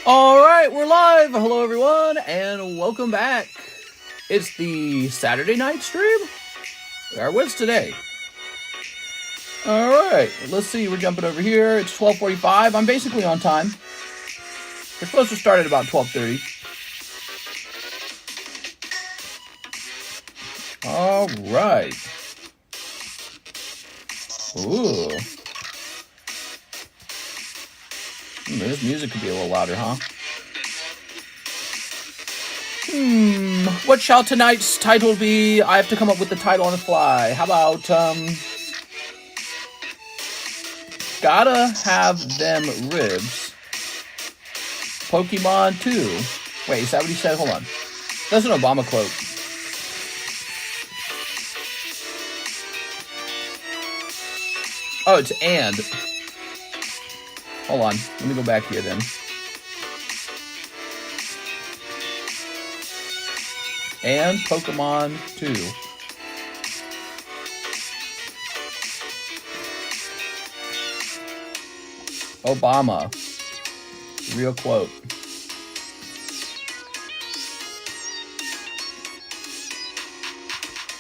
All right, we're live. Hello, everyone, and welcome back. It's the Saturday night stream. What's today? All right, let's see. We're jumping over here. It's 12:45. I'm basically on time. We're supposed to start at about 12:30. All right. Ooh. This music could be a little louder, huh? What shall tonight's title be? I have to come up with the title on the fly. How about, Gotta Have Them Ribs. Pokemon 2. Wait, is that what he said? Hold on. That's an Obama quote. Oh, it's and. Hold on. Let me go back here then. And Pokemon 2. Obama. Real quote.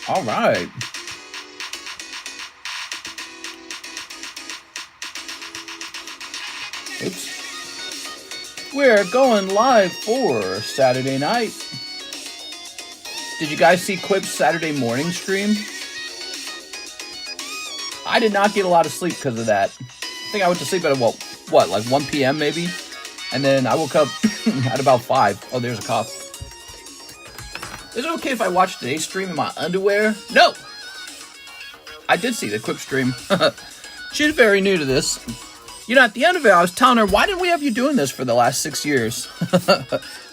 All right. Oops. We're going live for Saturday night. Did you guys see Quip's Saturday morning stream? I did not get a lot of sleep because of that. I think I went to sleep at, what, like 1 p.m. maybe? And then I woke up at about 5. Oh, there's a cough. Is it okay if I watch today's stream in my underwear? No! I did see the Quip stream. She's very new to this. You know, at the end of it, I was telling her, why didn't we have you doing this for the last 6 years?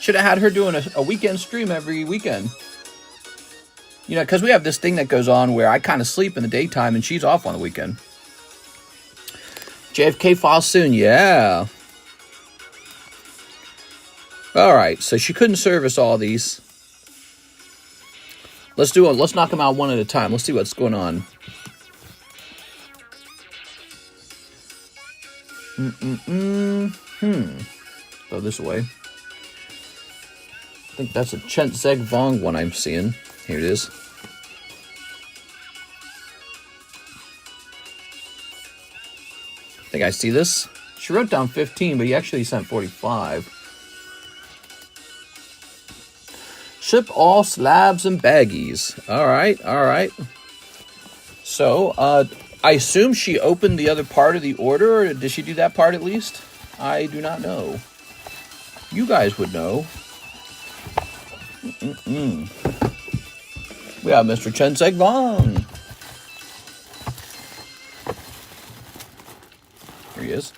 Should have had her doing a weekend stream every weekend. You know, because we have this thing that goes on where I kind of sleep in the daytime and she's off on the weekend. JFK file soon, yeah. All right, so she couldn't service all these. Let's do it. Let's knock them out one at a time. Let's see what's going on. Throw this away. I think that's a Chen Zeg Vong one I'm seeing. Here it is. I think I see this. She wrote down 15, but he actually sent 45. Ship all slabs and baggies. All right, all right. So, I assume she opened the other part of the order, or did she do that part at least? I do not know. You guys would know. We have Mr. Chen Zeg Vong. Here he is.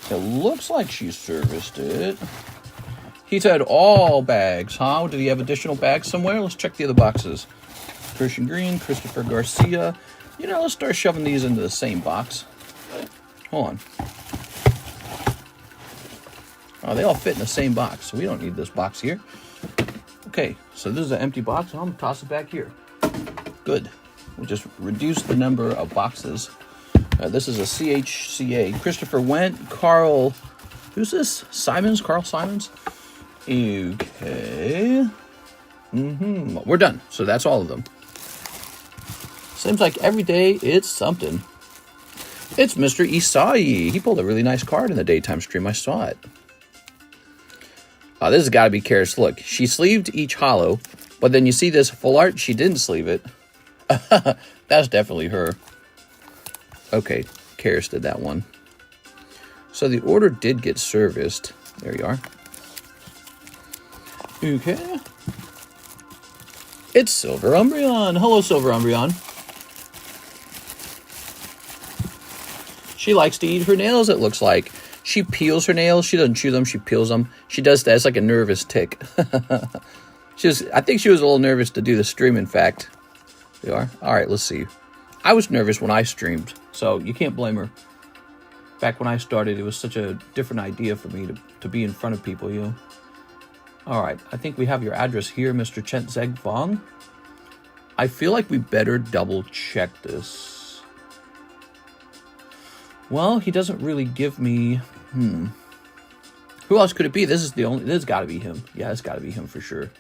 It looks like she serviced it. He said all bags, huh? Did he have additional bags somewhere? Let's check the other boxes. Christian Green, Christopher Garcia. You know, let's start shoving these into the same box. Hold on. Oh, they all fit in the same box, so we don't need this box here. Okay, so this is an empty box. I'm going to toss it back here. Good. We'll just reduce the number of boxes. This is a CHCA. Christopher Went, Carl... Who's this? Simons? Carl Simons? Okay. We're done. So that's all of them. Seems like every day it's something. It's Mr. Isai. He pulled a really nice card in the daytime stream. I saw it. This has got to be Karis. Look, she sleeved each holo, but then you see this full art. She didn't sleeve it. That's definitely her. Okay, Karis did that one. So the order did get serviced. There you are. Okay. It's Silver Umbreon. Hello, Silver Umbreon. She likes to eat her nails, it looks like. She peels her nails. She doesn't chew them. She peels them. She does that. It's like a nervous tick. I think she was a little nervous to do the stream, in fact. There you are. All right, let's see. I was nervous when I streamed, so you can't blame her. Back when I started, it was such a different idea for me to be in front of people, you know. All right, I think we have your address here, Mr. Chen Zeg Vong. I feel like we better double check this. Well, he doesn't really give me... Who else could it be? This is the only... This has got to be him. Yeah, it's got to be him for sure.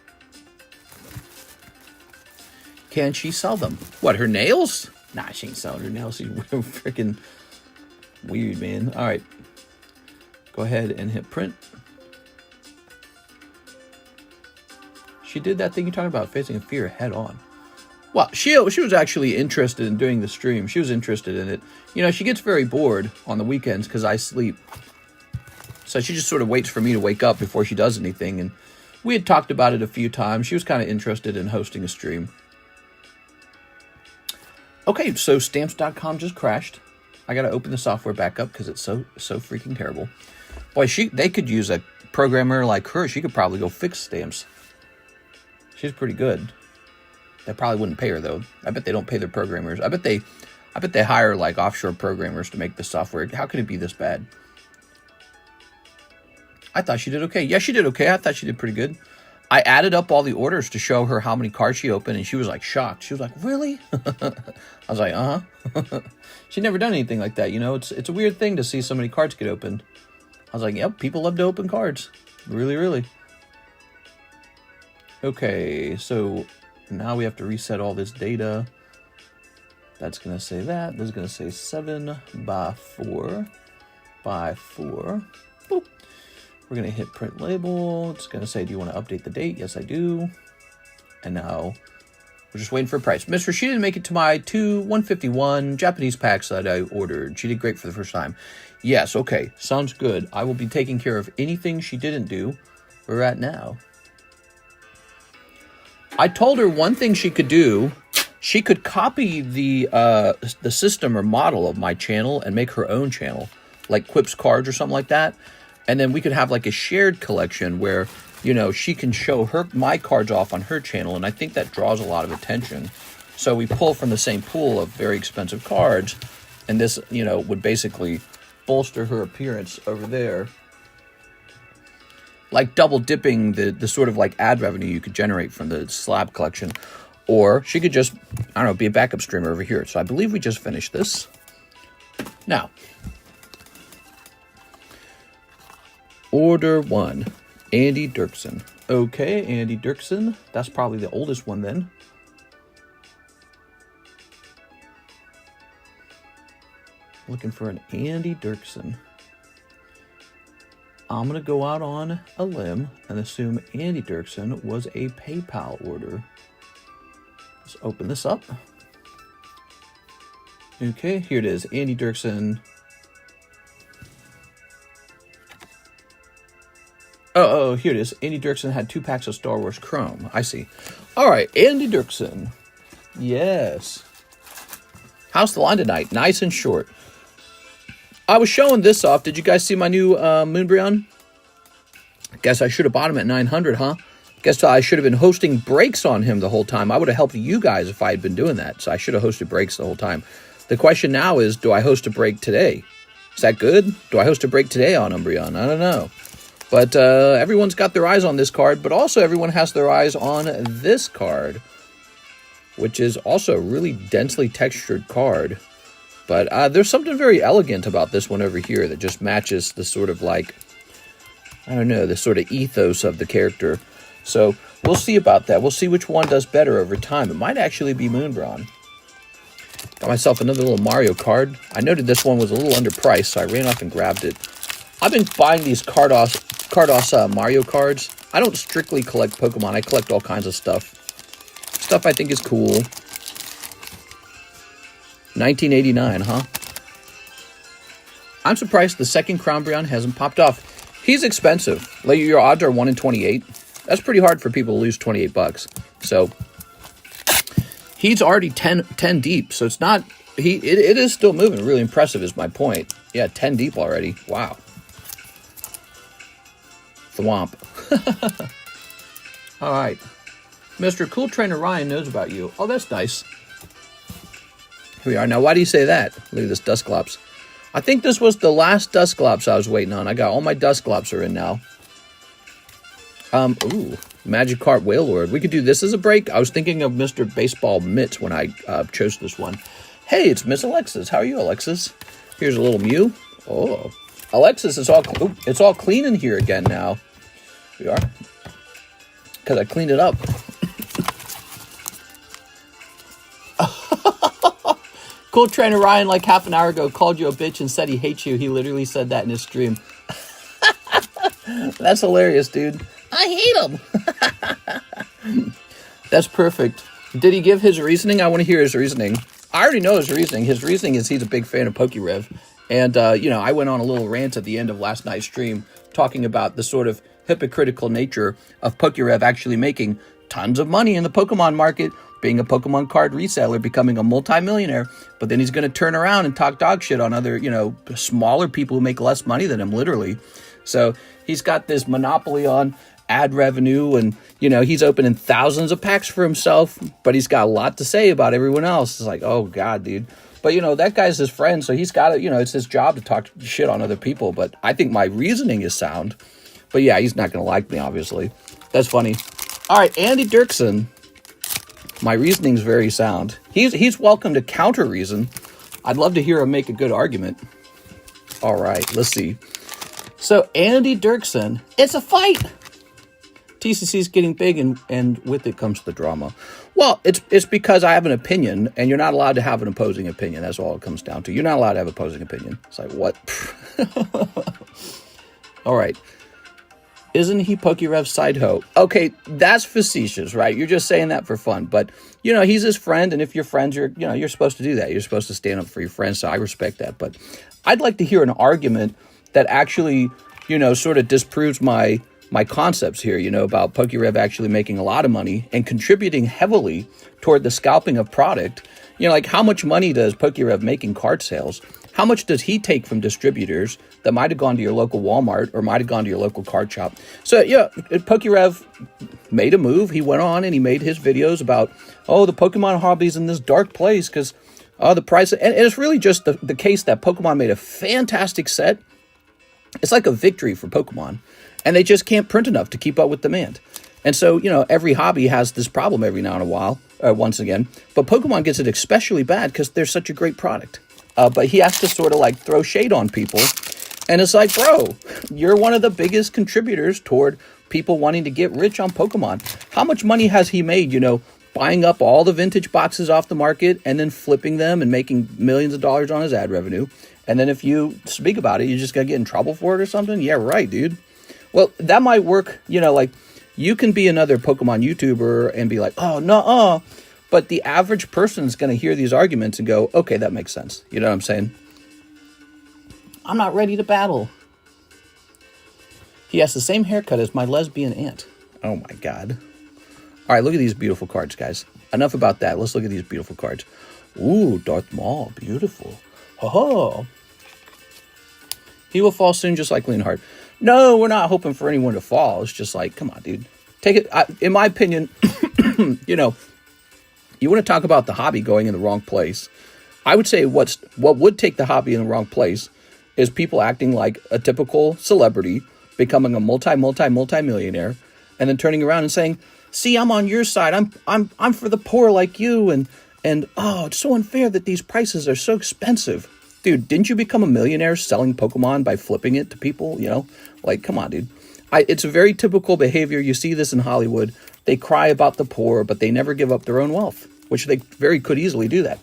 Can she sell them? What, her nails? Nah, she ain't selling her nails. She's freaking weird, man. All right. Go ahead and hit print. She did that thing you're talking about, facing a fear head on. Well, she was actually interested in doing the stream. She was interested in it. You know, she gets very bored on the weekends because I sleep. So she just sort of waits for me to wake up before she does anything. And we had talked about it a few times. She was kind of interested in hosting a stream. Okay, so stamps.com just crashed. I got to open the software back up because it's so freaking terrible. Boy, they could use a programmer like her. She could probably go fix stamps. She's pretty good. They probably wouldn't pay her though. I bet they don't pay their programmers. I bet they hire like offshore programmers to make the software. How could it be this bad? I thought she did okay. Yeah, she did okay. I thought she did pretty good. I added up all the orders to show her how many cards she opened, and she was like shocked. She was like, "Really?" I was like, "Uh-huh." She'd never done anything like that. You know, it's a weird thing to see so many cards get opened. I was like, "Yep, people love to open cards. Really, really." Okay, so now we have to reset all this data. That's going to say that. This is going to say 7 by 4 by 4. Boop. We're going to hit print label. It's going to say, do you want to update the date? Yes, I do. And now we're just waiting for a price. Mister, she didn't make it to my 151 Japanese packs that I ordered. She did great for the first time. Yes, okay. Sounds good. I will be taking care of anything she didn't do right now. I told her one thing she could do. She could copy the system or model of my channel and make her own channel, like Quip's Cards or something like that. And then we could have like a shared collection where, you know, she can show my cards off on her channel. And I think that draws a lot of attention. So we pull from the same pool of very expensive cards. And this, you know, would basically bolster her appearance over there. Like double dipping the sort of like ad revenue you could generate from the slab collection. Or she could just, I don't know, be a backup streamer over here. So I believe we just finished this. Now, order 1, Andy Dirksen. Okay, Andy Dirksen. That's probably the oldest one then. Looking for an Andy Dirksen. I'm going to go out on a limb and assume Andy Dirksen was a PayPal order. Let's open this up. Okay, here it is. Andy Dirksen. Oh, here it is. Andy Dirksen had 2 packs of Star Wars Chrome. I see. All right, Andy Dirksen. Yes. How's the line tonight? Nice and short. I was showing this off. Did you guys see my new Moonbryon? Guess I should have bought him at 900, huh? Guess I should have been hosting breaks on him the whole time. I would have helped you guys if I had been doing that. So I should have hosted breaks the whole time. The question now is, do I host a break today? Is that good? Do I host a break today on Umbreon? I don't know. But everyone's got their eyes on this card, but also everyone has their eyes on this card, which is also a really densely textured card. But there's something very elegant about this one over here that just matches the sort of like, I don't know, the sort of ethos of the character. So we'll see about that. We'll see which one does better over time. It might actually be Moonbryon. Got myself another little Mario card. I noted this one was a little underpriced, so I ran off and grabbed it. I've been buying these Cardos Mario cards. I don't strictly collect Pokemon. I collect all kinds of stuff. Stuff I think is cool. 1989, huh? I'm surprised the second Crownbryon hasn't popped off. He's expensive. Like, your odds are 1 in 28. That's pretty hard for people to lose 28 bucks. So he's already 10 deep. So it's not, it is still moving. Really impressive is my point. Yeah, 10 deep already. Wow. Thwomp. All right. Mr. Cool Trainer Ryan knows about you. Oh, that's nice. Here we are. Now, why do you say that? Look at this Dusclops. I think this was the last Dusclops I was waiting on. I got all my Dusclops are in now. Ooh, Magikarp Wailord. We could do this as a break. I was thinking of Mr. Baseball Mitts when I chose this one. Hey, it's Miss Alexis. How are you, Alexis? Here's a little Mew. Oh, Alexis is it's all clean in here again now. We are. Because I cleaned it up. Cool Trainer Ryan, like half an hour ago, called you a bitch and said he hates you. He literally said that in his stream. That's hilarious, dude. I hate him. That's perfect. Did he give his reasoning? I want to hear his reasoning. I already know his reasoning. His reasoning is he's a big fan of PokeRev. And, I went on a little rant at the end of last night's stream talking about the sort of hypocritical nature of PokeRev actually making tons of money in the Pokemon market, being a Pokemon card reseller, becoming a multimillionaire, but then he's going to turn around and talk dog shit on other, smaller people who make less money than him, literally. So he's got this monopoly on ad revenue and, he's opening thousands of packs for himself, but he's got a lot to say about everyone else. It's like, oh, God, dude. But, that guy's his friend, so he's got to, it's his job to talk shit on other people. But I think my reasoning is sound. But, yeah, he's not going to like me, obviously. That's funny. All right, Andy Dirksen. My reasoning's very sound. He's welcome to counter reason. I'd love to hear him make a good argument. All right, let's see. So Andy Dirksen, it's a fight. TCC's getting big, and with it comes the drama. Well, it's because I have an opinion, and you're not allowed to have an opposing opinion. That's all it comes down to. You're not allowed to have an opposing opinion. It's like, what? All right. Isn't he PokeRev's side hoe? Okay, that's facetious, right? You're just saying that for fun. But, he's his friend, and if you're friends, you're supposed to do that. You're supposed to stand up for your friends, so I respect that. But I'd like to hear an argument that actually, sort of disproves my concepts here, about PokeRev actually making a lot of money and contributing heavily toward the scalping of product. Like how much money does PokeRev make in card sales? How much does he take from distributors that might have gone to your local Walmart or might have gone to your local card shop? So, PokeRev made a move. He went on and he made his videos about, the Pokemon hobby's in this dark place because the price. And it's really just the case that Pokemon made a fantastic set. It's like a victory for Pokemon. And they just can't print enough to keep up with demand. And so, every hobby has this problem every now and a while, once again. But Pokemon gets it especially bad because they're such a great product. But he has to sort of throw shade on people. And it's like, bro, you're one of the biggest contributors toward people wanting to get rich on Pokemon. How much money has he made, buying up all the vintage boxes off the market and then flipping them and making millions of dollars on his ad revenue? And then if you speak about it, you just got to get in trouble for it or something? Yeah, right, dude. Well, that might work, you can be another Pokemon YouTuber and be like, oh, no, but the average person is going to hear these arguments and go, okay, that makes sense. You know what I'm saying? I'm not ready to battle. He has the same haircut as my lesbian aunt. Oh, my God. All right, look at these beautiful cards, guys. Enough about that. Let's look at these beautiful cards. Ooh, Darth Maul. Beautiful. Ho-ho. He will fall soon, just like Leonhardt. No, we're not hoping for anyone to fall. It's just like, come on, dude. Take it. In my opinion, you want to talk about the hobby going in the wrong place. I would say what would take the hobby in the wrong place is people acting like a typical celebrity, becoming a multi-millionaire, and then turning around and saying, see, I'm on your side. I'm for the poor like you. And it's so unfair that these prices are so expensive. Dude, didn't you become a millionaire selling Pokemon by flipping it to people? Come on, dude. It's a very typical behavior. You see this in Hollywood. They cry about the poor, but they never give up their own wealth, which they very could easily do that.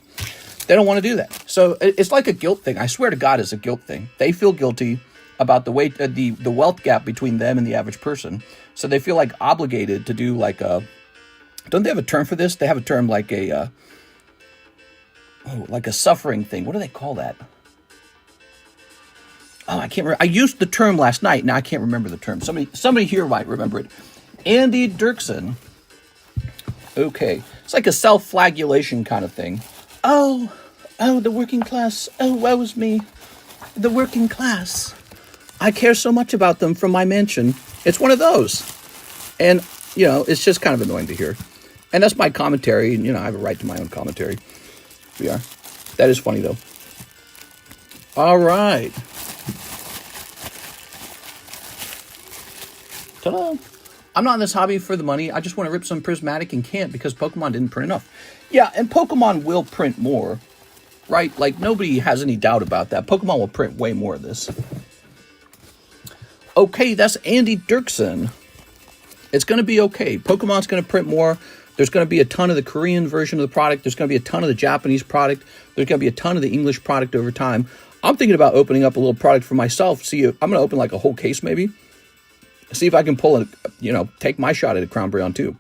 They don't want to do that. So it's like a guilt thing. I swear to God, it's a guilt thing. They feel guilty about the wealth gap between them and the average person. So they feel obligated to do don't they have a term for this? They have a term like a suffering thing. What do they call that? Oh, I can't remember. I used the term last night. Now I can't remember the term. Somebody here might remember it. Andy Dirksen. Okay. It's like a self-flagellation kind of thing. Oh, the working class. Oh, woe is me. The working class. I care so much about them from my mansion. It's one of those. And, it's just kind of annoying to hear. And that's my commentary. And, I have a right to my own commentary. We are. That is funny, though. All right. Ta-da. I'm not in this hobby for the money. I just want to rip some prismatic and can't because Pokemon didn't print enough. Yeah, and Pokemon will print more, right? Like, nobody has any doubt about that. Pokemon will print way more of this. Okay, that's Andy Dirksen. It's going to be okay. Pokemon's going to print more. There's going to be a ton of the Korean version of the product. There's going to be a ton of the Japanese product. There's going to be a ton of the English product over time. I'm thinking about opening up a little product for myself. See, I'm going to open like a whole case maybe. See if I can pull it, you know, take my shot at a Crown Brilliant too.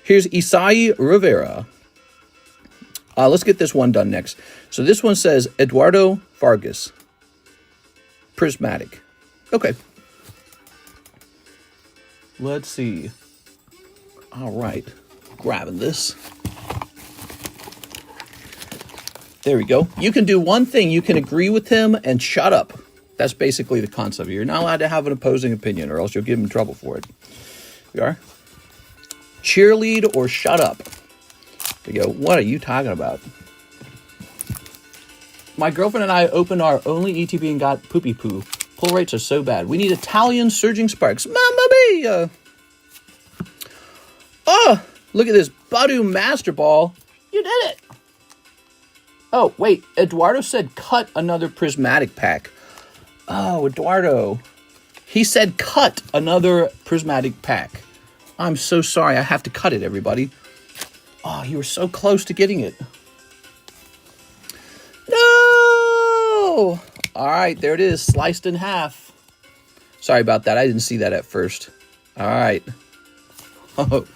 Here's Isai Rivera. Let's get this one done next. So this one says Eduardo Vargas. Prismatic. Okay. Let's see. All right. Grabbing this. There we go. You can do one thing. You can agree with him and shut up. That's basically the concept. You're not allowed to have an opposing opinion or else you'll get him in trouble for it. We are. Cheerlead or shut up. We go, what are you talking about? My girlfriend and I opened our only ETB and got poopy poo. Pull rates are so bad. We need Italian surging sparks. Mamma mia! Oh, look at this Badu Master Ball. You did it. Oh, wait. Eduardo said cut another prismatic pack. Oh, Eduardo. He said cut another prismatic pack. I'm so sorry. I have to cut it, everybody. Oh, you were so close to getting it. No! All right, there it is. Sliced in half. Sorry about that. I didn't see that at first. All right. Oh.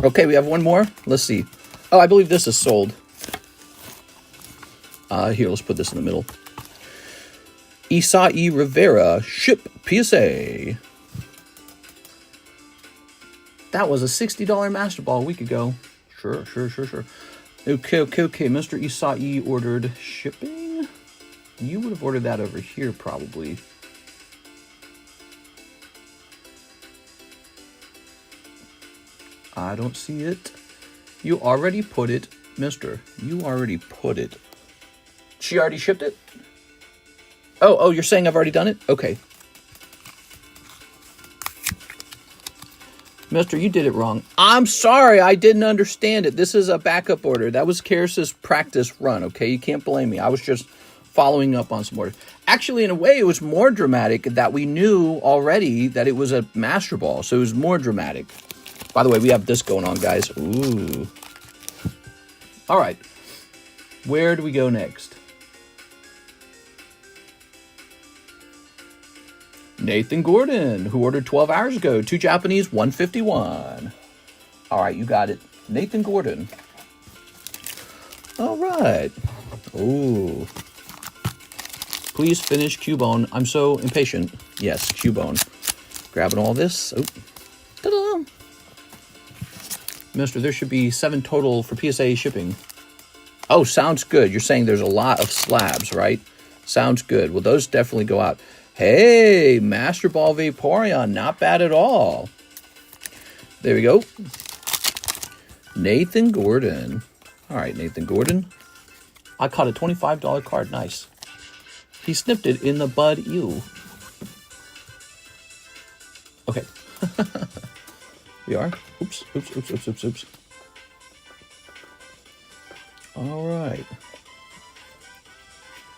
Okay, we have one more. Let's see. Oh, I believe this is sold. Here, let's put this in the middle. Isai Rivera, ship PSA. That was a $60 Master Ball a week ago. Sure. Okay. Mr. Isai ordered shipping. You would have ordered that over here, probably. I don't see it. You already put it, mister. You already put it. She already shipped it? Oh, you're saying I've already done it? Okay. Mister, you did it wrong. I'm sorry, I didn't understand it. This is a backup order. That was Karis's practice run, okay? You can't blame me. I was just following up on some orders. Actually, in a way, it was more dramatic that we knew already that it was a Master Ball, so it was more dramatic. By the way, we have this going on, guys. Ooh. All right. Where do we go next? Nathan Gordon, who ordered 12 hours ago. 2 Japanese, 151. All right, you got it. Nathan Gordon. All right. Ooh. Please finish Cubone. I'm so impatient. Yes, Cubone. Grabbing all this. Oh. Ta-da! Mister, there should be 7 total for PSA shipping. Oh, sounds good. You're saying there's a lot of slabs, right? Sounds good. Well, those definitely go out. Hey, Master Ball Vaporeon. Not bad at all. There we go. Nathan Gordon. All right, Nathan Gordon. I caught a $25 card. Nice. He snipped it in the bud. Ew. Okay. We are. Oops. All right.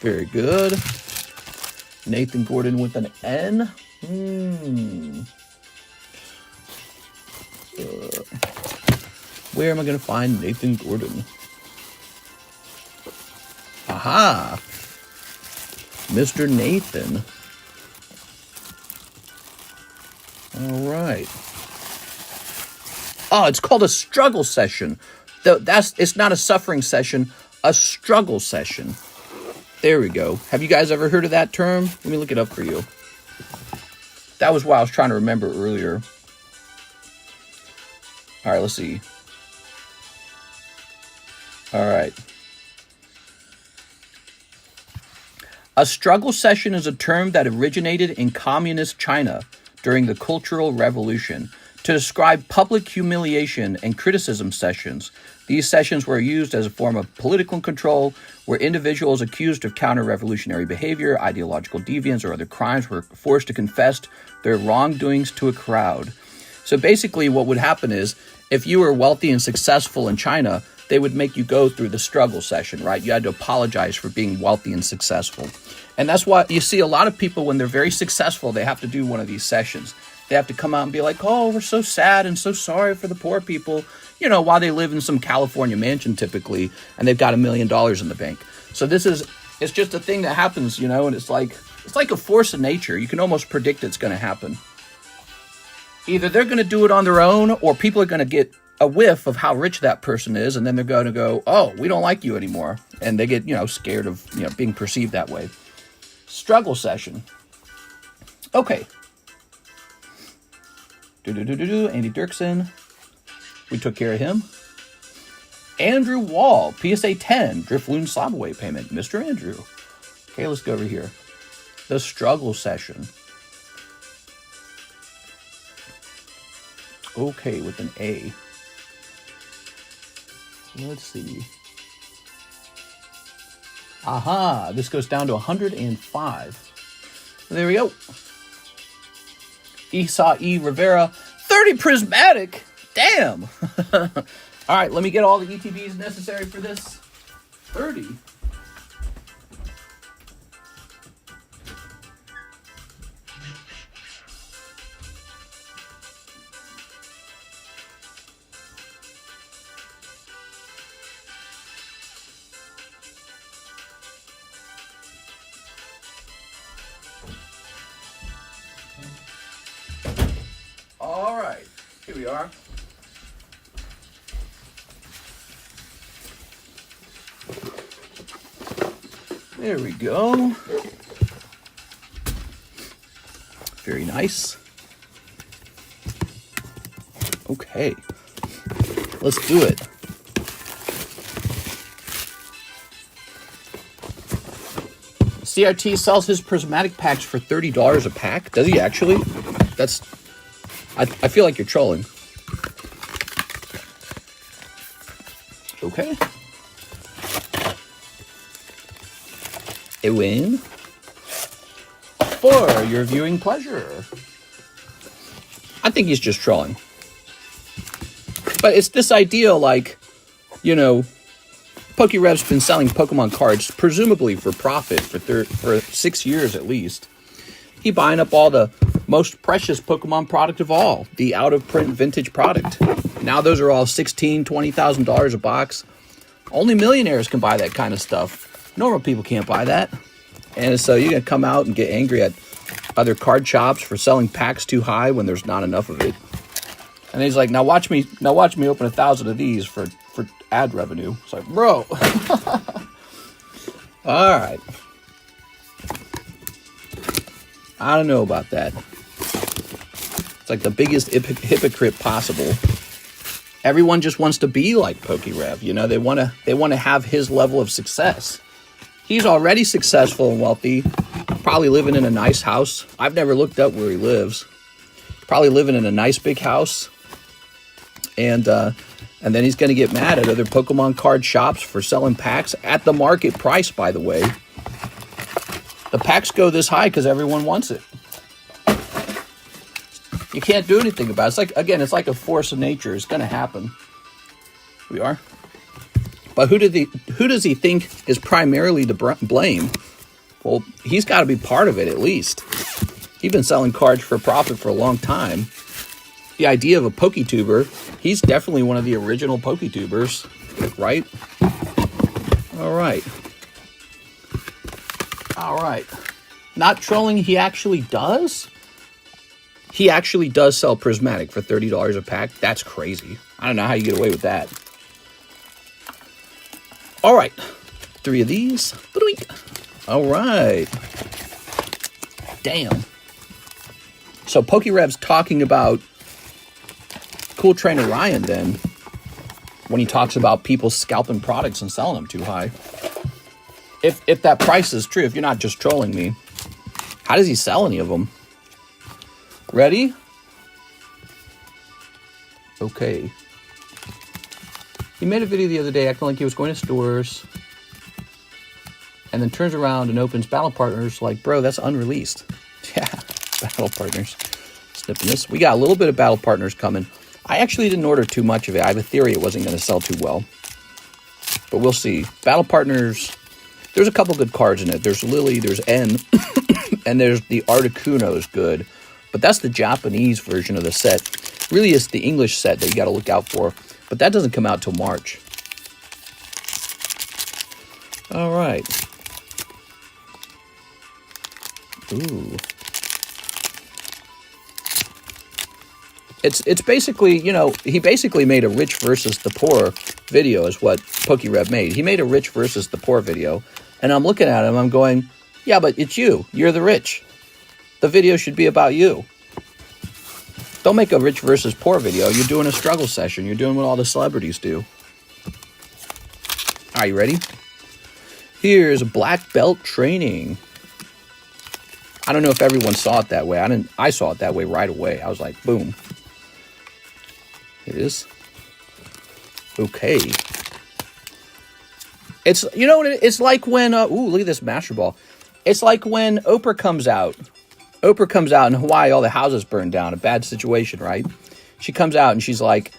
Very good. Nathan Gordon with an N. Where am I going to find Nathan Gordon? Aha! Mr. Nathan. All right. Oh, it's called a struggle session. It's not a suffering session, a struggle session. There we go. Have you guys ever heard of that term? Let me look it up for you. That was what I was trying to remember earlier. All right, let's see. All right. A struggle session is a term that originated in communist China during the Cultural Revolution. to describe public humiliation and criticism sessions. These sessions were used as a form of political control, where individuals accused of counter-revolutionary behavior, ideological deviance, or other crimes were forced to confess their wrongdoings to a crowd. So basically what would happen is, if you were wealthy and successful in China, they would make you go through the struggle session, right? You had to apologize for being wealthy and successful. And that's why you see a lot of people, when they're very successful, they have to do one of these sessions. They have to come out and be like, oh, we're so sad and so sorry for the poor people, you know, while they live in some California mansion typically, and they've got $1 million in the bank. So it's just a thing that happens, you know, and it's like a force of nature. You can almost predict it's going to happen. Either they're going to do it on their own, or people are going to get a whiff of how rich that person is, and then they're going to go, oh, we don't like you anymore. And they get, you know, scared of, you know, being perceived that way. Struggle session. Okay. Andy Dirksen. We took care of him. Andrew Wall, PSA 10, Driftloon slab away payment. Mr. Andrew. Okay, let's go over here. The struggle session. Okay, with an A. Let's see. Aha, this goes down to 105. There we go. Esau E. Rivera, 30 prismatic. Damn. All right, let me get all the ETBs necessary for this. 30. All right, here we are. There we go. Very nice. Okay, let's do it. CRT sells his prismatic packs for $30 a pack. Does he actually? I feel like you're trolling. Okay. A win for your viewing pleasure. I think he's just trolling. But it's this idea, like, you know, PokeRev's been selling Pokemon cards, presumably for profit, for 6 years at least. He buying up all the most precious Pokemon product of all, the out-of-print vintage product. Now those are all $16,000, $20,000 a box. Only millionaires can buy that kind of stuff. Normal people can't buy that. And so you're going to come out and get angry at other card shops for selling packs too high when there's not enough of it. And he's like, now watch me open 1,000 of these for ad revenue. It's like, bro. All right. I don't know about that. It's like the biggest hypocrite possible. Everyone just wants to be like PokeRev, you know. They want to have his level of success. He's already successful and wealthy, probably living in a nice house. I've never looked up where he lives. Probably living in a nice big house. And then he's going to get mad at other Pokemon card shops for selling packs at the market price, by the way. The packs go this high because everyone wants it. You can't do anything about it. It's like, again, it's like a force of nature. It's going to happen. We are. But who does he think is primarily to blame? Well, he's got to be part of it at least. He's been selling cards for profit for a long time. The idea of a PokeTuber, he's definitely one of the original PokeTubers, right? All right. All right. Not trolling, he actually does? He actually does sell prismatic for $30 a pack. That's crazy. I don't know how you get away with that. All right. 3 of these. All right. Damn. So PokeRev's talking about Cool Trainer Ryan then, when he talks about people scalping products and selling them too high. If that price is true, if you're not just trolling me, how does he sell any of them? Ready? Okay. He made a video the other day acting like he was going to stores and then turns around and opens Battle Partners like, bro, that's unreleased. Yeah, Battle Partners. Snipping this. We got a little bit of Battle Partners coming. I actually didn't order too much of it. I have a theory it wasn't going to sell too well. But we'll see. Battle Partners, there's a couple good cards in it. There's Lily, there's N, and there's the Articuno is good. But that's the Japanese version of the set. Really, it's the English set that you got to look out for. But that doesn't come out till March. All right. Ooh. It's basically, you know, he basically made a rich versus the poor video is what PokeBruh made. He made a rich versus the poor video. And I'm looking at him, I'm going, yeah, but it's you. You're the rich. The video should be about you. Don't make a rich versus poor video. You're doing a struggle session. You're doing what all the celebrities do. Are you ready? Here's black belt training. I don't know if everyone saw it that way. I saw it that way right away. I was like, boom. It is. Okay. It's, you know what it's like when, ooh, look at this Master Ball. It's like when Oprah comes out. Oprah comes out in Hawaii, all the houses burned down, a bad situation, right? She comes out and she's like,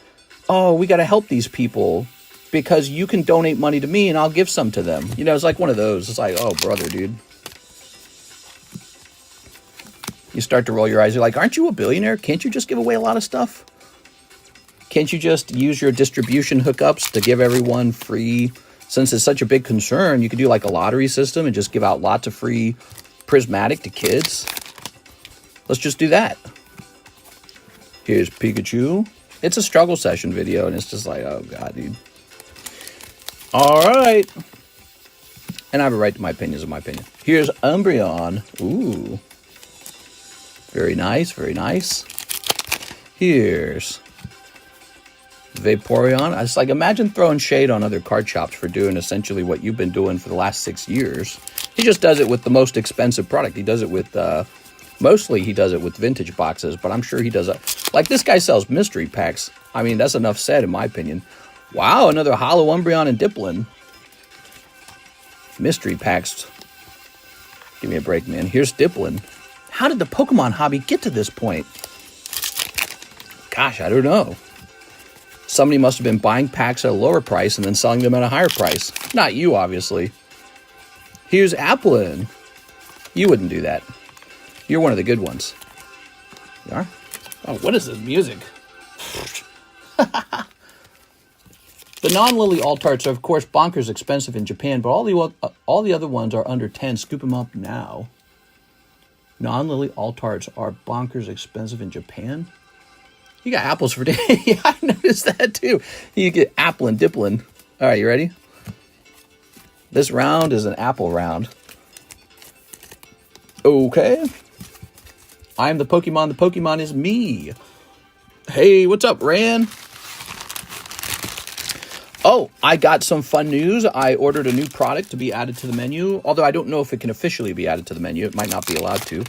oh, we got to help these people because you can donate money to me and I'll give some to them. You know, it's like one of those. It's like, oh, brother, dude. You start to roll your eyes. You're like, aren't you a billionaire? Can't you just give away a lot of stuff? Can't you just use your distribution hookups to give everyone free? Since it's such a big concern, you could do like a lottery system and just give out lots of free prismatic to kids. Let's just do that. Here's Pikachu. It's a struggle session video, and it's just like, oh, God, dude. All right. And I have a right to my opinions, in my opinion. Here's Umbreon. Ooh. Very nice, very nice. Here's Vaporeon. It's like, imagine throwing shade on other card shops for doing essentially what you've been doing for the last 6 years. He just does it with the most expensive product. He does it with, mostly he does it with vintage boxes, but I'm sure he does it. Like, this guy sells mystery packs. I mean, that's enough said, in my opinion. Wow, another Holo Umbreon and Dipplin. Mystery packs. Give me a break, man. Here's Dipplin. How did the Pokemon hobby get to this point? Gosh, I don't know. Somebody must have been buying packs at a lower price and then selling them at a higher price. Not you, obviously. Here's Applin. You wouldn't do that. You're one of the good ones. You are? Oh, what is this music? The non-Lily Altarts are, of course, bonkers expensive in Japan, but all the other ones are under 10. Scoop them up now. Non-Lily Altarts are bonkers expensive in Japan. You got apples for days. Yeah, I noticed that too. You get apple and Dipplin. All right, you ready? This round is an apple round. Okay. I'm the Pokemon. The Pokemon is me. Hey, what's up, Ran? Oh, I got some fun news. I ordered a new product to be added to the menu, although I don't know if it can officially be added to the menu. It might not be allowed to.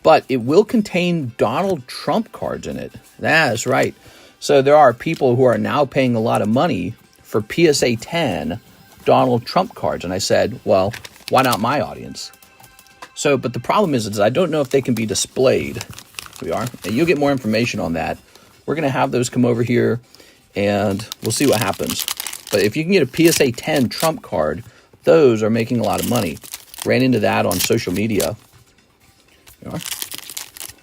But it will contain Donald Trump cards in it. That's right. So there are people who are now paying a lot of money for PSA 10 Donald Trump cards. And I said, well, why not my audience? So, but the problem is I don't know if they can be displayed. Here we are. And you'll get more information on that. We're going to have those come over here, and we'll see what happens. But if you can get a PSA 10 Trump card, those are making a lot of money. Ran into that on social media. You are.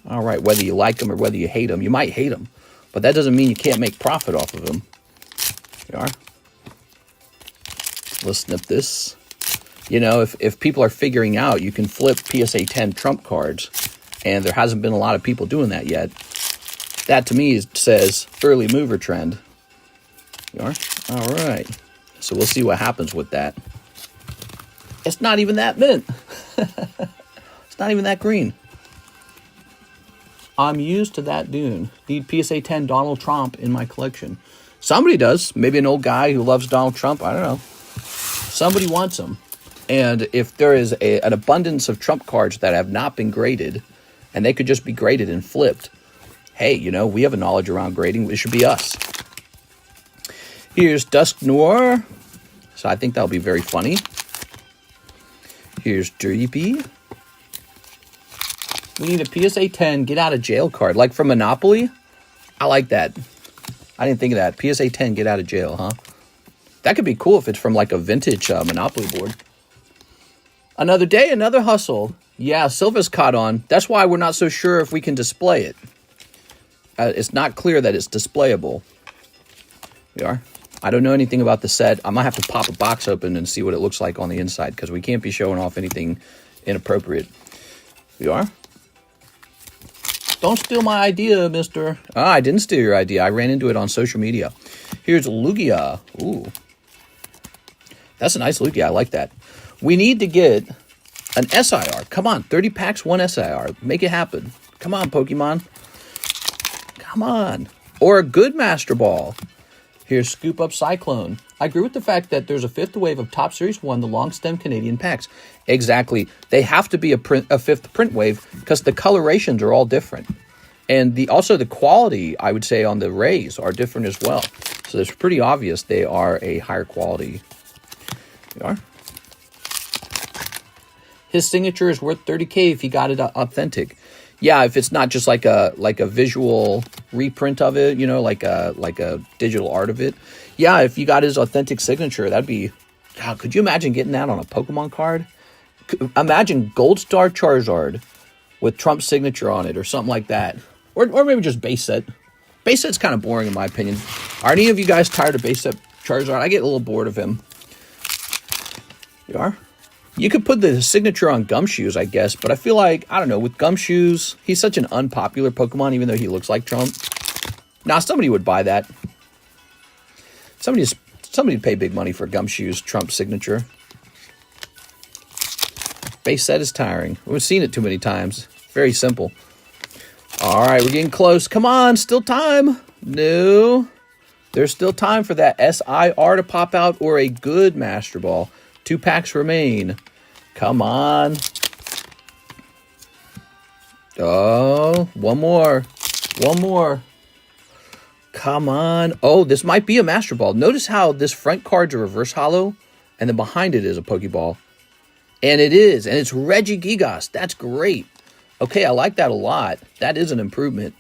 All right, whether you like them or whether you hate them, you might hate them, but that doesn't mean you can't make profit off of them. You are. Let's snip this. You know, if people are figuring out you can flip PSA 10 Trump cards, and there hasn't been a lot of people doing that yet, that to me says early mover trend. You are. All right. So we'll see what happens with that. It's not even that mint. It's not even that green. I'm used to that dune. Need PSA 10 Donald Trump in my collection. Somebody does. Maybe an old guy who loves Donald Trump. I don't know. Somebody wants them. And if there is an abundance of Trump cards that have not been graded, and they could just be graded and flipped, hey, you know, we have a knowledge around grading. It should be us. Here's Dusk Noir. So I think that'll be very funny. Here's Dirty P. We need a PSA 10 get out of jail card. Like from Monopoly? I like that. I didn't think of that. PSA 10 get out of jail, huh? That could be cool if it's from like a vintage Monopoly board. Another day, another hustle. Yeah, Silva's caught on. That's why we're not so sure if we can display it. It's not clear that it's displayable. We are. I don't know anything about the set. I might have to pop a box open and see what it looks like on the inside because we can't be showing off anything inappropriate. We are. Don't steal my idea, mister. Ah, I didn't steal your idea. I ran into it on social media. Here's Lugia. Ooh. That's a nice Lugia. I like that. We need to get an SIR. Come on, 30 packs, 1 SIR. Make it happen. Come on, Pokemon. Come on. Or a good Master Ball. Here's Scoop Up Cyclone. I agree with the fact that there's a 5th wave of Top Series 1, the long stem Canadian packs. Exactly. They have to be a 5th print wave because the colorations are all different. And also the quality, I would say, on the rays are different as well. So it's pretty obvious they are a higher quality. They are. His signature is worth $30K if he got it authentic. Yeah, if it's not just like a visual reprint of it, you know, like a digital art of it. Yeah, if you got his authentic signature, that'd be. God, could you imagine getting that on a Pokemon card? Imagine Gold Star Charizard with Trump's signature on it or something like that, or maybe just base set. Base set's kind of boring in my opinion. Are any of you guys tired of base set Charizard? I get a little bored of him. You are. You could put the signature on Gumshoes, I guess, but I feel like, I don't know, with Gumshoes, he's such an unpopular Pokemon, even though he looks like Trump. Now, somebody would buy that. Somebody would pay big money for Gumshoes Trump signature. Base set is tiring. We've seen it too many times. Very simple. All right, we're getting close. Come on, still time. No. There's still time for that SIR to pop out or a good Master Ball. 2 packs remain. Come on. Oh, one more. One more. Come on. Oh, this might be a Master Ball. Notice how this front card's a reverse holo, and then behind it is a Pokeball. And it is. And it's Regigigas. That's great. Okay, I like that a lot. That is an improvement.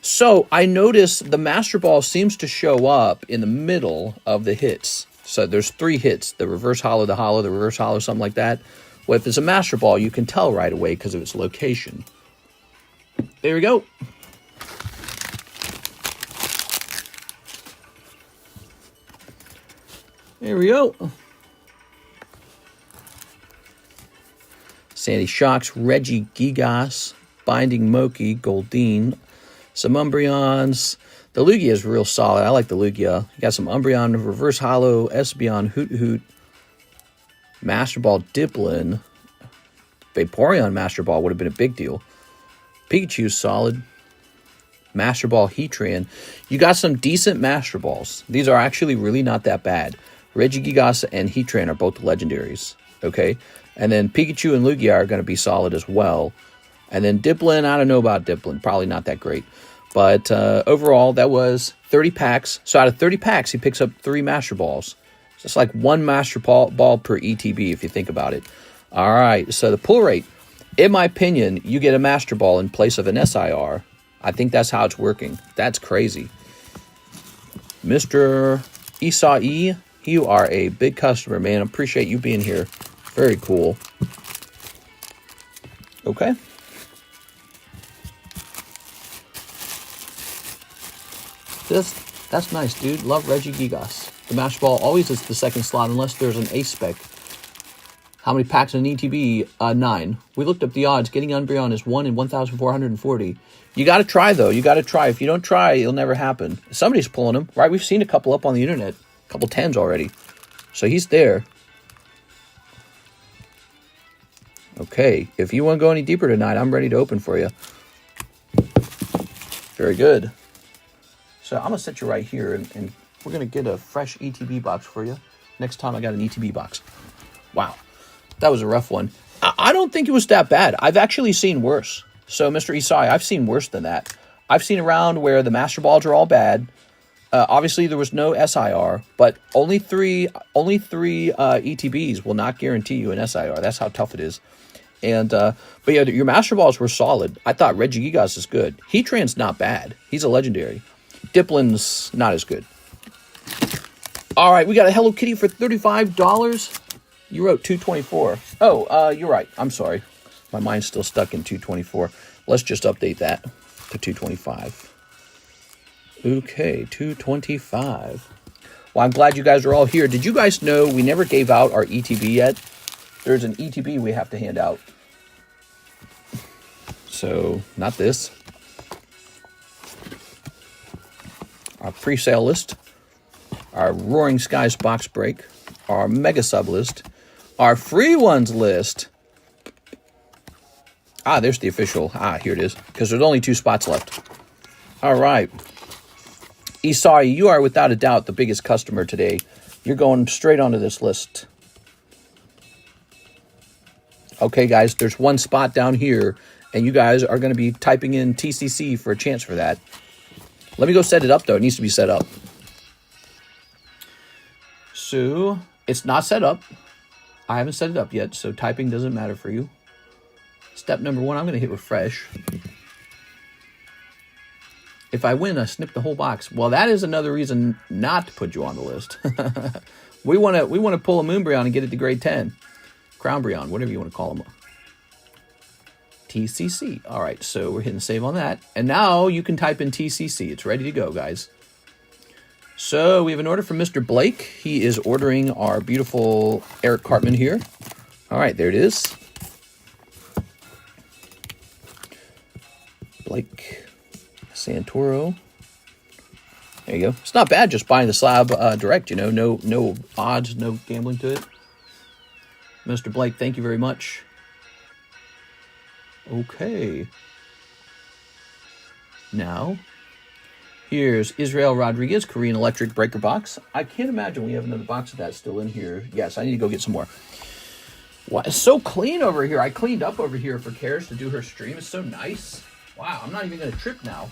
So, I noticed the Master Ball seems to show up in the middle of the hits. So there's 3 hits, the reverse holo, the reverse holo, something like that. Well, if it's a Master Ball, you can tell right away because of its location. There we go. There we go. Sandy Shocks, Regigigas, Binding Moki, Goldeen, some Umbreons. The Lugia is real solid. I like the Lugia. You got some Umbreon, Reverse Holo, Espeon, Hoot, Master Ball, Dipplin. Vaporeon Master Ball would have been a big deal. Pikachu's solid. Master Ball, Heatran. You got some decent Master Balls. These are actually really not that bad. Regigigas and Heatran are both legendaries. Okay? And then Pikachu and Lugia are going to be solid as well. And then Dipplin, I don't know about Dipplin. Probably not that great. But overall, that was 30 packs. So out of 30 packs, he picks up 3 Master Balls. So it's like 1 Master Ball per ETB if you think about it. All right, so the pull rate. In my opinion, you get a Master Ball in place of an SIR. I think that's how it's working. That's crazy. Mr. Isai, you are a big customer, man. I appreciate you being here. Very cool. Okay. That's nice, dude. Love Regigigas. The Master Ball always is the second slot unless there's an ace spec. How many packs in an ETB? 9. We looked up the odds. Getting Umbreon is 1 in 1,440. You got to try, though. You got to try. If you don't try, it'll never happen. Somebody's pulling him, right? We've seen a couple up on the internet. A couple 10s already. So he's there. Okay. If you want to go any deeper tonight, I'm ready to open for you. Very good. So I'm going to set you right here, and we're going to get a fresh ETB box for you next time I got an ETB box. Wow. That was a rough one. I don't think it was that bad. I've actually seen worse. So, Mr. Isai, I've seen worse than that. I've seen around where the Master Balls are all bad. Obviously, there was no SIR, but only three ETBs will not guarantee you an SIR. That's how tough it is. And but yeah, your Master Balls were solid. I thought Regigigas is good. Heatran's not bad. He's a legendary. Diplin's not as good. All right, we got a Hello Kitty for $35. You wrote 224. Oh, you're right. I'm sorry. My mind's still stuck in 224. Let's just update that to 225. Okay, 225. Well, I'm glad you guys are all here. Did you guys know we never gave out our ETB yet? There's an ETB we have to hand out. So, not this. Our pre-sale list. Our Roaring Skies box break. Our Mega Sub list. Our free ones list. Ah, there's the official. Ah, here it is. Because there's only 2 spots left. All right. Isai, you are without a doubt the biggest customer today. You're going straight onto this list. Okay, guys, there's 1 spot down here, and you guys are going to be typing in TCC for a chance for that. Let me go set it up, though. It needs to be set up. So, it's not set up. I haven't set it up yet, so typing doesn't matter for you. Step number 1, I'm going to hit refresh. If I win, I snip the whole box. Well, that is another reason not to put you on the list. we want to pull a Moonbryon and get it to grade 10. Crown Bryon, whatever you want to call them. TCC. All right, so we're hitting save on that. And now you can type in TCC. It's ready to go, guys. So we have an order from Mr. Blake. He is ordering our beautiful Eric Cartman here. All right, there it is. Blake Santoro. There you go. It's not bad just buying the slab direct, you know. No odds, no gambling to it. Mr. Blake, thank you very much. Okay. Now, here's Israel Rodriguez, Korean Electric Breaker Box. I can't imagine we have another box of that still in here. Yes, I need to go get some more. Wow, it's so clean over here. I cleaned up over here for Karis to do her stream. It's so nice. Wow, I'm not even going to trip now.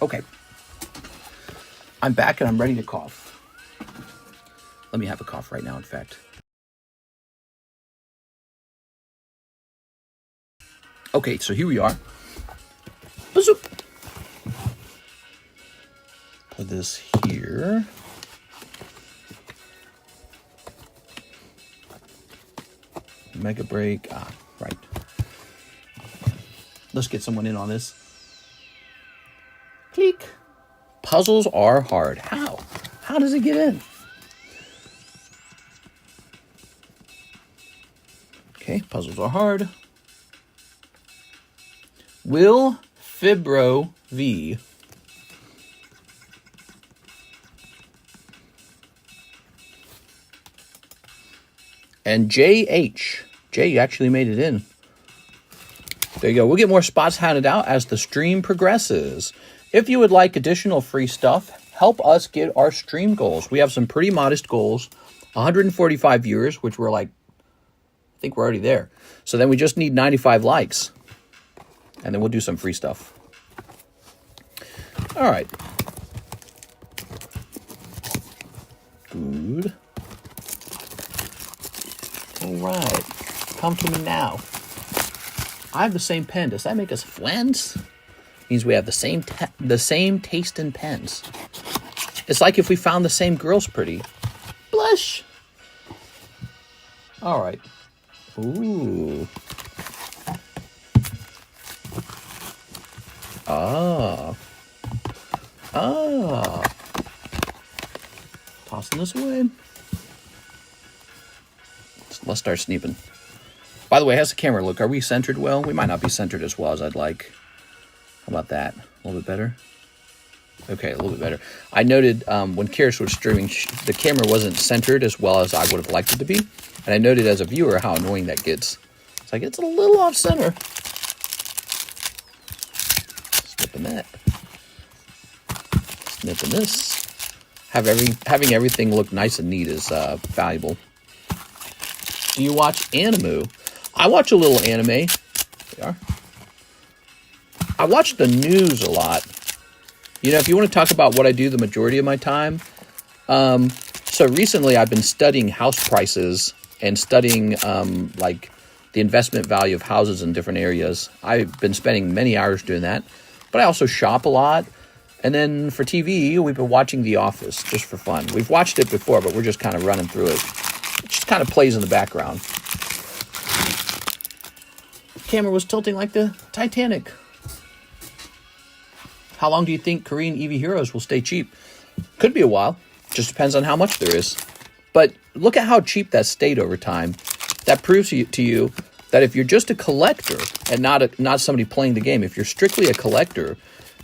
Okay. I'm back and I'm ready to cough. Let me have a cough right now, in fact. Okay, so here we are. Put this here. Mega break. Ah, right. Let's get someone in on this. Click. Puzzles are hard. How? How does it get in? Okay, puzzles are hard. Will Fibro V. And JH. Jay actually made it in. There you go. We'll get more spots handed out as the stream progresses. If you would like additional free stuff, help us get our stream goals. We have some pretty modest goals. 145 viewers, which we're like, I think we're already there. So then we just need 95 likes. And then we'll do some free stuff. All right. Good. All right. Come to me now. I have the same pen. Does that make us friends? Means we have the same taste in pens. It's like if we found the same girls pretty. Blush. All right. Ooh. Ah. Ah. Tossing this away. Let's start sneeping. By the way, how's the camera look? Are we centered well? We might not be centered as well as I'd like. How about that? A little bit better? Okay, a little bit better. I noted when Karis was streaming, the camera wasn't centered as well as I would have liked it to be. And I noted as a viewer how annoying that gets. It's like, it's a little off center. Snipping that. Snipping this. Having everything look nice and neat is valuable. Do you watch anime? I watch a little anime. There they are. I watch the news a lot. You know, if you want to talk about what I do the majority of my time. So recently I've been studying house prices and studying like the investment value of houses in different areas. I've been spending many hours doing that, but I also shop a lot. And then for TV, we've been watching The Office just for fun. We've watched it before, but we're just kind of running through it. It just kind of plays in the background. The camera was tilting like the Titanic. How long do you think Korean EV Heroes will stay cheap? Could be a while. Just depends on how much there is. But look at how cheap that stayed over time. That proves to you that if you're just a collector and not somebody playing the game, if you're strictly a collector,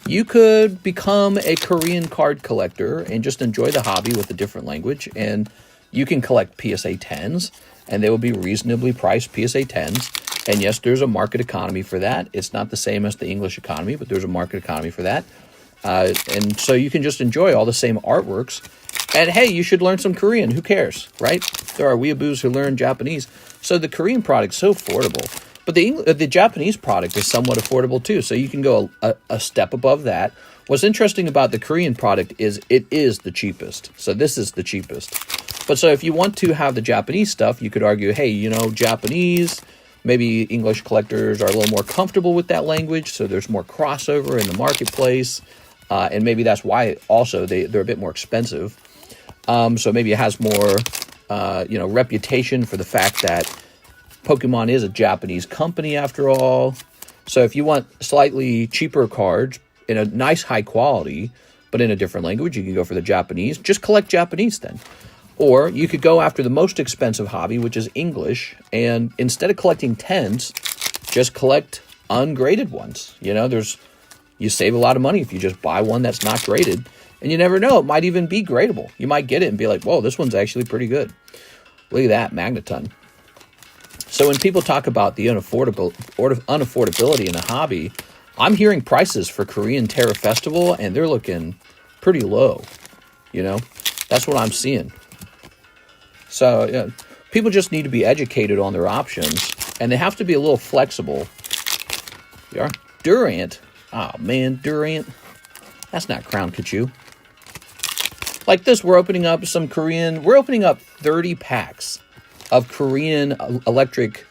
you could become a Korean card collector and just enjoy the hobby with a different language. And you can collect PSA 10s, and they will be reasonably priced PSA 10s. And yes, there's a market economy for that. It's not the same as the English economy, but there's a market economy for that. And so you can just enjoy all the same artworks. And hey, you should learn some Korean. Who cares, right? There are weeaboos who learn Japanese. So the Korean product's so affordable. But the Japanese product is somewhat affordable too. So you can go a step above that. What's interesting about the Korean product is it is the cheapest. So this is the cheapest. But so if you want to have the Japanese stuff, you could argue, hey, you know, Japanese, maybe English collectors are a little more comfortable with that language. So there's more crossover in the marketplace. And maybe that's why also they're a bit more expensive. So maybe it has more, reputation for the fact that Pokemon is a Japanese company after all. So if you want slightly cheaper cards in a nice high quality, but in a different language, you can go for the Japanese. Just collect Japanese then. Or you could go after the most expensive hobby, which is English. And instead of collecting 10s, just collect ungraded ones. You know, you save a lot of money if you just buy one that's not graded. And you never know, it might even be gradable. You might get it and be like, whoa, this one's actually pretty good. Look at that, Magneton. So when people talk about the unaffordability in a hobby, I'm hearing prices for Korean Terra Festival, and they're looking pretty low. You know, that's what I'm seeing. So people just need to be educated on their options, and they have to be a little flexible. Yeah, Durant. Oh man, Durant. That's not Crown Kachu. Like this, we're opening up 30 packs of Korean electric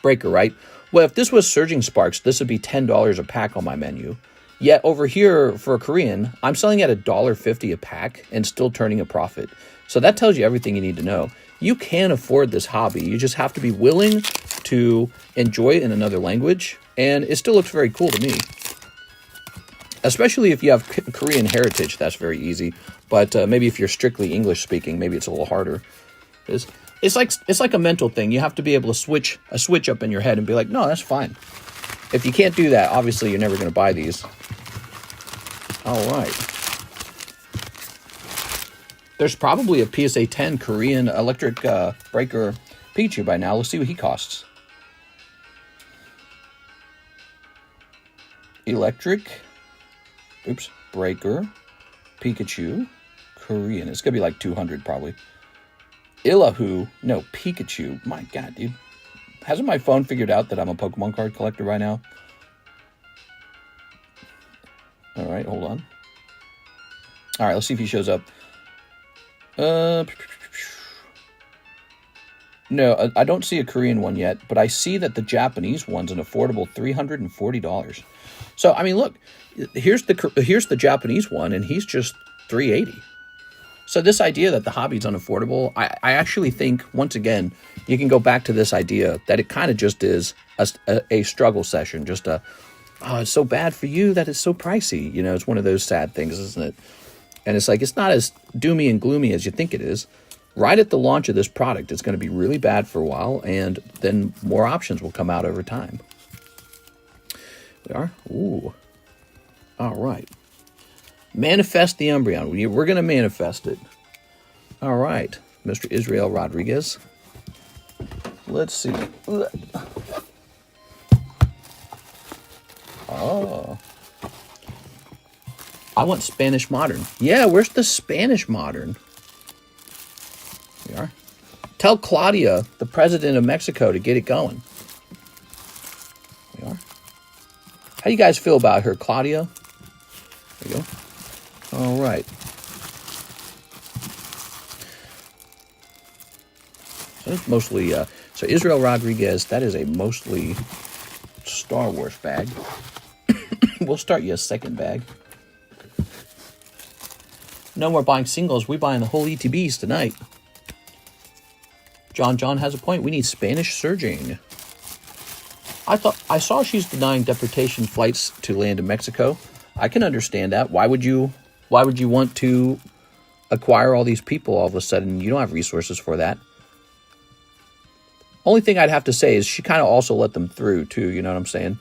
breaker, right? Well, if this was Surging Sparks, this would be $10 a pack on my menu. Yet over here for a Korean, I'm selling at $1.50 a pack and still turning a profit. So that tells you everything you need to know. You can afford this hobby. You just have to be willing to enjoy it in another language. And it still looks very cool to me. Especially if you have Korean heritage, that's very easy. But maybe if you're strictly English speaking, maybe it's a little harder. It's like a mental thing. You have to be able to switch up in your head and be like, no, that's fine. If you can't do that, obviously you're never going to buy these. All right. There's probably a PSA 10 Korean electric breaker Pikachu by now. Let's see what he costs. Breaker Pikachu Korean. It's gonna be like 200 probably. Illahu, no, Pikachu. My God, dude. Hasn't my phone figured out that I'm a Pokemon card collector right now? All right, hold on. All right, let's see if he shows up. No, I don't see a Korean one yet, but I see that the Japanese one's an affordable $340. So, I mean, look, here's the Japanese one, and he's just $380. So this idea that the hobby's unaffordable, I actually think, once again, you can go back to this idea that it kind of just is a struggle session, just it's so bad for you that it's so pricey. You know, it's one of those sad things, isn't it? And it's like, it's not as doomy and gloomy as you think it is. right at the launch of this product, it's going to be really bad for a while, and then more options will come out over time. We are? Ooh. All right. Manifest the Umbreon. We're going to manifest it. All right. Mr. Israel Rodriguez. Let's see. Oh. I want Spanish Modern. Yeah, where's the Spanish Modern? We are. Tell Claudia, the president of Mexico, to get it going. We are. How do you guys feel about her, Claudia? There you go. All right. So it's mostly, so Israel Rodriguez, that is a mostly Star Wars bag. We'll start you a second bag. No more buying singles. We're buying the whole ETBs tonight. John has a point. We need Spanish surging. I saw she's denying deportation flights to land in Mexico. I can understand that. Why would you want to acquire all these people all of a sudden? You don't have resources for that. Only thing I'd have to say is she kind of also let them through too. You know what I'm saying?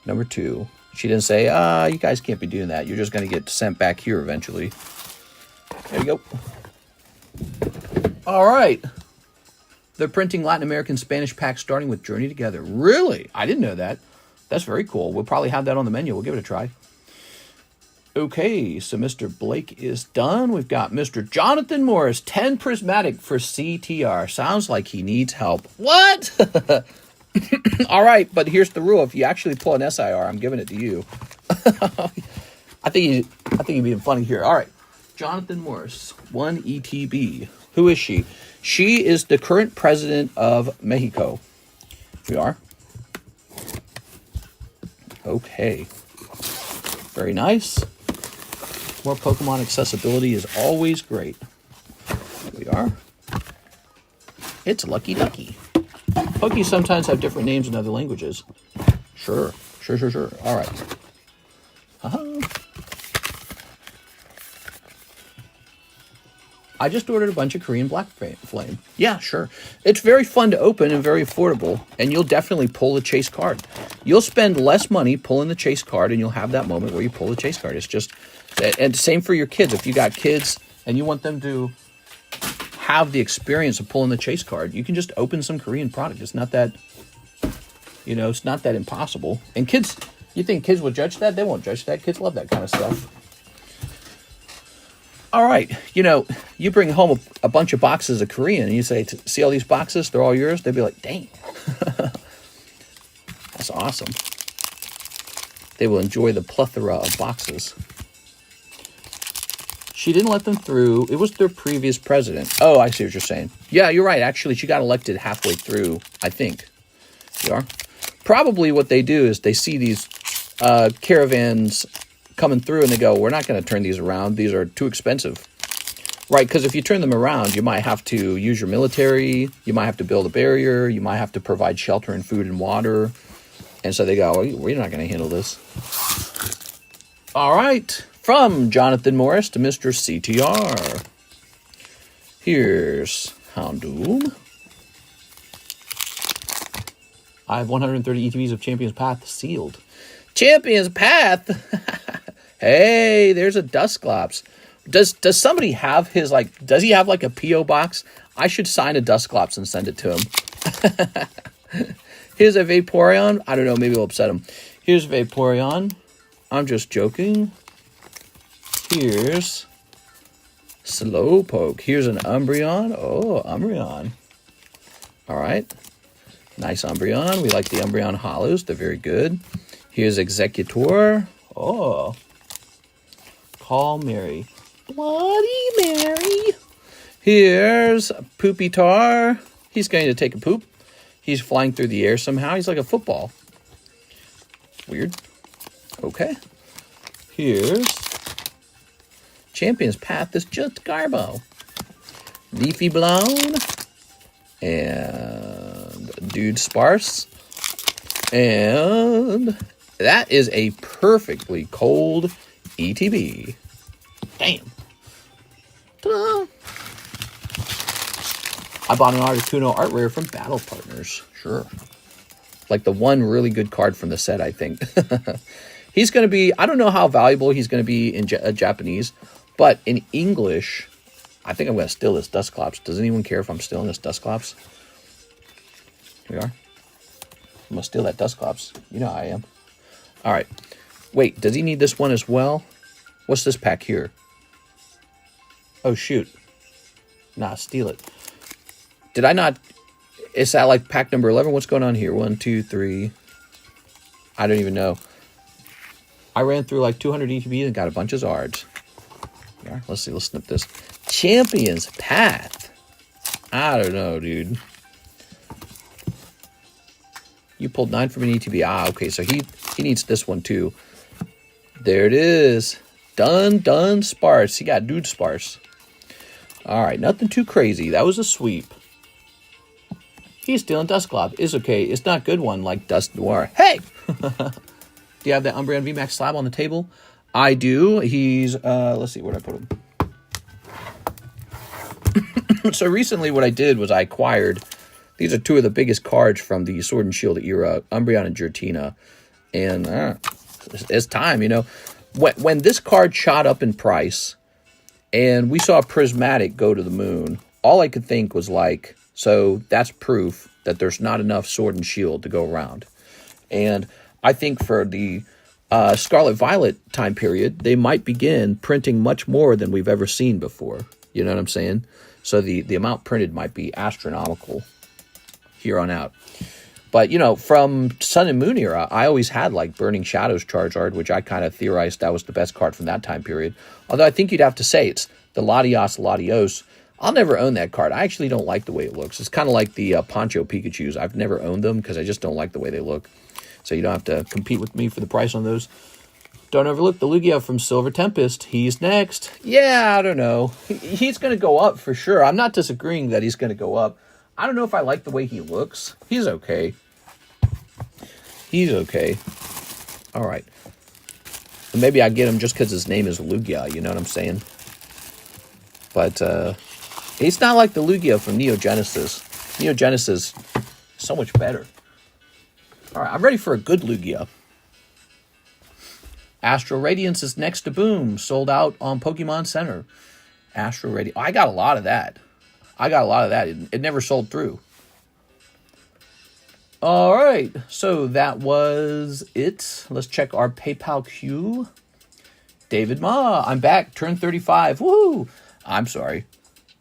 Number 2. She didn't say, you guys can't be doing that. You're just going to get sent back here eventually. There you go. All right. They're printing Latin American Spanish packs starting with Journey Together. Really? I didn't know that. That's very cool. We'll probably have that on the menu. We'll give it a try. Okay, so Mr. Blake is done. We've got Mr. Jonathan Morris, 10 prismatic for CTR. Sounds like he needs help. What? All right, but here's the rule. If you actually pull an SIR, I'm giving it to you. I think you're being funny here. All right, Jonathan Morris, 1 ETB. Who is she? She is the current president of Mexico. We are. Okay. Very nice. More Pokemon accessibility is always great. We are. It's Lucky Ducky. Pokies sometimes have different names in other languages. Sure. All right. I just ordered a bunch of Korean Black Flame. Yeah, sure. It's very fun to open and very affordable, and you'll definitely pull the chase card. You'll spend less money pulling the chase card, and you'll have that moment where you pull the chase card. It's just, and same for your kids. If you got kids and you want them to have the experience of pulling the chase card, you can just open some Korean product. It's not that, it's not that impossible. And kids, you think kids will judge that? They won't judge that. Kids love that kind of stuff. All right, you bring home a bunch of boxes of Korean and you say, see all these boxes? They're all yours? They'd be like, dang. That's awesome. They will enjoy the plethora of boxes. She didn't let them through. It was their previous president. Oh, I see what you're saying. Yeah, you're right. Actually, she got elected halfway through, I think. You are? Probably what they do is they see these caravans coming through and they go, we're not going to turn these around. These are too expensive. Right, because if you turn them around, you might have to use your military. You might have to build a barrier. You might have to provide shelter and food and water. And so they go, we're not going to handle this. All right. From Jonathan Morris to Mr. CTR. Here's Houndoom. I have 130 ETBs of Champion's Path sealed. Champion's Path? Hey, there's a Dusclops. Does somebody have his, does he have a P.O. box? I should sign a Dusclops and send it to him. Here's a Vaporeon. I don't know, maybe it'll upset him. Here's Vaporeon. I'm just joking. Here's Slowpoke. Here's an Umbreon. Oh, Umbreon. All right. Nice Umbreon. We like the Umbreon Holos. They're very good. Here's Executor. Oh. Call Mary. Bloody Mary. Here's Poopy Tar. He's going to take a poop. He's flying through the air somehow. He's like a football. Weird. Okay. Here's Champion's Path is just Garbo. Leafy Blown. And Dude Sparse. And that is a perfectly cold ETB. Damn. Ta-da. I bought an Articuno art rare from Battle Partners. Sure. Like the one really good card from the set, I think. He's going to be, I don't know how valuable he's going to be in Japanese, but in English, I think I'm going to steal this Dusclops. Does anyone care if I'm stealing this Dusclops? Here we are. I'm going to steal that Dusclops. You know how I am. All right. Wait, does he need this one as well? What's this pack here? Oh, shoot. Nah, steal it. Did I not... Is that like pack number 11? What's going on here? 1, 2, 3. I don't even know. I ran through like 200 ETBs and got a bunch of Zards. Yeah, let's see. Let's snip this. Champions Path. I don't know, dude. You pulled 9 from an ETB. Ah, okay. So he needs this one too. There it is. Done sparse. He got dude sparse. All right. Nothing too crazy. That was a sweep. He's stealing Dusclops. It's okay. It's not a good one like Dust Noir. Hey! Do you have that Umbreon VMAX slab on the table? I do. He's, let's see, where did I put him? So recently what I did was I acquired, these are two of the biggest cards from the Sword and Shield era, Umbreon and Giratina. And it's time, you know. When this card shot up in price and we saw Prismatic go to the moon, all I could think was like, so that's proof that there's not enough Sword and Shield to go around. And I think for the Scarlet Violet time period, they might begin printing much more than we've ever seen before. You know what I'm saying? So the amount printed might be astronomical here on out. But, you know, from Sun and Moon era, I always had like Burning Shadows Charizard, which I kind of theorized that was the best card from that time period. Although I think you'd have to say it's the Latios. I'll never own that card. I actually don't like the way it looks. It's kind of like the Poncho Pikachus. I've never owned them because I just don't like the way they look. So you don't have to compete with me for the price on those. Don't overlook the Lugia from Silver Tempest. He's next. Yeah, I don't know. He's going to go up for sure. I'm not disagreeing that he's going to go up. I don't know if I like the way he looks. He's okay. He's okay. All right. Maybe I get him just because his name is Lugia. You know what I'm saying? But he's not like the Lugia from Neo Genesis. Neo Genesis is so much better. All right, I'm ready for a good Lugia. Astral Radiance is next to Boom. Sold out on Pokemon Center. Astral Radiance. Oh, I got a lot of that. It never sold through. All right, so that was it. Let's check our PayPal queue. David Ma, I'm back. Turned 35. Woohoo! I'm sorry.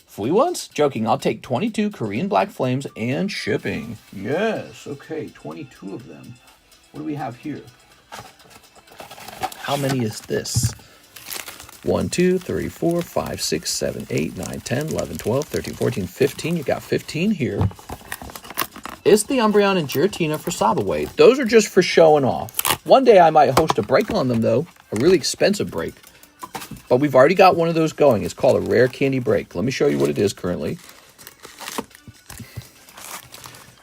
Fui once? Joking. I'll take 22 Korean Black Flames and shipping. Yes. Okay. 22 of them. What do we have here? How many is this? 1, 2, 3, 4, 5, 6, 7, 8, 9, 10, 11, 12, 13, 14, 15. You got 15 here. It's the Umbreon and Giratina for Sabaway. Those are just for showing off. One day I might host a break on them, though. A really expensive break. But we've already got one of those going. It's called a Rare Candy Break. Let me show you what it is currently.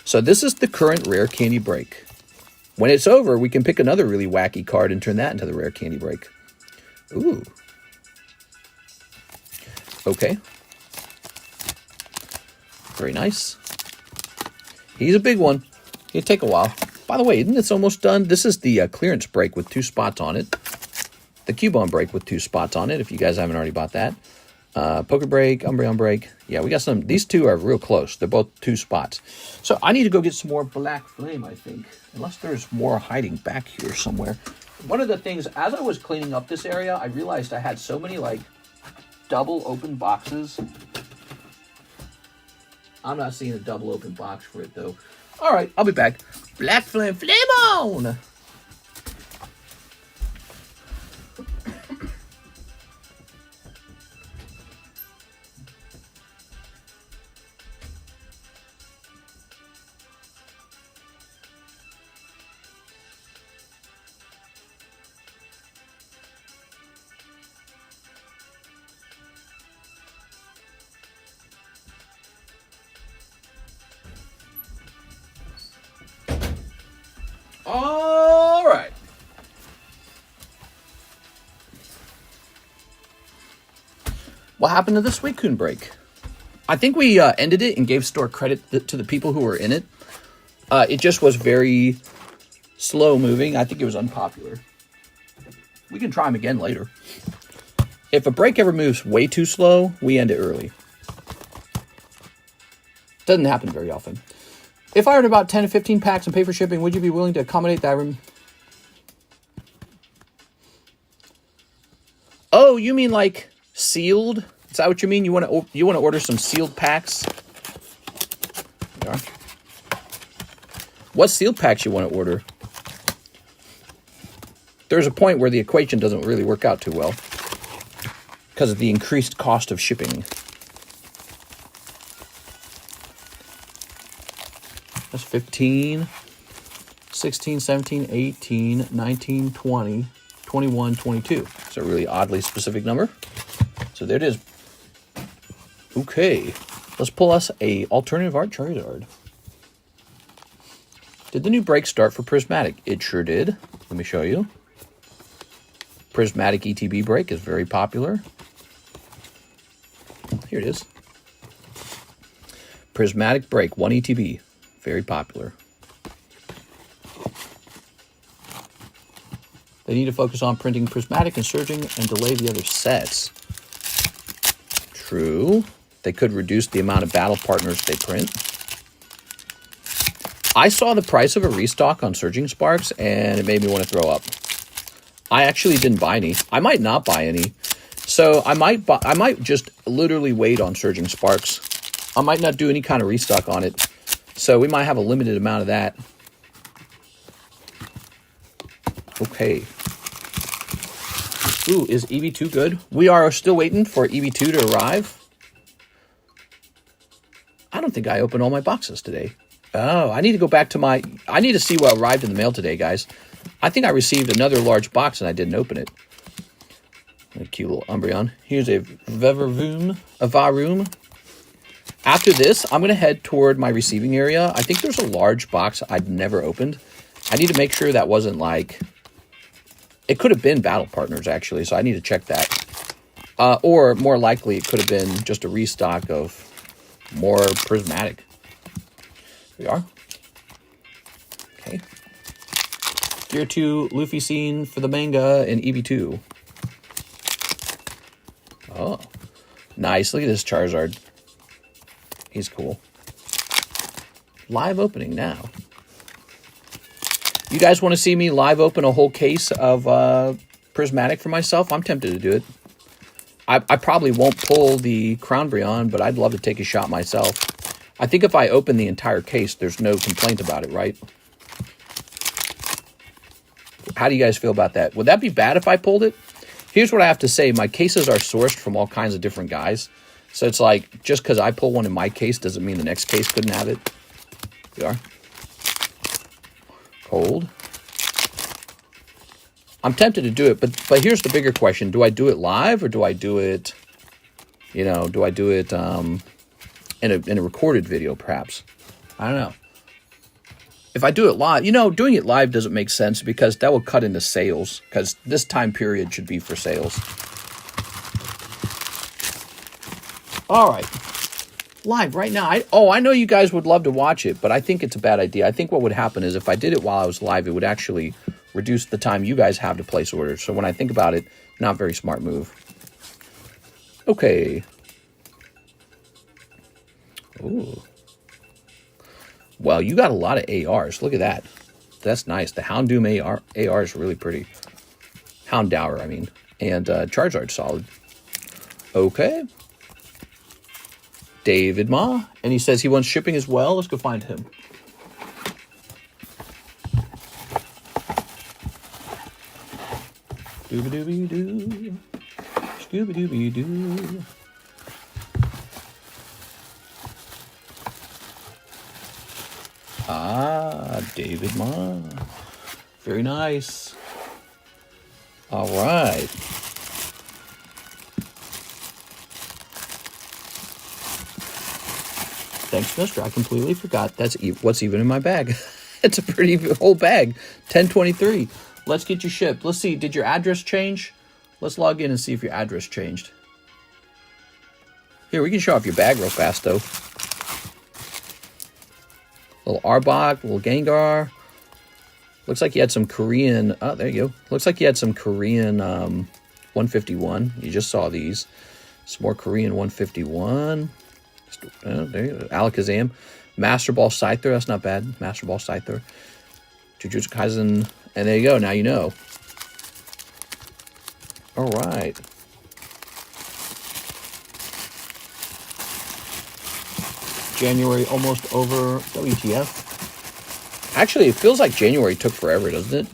So this is the current Rare Candy Break. When it's over, we can pick another really wacky card and turn that into the Rare Candy Break. Ooh. Okay. Very nice. He's a big one. It'll take a while. By the way, isn't this almost done? This is the clearance break with 2 spots on it. The Cubone break with 2 spots on it, if you guys haven't already bought that. PokeBruh, Umbreon break. Yeah, we got some. These two are real close. They're both 2 spots. So I need to go get some more Black Flame, I think. Unless there's more hiding back here somewhere. One of the things, as I was cleaning up this area, I realized I had so many, like, double open boxes. I'm not seeing a double open box for it, though. All right, I'll be back. Black Flame, flame on! All right. What happened to the Suicune break? I think we ended it and gave store credit to the people who were in it. It just was very slow moving. I think it was unpopular. We can try them again later. If a break ever moves way too slow, we end it early. Doesn't happen very often. If I ordered about 10 to 15 packs and pay for shipping, would you be willing to accommodate that room? Oh, you mean like sealed? Is that what you mean? You want to order some sealed packs? Yeah. What sealed packs you want to order? There's a point where the equation doesn't really work out too well because of the increased cost of shipping. That's 15, 16, 17, 18, 19, 20, 21, 22. It's a really oddly specific number. So there it is. Okay. Let's pull us a alternative art Charizard. Did the new break start for Prismatic? It sure did. Let me show you. Prismatic ETB break is very popular. Here it is. Prismatic break, 1 ETB. Very popular. They need to focus on printing Prismatic and Surging and delay the other sets. True. They could reduce the amount of battle partners they print. I saw the price of a restock on Surging Sparks and it made me want to throw up. I actually didn't buy any. I might not buy any. So I might just literally wait on Surging Sparks. I might not do any kind of restock on it. So we might have a limited amount of that. Okay. Ooh, is EV2 good? We are still waiting for EV2 to arrive. I don't think I opened all my boxes today. Oh, I need to go back to my... I need to see what arrived in the mail today, guys. I think I received another large box and I didn't open it. A cute little Umbreon. Here's a Varoom. After this, I'm going to head toward my receiving area. I think there's a large box I'd never opened. I need to make sure that wasn't like... It could have been battle partners, actually, so I need to check that. Or, more likely, it could have been just a restock of more Prismatic. Here we are. Okay. Gear 2, Luffy scene for the manga, and EV2. Oh. Nice. Look at this Charizard. He's cool. Live opening now. You guys want to see me live open a whole case of Prismatic for myself? I'm tempted to do it. I probably won't pull the Crown Brion, but I'd love to take a shot myself. I think if I open the entire case, there's no complaint about it, right? How do you guys feel about that? Would that be bad if I pulled it? Here's what I have to say. My cases are sourced from all kinds of different guys. So it's like, just because I pull one in my case doesn't mean the next case couldn't have it. Here we are. Cold. I'm tempted to do it, but here's the bigger question. Do I do it live or do I do it, in a recorded video, perhaps? I don't know. If I do it live, doing it live doesn't make sense because that will cut into sales because this time period should be for sales. All right. Live right now. I know you guys would love to watch it, but I think it's a bad idea. I think what would happen is if I did it while I was live, it would actually reduce the time you guys have to place orders. So when I think about it, not very smart move. Okay. Ooh. Well, you got a lot of ARs. Look at that. That's nice. The Houndoom AR is really pretty. Houndour, I mean. And Charizard solid. Okay. David Ma. And he says he wants shipping as well. Let's go find him. Scooby-Dooby-Doo. Scooby-Dooby-Doo. Ah, David Ma. Very nice. All right. Thanks, mister. I completely forgot. That's what's even in my bag. It's a pretty whole bag. 1023. Let's get you shipped. Let's see. Did your address change? Let's log in and see if your address changed. Here, we can show off your bag real fast, though. Little Arbok, little Gengar. Looks like you had some Korean... Oh, there you go. Looks like you had some Korean 151. You just saw these. Some more Korean 151. There you go. Alakazam. Master Ball Scyther. That's not bad. Master Ball Scyther. Jujutsu Kaisen. And there you go. Now you know. All right. January almost over. WTF. Actually, it feels like January took forever, doesn't it?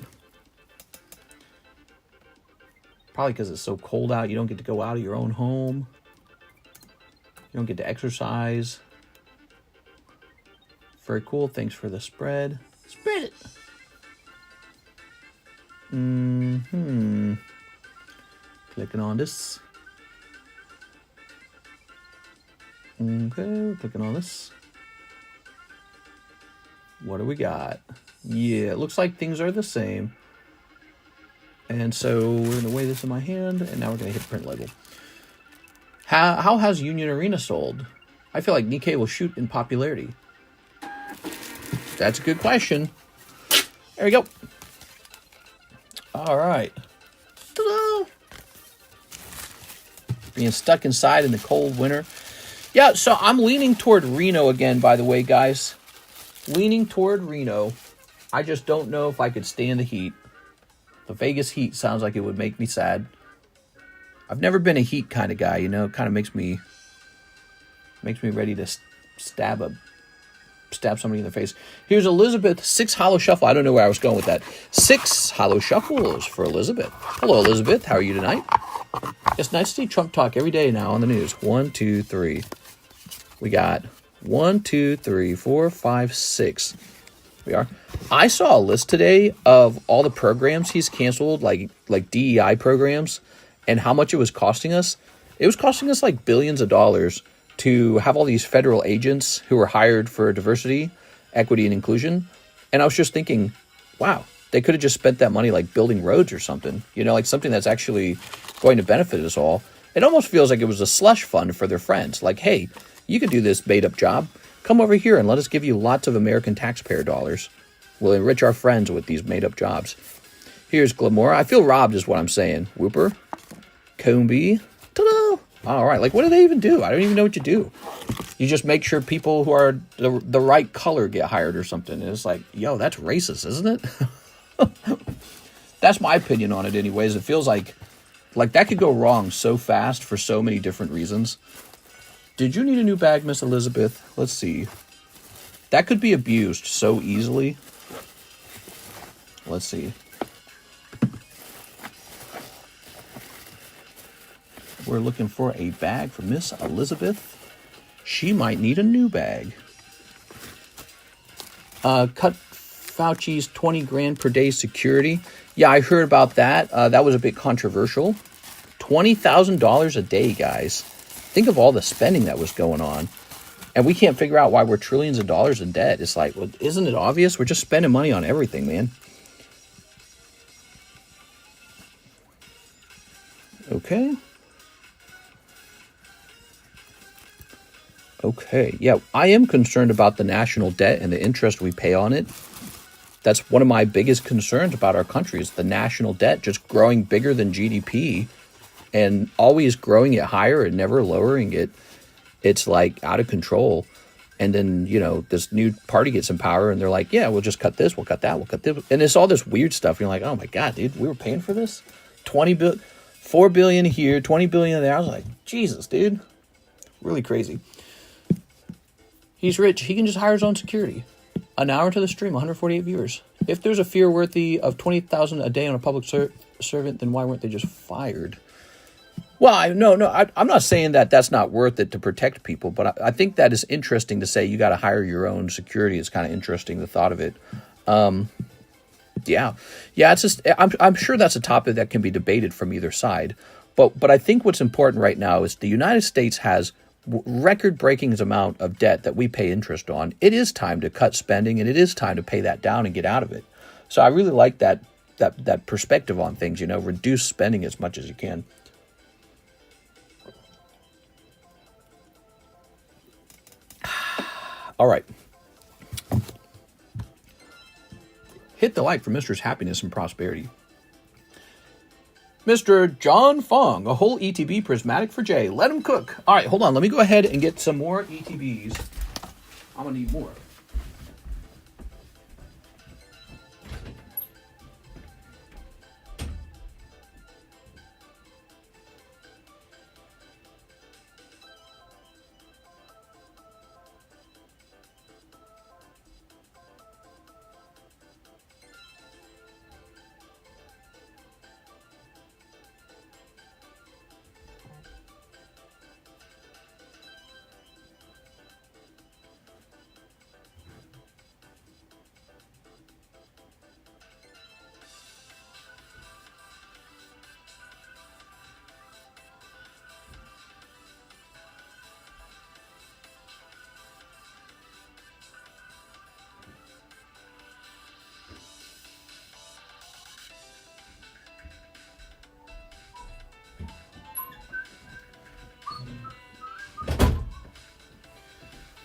Probably because it's so cold out. You don't get to go out of your own home. You don't get to exercise. Very cool. Thanks for the spread. Spread it. Clicking on this. Okay, clicking on this. What do we got? Yeah, it looks like things are the same. And so we're going to weigh this in my hand, and now we're going to hit print label. How has Union Arena sold? I feel like Nikkei will shoot in popularity. That's a good question. There we go. All right. Ta-da! Being stuck inside in the cold winter. Yeah, so I'm leaning toward Reno again, by the way, guys. Leaning toward Reno. I just don't know if I could stand the heat. The Vegas heat sounds like it would make me sad. I've never been a heat kind of guy, you know. It kind of makes me ready to stab somebody in the face. Here's Elizabeth, 6 Holo Shuffle. I don't know where I was going with that. 6 Holo Shuffles for Elizabeth. Hello, Elizabeth. How are you tonight? It's nice to see Trump talk every day now on the news. 1, 2, 3. We got 1, 2, 3, 4, 5, 6. We are. I saw a list today of all the programs he's canceled, like DEI programs, and how much it was costing us. It was costing us like billions of dollars to have all these federal agents who were hired for diversity, equity, and inclusion. And I was just thinking, wow, they could have just spent that money like building roads or something, you know, like something that's actually going to benefit us all. It almost feels like it was a slush fund for their friends. Like, hey, you could do this made up job. Come over here and let us give you lots of American taxpayer dollars. We'll enrich our friends with these made up jobs. Here's Glamora. I feel robbed is what I'm saying. Whooper. Combi. Ta-da! All right. Like, what do they even do? I don't even know what you do. You just make sure people who are the right color get hired or something. And it's like, yo, that's racist, isn't it? That's my opinion on it anyways. It feels like that could go wrong so fast for so many different reasons. Did you need a new bag, Miss Elizabeth? Let's see. That could be abused so easily. Let's see. We're looking for a bag for Miss Elizabeth. She might need a new bag. Cut Fauci's 20 grand per day security. Yeah, I heard about that. That was a bit controversial. $20,000 a day, guys. Think of all the spending that was going on. And we can't figure out why we're trillions of dollars in debt. It's like, well, isn't it obvious? We're just spending money on everything, man. Okay. Okay. Yeah, I am concerned about the national debt and the interest we pay on it. That's one of my biggest concerns about our country is the national debt just growing bigger than GDP and always growing it higher and never lowering it. It's like out of control. And then, you know, this new party gets in power and they're like, yeah, we'll just cut this, we'll cut that, we'll cut this. And it's all this weird stuff. You're like, oh my God, dude, we were paying for this? 4 billion here, 20 billion there. I was like, Jesus, dude. Really crazy. He's rich. He can just hire his own security. An hour to the stream, 148 viewers. If there's a fear worthy of 20,000 a day on a public servant, then why weren't they just fired? Well, I'm not saying that that's not worth it to protect people, but I think that is interesting to say you got to hire your own security. It's kind of interesting, the thought of it. Yeah, it's just, I'm sure that's a topic that can be debated from either side. But I think what's important right now is the United States has record-breaking amount of debt that we pay interest on. It is time to cut spending, and it is time to pay that down and get out of it. So I really like that perspective on things, you know, reduce spending as much as you can. All right. Hit the like for Mr.'s happiness and prosperity. Mr. John Fong, a whole ETB prismatic for Jay. Let him cook. All right, hold on. Let me go ahead and get some more ETBs. I'm going to need more.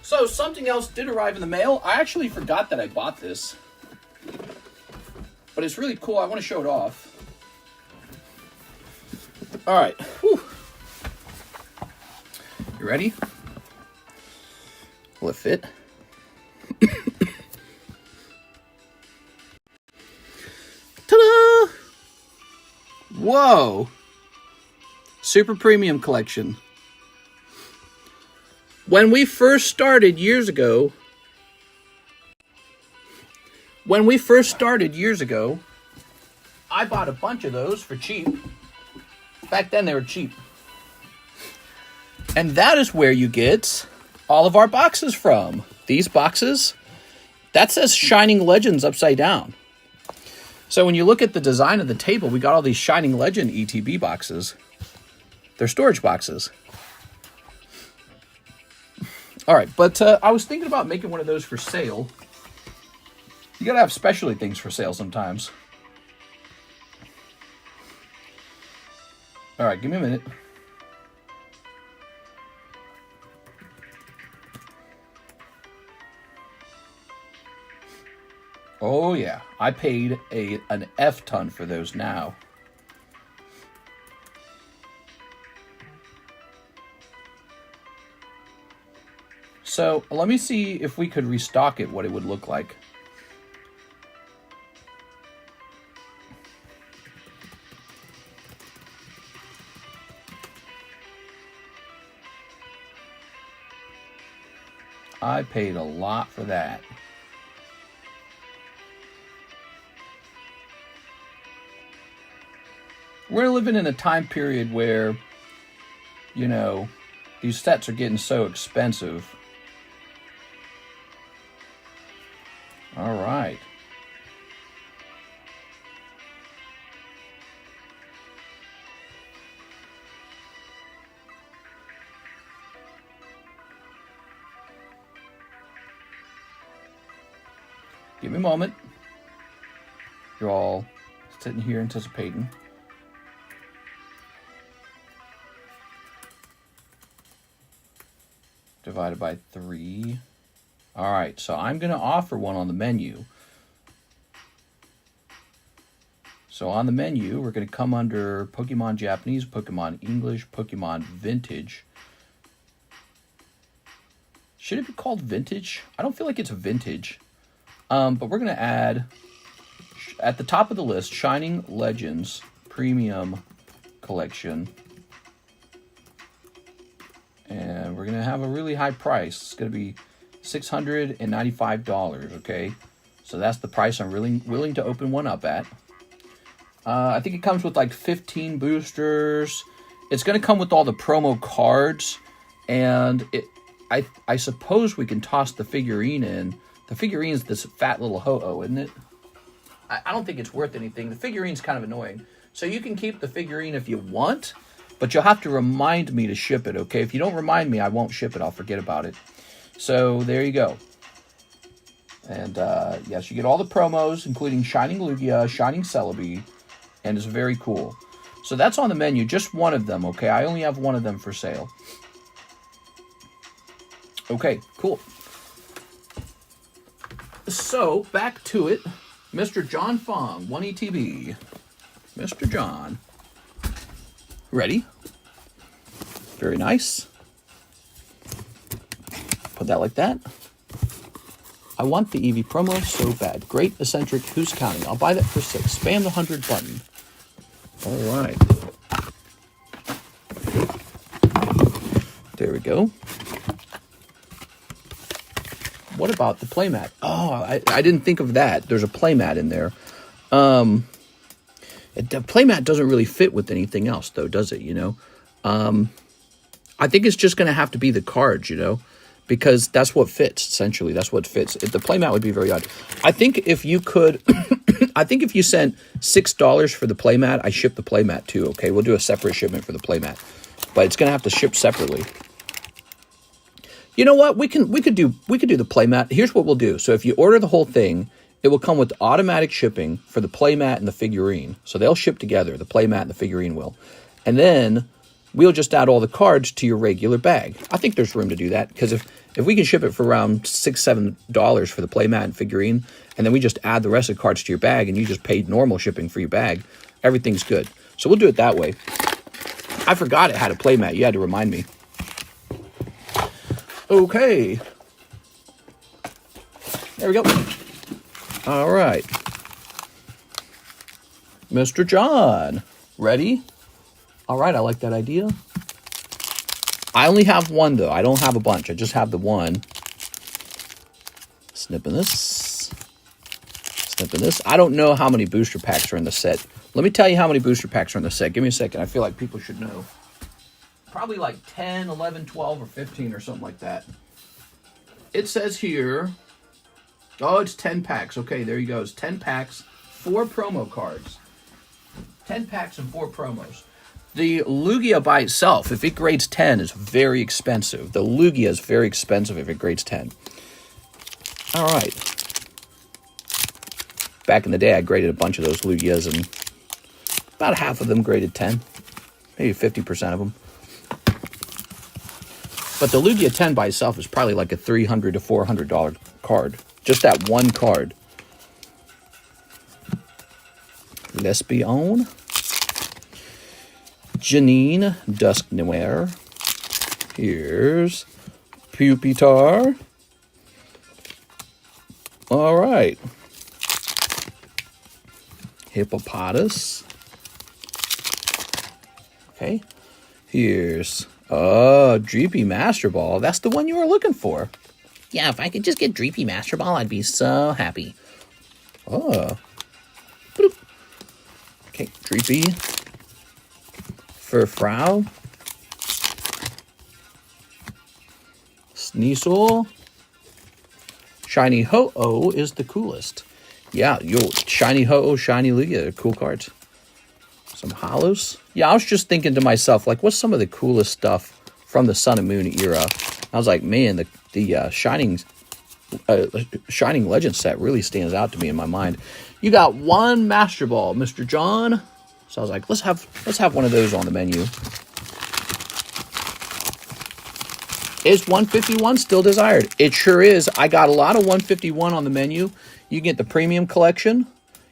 So something else did arrive in the mail. I actually forgot that I bought this, but it's really cool. I want to show it off. All right. Whew. You ready? Will it fit? Ta-da! Whoa. Super Premium Collection. When we first started years ago, I bought a bunch of those for cheap. Back then they were cheap. And that is where you get all of our boxes from. These boxes, that says Shining Legends upside down. So when you look at the design of the table, we got all these Shining Legend ETB boxes. They're storage boxes. All right, but I was thinking about making one of those for sale. You gotta have specialty things for sale sometimes. All right, give me a minute. Oh yeah, I paid an F-ton for those now. So let me see if we could restock it, what it would look like. I paid a lot for that. We're living in a time period where, you know, these sets are getting so expensive. All right. Give me a moment. You're all sitting here anticipating. Divided by 3. All right, so I'm going to offer one on the menu. So on the menu, we're going to come under Pokemon Japanese, Pokemon English, Pokemon Vintage. Should it be called Vintage? I don't feel like it's Vintage. But we're going to add, at the top of the list, Shining Legends Premium Collection. And we're going to have a really high price. It's going to be $695, okay? So that's the price I'm really willing to open one up at. I think it comes with like 15 boosters. It's going to come with all the promo cards. And I suppose we can toss the figurine in. The figurine's this fat little Ho-Oh, isn't it? I don't think it's worth anything. The figurine's kind of annoying. So you can keep the figurine if you want, but you'll have to remind me to ship it, okay? If you don't remind me, I won't ship it. I'll forget about it. So there you go. And yes, you get all the promos, including Shining Lugia, Shining Celebi, and it's very cool. So that's on the menu, just one of them, okay? I only have one of them for sale. Okay, cool. So, back to it. Mr. John Fong, 1ETB. Mr. John. Ready? Very nice. Put that like that. I want the Eevee promo so bad. Great, eccentric, who's counting? I'll buy that for 6. Spam the 100 button. All right. There we go. What about the playmat? Oh, I didn't think of that. There's a playmat in there. The playmat doesn't really fit with anything else, though, does it? You know, I think it's just going to have to be the cards, you know, because that's what fits. Essentially, that's what fits. The playmat would be very odd. I think if you could, I think if you sent $6 for the playmat, I ship the playmat too. Okay, we'll do a separate shipment for the playmat, but it's going to have to ship separately. You know what? We could do the playmat. Here's what we'll do. So if you order the whole thing, it will come with automatic shipping for the playmat and the figurine. So they'll ship together, the playmat and the figurine will. And then we'll just add all the cards to your regular bag. I think there's room to do that, because if we can ship it for around $6-7 for the playmat and figurine, and then we just add the rest of the cards to your bag and you just paid normal shipping for your bag, everything's good. So we'll do it that way. I forgot it had a playmat. You had to remind me. Okay. There we go. All right. Mr. John, ready? All right, I like that idea. I only have one, though. I don't have a bunch. I just have the one. Snipping this. Snipping this. I don't know how many booster packs are in the set. Let me tell you how many booster packs are in the set. Give me a second. I feel like people should know. Probably like 10, 11, 12, or 15 or something like that. It says here, oh, it's 10 packs. Okay, there you go. It's 10 packs, 4 promo cards. 10 packs and 4 promos. The Lugia by itself, if it grades 10, is very expensive. The Lugia is very expensive if it grades 10. All right. Back in the day, I graded a bunch of those Lugias, and about half of them graded 10. Maybe 50% of them. But the Lugia 10 by itself is probably like a $300 to $400 card. Just that one card. Lesbian. Janine Dusk Noir. Here's Pupitar. All right. Hippopotamus. Okay. Here's Dreepy Master Ball. That's the one you were looking for. Yeah, if I could just get Dreepy Master Ball, I'd be so happy. Oh. Bloop. Okay, Dreepy. Furfrau. Sneasel. Shiny Ho-Oh is the coolest. Yeah, Shiny Ho-Oh, Shiny Lugia, they're cool cards. Some holos. Yeah, I was just thinking to myself, like, what's some of the coolest stuff from the Sun and Moon era? I was like, man, the Shining Legend set really stands out to me in my mind. You got one Master Ball, Mr. John. So I was like, let's have one of those on the menu. Is 151 still desired? It sure is. I got a lot of 151 on the menu. You can get the premium collection.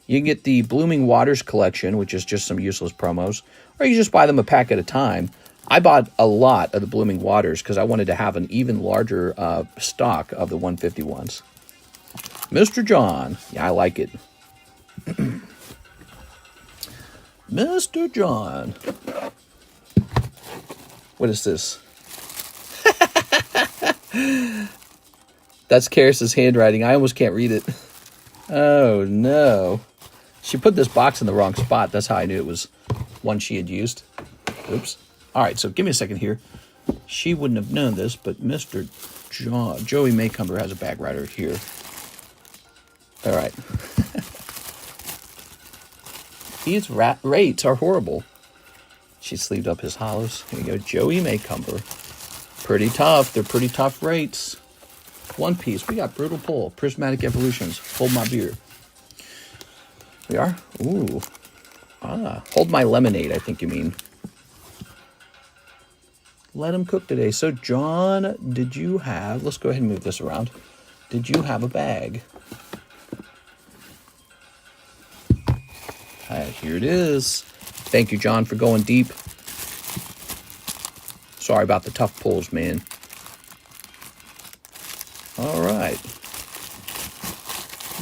You can get the Blooming Waters collection, which is just some useless promos. Or you just buy them a pack at a time. I bought a lot of the Blooming Waters because I wanted to have an even larger stock of the 151s. Mr. John. Yeah, I like it. Mr. John. What is this? That's Karis's handwriting. I almost can't read it. Oh, no. She put this box in the wrong spot. That's how I knew it was one she had used. Oops. All right, so give me a second here. She wouldn't have known this, but Mr. Joey Maycumber has a bag right over here. All right. These rates are horrible. She sleeved up his hollows. Here you go, Joey Maycumber. Pretty tough. They're pretty tough rates. One Piece. We got Brutal Pull. Prismatic Evolutions. Hold My Beer. We are? Ooh. Hold My Lemonade, I think you mean. Let him cook today. So, John, did you have... Let's go ahead and move this around. Did you have a bag? Here it is. Thank you, John, for going deep. Sorry about the tough pulls, man. All right.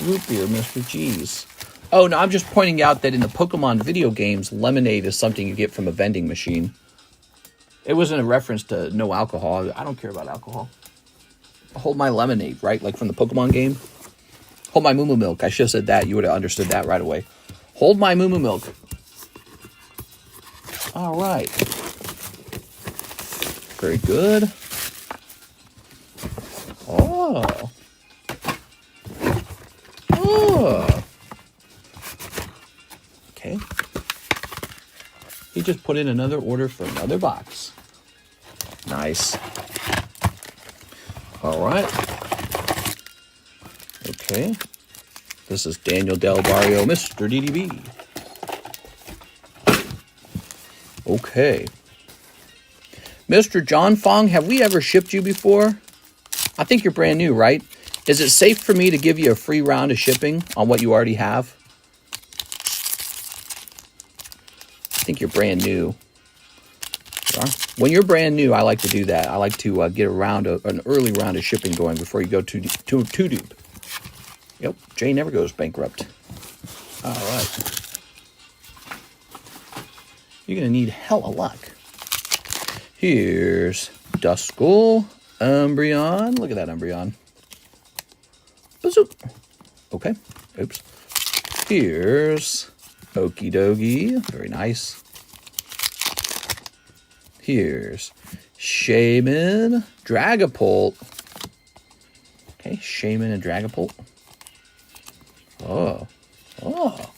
Root beer, Mr. G's. Oh, no, I'm just pointing out that in the Pokemon video games, lemonade is something you get from a vending machine. It wasn't a reference to no alcohol. I don't care about alcohol. Hold my lemonade, right? Like from the Pokemon game. Hold my moo milk. I should have said that. You would have understood that right away. Hold my moo milk. All right. Very good. Oh. Oh. Okay. He just put in another order for another box. Nice. All right. Okay. This is Daniel Del Barrio, Mr. DDB. Okay. Mr. John Fong, have we ever shipped you before? I think you're brand new, right? Is it safe for me to give you a free round of shipping on what you already have? I think you're brand new. When you're brand new, I like to do that. I like to get an early round of shipping going before you go too deep. Yep, Jay never goes bankrupt. All right. You're going to need hella luck. Here's Duskull, Umbreon. Look at that Umbreon. Bazoop. Okay. Oops. Here's Okie Dokie. Very nice. Here's Shaman, Dragapult. Okay, Shaman and Dragapult. Oh. Oh.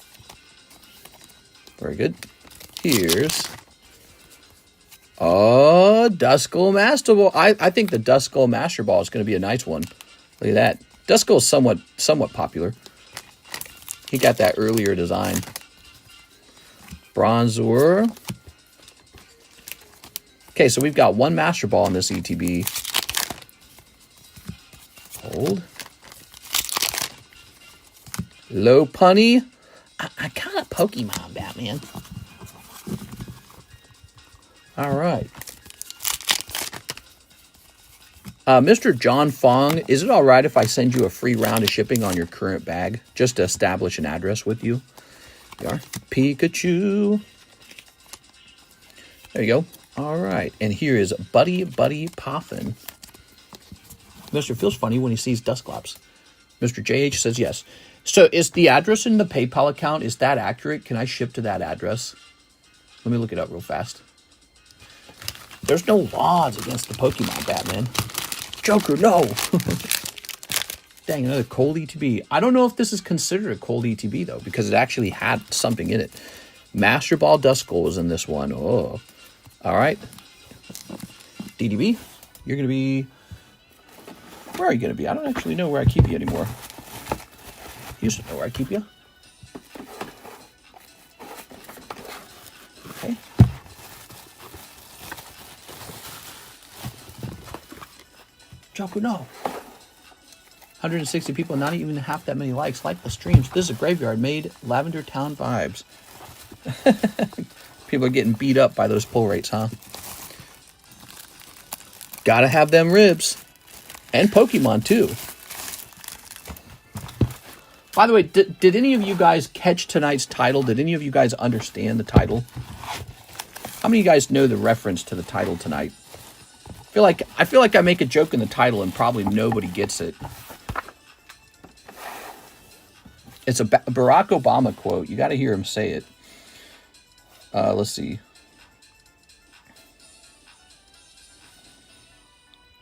Very good. Here's Duskull Master Ball. I think the Duskull Master Ball is going to be a nice one. Look at that. Duskull is somewhat popular. He got that earlier design. Bronzor. Okay, so we've got one Master Ball in this ETB. Hold. Low Punny. I got a Pokemon, Batman. All right. Mr. John Fong, is it all right if I send you a free round of shipping on your current bag just to establish an address with you? There you are. Pikachu. There you go. All right. And here is Buddy Poffin. Mr. feels funny when he sees Dusclops. Mr. JH says yes. So is the address in the PayPal account, is that accurate? Can I ship to that address? Let me look it up real fast. There's no laws against the Pokemon, Batman. Joker, no. Dang, another cold ETB. I don't know if this is considered a cold ETB, though, because it actually had something in it. Master Ball Duskull was in this one. Oh. All right. DDB, you're going to be... Where are you going to be? I don't actually know where I keep you anymore. Used to know where I keep you. Okay. Joker, no. 160 people, not even half that many likes. Like the streams. This is a graveyard made Lavender Town vibes. People are getting beat up by those pull rates, huh? Gotta have them ribs. And Pokemon, too. By the way, did any of you guys catch tonight's title? Did any of you guys understand the title? How many of you guys know the reference to the title tonight? I feel like I make a joke in the title and probably nobody gets it. It's a Barack Obama quote. You got to hear him say it. Let's see.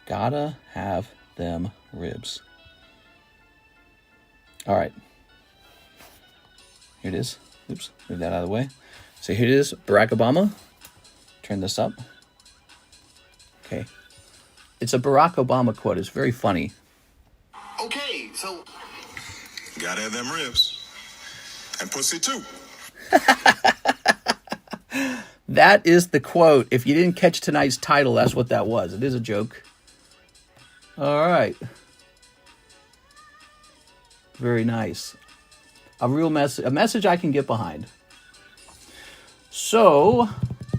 Gotta have them ribs. All right. Here it is. Oops, move that out of the way. So here it is, Barack Obama. Turn this up. Okay. It's a Barack Obama quote. It's very funny. Okay, so... Gotta have them ribs. And pussy too. That is the quote. If you didn't catch tonight's title, that's what that was. It is a joke. All right. Very nice. A real message I can get behind. So,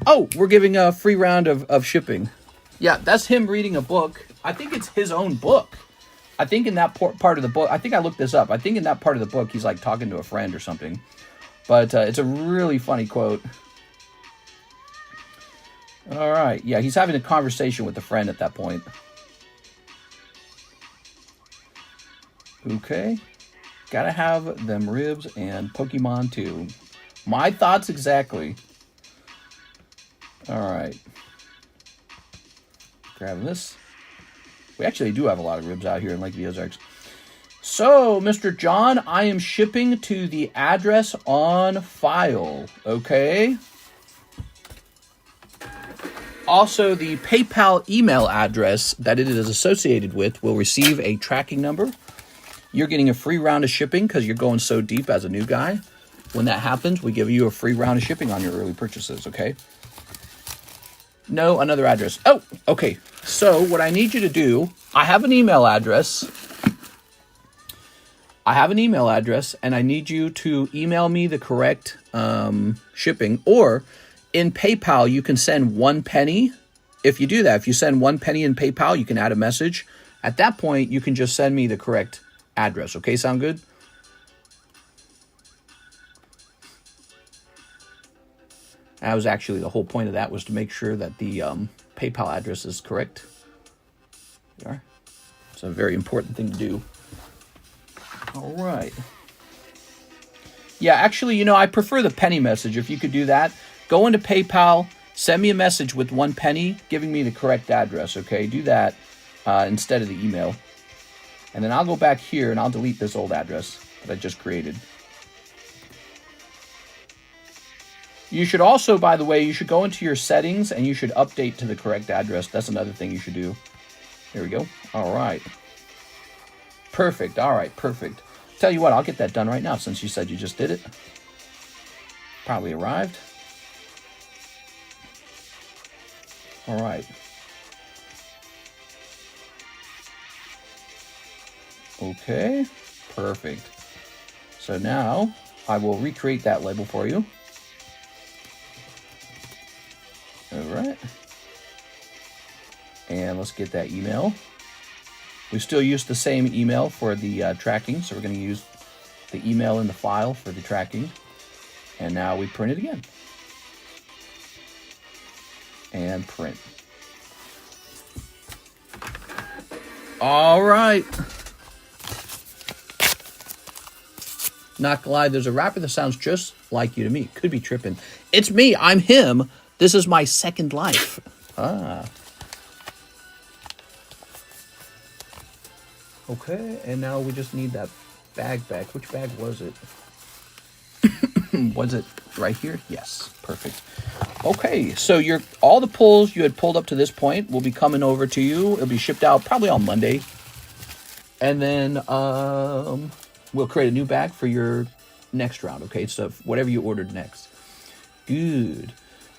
oh, we're giving a free round of shipping. Yeah, that's him reading a book. I think it's his own book. I think in that part of the book, I think I looked this up. I think in that part of the book, he's like talking to a friend or something. But it's a really funny quote. All right. Yeah, he's having a conversation with a friend at that point. Okay. Gotta have them ribs and Pokemon too. My thoughts exactly. All right. Grabbing this. We actually do have a lot of ribs out here in Lake of the Ozarks. So, Mr. John, I am shipping to the address on file. Okay. Also, the PayPal email address that it is associated with will receive a tracking number. You're getting a free round of shipping because you're going so deep as a new guy. When that happens, we give you a free round of shipping on your early purchases, okay? No, another address. Oh, okay. So what I need you to do, I have an email address. And I need you to email me the correct shipping. Or in PayPal, you can send 1 penny. If you do that, if you send 1 penny in PayPal, you can add a message. At that point, you can just send me the correct address. Okay, sound good? That was actually the whole point of that, was to make sure that the PayPal address is correct. There you are. It's a very important thing to do. All right. Yeah, actually, you know, I prefer the penny message. If you could do that, go into PayPal, send me a message with 1 penny, giving me the correct address, okay? Do that instead of the email. And then I'll go back here and I'll delete this old address that I just created. You should also, by the way, you should go into your settings and you should update to the correct address. That's another thing you should do. There we go. All right. Perfect. All right, perfect. Tell you what, I'll get that done right now since you said you just did it. Probably arrived. All right. Okay, perfect. So now I will recreate that label for you. All right. And let's get that email. We still use the same email for the tracking, so we're going to use the email in the file for the tracking. And now we print it again. And print. All right. Not gonna lie, there's a rapper that sounds just like you to me. Could be tripping. It's me. I'm him. This is my second life. Ah. Okay, and now we just need that bag back. Which bag was it? Was it right here? Yes, perfect. Okay, so all the pulls you had pulled up to this point will be coming over to you. It'll be shipped out probably on Monday. And then we'll create a new bag for your next round, okay? So whatever you ordered next. Good.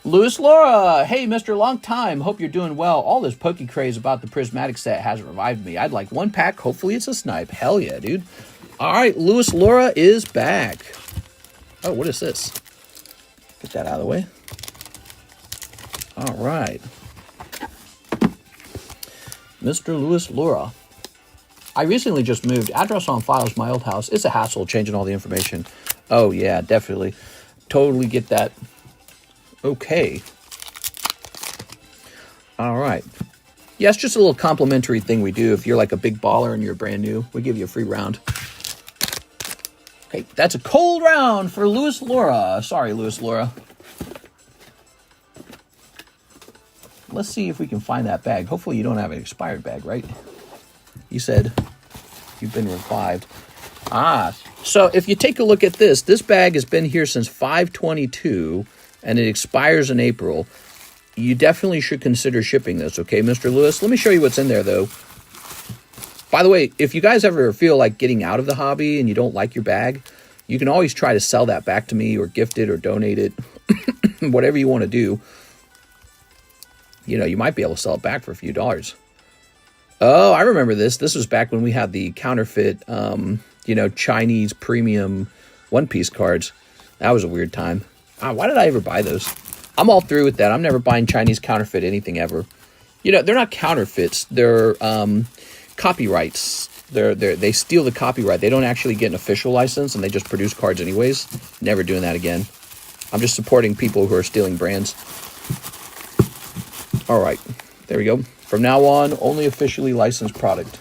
Louis Laura, hey, Mr. Long Time. Hope you're doing well. All this poke craze about the prismatic set hasn't revived me. I'd like 1 pack. Hopefully it's a snipe. Hell yeah, dude. All right, Louis Laura is back. Oh, what is this? Get that out of the way. All right. Mr. Louis Laura. I recently just moved. Address on file is my old house. It's a hassle changing all the information. Oh, yeah, definitely. Totally get that. Okay. All right. Yeah, it's just a little complimentary thing we do. If you're like a big baller and you're brand new, we give you a free round. Okay, that's a cold round for Louis Laura. Sorry, Louis Laura. Let's see if we can find that bag. Hopefully you don't have an expired bag, right? You said you've been revived. Ah, so if you take a look at this bag has been here since 5/22, and it expires in April. You definitely should consider shipping this, okay, Mr. Lewis? Let me show you what's in there, though. By the way, if you guys ever feel like getting out of the hobby and you don't like your bag, you can always try to sell that back to me or gift it or donate it, whatever you want to do. You know, you might be able to sell it back for a few dollars. Oh, I remember this. This was back when we had the counterfeit, Chinese premium One Piece cards. That was a weird time. Why did I ever buy those? I'm all through with that. I'm never buying Chinese counterfeit anything ever. You know, they're not counterfeits. They're copyrights. They steal the copyright. They don't actually get an official license, and they just produce cards anyways. Never doing that again. I'm just supporting people who are stealing brands. All right, there we go. From now on, only officially licensed product.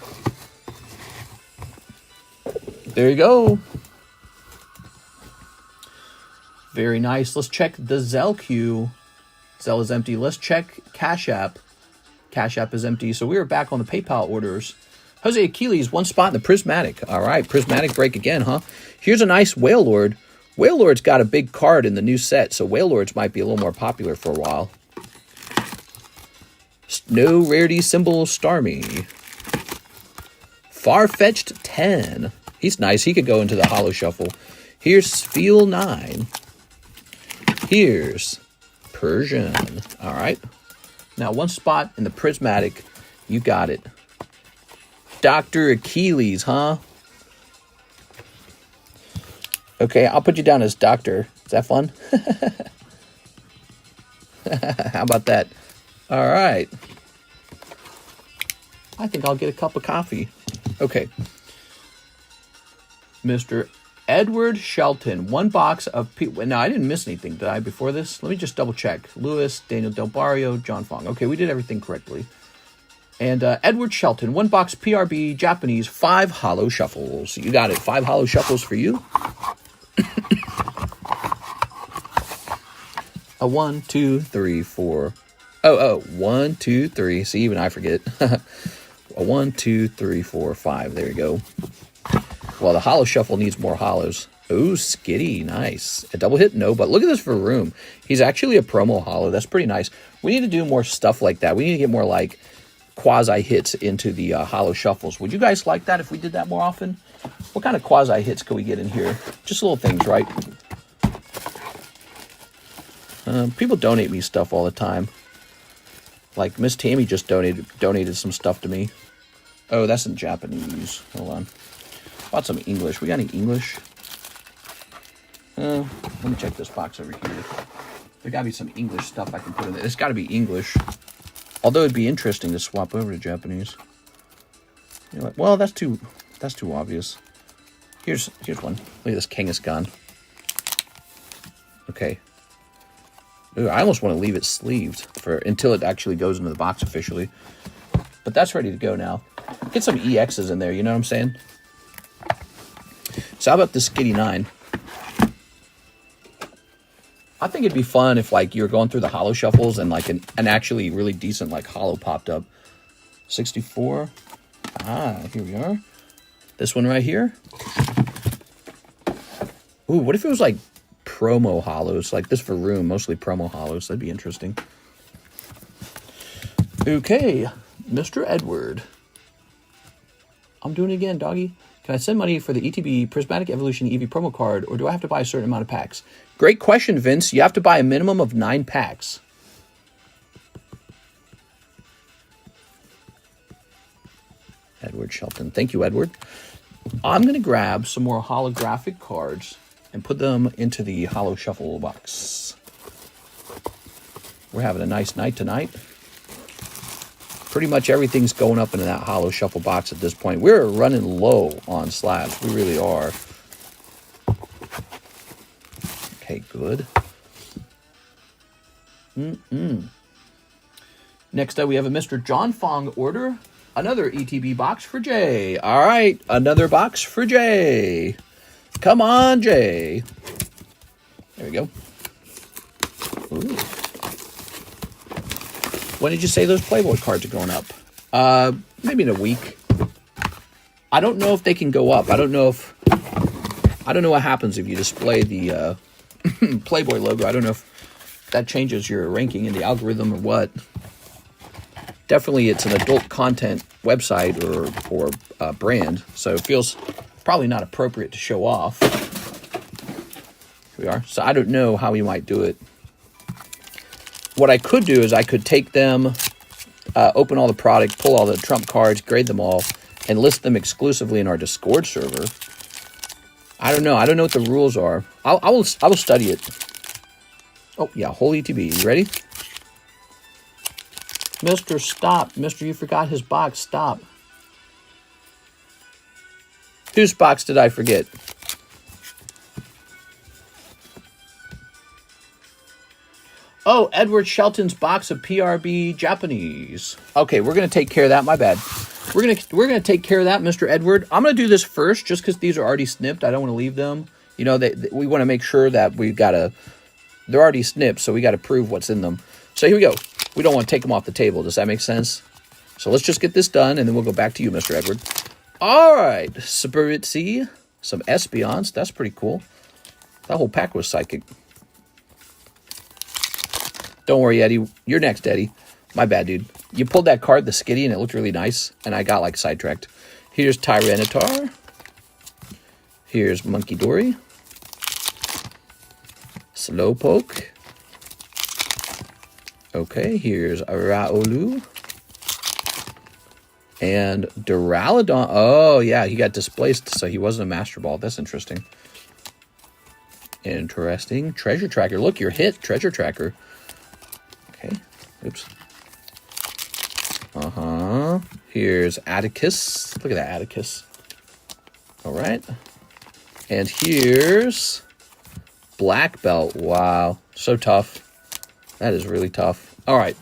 There you go. Very nice. Let's check the ZELLE queue. ZELLE is empty. Let's check Cash App. Cash App is empty. So we are back on the PayPal orders. Jose Achilles, 1 spot in the Prismatic. All right, Prismatic break again, huh? Here's a nice Whale Lord. Whale Lord's got a big card in the new set, so Whale Lords might be a little more popular for a while. No rarity symbol, Starmie. Far-fetched 10. He's nice. He could go into the Holo Shuffle. Here's Feel 9. Here's Persian. All right. Now, 1 spot in the Prismatic. You got it. Dr. Achilles, huh? Okay, I'll put you down as Doctor. Is that fun? How about that? All right. I think I'll get a cup of coffee. Okay. Mr. Edward Shelton, 1 box of... Now, I didn't miss anything, did I, before this? Let me just double check. Lewis, Daniel Del Barrio, John Fong. Okay, we did everything correctly. And Edward Shelton, 1 box PRB Japanese, 5 Holo Shuffles. You got it. 5 Holo Shuffles for you. A 1, 2, 3, 4. Oh, 1, 2, 3. See, even I forget. A 1, 2, 3, 4, 5. There you go. Well, the Holo Shuffle needs more Holos. Ooh, Skitty. Nice. A double hit? No, but look at this for room. He's actually a promo Holo. That's pretty nice. We need to do more stuff like that. We need to get more, like, quasi-hits into the Holo Shuffles. Would you guys like that if we did that more often? What kind of quasi-hits could we get in here? Just little things, right? People donate me stuff all the time. Like, Miss Tammy just donated some stuff to me. Oh, that's in Japanese. Hold on. Bought some English. We got any English? Let me check this box over here. There gotta be some English stuff I can put in there. It's gotta be English. Although it'd be interesting to swap over to Japanese. You're like, well, that's too obvious. Here's one. Look at this Kangaskhan. Okay. Ooh, I almost want to leave it sleeved until it actually goes into the box officially. But that's ready to go now. Get some EXs in there, you know what I'm saying? So how about this Skitty 9? I think it'd be fun if, like, you were going through the Holo Shuffles and, like, an actually really decent, like, Holo popped up. 64. Here we are. This one right here. Ooh, what if it was, like, promo Holos? Like this for room, mostly promo Holos. That'd be interesting. Okay, Mr. Edward. I'm doing it again, doggy. Can I send money for the ETB Prismatic Evolution EV promo card, or do I have to buy a certain amount of packs? Great question, Vince. You have to buy a minimum of 9 packs. Edward Shelton. Thank you, Edward. I'm going to grab some more holographic cards and put them into the Holo Shuffle box. We're having a nice night tonight. Pretty much everything's going up into that Holo Shuffle box at this point. We're running low on slabs. We really are. Okay, good. Next up, we have a Mr. John Fong order. Another ETB box for Jay. All right, another box for Jay. Come on, Jay. There we go. Ooh. When did you say those Playboy cards are going up? Maybe in a week. I don't know if they can go up. I don't know what happens if you display the Playboy logo. I don't know if that changes your ranking in the algorithm or what. Definitely, it's an adult content website or brand, so it feels probably not appropriate to show off. Here we are. So I don't know how you might do it. What I could do is I could take them, open all the product, pull all the trump cards, grade them all, and list them exclusively in our Discord server. I don't know. I don't know what the rules are. I will study it. Oh, yeah, whole ETB. You ready? Mr. Stop. Mr. You forgot his box. Stop. Whose box did I forget? Oh, Edward Shelton's box of PRB Japanese. Okay, we're gonna take care of that. My bad. We're gonna take care of that, Mr. Edward. I'm gonna do this first, just because these are already snipped. I don't want to leave them. You know, we want to make sure that they're already snipped, so we got to prove what's in them. So here we go. We don't want to take them off the table. Does that make sense? So let's just get this done, and then we'll go back to you, Mr. Edward. All right, Spiritzy, some Espeons. That's pretty cool. That whole pack was psychic. Don't worry, Eddie. You're next, Eddie. My bad, dude. You pulled that card, the Skitty, and it looked really nice, and I got, like, sidetracked. Here's Tyranitar. Here's Monkey Dory. Slowpoke. Okay, here's Raolu. And Duraludon. Oh, yeah, he got displaced, so he wasn't a Master Ball. That's interesting. Interesting. Treasure Tracker. Look, you're hit. Treasure Tracker. Okay. Oops. Here's Atticus. Look at that, Atticus. All right. And here's Black Belt. Wow. So tough. That is really tough. All right.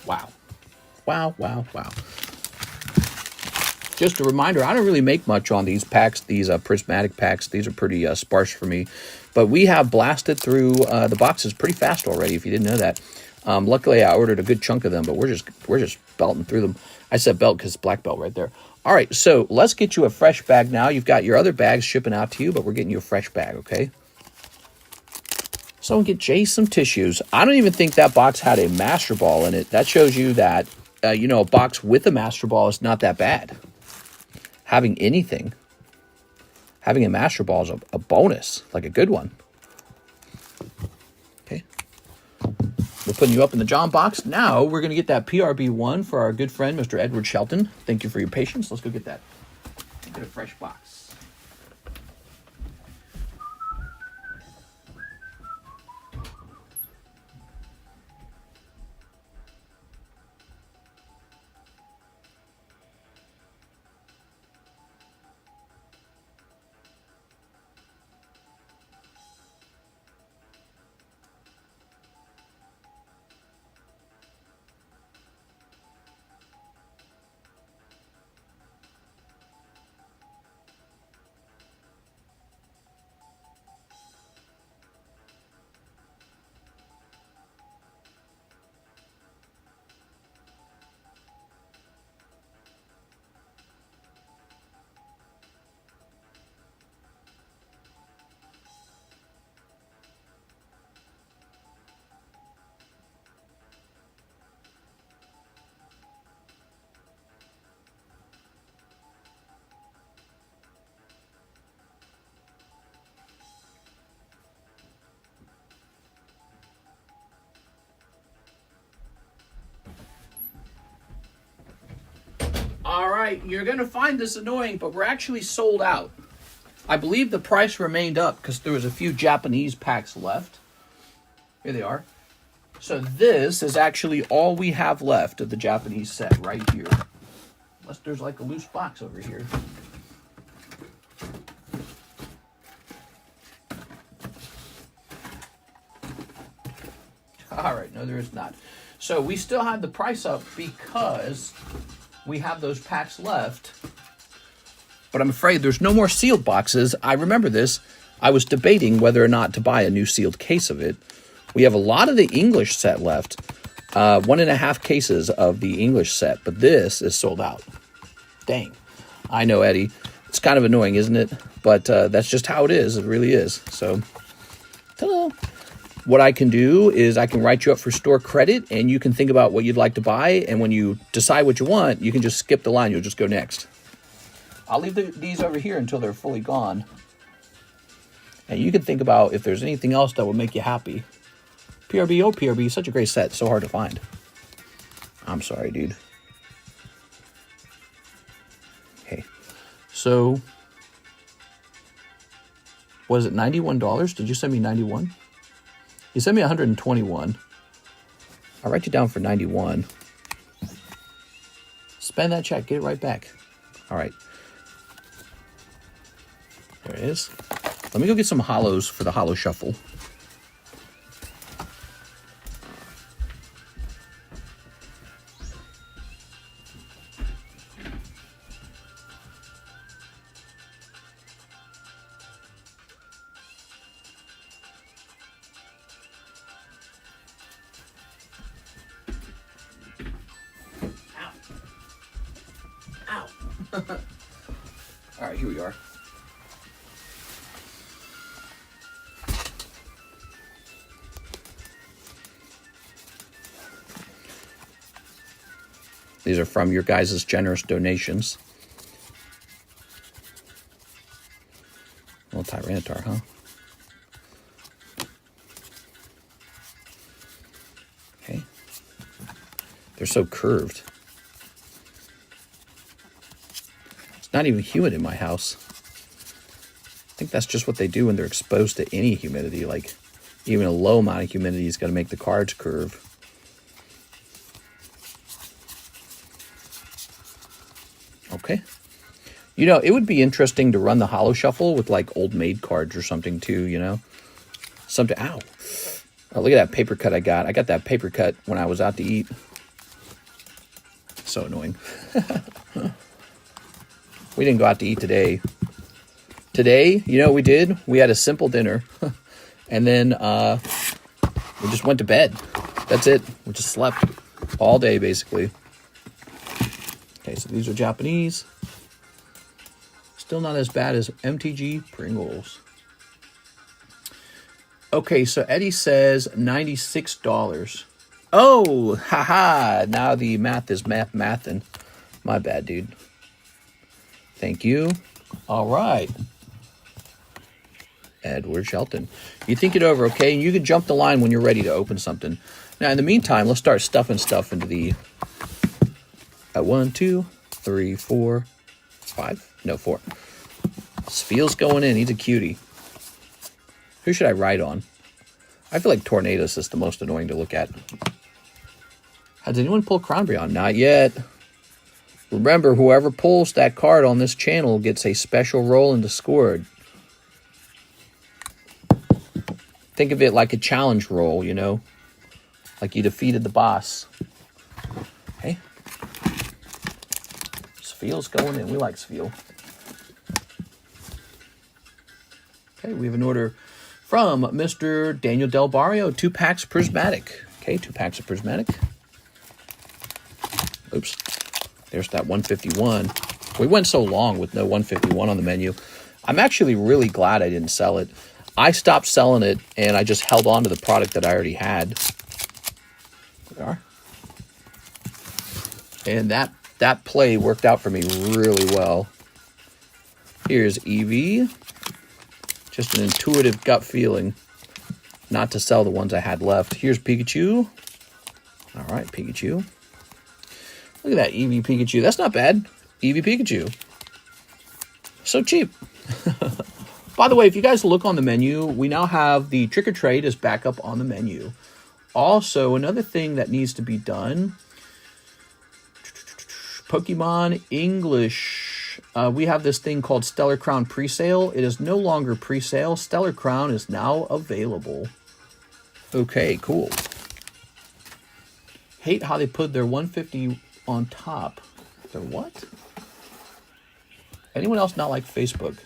Wow. Wow, wow, wow. Just a reminder, I don't really make much on these packs, these prismatic packs. These are pretty sparse for me. But we have blasted through the boxes pretty fast already, if you didn't know that. Luckily, I ordered a good chunk of them, but we're just belting through them. I said belt because black belt right there. All right, so let's get you a fresh bag now. You've got your other bags shipping out to you, but we're getting you a fresh bag, okay? So get Jay some tissues. I don't even think that box had a Master Ball in it. That shows you that, you know, a box with a Master Ball is not that bad. Having anything, having a Master Ball is a bonus, like a good one. Okay. We're putting you up in the John box. Now we're going to get that PRB1 for our good friend, Mr. Edward Shelton. Thank you for your patience. Let's go get that. Get a fresh box. All right, you're going to find this annoying, but we're actually sold out. I believe the price remained up because there was a few Japanese packs left. Here they are. So this is actually all we have left of the Japanese set right here. Unless there's like a loose box over here. All right, no, there is not. So we still have the price up because we have those packs left. But I'm afraid there's no more sealed boxes. I remember this. I was debating whether or not to buy a new sealed case of it. We have a lot of the English set left. 1.5 cases of the English set. But this is sold out. Dang. I know, Eddie. It's kind of annoying, isn't it? But that's just how it is. It really is. So, ta-da. What I can do is I can write you up for store credit, and you can think about what you'd like to buy. And when you decide what you want, you can just skip the line. You'll just go next. I'll leave these over here until they're fully gone. And you can think about if there's anything else that would make you happy. PRB, oh PRB, such a great set. So hard to find. I'm sorry, dude. Okay. So, was it $91? Did you send me 91? You sent me 121. I'll write you down for 91. Spend that check. Get it right back. All right. There it is. Let me go get some holos for the holo shuffle. Ow. All right, here we are. These are from your guys' generous donations. Little Tyranitar, huh? Okay. They're so curved. It's not even humid in my house. I think that's just what they do when they're exposed to any humidity. Like, even a low amount of humidity is going to make the cards curve. Okay. You know, it would be interesting to run the holo shuffle with like old maid cards or something too, you know? Something, ow. Oh, look at that paper cut I got. I got that paper cut when I was out to eat. So annoying. We didn't go out to eat today. Today, you know what we did? We had a simple dinner. And then we just went to bed. That's it. We just slept all day, basically. Okay, so these are Japanese. Still not as bad as MTG Pringles. Okay, so Eddie says $96. Oh, haha. Now the math is mathin'. My bad, dude. Thank you. All right. Edward Shelton. You think it over, okay? And you can jump the line when you're ready to open something. Now, in the meantime, let's start stuffing stuff into the... 1, 2, 3, 4, 5. No, 4. Spiel's going in. He's a cutie. Who should I write on? I feel like Tornadoes is the most annoying to look at. Has anyone pulled Cronbreon? Not yet. Remember, whoever pulls that card on this channel gets a special roll in Discord. Think of it like a challenge roll, you know? Like you defeated the boss. Okay. Spiel's going in. We like Spiel. Okay, we have an order from Mr. Daniel Del Barrio. 2 packs Prismatic. Okay, 2 packs of Prismatic. Oops. There's that 151. We went so long with no 151 on the menu. I'm actually really glad I didn't sell it. I stopped selling it, and I just held on to the product that I already had. There we are. And that play worked out for me really well. Here's Eevee. Just an intuitive gut feeling not to sell the ones I had left. Here's Pikachu. All right, Pikachu. Look at that Eevee Pikachu. That's not bad. Eevee Pikachu. So cheap. By the way, if you guys look on the menu, we now have the Trick or Trade is back up on the menu. Also, another thing that needs to be done, Pokemon English. We have this thing called Stellar Crown Presale. It is no longer presale. Stellar Crown is now available. Okay, cool. Hate how they put their 150 on top. Their what? Anyone else not like Facebook?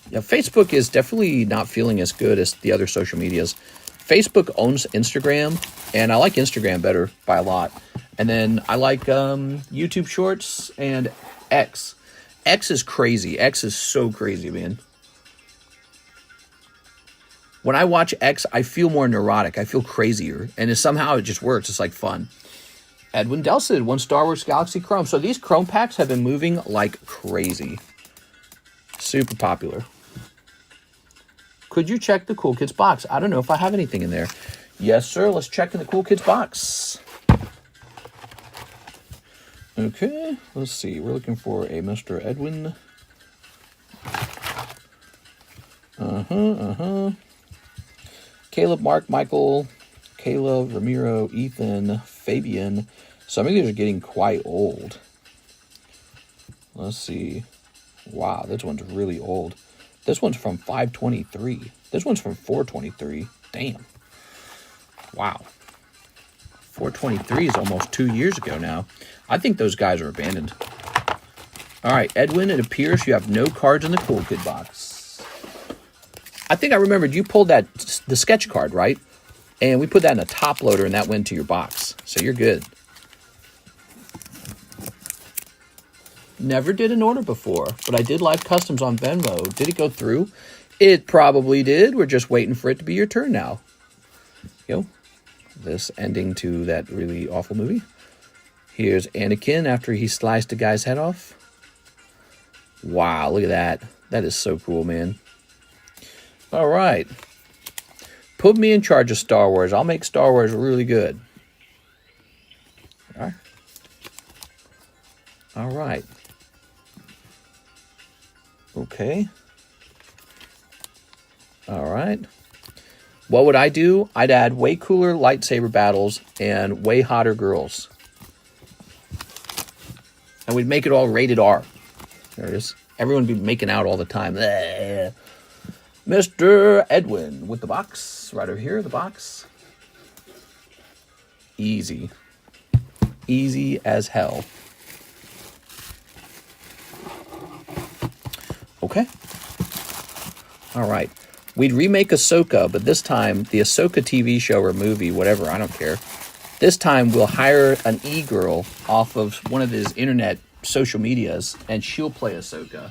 Yeah, Facebook is definitely not feeling as good as the other social medias. Facebook owns Instagram, and I like Instagram better by a lot. And then I like YouTube Shorts and X. X is crazy. X is so crazy, man. When I watch X, I feel more neurotic. I feel crazier. And somehow it just works. It's like fun. Edwin Delsid, 1 Star Wars Galaxy Chrome. So these Chrome packs have been moving like crazy. Super popular. Could you check the Cool Kids box? I don't know if I have anything in there. Yes, sir. Let's check in the Cool Kids box. Okay. Let's see. We're looking for a Mr. Edwin. Caleb, Mark, Michael, Caleb, Ramiro, Ethan, Fabian. Some of these are getting quite old. Let's see. Wow, this one's really old. This one's from 523. This one's from 423. Damn. Wow. 423 is almost 2 years ago now. I think those guys are abandoned. All right, Edwin, it appears you have no cards in the Cool Kid box. I think I remembered you pulled the sketch card, right? And we put that in a top loader and that went to your box. So you're good. Never did an order before, but I did live customs on Venmo. Did it go through? It probably did. We're just waiting for it to be your turn now. This ending to that really awful movie. Here's Anakin after he sliced a guy's head off. Wow, look at that. That is so cool, man. All right. Put me in charge of Star Wars. I'll make Star Wars really good. All right. Okay. All right. What would I do? I'd add way cooler lightsaber battles and way hotter girls. And we'd make it all rated R. There it is. Everyone would be making out all the time. Mr. Edwin with the box. Right over here, the box. Easy. Easy as hell. Okay. All right. We'd remake Ahsoka, but this time, the Ahsoka TV show or movie, whatever, I don't care. This time, we'll hire an e-girl off of one of his internet social medias, and she'll play Ahsoka.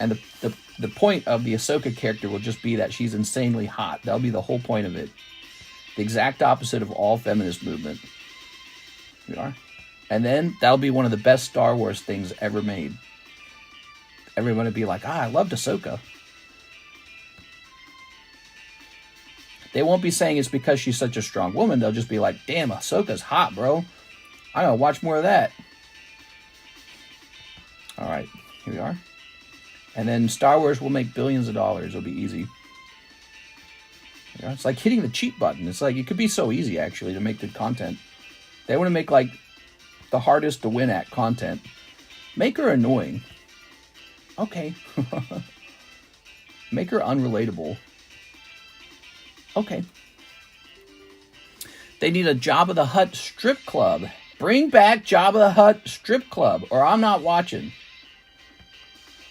And the point of the Ahsoka character will just be that she's insanely hot. That'll be the whole point of it. The exact opposite of all feminist movement. We are. And then, that'll be one of the best Star Wars things ever made. Everyone would be like, I loved Ahsoka. They won't be saying it's because she's such a strong woman. They'll just be like, damn, Ahsoka's hot, bro. I gotta watch more of that. All right, here we are. And then Star Wars will make billions of dollars. It'll be easy. It's like hitting the cheat button. It's like, it could be so easy, actually, to make good content. They want to make, like, the hardest to win at content. Make her annoying. Okay. Make her unrelatable. Okay. They need a Jabba the Hutt strip club. Bring back Jabba the Hutt strip club, or I'm not watching.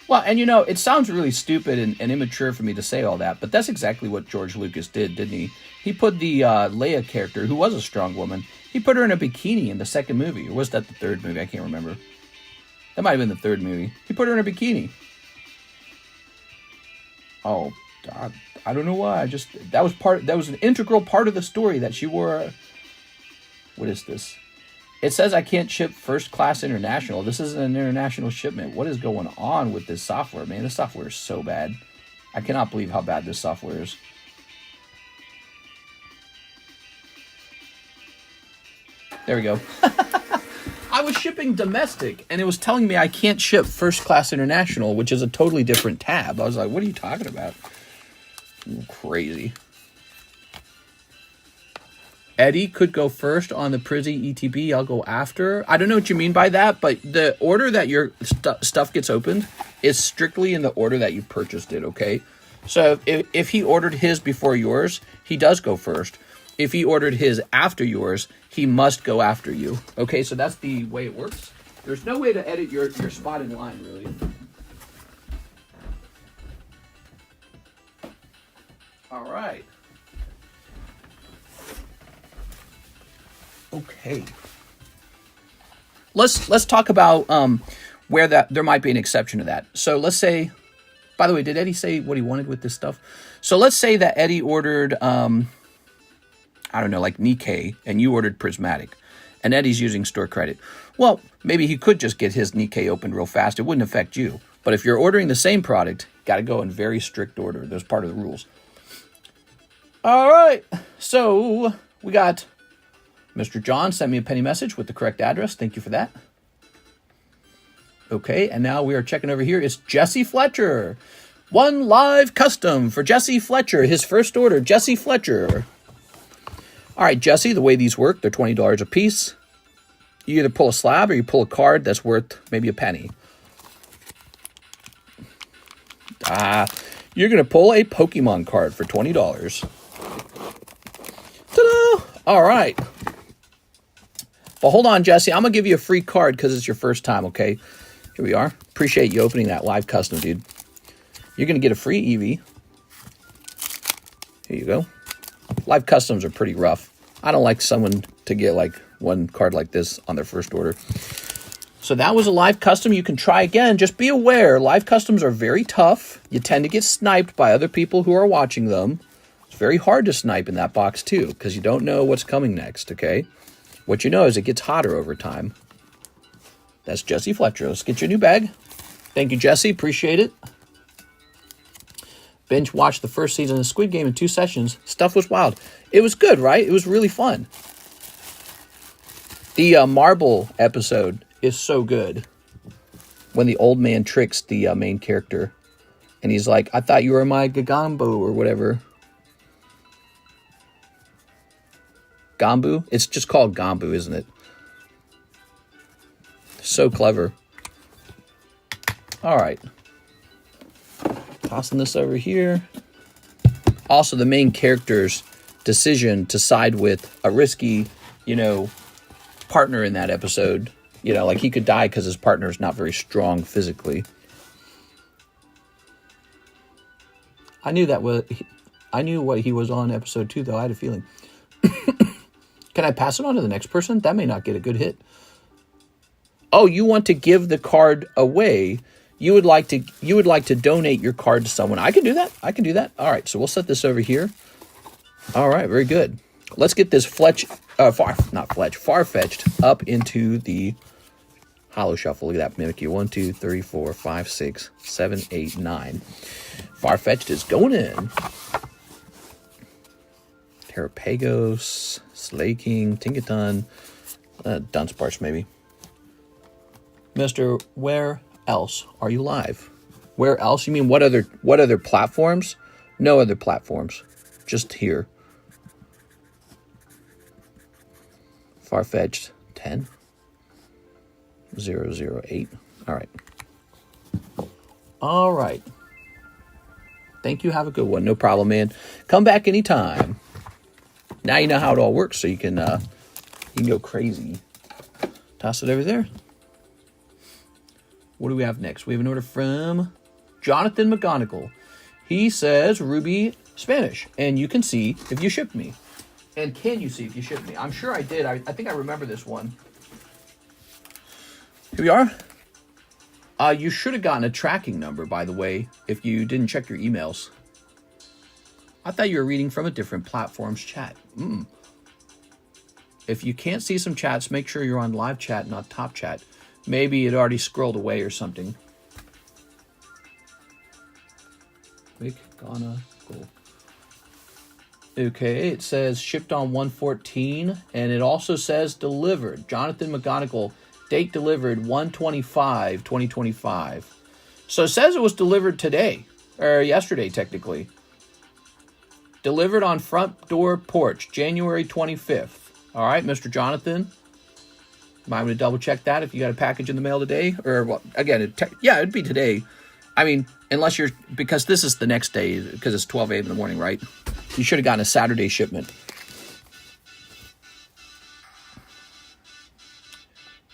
Well, and it sounds really stupid and immature for me to say all that, but that's exactly what George Lucas did, didn't he? He put the Leia character, who was a strong woman, he put her in a bikini in the second movie. Or was that the third movie? I can't remember. That might have been the third movie. He put her in a bikini. Oh, God. I don't know why. That was an integral part of the story that she wore. What is this? It says I can't ship first class international. This isn't an international shipment. What is going on with this software, man? This software is so bad. I cannot believe how bad this software is. There we go. I was shipping domestic, and it was telling me I can't ship first class international, which is a totally different tab. I was like, what are you talking about? Crazy. Eddie could go first on the Prizzy ETB. I'll go after. I don't know what you mean by that, but the order that your stuff gets opened is strictly in the order that you purchased it, okay? So if he ordered his before yours, he does go first. If he ordered his after yours, he must go after you. Okay, so that's the way it works. There's no way to edit your spot in line, really. All right. Okay. Let's talk about where there might be an exception to that. So let's say, by the way, did Eddie say what he wanted with this stuff? So let's say that Eddie ordered, I don't know, like Nikkei, and you ordered Prismatic, and Eddie's using store credit. Well, maybe he could just get his Nikkei opened real fast. It wouldn't affect you. But if you're ordering the same product, got to go in very strict order. That's part of the rules. All right. So we got Mr. John sent me a penny message with the correct address. Thank you for that. Okay, and now we are checking over here. It's Jesse Fletcher. One live custom for Jesse Fletcher. His first order, Jesse Fletcher. All right, Jesse, the way these work, they're $20 a piece. You either pull a slab or you pull a card that's worth maybe a penny. You're going to pull a Pokemon card for $20. Ta-da! All right. But hold on, Jesse. I'm going to give you a free card because it's your first time, okay? Here we are. Appreciate you opening that live custom, dude. You're going to get a free Eevee. Here you go. Live customs are pretty rough. I don't like someone to get like one card like this on their first order. So that was a live custom. You can try again. Just be aware, live customs are very tough. You tend to get sniped by other people who are watching them. It's very hard to snipe in that box too, because you don't know what's coming next, okay? What you know is it gets hotter over time. That's Jesse Fletcher. Let's get you a new bag. Thank you, Jesse. Appreciate it. Binge watched the first season of Squid Game in 2 sessions. Stuff was wild. It was good, right? It was really fun. The marble episode is so good. When the old man tricks the main character. And he's like, I thought you were my Gagambo or whatever. Gambu? It's just called Gambu, isn't it? So clever. All right. Tossing this over here. Also, the main character's decision to side with a risky, partner in that episode. Like he could die because his partner is not very strong physically. I knew what he was on episode 2, though. I had a feeling. Can I pass it on to the next person? That may not get a good hit. Oh, you want to give the card away. You would like to donate your card to someone. I can do that. All right, so we'll set this over here. All right, very good. Let's get this Farfetch'd up into the Holo Shuffle. Look at that, Mimicky. 1, 2, 3, 4, 5, 6, 7, 8, 9. Farfetch'd is going in. Terrapagos, Slaking, Tinkaton, Dunsparce maybe. Mr. Where else are you live? Where else? You mean what other platforms? No other platforms. Just here. Farfetch'd 10. 008. All right. Thank you. Have a good one. No problem, man. Come back anytime. Now you know how it all works, so you can go crazy. Toss it over there. What do we have next? We have an order from Jonathan McGonigal. He says Ruby Spanish, and you can see if you shipped me. And can you see if you shipped me? I'm sure I did. I think I remember this one. Here we are. You should have gotten a tracking number, by the way, if you didn't check your emails. I thought you were reading from a different platform's chat. If you can't see some chats, make sure you're on live chat, not top chat. Maybe it already scrolled away or something. Quick, Ghana, cool. Okay, it says shipped on 1/14, and it also says delivered. Jonathan McGonigal, date delivered 1/25/2025. So it says it was delivered today, or yesterday technically. Delivered on front door porch, January 25th. All right, Mr. Jonathan. Might want to double check that if you got a package in the mail today. Or, well, again, it'd be today. I mean, unless because this is the next day, because it's 12 a.m. in the morning, right? You should have gotten a Saturday shipment.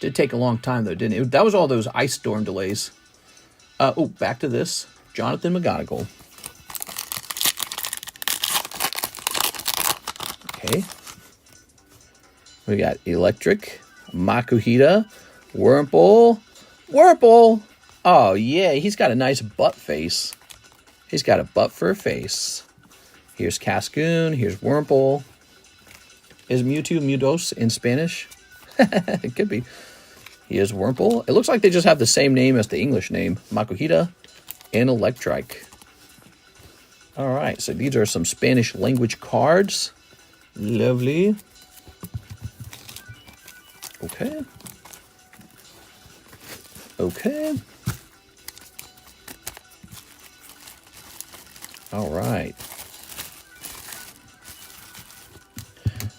Did take a long time, though, didn't it? That was all those ice storm delays. Back to this. Jonathan McGonigal. Okay. We got Electric, Makuhita, Wurmple. Oh, yeah, he's got a nice butt face. He's got a butt for a face. Here's Cascoon. Here's Wurmple. Is Mewtwo Mudos in Spanish? It could be. Here's Wurmple. It looks like they just have the same name as the English name. Makuhita and Electric. All right, so these are some Spanish language cards. Lovely. Okay. All right.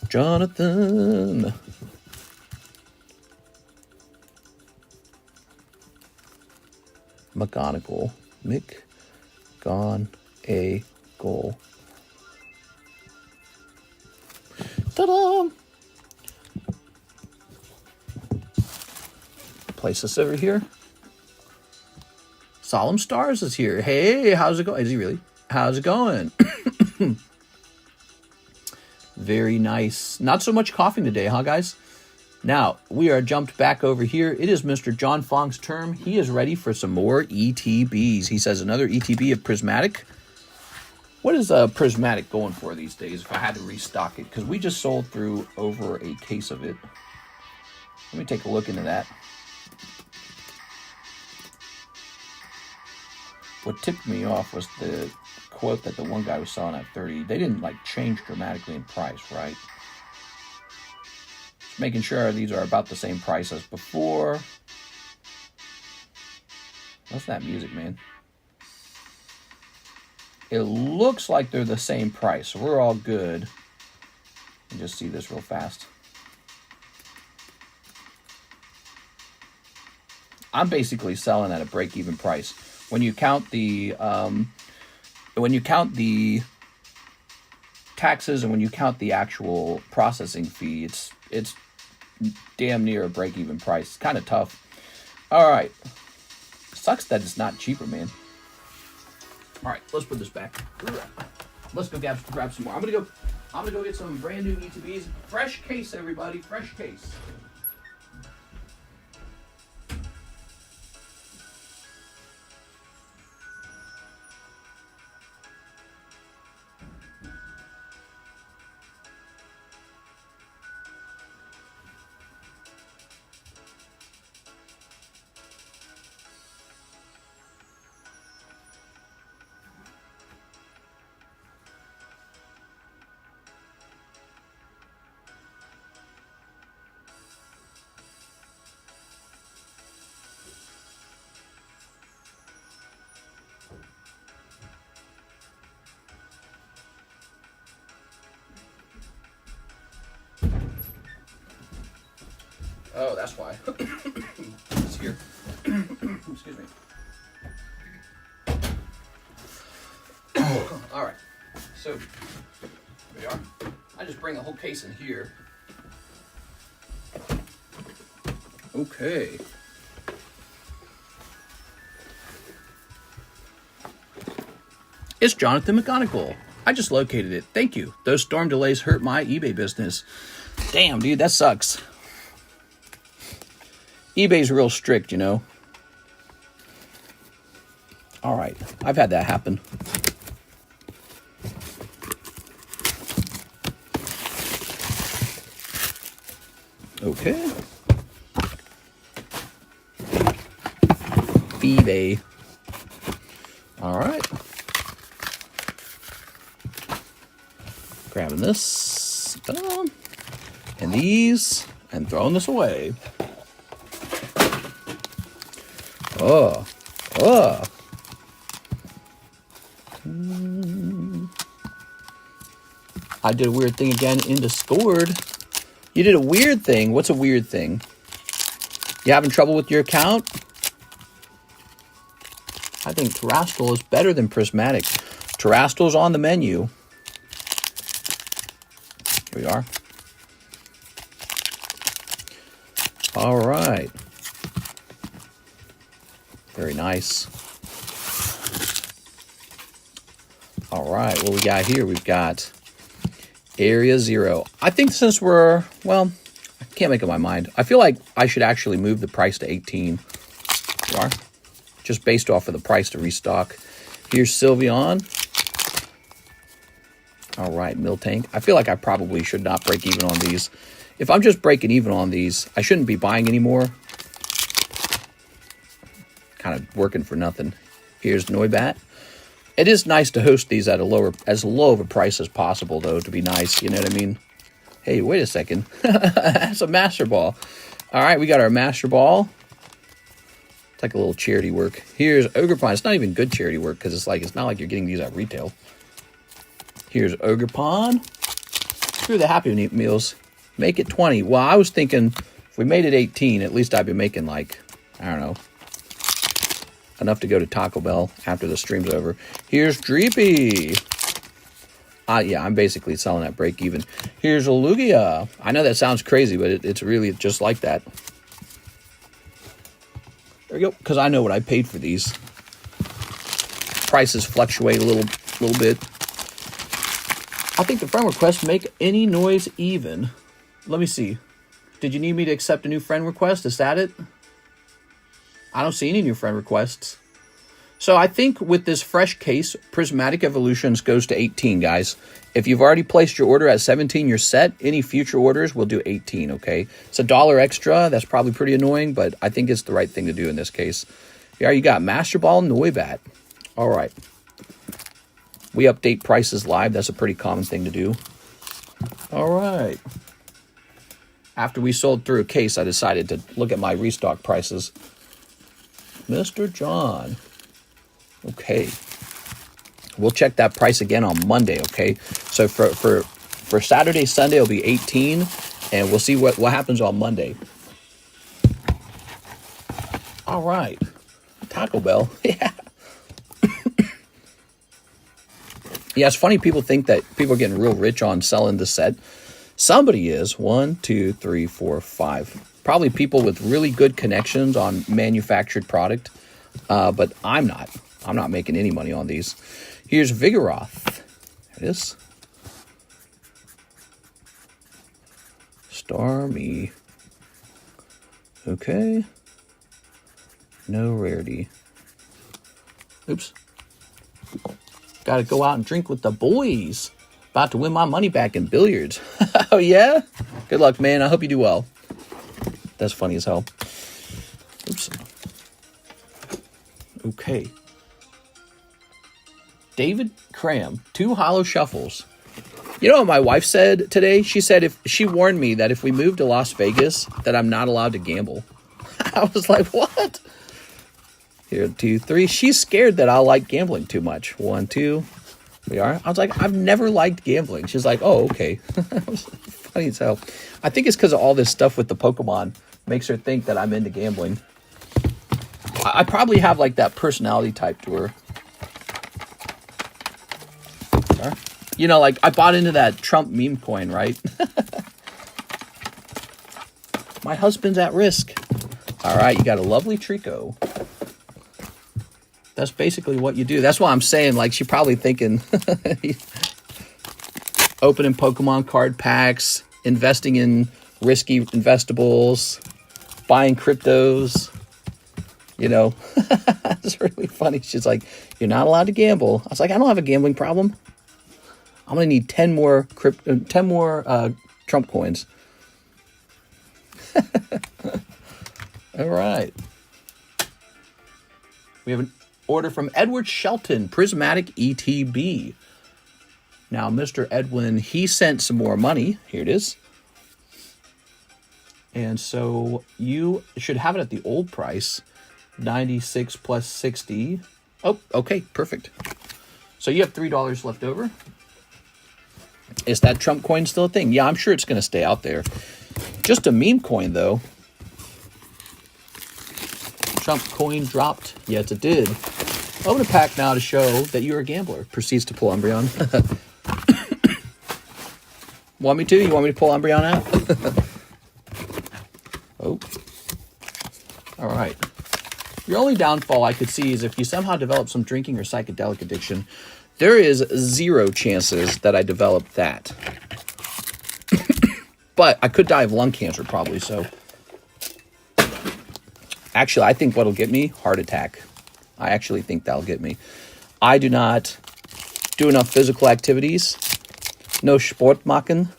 Jonathan. McGonagall. McGonagall. Ta-da! Place this over here. Solemn Stars is here. Hey, how's it going? Is he really? How's it going? Very nice. Not so much coughing today, huh, guys? Now, we are jumped back over here. It is Mr. John Fong's turn. He is ready for some more ETBs. He says another ETB of Prismatic. What is Prismatic going for these days if I had to restock it? Because we just sold through over a case of it. Let me take a look into that. What tipped me off was the quote that the one guy was selling at 30. They didn't like change dramatically in price, right? Just making sure these are about the same price as before. What's that music, man? It looks like they're the same price, so we're all good. Let me just see this real fast. I'm basically selling at a break-even price. When you count the taxes and when you count the actual processing fee, it's damn near a break-even price. It's kind of tough. All right, sucks that it's not cheaper, man. All right, let's put this back. Let's go grab some more. I'm gonna go get some brand new ETBs. Fresh case, everybody. Fresh case. Oh, that's why. It's here. Excuse me. All right. So, here we are. I just bring a whole case in here. Okay. It's Jonathan McGonagall. I just located it. Thank you. Those storm delays hurt my eBay business. Damn, dude, that sucks. eBay's real strict, you know. All right, I've had that happen. Okay. eBay. All right. Grabbing this. And these. And throwing this away. Oh. I did a weird thing again in Discord. You did a weird thing. What's a weird thing? You having trouble with your account? I think Terrestrial is better than Prismatic. Terrestrial's on the menu. Here we are. All right. Very nice. All right, what we got here? We've got Area 0. I think since we're, well, I can't make up my mind. I feel like I should actually move the price to 18. We are. Just based off of the price to restock. Here's Sylveon. All right, Miltank. I feel like I probably should not break even on these. If I'm just breaking even on these, I shouldn't be buying anymore. Kind of working for nothing. Here's Noibat. It is nice to host these at as low of a price as possible, though, to be nice. You know what I mean? Hey, wait a second. That's a Master Ball. All right, we got our Master Ball. It's like a little charity work. Here's Ogerpon. It's not even good charity work because it's not like you're getting these at retail. Here's Ogerpon. Screw the Happy Meals. Make it 20. Well, I was thinking if we made it 18, at least I'd be making like, I don't know, enough to go to Taco Bell after the stream's over. Here's Dreepy. Yeah, I'm basically selling at break even. Here's a Lugia. I know that sounds crazy, but it's really just like that. There we go, because I know what I paid for these. Prices fluctuate a little bit. I think the friend request make any noise even. Let me see. Did you need me to accept a new friend request? Is that it? I don't see any new friend requests. So I think with this fresh case, Prismatic Evolutions goes to 18, guys. If you've already placed your order at 17, you're set. Any future orders will do 18, okay? It's $1 extra. That's probably pretty annoying, but I think it's the right thing to do in this case. Here you got Master Ball Noibat. All right. We update prices live. That's a pretty common thing to do. All right. After we sold through a case, I decided to look at my restock prices. Mr. John. Okay. We'll check that price again on Monday, okay? So for Saturday, Sunday, it'll be 18, and we'll see what happens on Monday. All right. Taco Bell. Yeah. Yeah, it's funny people think that people are getting real rich on selling the set. Somebody is. 1, 2, 3, 4, 5. Probably people with really good connections on manufactured product, but I'm not. I'm not making any money on these. Here's Vigoroth. There it is. Starmie. Okay. No rarity. Oops. Got to go out and drink with the boys. About to win my money back in billiards. Oh, yeah? Good luck, man. I hope you do well. That's funny as hell. Oops. Okay. David Cram, 2 Holo Shuffles. You know what my wife said today? She said she warned me that if we moved to Las Vegas, that I'm not allowed to gamble. I was like, what? Here, 2, 3. She's scared that I'll like gambling too much. 1, 2. We are. I was like, I've never liked gambling. She's like, oh, okay. Funny as hell. I think it's because of all this stuff with the Pokemon makes her think that I'm into gambling. I probably have like that personality type to her. You know, like I bought into that Trump meme coin, right? My husband's at risk. All right, you got a lovely Trico. That's basically what you do. That's why I'm saying, like, she's probably thinking opening Pokemon card packs, investing in risky investables, buying cryptos. You know, it's really funny. She's like, you're not allowed to gamble. I was like, I don't have a gambling problem. I'm going to need 10 more Trump coins. All right. We have an order from Edward Shelton, Prismatic ETB. Now, Mr. Edwin, he sent some more money. Here it is. And so you should have it at the old price, 96 plus 60. Oh, okay, perfect. So you have $3 left over. Is that Trump coin still a thing? Yeah, I'm sure it's going to stay out there. Just a meme coin, though. Trump coin dropped. Yes, it did. Open a pack now to show that you're a gambler. Proceeds to pull Umbreon. Want me to? You want me to pull Umbreon out? Oh. All right. Your only downfall I could see is if you somehow develop some drinking or psychedelic addiction. There is 0 chances that I develop that. But I could die of lung cancer probably, so. Actually, I think what'll get me, heart attack. I actually think that'll get me. I do not do enough physical activities. No Sport machen.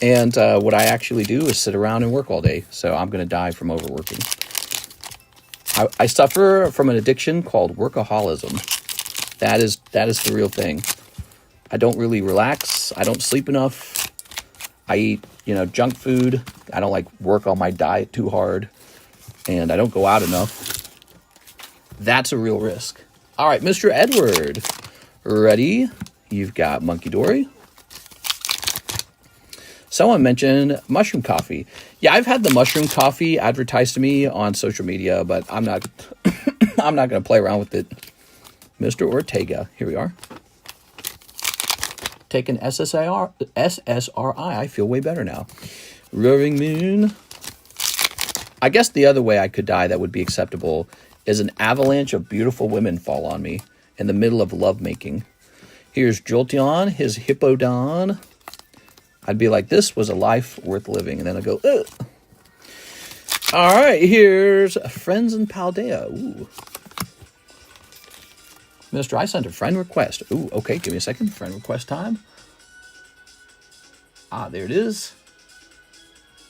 And what I actually do is sit around and work all day. So I'm going to die from overworking. I suffer from an addiction called workaholism. That is the real thing. I don't really relax. I don't sleep enough. I eat, junk food. I don't like work on my diet too hard. and I don't go out enough, that's a real risk. All right, Mr. Edward, ready? You've got Monkey Dory. Someone mentioned mushroom coffee. Yeah, I've had the mushroom coffee advertised to me on social media, but I'm not I'm not going to play around with it. Mr. Ortega, here we are. Taking SSRI. I feel way better now. Roaring Moon. I guess the other way I could die that would be acceptable is an avalanche of beautiful women fall on me in the middle of lovemaking. Here's Jolteon, his Hippodon. I'd be like, this was a life worth living. And then I'd go, ugh. All right, here's Friends in Paldea. Ooh. Mr. I sent a friend request. Ooh, okay, give me a second. Friend request time. Ah, there it is.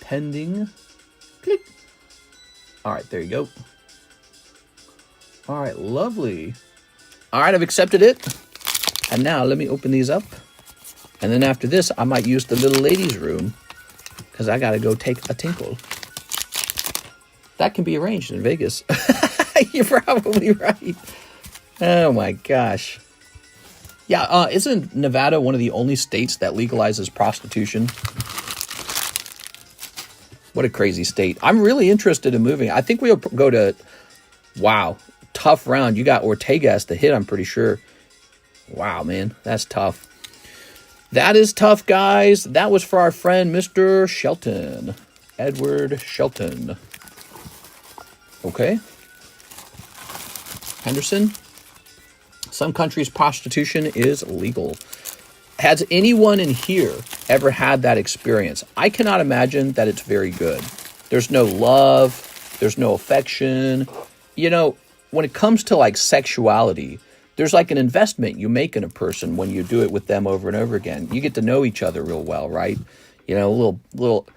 Pending. Click. All right, there you go. All right, lovely. All right, I've accepted it. And now let me open these up. And then after this, I might use the little ladies' room because I got to go take a tinkle. That can be arranged in Vegas. You're probably right. Oh my gosh. Yeah, isn't Nevada one of the only states that legalizes prostitution? What a crazy state. I'm really interested in moving. I think we'll go to... Wow. Tough round. You got Ortega as the hit, I'm pretty sure. Wow, man. That's tough. That is tough, guys. That was for our friend, Mr. Shelton. Edward Shelton. Okay. Henderson. Some countries, prostitution is legal. Has anyone in here ever had that experience? I cannot imagine that it's very good. There's no love. There's no affection. You know, when it comes to like sexuality, there's like an investment you make in a person when you do it with them over and over again. You get to know each other real well, right? You know, little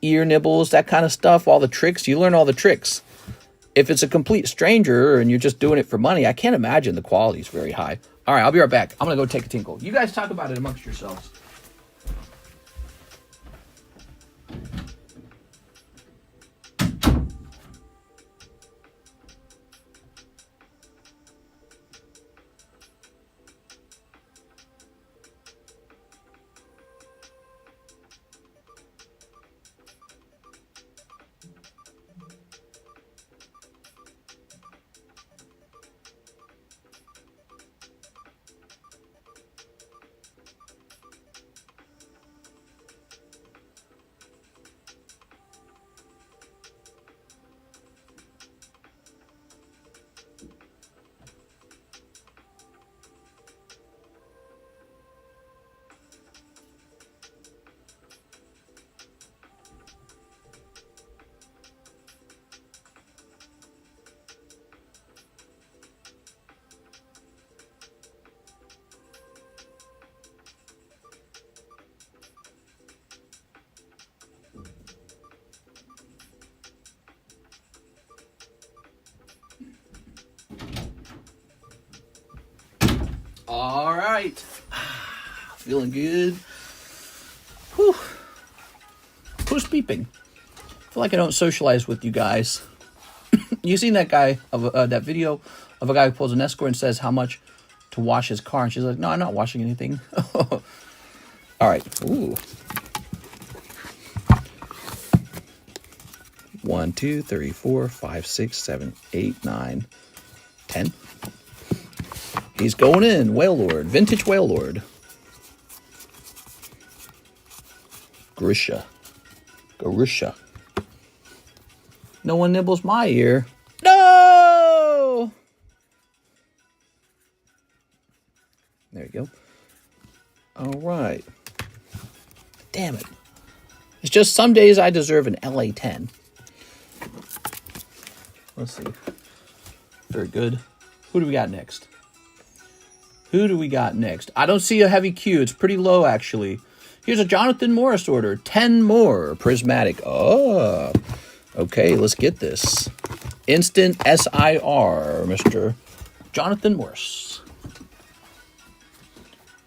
ear nibbles, that kind of stuff, all the tricks. You learn all the tricks. If it's a complete stranger and you're just doing it for money, I can't imagine the quality is very high. All right, I'll be right back. I'm going to go take a tinkle. You guys talk about it amongst yourselves. All right. Feeling good. Whew. Who's beeping? I feel like I don't socialize with you guys. You seen that guy of that video of a guy who pulls an escort and says how much to wash his car, and she's like, "No, I'm not washing anything." All right. Ooh. 1, 2, 3, 4, 5, 6, 7, 8, 9, 10. He's going in. Whale Lord. Vintage Whale Lord. Grisha. No one nibbles my ear. No! There you go. All right. Damn it. It's just some days I deserve an LA 10. Let's see. Very good. Who do we got next? I don't see a heavy Q. It's pretty low, actually. Here's a Jonathan Morris order. 10 more. Prismatic. Oh. Okay, let's get this. Instant SIR, Mr. Jonathan Morris.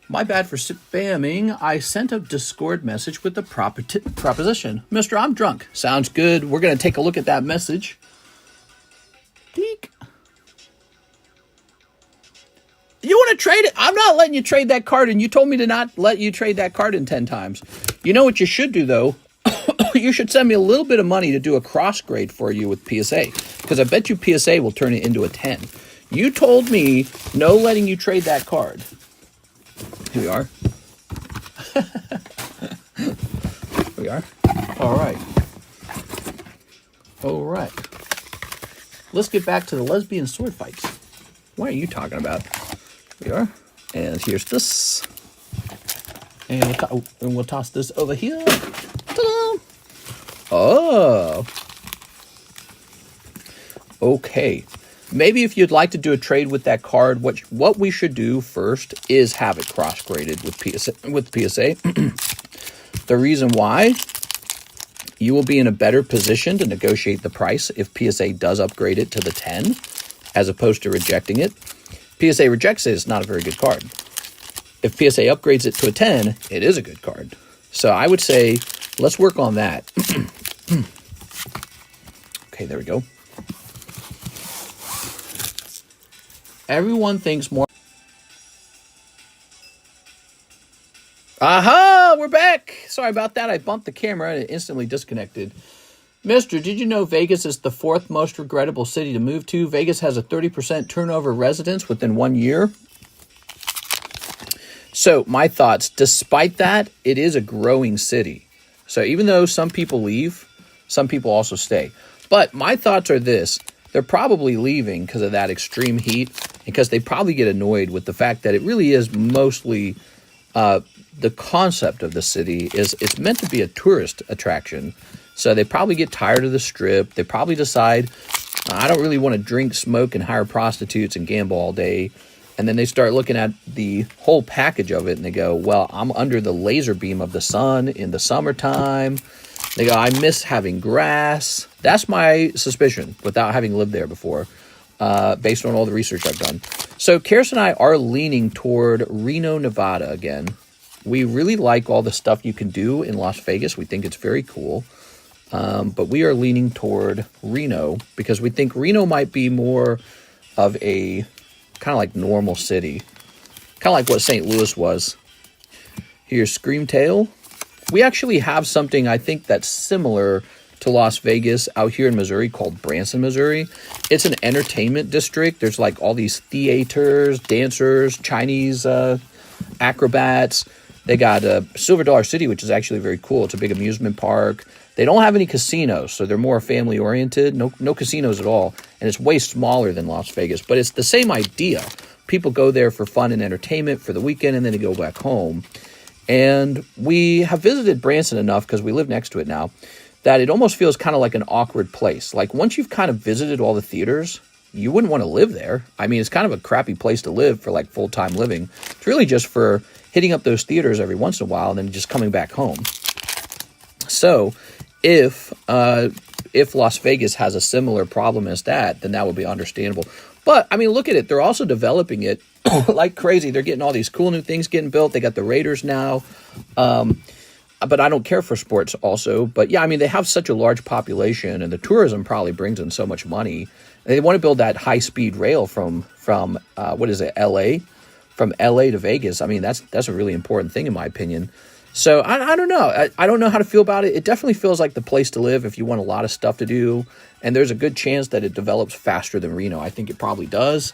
My bad for spamming. I sent a Discord message with the proposition. Mr. I'm drunk. Sounds good. We're going to take a look at that message. Deek. You want to trade it? I'm not letting you trade that card, and you told me to not let you trade that card in 10 times. You know what you should do, though? You should send me a little bit of money to do a cross grade for you with PSA, because I bet you PSA will turn it into a 10. You told me no letting you trade that card. Here we are. Here we are. All right. All right. Let's get back to the lesbian sword fights. What are you talking about? Here we are. And here's this. And we'll toss this over here. Ta-da! Oh. Okay. Maybe if you'd like to do a trade with that card, what we should do first is have it cross-graded with PSA. The reason why, you will be in a better position to negotiate the price if PSA does upgrade it to the 10, as opposed to rejecting it. PSA rejects it, it's not a very good card. If PSA upgrades it to a 10, it is a good card. So I would say, let's work on that. Okay, there we go. Everyone thinks more. Aha! We're back! Sorry about that. I bumped the camera and it instantly disconnected. Mister, did you know Vegas is the 4th most regrettable city to move to? Vegas has a 30% turnover of residents within 1 year. So, my thoughts. Despite that, it is a growing city. So, even though some people leave, some people also stay. But my thoughts are this. They're probably leaving because of that extreme heat, because they probably get annoyed with the fact that it really is mostly the concept of the city is it's meant to be a tourist attraction. So they probably get tired of the strip. They probably decide, I don't really want to drink, smoke, and hire prostitutes and gamble all day. And then they start looking at the whole package of it and they go, well, I'm under the laser beam of the sun in the summertime. They go, I miss having grass. That's my suspicion without having lived there before, based on all the research I've done. So Karis and I are leaning toward Reno, Nevada again. We really like all the stuff you can do in Las Vegas. We think it's very cool. But we are leaning toward Reno because we think Reno might be more of a kind of like normal city. Kind of like what St. Louis was. Here's Screamtail. We actually have something I think that's similar to Las Vegas out here in Missouri called Branson, Missouri. It's an entertainment district. There's like all these theaters, dancers, Chinese acrobats. They got Silver Dollar City, which is actually very cool. It's a big amusement park. They don't have any casinos, so they're more family-oriented. No casinos at all, and it's way smaller than Las Vegas. But it's the same idea. People go there for fun and entertainment for the weekend, and then they go back home. And we have visited Branson enough, because we live next to it now, that it almost feels kind of like an awkward place. Like, once you've kind of visited all the theaters, you wouldn't want to live there. I mean, it's kind of a crappy place to live for, like, full-time living. It's really just for hitting up those theaters every once in a while and then just coming back home. So, if Las Vegas has a similar problem as that, then that would be understandable. But, I mean, look at it. They're also developing it like crazy. They're getting all these cool new things getting built. They got the Raiders now. But I don't care for sports also. But, yeah, I mean, they have such a large population, and the tourism probably brings in so much money. And they want to build that high-speed rail from what is it, L.A.? From L.A. to Vegas. I mean, that's a really important thing in my opinion. So, I don't know. I don't know how to feel about it. It definitely feels like the place to live if you want a lot of stuff to do. And there's a good chance that it develops faster than Reno. I think it probably does.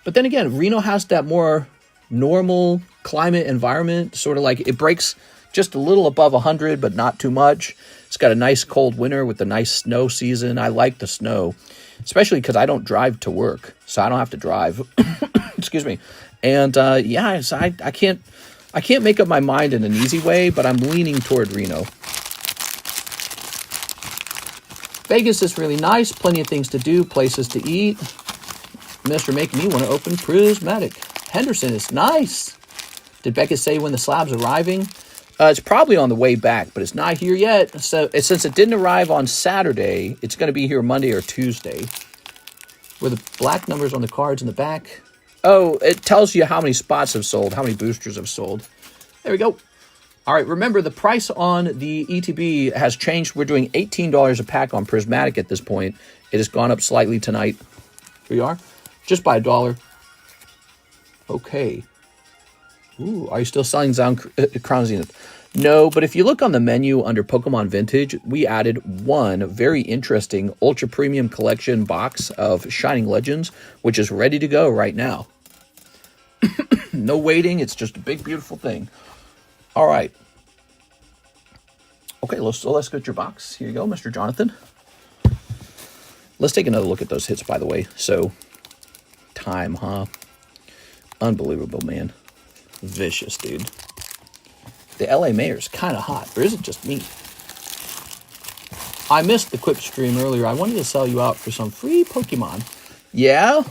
But then again, Reno has that more normal climate environment. Sort of like it breaks just a little above 100, but not too much. It's got a nice cold winter with a nice snow season. I like the snow, especially because I don't drive to work. So I don't have to drive. Excuse me. And yeah, so I can't make up my mind in an easy way, but I'm leaning toward Reno. Vegas is really nice. Plenty of things to do, places to eat. Mr. Making me want to open Prismatic. Henderson is nice. Did Becca say when the slab's arriving? It's probably on the way back, but it's not here yet. So since it didn't arrive on Saturday, it's going to be here Monday or Tuesday. Were the black numbers on the cards in the back? Oh, it tells you how many spots have sold, how many boosters have sold. There we go. All right, remember the price on the ETB has changed. We're doing $18 a pack on Prismatic at this point. It has gone up slightly tonight. Here you are. Just by $1. Okay. Ooh, are you still selling Crown Zenith? No, but if you look on the menu under Pokemon Vintage, we added one very interesting Ultra Premium Collection box of Shining Legends, which is ready to go right now. No waiting, it's just a big, beautiful thing. All right. Okay, let's get your box. Here you go, Mr. Jonathan. Let's take another look at those hits, by the way. So, time, huh? Unbelievable, man. Vicious, dude. The LA mayor's kind of hot, or is it just me? I missed the Quip stream earlier. I wanted to sell you out for some free Pokemon. Yeah?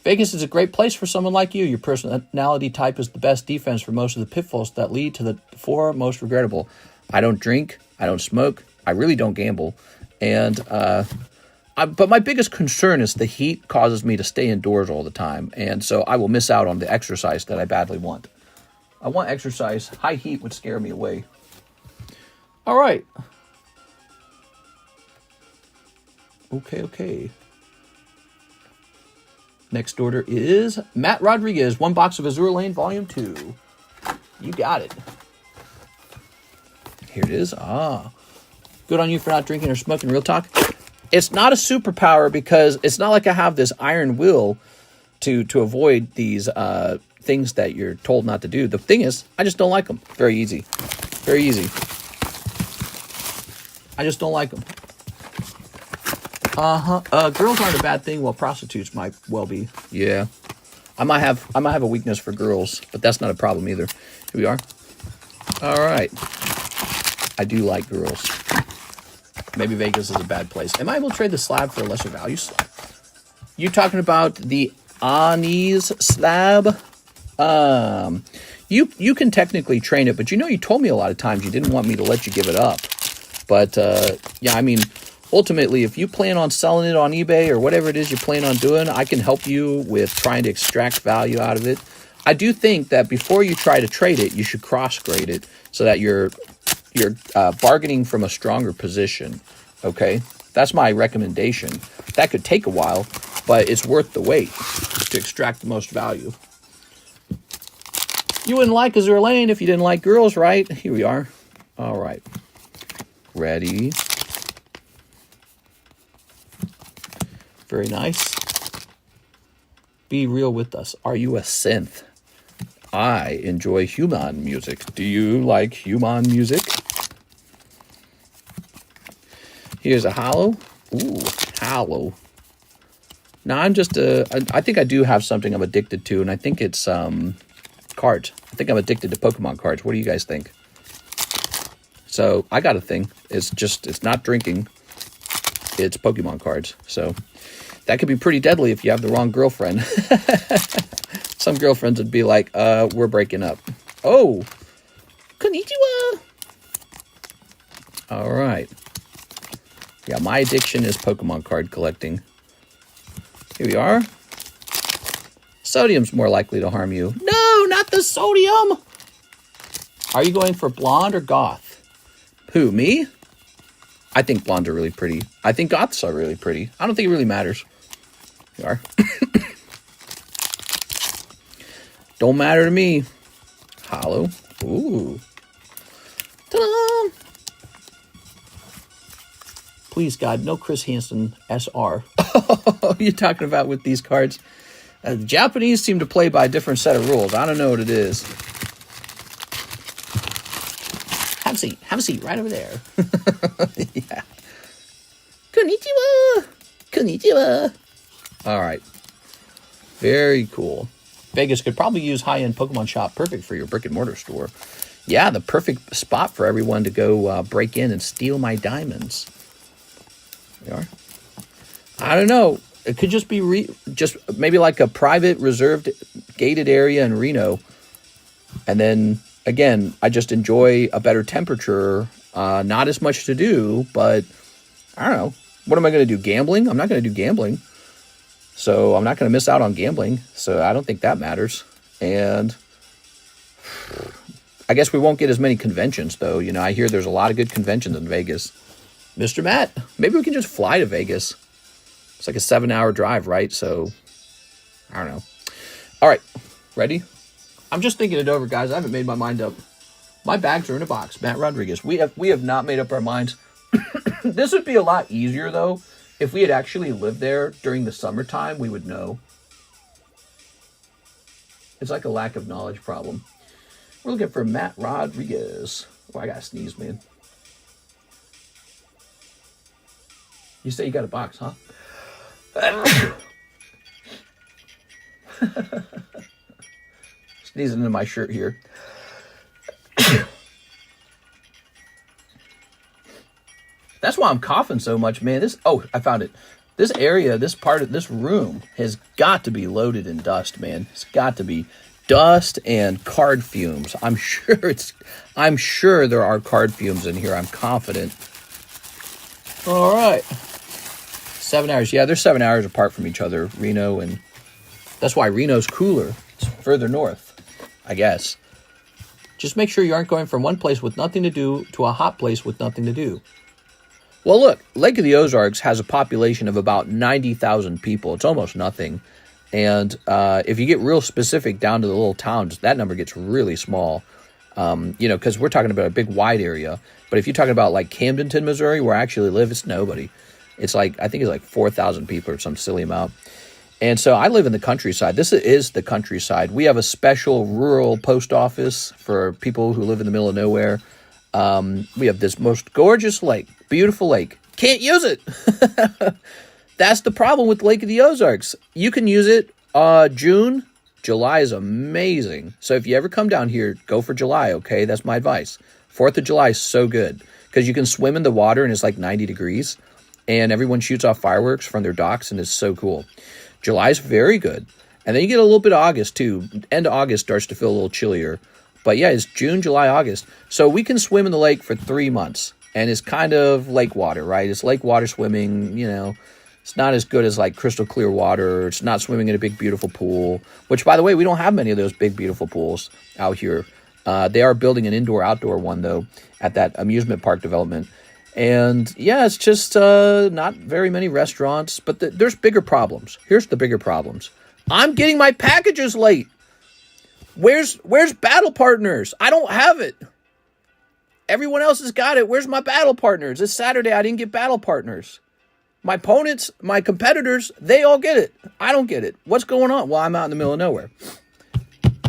Vegas is a great place for someone like you. Your personality type is the best defense for most of the pitfalls that lead to the 4 most regrettable. I don't drink. I don't smoke. I really don't gamble. And, but my biggest concern is the heat causes me to stay indoors all the time. And so I will miss out on the exercise that I badly want. I want exercise. High heat would scare me away. All right. Okay. Next order is Matt Rodriguez. 1 box of Azure Lane Volume 2. You got it. Here it is. Good on you for not drinking or smoking. Real talk. It's not a superpower because it's not like I have this iron will to avoid these things that you're told not to do. The thing is, I just don't like them. Very easy. Very easy. I just don't like them. Girls aren't a bad thing. Well, prostitutes might well be. Yeah. I might have a weakness for girls, but that's not a problem either. Here we are. All right. I do like girls. Maybe Vegas is a bad place. Am I able to trade the slab for a lesser value slab? You talking about the Ani's slab? You can technically train it, but you told me a lot of times you didn't want me to let you give it up. But yeah, I mean, ultimately, if you plan on selling it on eBay or whatever it is you plan on doing, I can help you with trying to extract value out of it. I do think that before you try to trade it, you should cross-grade it so that you're bargaining from a stronger position. Okay, that's my recommendation. That could take a while, but it's worth the wait to extract the most value. You wouldn't like Azure Lane if you didn't like girls, right? Here we are. All right. Ready. Very nice. Be real with us. Are you a synth? I enjoy human music. Do you like human music? Here's a Holo. Ooh, Holo. Now, I think I do have something I'm addicted to, and I think it's cards. I think I'm addicted to Pokemon cards. What do you guys think? So, I got a thing. It's not drinking. It's Pokemon cards. So, that could be pretty deadly if you have the wrong girlfriend. Some girlfriends would be like, we're breaking up. Oh, konnichiwa. All right. Yeah, my addiction is Pokemon card collecting. Here we are. Sodium's more likely to harm you. No, not the sodium. Are you going for blonde or goth? Who, me? I think blondes are really pretty. I think goths are really pretty. I don't think it really matters. You are. Don't matter to me. Holo. Ooh. Ta-da! Please, God, no Chris Hansen SR. You're talking about with these cards? The Japanese seem to play by a different set of rules. I don't know what it is. Have a seat right over there. Yeah. Konnichiwa. Konnichiwa. All right. Very cool. Vegas could probably use high-end Pokemon shop. Perfect for your brick-and-mortar store. Yeah, the perfect spot for everyone to go break in and steal my diamonds. There you are. I don't know. It could just be just maybe like a private, reserved, gated area in Reno. And then, again, I just enjoy a better temperature. Not as much to do, but I don't know. What am I going to do? Gambling? I'm not going to do gambling. So I'm not going to miss out on gambling. So I don't think that matters. And I guess we won't get as many conventions, though. You know, I hear there's a lot of good conventions in Vegas. Mr. Matt, maybe we can just fly to Vegas. It's like a 7-hour drive, right? So, I don't know. All right, ready? I'm just thinking it over, guys. I haven't made my mind up. My bags are in a box. Matt Rodriguez. We have not made up our minds. This would be a lot easier, though. If we had actually lived there during the summertime, we would know. It's like a lack of knowledge problem. We're looking for Matt Rodriguez. Oh, I gotta sneeze, man. You say you got a box, huh? Sneezing into my shirt here. That's why I'm coughing so much, man. Oh, I found it. This area, this part of this room has got to be loaded in dust, man. It's got to be dust and card fumes. I'm sure there are card fumes in here. I'm confident. All right. 7 hours. Yeah, they're 7 hours apart from each other, Reno, and that's why Reno's cooler. It's further north, I guess. Just make sure you aren't going from one place with nothing to do to a hot place with nothing to do. Well, look, Lake of the Ozarks has a population of about 90,000 people. It's almost nothing. And if you get real specific down to the little towns, that number gets really small. Because we're talking about a big wide area. But if you're talking about like Camdenton, Missouri, where I actually live, it's nobody. It's like, I think it's like 4,000 people or some silly amount. And so I live in the countryside. This is the countryside. We have a special rural post office for people who live in the middle of nowhere. We have this most gorgeous lake, beautiful lake. Can't use it. That's the problem with Lake of the Ozarks. You can use it June. July is amazing. So if you ever come down here, go for July, okay? That's my advice. 4th of July is so good because you can swim in the water and it's like 90 degrees. And everyone shoots off fireworks from their docks and it's so cool. July is very good. And then you get a little bit of August too. End of August starts to feel a little chillier. But yeah, it's June, July, August. So we can swim in the lake for 3 months. And it's kind of lake water, right? It's lake water swimming, It's not as good as like crystal clear water. It's not swimming in a big, beautiful pool. Which, by the way, we don't have many of those big, beautiful pools out here. They are building an indoor-outdoor one, though, at that amusement park development. And yeah, it's just not very many restaurants. But there's bigger problems. Here's the bigger problems. I'm getting my packages late. Where's Battle Partners? I don't have it. Everyone else has got it. Where's my Battle Partners? It's Saturday. I didn't get Battle Partners. My opponents, my competitors, they all get it. I don't get it. What's going on? Well, I'm out in the middle of nowhere.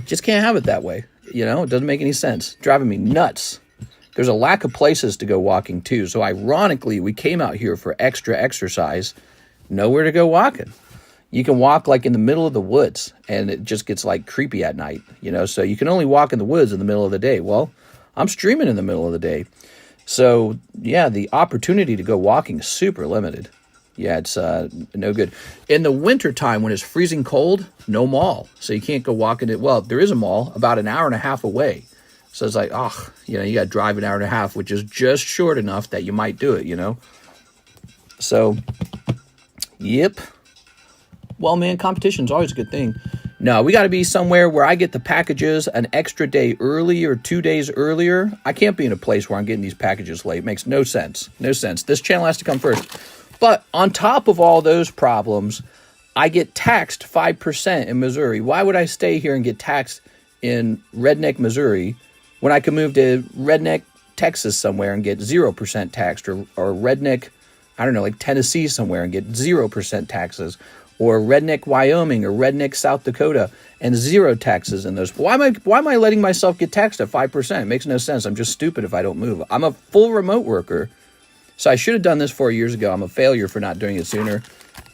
Just can't have it that way. It doesn't make any sense. Driving me nuts. There's a lack of places to go walking, too. So, ironically, we came out here for extra exercise. Nowhere to go walking. You can walk, like, in the middle of the woods, and it just gets, like, creepy at night, So, you can only walk in the woods in the middle of the day. Well, I'm streaming in the middle of the day. So, yeah, the opportunity to go walking is super limited. Yeah, it's no good. In the wintertime, when it's freezing cold, no mall. So you can't go walking it. Well, there is a mall about an hour and a half away. So it's like, you got to drive an hour and a half, which is just short enough that you might do it, So, yep. Well, man, competition's always a good thing. No, we got to be somewhere where I get the packages an extra day early or 2 days earlier. I can't be in a place where I'm getting these packages late. It makes no sense. No sense. This channel has to come first. But on top of all those problems, I get taxed 5% in Missouri. Why would I stay here and get taxed in redneck Missouri when I could move to redneck Texas somewhere and get 0% taxed, or redneck, I don't know, like Tennessee somewhere and get 0% taxes, or redneck Wyoming or redneck South Dakota and 0 taxes in those? Why am I letting myself get taxed at 5%? It makes no sense. I'm just stupid if I don't move. I'm a full remote worker. So I should have done this 4 years ago. I'm a failure for not doing it sooner.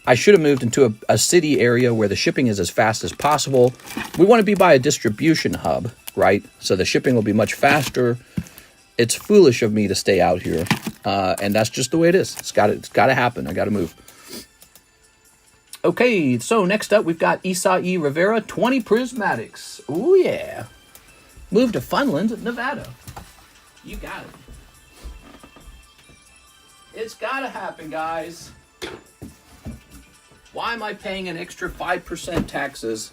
I should have moved into a city area where the shipping is as fast as possible. We want to be by a distribution hub, right? So the shipping will be much faster. It's foolish of me to stay out here. And that's just the way it is. It's got to happen. I got to move. Okay, so next up, we've got Isai Rivera, 20 prismatics. Oh, yeah. Move to Funland, Nevada. You got it. It's got to happen, guys. Why am I paying an extra 5% taxes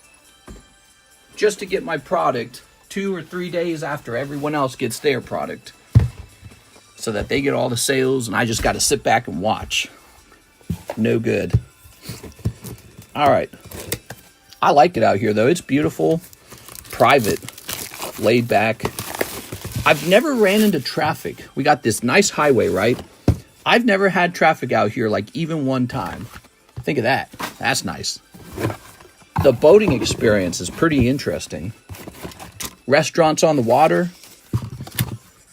just to get my product 2 or 3 days after everyone else gets their product? So that they get all the sales and I just got to sit back and watch. No good. All right. I like it out here, though. It's beautiful, private, laid back. I've never ran into traffic. We got this nice highway, right? I've never had traffic out here, like, even one time. Think of that. That's nice. The boating experience is pretty interesting. Restaurants on the water.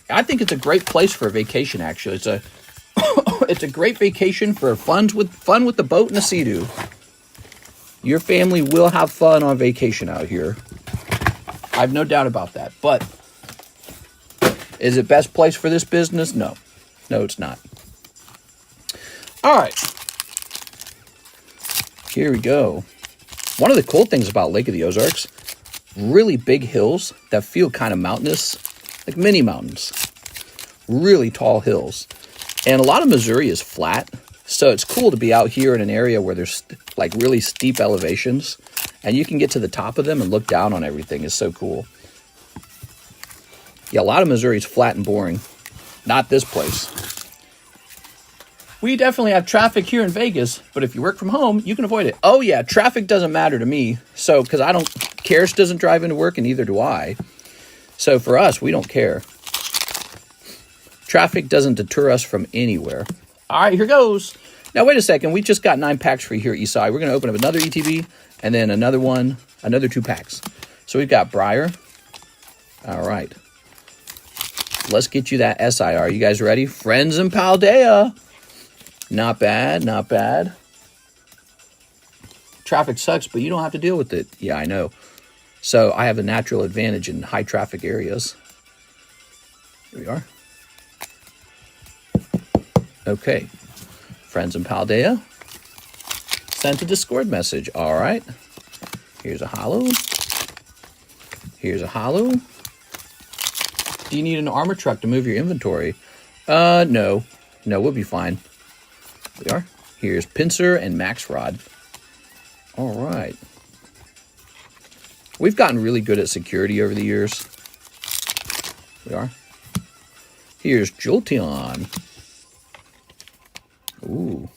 I think it's a great place for a vacation, actually. It's a it's a great vacation for fun with the boat and the sea-doo. Your family will have fun on vacation out here. I have no doubt about that. But is it best place for this business? No. No, it's not. All right. Here we go. One of the cool things about Lake of the Ozarks, really big hills that feel kind of mountainous, like mini mountains. Really tall hills. And a lot of Missouri is flat. So it's cool to be out here in an area where there's like really steep elevations and you can get to the top of them and look down on everything. Is so cool. Yeah, a lot of Missouri is flat and boring. Not this place. We definitely have traffic here in Vegas, but if you work from home, you can avoid it. Oh yeah, traffic doesn't matter to me. So, because I don't, Karis doesn't drive into work and neither do I. So for us, we don't care. Traffic doesn't deter us from anywhere. All right, here goes. Now, wait a second. We just got 9 packs for here at Eastside. We're going to open up another ETB and then another one, another 2 packs. So we've got Briar. All right. Let's get you that SIR. You guys ready? Friends and Paldea. Not bad, not bad. Traffic sucks, but you don't have to deal with it. Yeah, I know. So I have a natural advantage in high traffic areas. Here we are. Okay. Friends in Paldea. Sent a Discord message. All right. Here's a holo. Here's a holo. Do you need an armor truck to move your inventory? No. No, we'll be fine. Here we are. Here's Pincer and Max Rod. All right. We've gotten really good at security over the years. Here we are. Here's Jolteon. Ooh.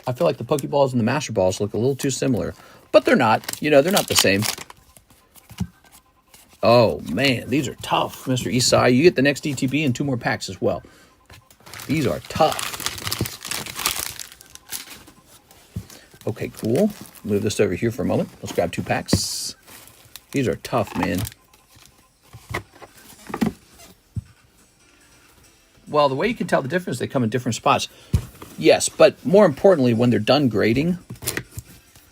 I feel like the Pokeballs and the Master Balls look a little too similar. But they're not. You know, they're not the same. Oh, man. These are tough, Mr. Eastside. You get the next ETB and 2 more packs as well. These are tough. Okay, cool. Move this over here for a moment. Let's grab 2 packs. These are tough, man. Well, the way you can tell the difference, they come in different spots. Yes, but more importantly, when they're done grading,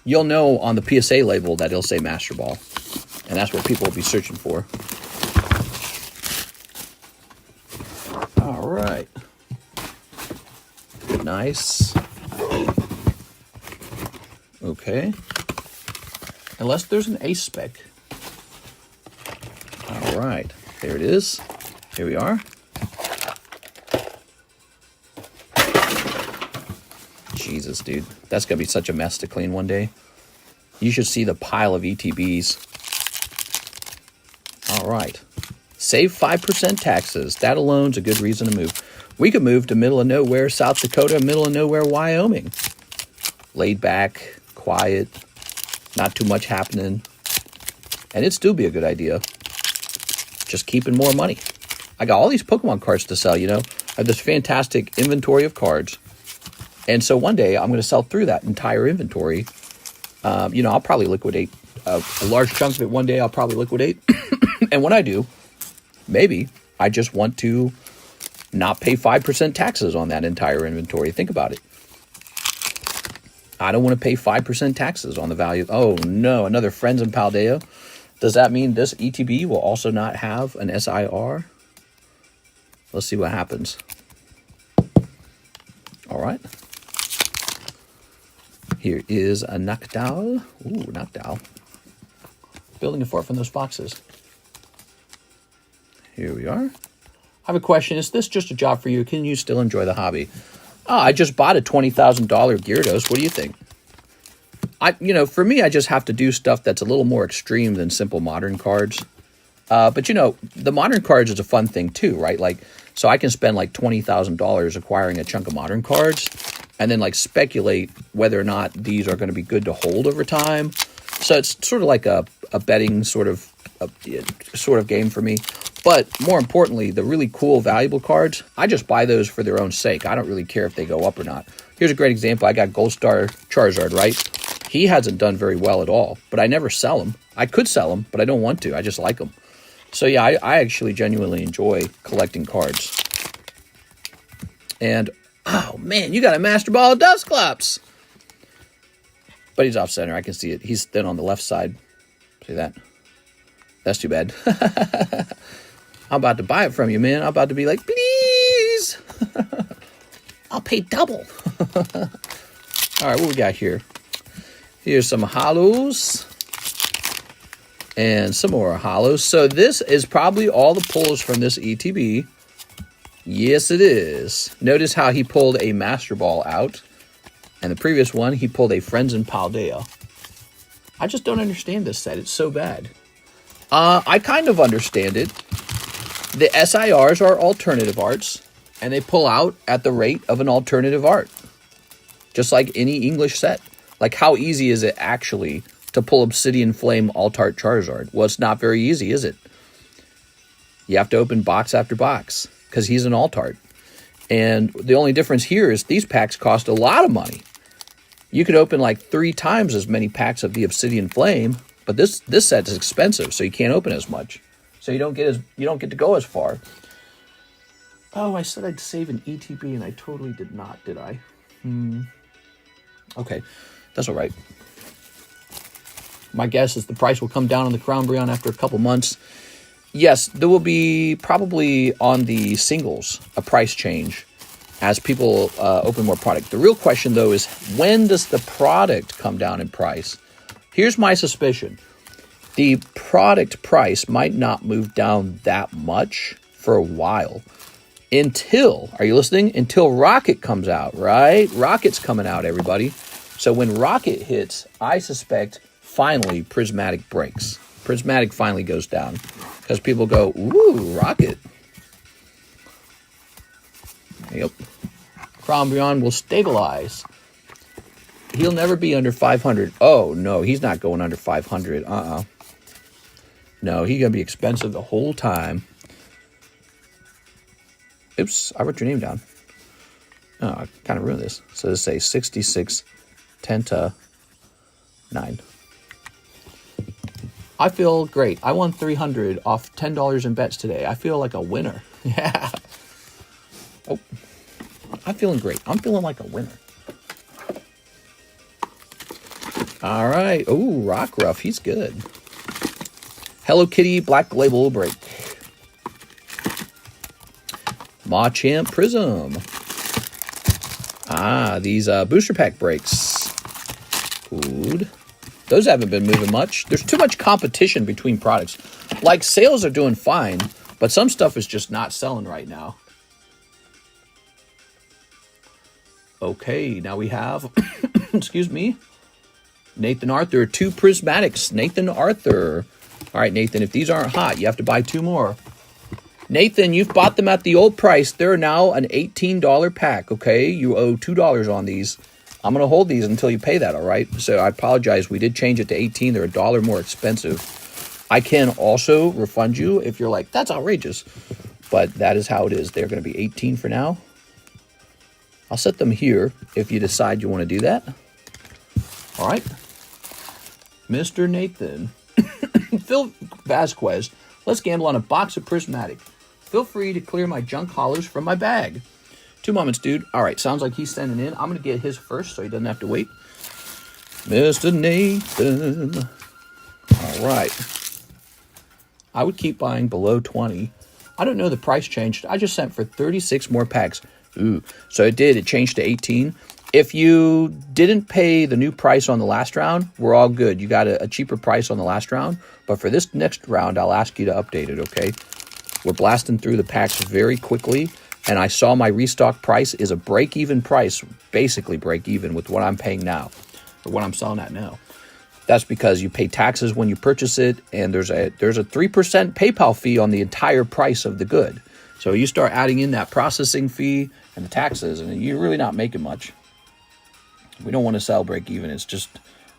you'll know on the PSA label that it'll say Master Ball. And that's what people will be searching for. All right. Nice. Okay. Unless there's an ace spec. All right. There it is. Here we are. Jesus, dude. That's going to be such a mess to clean one day. You should see the pile of ETBs. All right. Save 5% taxes. That alone's a good reason to move. We could move to middle of nowhere, South Dakota, middle of nowhere, Wyoming. Laid back, quiet, not too much happening. And it'd still be a good idea. Just keeping more money. I got all these Pokemon cards to sell, you know. I have this fantastic inventory of cards. And so one day I'm going to sell through that entire inventory. You know, I'll probably liquidate a large chunk of it one day. I'll probably liquidate. And when I do, maybe I just want to not pay 5% taxes on that entire inventory. Think about it. I don't want to pay 5% taxes on the value. Oh, no, another Friends in Paldea. Does that mean this ETB will also not have an SIR? Let's see what happens. All right. Here is a Noctowl. Ooh, Noctowl. Building a fort from those boxes. Here we are. I have a question. Is this just a job for you? Can you still enjoy the hobby? Oh, I just bought a $20,000 Gyarados. What do you think? You know, for me, I just have to do stuff that's a little more extreme than simple modern cards. But, you know, the modern cards is a fun thing too, right? Like, so I can spend like $20,000 acquiring a chunk of modern cards. and then like speculate whether or not these are going to be good to hold over time. So it's sort of like a betting sort of game for me. But more importantly, the really cool, valuable cards, I just buy those for their own sake. I don't really care if they go up or not. Here's a great example. I got Gold Star Charizard, right? He hasn't done very well at all, but I never sell him. I could sell him, but I don't want to. I just like him. So yeah, I actually genuinely enjoy collecting cards. And, oh man, you got a Master Ball of Dusclops. But he's off center. I can see it. He's then on the left side. See that? That's too bad. I'm about to buy it from you, man. I'm about to be like, please. I'll pay double. All right, what we got here? Here's some Holos. And some more Holos. So this is probably all the pulls from this ETB. Yes, it is. Notice how he pulled a Master Ball out. And the previous one, he pulled a Friends and Paldea. I just don't understand this set. It's so bad. I kind of understand it. The SIRs are alternative arts, and they pull out at the rate of an alternative art. Just like any English set. Like, how easy is it actually to pull Obsidian Flame Alt-Art Charizard? Well, it's not very easy, is it? You have to open box after box, because he's an Alt-Art. And the only difference here is these packs cost a lot of money. You could open like 3 times as many packs of the Obsidian Flame, but this set is expensive, so you can't open as much. So you don't get to go as far. Oh, I said I'd save an ETB, and I totally did not, did I? Okay, that's all right. My guess is the price will come down on the Crown Brion after a couple months. Yes, there will be probably on the singles a price change as people open more product. The real question, though, is when does the product come down in price? Here's my suspicion. The product price might not move down that much for a while until, are you listening? Until Rocket comes out, right? Rocket's coming out, everybody. So when Rocket hits, I suspect finally Prismatic breaks. Prismatic finally goes down because people go, ooh, Rocket. Yep. Crown Brion will stabilize. He'll never be under 500. Oh, no, he's not going under 500. No, he's going to be expensive the whole time. Oops, I wrote your name down. Oh, I kind of ruined this. So let's say 66 Tenta 9. I feel great. I won 300 off $10 in bets today. I feel like a winner. Yeah. Oh, I'm feeling great. I'm feeling like a winner. All right. Oh, Rockruff. He's good. Hello Kitty Black Label Break. Machamp Prism. Ah, these booster pack breaks. Good. Those haven't been moving much. There's too much competition between products. Like, sales are doing fine, but some stuff is just not selling right now. Okay, now we have, excuse me, Nathan Arthur, 2 Prismatics. Nathan Arthur. All right, Nathan, if these aren't hot, you have to buy 2 more. Nathan, you've bought them at the old price. They're now an $18 pack, okay? You owe $2 on these. I'm going to hold these until you pay that, all right? So I apologize. We did change it to 18. They're $1 more expensive. I can also refund you if you're like, that's outrageous. But that is how it is. They're going to be 18 for now. I'll set them here if you decide you want to do that. All right. Mr. Nathan. Phil Vasquez. Let's gamble on a box of Prismatic. Feel free to clear my junk hollers from my bag. 2 moments, dude. All right, sounds like he's sending in. I'm going to get his first so he doesn't have to wait. Mr. Nathan. All right. I would keep buying below 20. I don't know the price changed. I just sent for 36 more packs. Ooh, so it did. It changed to 18. If you didn't pay the new price on the last round, we're all good. You got a cheaper price on the last round. But for this next round, I'll ask you to update it, okay? We're blasting through the packs very quickly. And I saw my restock price is a break-even price, basically break-even with what I'm paying now, or what I'm selling at now. That's because you pay taxes when you purchase it, and there's a 3% PayPal fee on the entire price of the good. So you start adding in that processing fee and the taxes, and you're really not making much. We don't want to sell break even. It's just,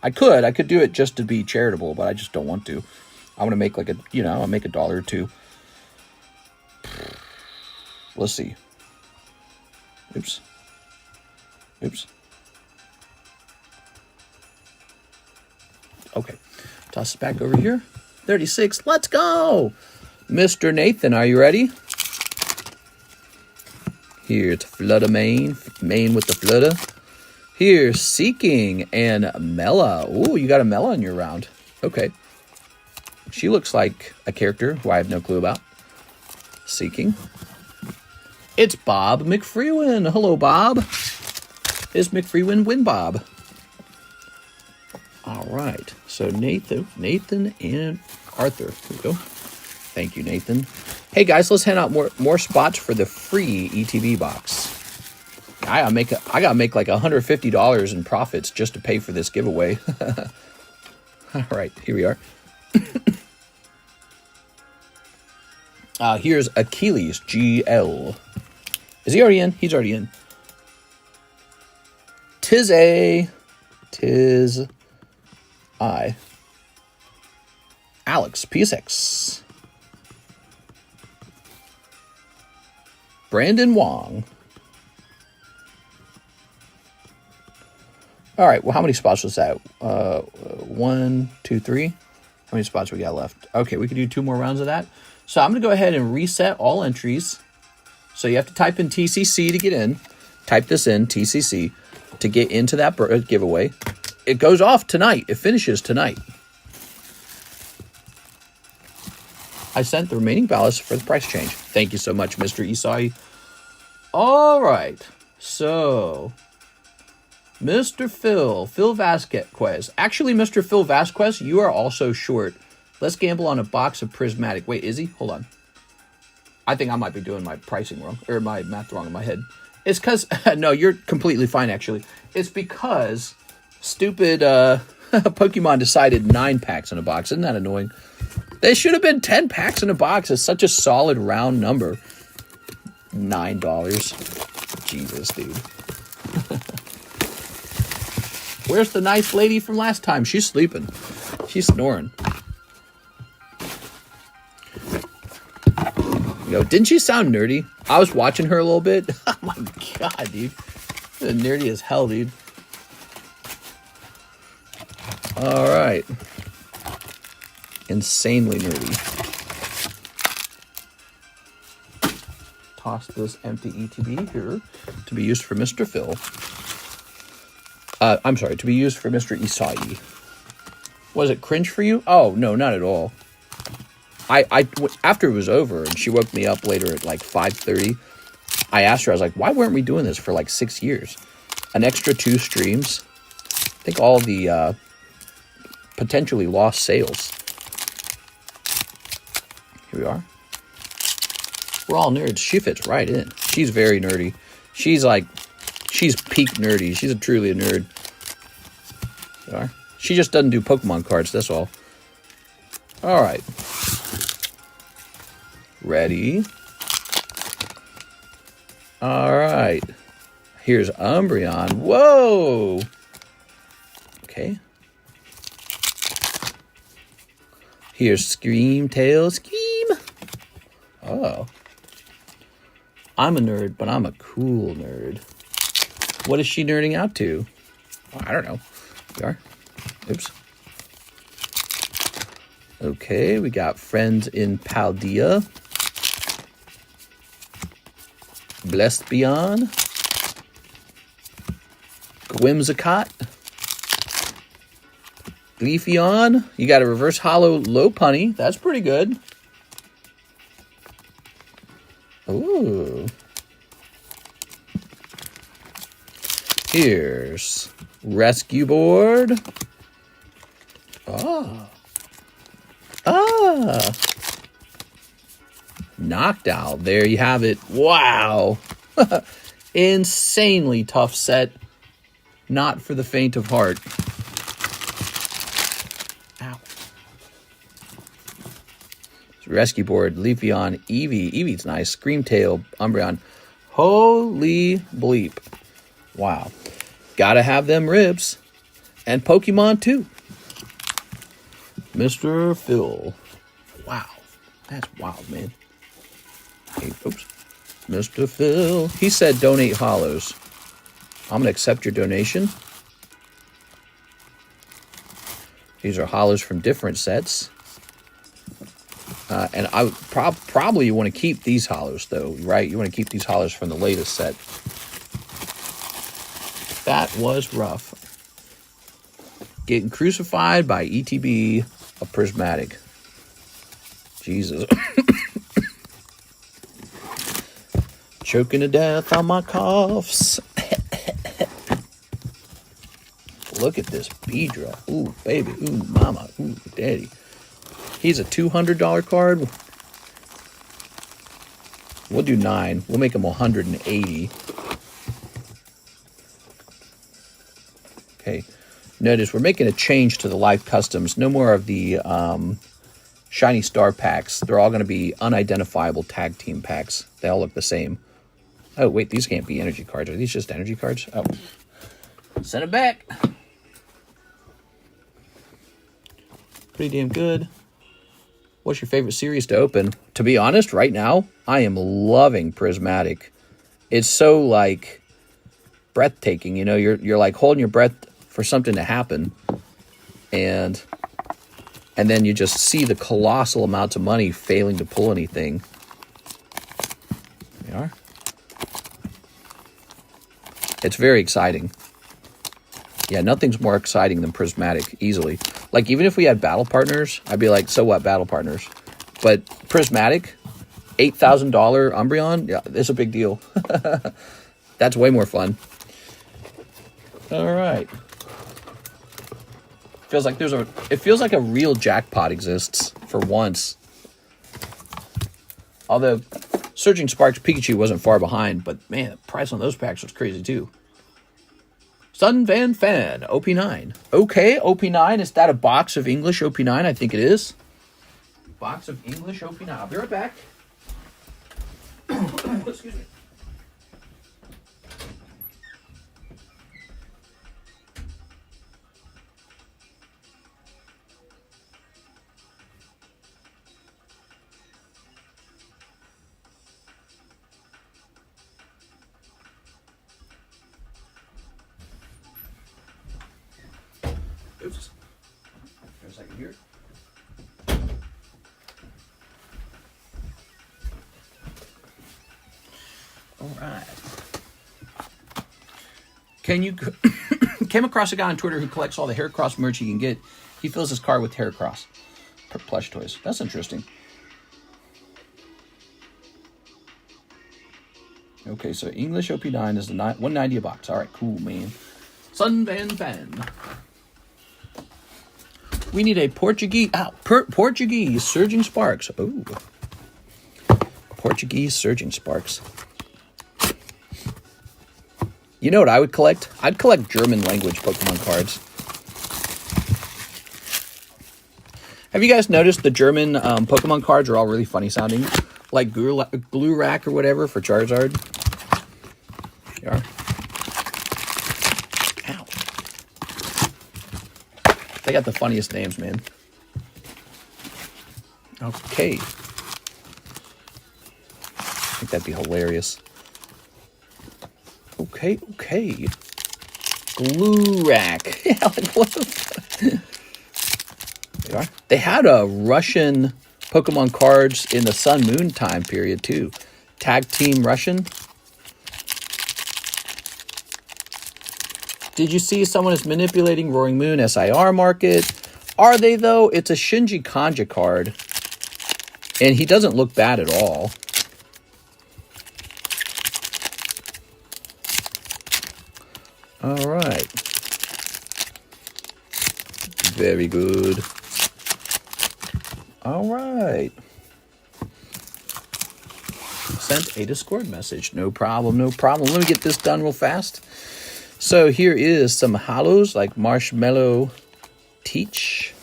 I could do it just to be charitable, but I just don't want to. I want to make like a, you know, I'll make $1 or $2. Let's see. Oops. Okay. Toss it back over here. 36. Let's go. Mr. Nathan, are you ready? Here's Fludda Main with the Fludda. Here's Seeking and Mela. Ooh, you got a Mela in your round. Okay. She looks like a character who I have no clue about. Seeking. It's Bob McFreewen. Hello, Bob. Is McFreewen win Bob? All right. So Nathan and Arthur. Here we go. Thank you, Nathan. Hey guys, let's hand out more spots for the free ETB box. I gotta make like $150 in profits just to pay for this giveaway. All right, here we are. Here's Achilles GL. Is he already in? He's already in. Tis I. Alex PSX. Brandon Wong. All right, well, how many spots was that? 1, 2, 3. How many spots we got left? Okay, we can do 2 more rounds of that. So I'm going to go ahead and reset all entries. So you have to type in TCC to get in. Type this in, TCC, to get into that giveaway. It goes off tonight. It finishes tonight. I sent the remaining ballots for the price change. Thank you so much, Mr. Isai. All right. So, Mr. Phil Vasquez. Actually, Mr. Phil Vasquez, you are also short. Let's gamble on a box of prismatic. Wait, is he? Hold on. I think I might be doing my pricing wrong, or my math wrong in my head. It's because, no, you're completely fine, actually. It's because stupid Pokemon decided 9 packs in a box. Isn't that annoying? They should have been 10 packs in a box. It's such a solid round number. $9. Jesus, dude. Where's the nice lady from last time? She's sleeping. She's snoring. You know, didn't she sound nerdy? I was watching her a little bit. Oh my god, dude. Nerdy as hell, dude. Alright. Insanely nerdy. Toss this empty ETB here to be used for Mr. Phil. I'm sorry, to be used for Mr. Isai. Was it cringe for you? Oh, no, not at all. After it was over and she woke me up later at like 5:30, I asked her, I was like, why weren't we doing this for like 6 years? An extra 2 streams. I think all the potentially lost sales. Here we are. We're all nerds. She fits right in. She's very nerdy. She's peak nerdy. She's truly a nerd. There we are. She just doesn't do Pokemon cards, that's all. All right. Ready? All right. Here's Umbreon. Whoa! Okay. Here's Screamtail. Scheme! Oh. I'm a nerd, but I'm a cool nerd. What is she nerding out to? Oh, I don't know. We are. Oops. Okay, we got Friends in Paldea. Blessed Beyond. Whimsicott. Leafeon. You got a reverse holo Lopunny. That's pretty good. Ooh. Here's Rescue Board. Oh. Ah. Knockdown. There you have it. Wow. Insanely tough set. Not for the faint of heart. Ow. Rescue Board, Leafeon, Eevee. Eevee's nice. Screamtail, Umbreon. Holy bleep. Wow. Gotta have them ribs. And Pokemon too. Mr. Phil. Wow. That's wild, man. Hey, oops. Mr. Phil. He said donate holos. I'm going to accept your donation. These are holos from different sets. And I would probably you want to keep these holos, though, right? You want to keep these holos from the latest set. That was rough. Getting crucified by ETB, a prismatic. Jesus. Choking to death on my coughs. Look at this Beedra. Ooh, baby. Ooh, mama. Ooh, daddy. He's a $200 card. We'll do 9. We'll make him 180. Okay. Notice we're making a change to the live customs. No more of the shiny star packs. They're all going to be unidentifiable tag team packs. They all look the same. Oh, wait. These can't be energy cards. Are these just energy cards? Oh. Send it back. Pretty damn good. What's your favorite series to open? To be honest, right now, I am loving Prismatic. It's so, like, breathtaking. You know, you're like holding your breath for something to happen. And then you just see the colossal amounts of money failing to pull anything. There we are. It's very exciting. Yeah, nothing's more exciting than Prismatic, easily. Like, even if we had battle partners, I'd be like, so what, battle partners? But Prismatic, $8,000 Umbreon, yeah, it's a big deal. That's way more fun. All right. It feels like a real jackpot exists for once. Although Surging Sparks Pikachu wasn't far behind, but man, the price on those packs was crazy too. Sun Van Fan, OP9. Okay, OP9. Is that a box of English OP9? I think it is. Box of English OP9. I'll be right back. Excuse me. Oops. For a second here. All right. Came across a guy on Twitter who collects all the Heracross merch he can get. He fills his car with Heracross plush toys. That's interesting. Okay, so English OP9 is the $190 a box. All right, cool, man. Sun Van Fan. We need a Portuguese Surging Sparks. Oh, Portuguese Surging Sparks. You know what I would collect? I'd collect German language Pokemon cards. Have you guys noticed the German Pokemon cards are all really funny sounding? Like Glurak or whatever for Charizard. There you are. Ow. They got the funniest names, man. Okay. I think that'd be hilarious. Okay. Glurak. Yeah, like what the fuck? There you are. They had a Russian Pokemon cards in the Sun Moon time period too. Tag Team Russian. Did you see someone is manipulating Roaring Moon SIR market? Are they, though? It's a Shinji Kanja card. And he doesn't look bad at all. All right. Very good. All right. Sent a Discord message. No problem. Let me get this done real fast. So here is some holos like Marshmallow Teach.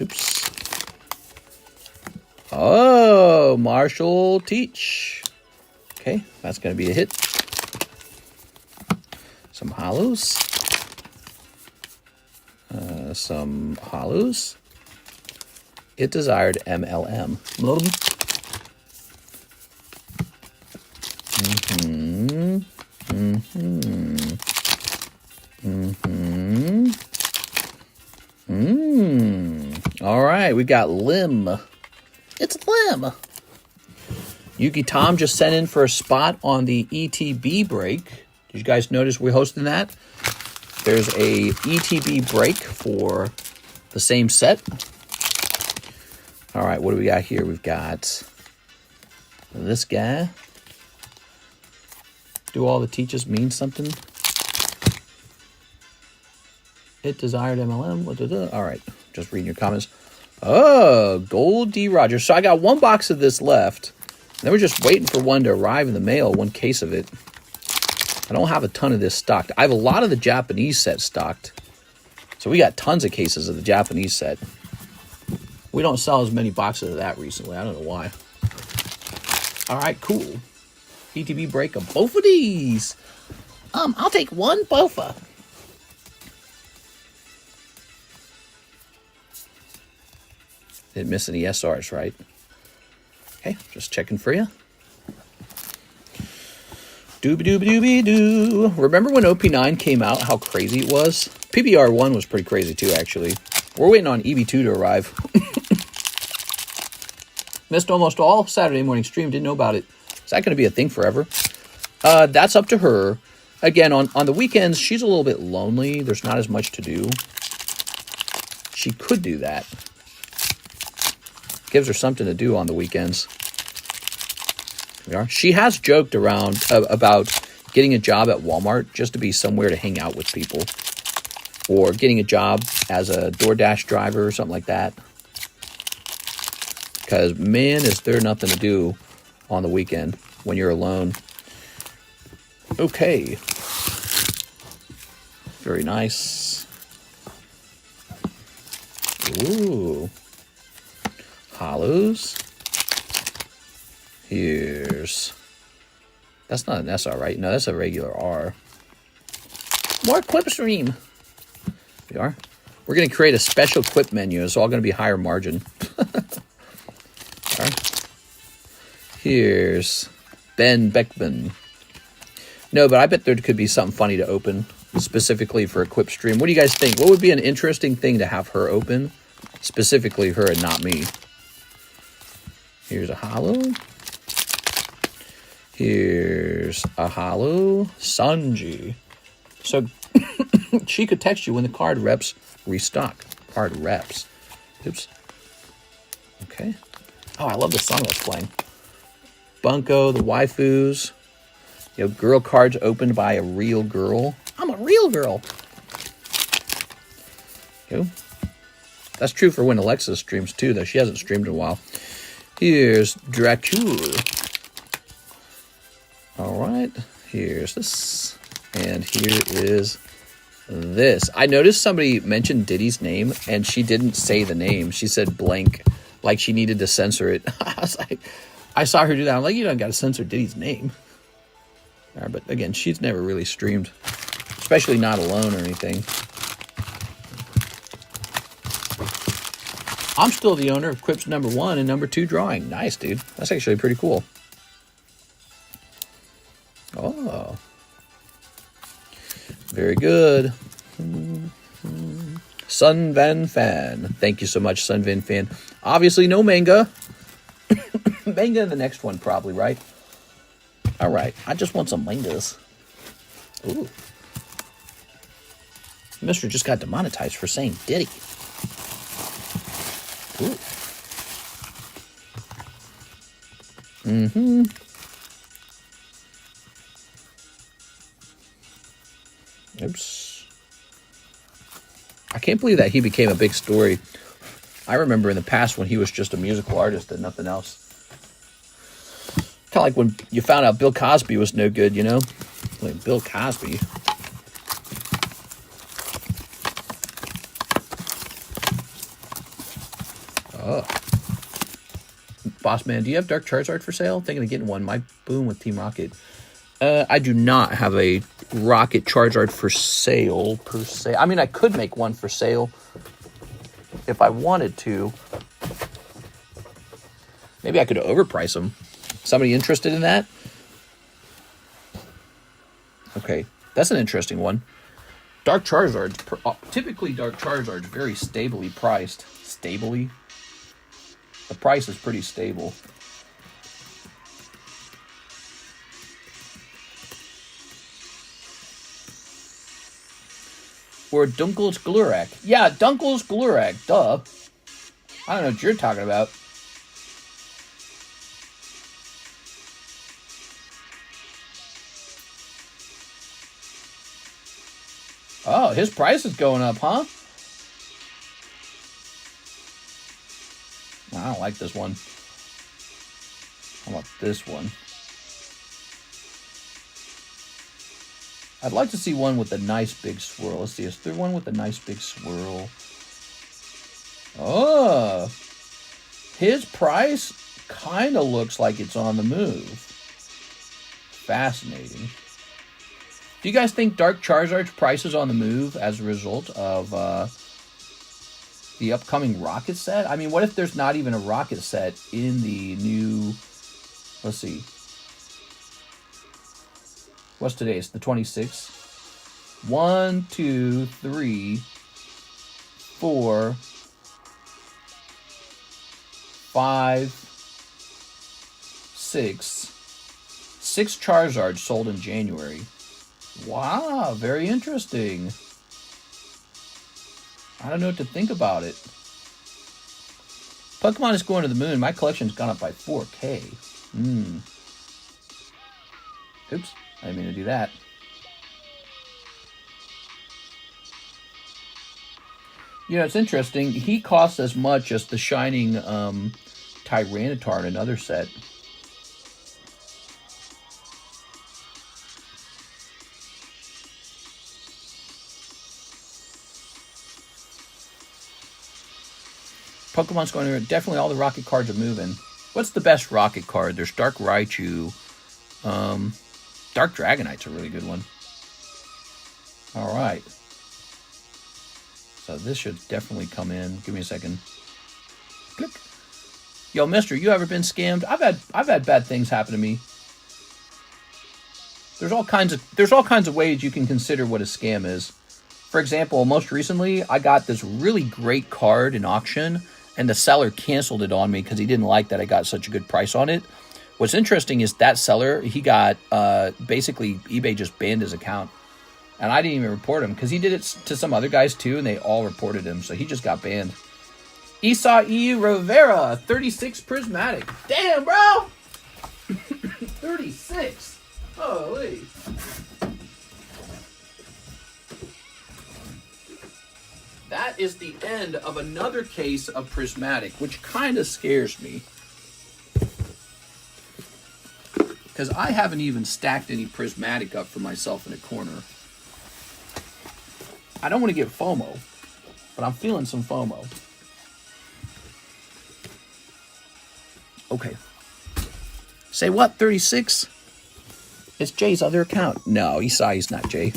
Oops. Oh, Marshall Teach. Okay, that's going to be a hit. Some holos. Some holos. It desired MLM. All right, we got Lim. It's Lim. Yuki Tom just sent in for a spot on the ETB break. Did you guys notice we're hosting that? There's a ETB break for the same set. All right, what do we got here? We've got this guy. Do all the teaches mean something? It desired MLM. All right, just reading your comments. Oh, Gold D. Rogers. So I got one box of this left. And then we're just waiting for one to arrive in the mail, one case of it. I don't have a ton of this stocked. I have a lot of the Japanese set stocked. So we got tons of cases of the Japanese set. We don't sell as many boxes of that recently. I don't know why. All right, cool. ETB break of both of these. I'll take one bofa. Didn't miss any SRs, right? Okay, just checking for you. Doobie-doobie-doobie-doo. Remember when OP9 came out, how crazy it was? PBR1 was pretty crazy too, actually. We're waiting on EB2 to arrive. Missed almost all Saturday morning stream, didn't know about it. Is that going to be a thing forever? That's up to her. Again, on the weekends, she's a little bit lonely. There's not as much to do. She could do that. Gives her something to do on the weekends. There we are. She has joked around about getting a job at Walmart just to be somewhere to hang out with people. Or getting a job as a DoorDash driver or something like that. Because, man, is there nothing to do on the weekend when you're alone. Okay. Very nice. Ooh. Holos. Here's... That's not an SR, right? No, that's a regular R. More Quip Stream. We are. We're going to create a special Quip menu. It's all going to be higher margin. Right. Here's Ben Beckman. No, but I bet there could be something funny to open specifically for a Quip stream. What do you guys think? What would be an interesting thing to have her open? Specifically her and not me. Here's a holo. Here's a holo. Sanji. So she could text you when the card reps restock. Card reps. Oops. Okay. Oh, I love the song that's playing. Bunko, the waifus. You know, girl cards opened by a real girl. I'm a real girl. Okay. That's true for when Alexa streams too, though. She hasn't streamed in a while. Here's Dracula. All right. Here's this. And here is this. I noticed somebody mentioned Diddy's name, and she didn't say the name. She said blank, like she needed to censor it. I was like, I saw her do that. I'm like, you don't got to censor Diddy's name. All right, but again, she's never really streamed, especially not alone or anything. I'm still the owner of Quip's #1 and #2 drawing. Nice, dude. That's actually pretty cool. Oh. Very good. Sun Van Fan. Thank you so much, Sun Van Fan. Obviously, no manga. Manga in the next one, probably, right? All right. I just want some mangas. Ooh. Mister just got demonetized for saying Diddy. Ooh. Mm-hmm. Oops. I can't believe that he became a big story. I remember in the past when he was just a musical artist and nothing else. Kind of like when you found out Bill Cosby was no good, you know? Like, Bill Cosby. Oh. Boss man, do you have Dark Charizard for sale? Thinking of getting one. My boom with Team Rocket. I do not have a rocket Charizard for sale, per se. I mean, I could make one for sale if I wanted to. Maybe I could overprice them. Somebody interested in that? Okay, that's an interesting one. Dark Charizard's, typically Dark Charizard's very stably priced. Stably? The price is pretty stable. Or Dunkel's Glurak. Yeah, Dunkel's Glurak, duh. I don't know what you're talking about. Oh, his price is going up, huh? I don't like this one. How about this one? I'd like to see one with a nice big swirl. Let's see, is there one with a nice big swirl? Oh, his price kind of looks like it's on the move. Fascinating. Do you guys think Dark Charizard's price is on the move as a result of the upcoming Rocket set? I mean, what if there's not even a Rocket set in the new... Let's see. What's today? It's the 26th. 1, 2, 3, 4, 5, 6. 6 Charizards sold in January. Wow, very interesting. I don't know what to think about it. Pokemon is going to the moon. My collection's gone up by 4K. Oops, I didn't mean to do that. You know, it's interesting. He costs as much as the Shining Tyranitar in another set. Pokemon's going to... Definitely all the Rocket cards are moving. What's the best Rocket card? There's Dark Raichu. Dark Dragonite's a really good one. All right. So this should definitely come in. Give me a second. Click. Yo, mister, you ever been scammed? I've had bad things happen to me. There's all kinds of ways you can consider what a scam is. For example, most recently, I got this really great card in auction, and the seller canceled it on me because he didn't like that I got such a good price on it. What's interesting is that seller, he got, basically, eBay just banned his account. And I didn't even report him because he did it to some other guys too, and they all reported him. So he just got banned. Isai Rivera, 36 Prismatic. Damn, bro! 36. Holy. That is the end of another case of Prismatic, which kind of scares me. Because I haven't even stacked any Prismatic up for myself in a corner. I don't want to get FOMO, but I'm feeling some FOMO. Okay. Say what, 36? It's Jay's other account. No, Isai's not Jay.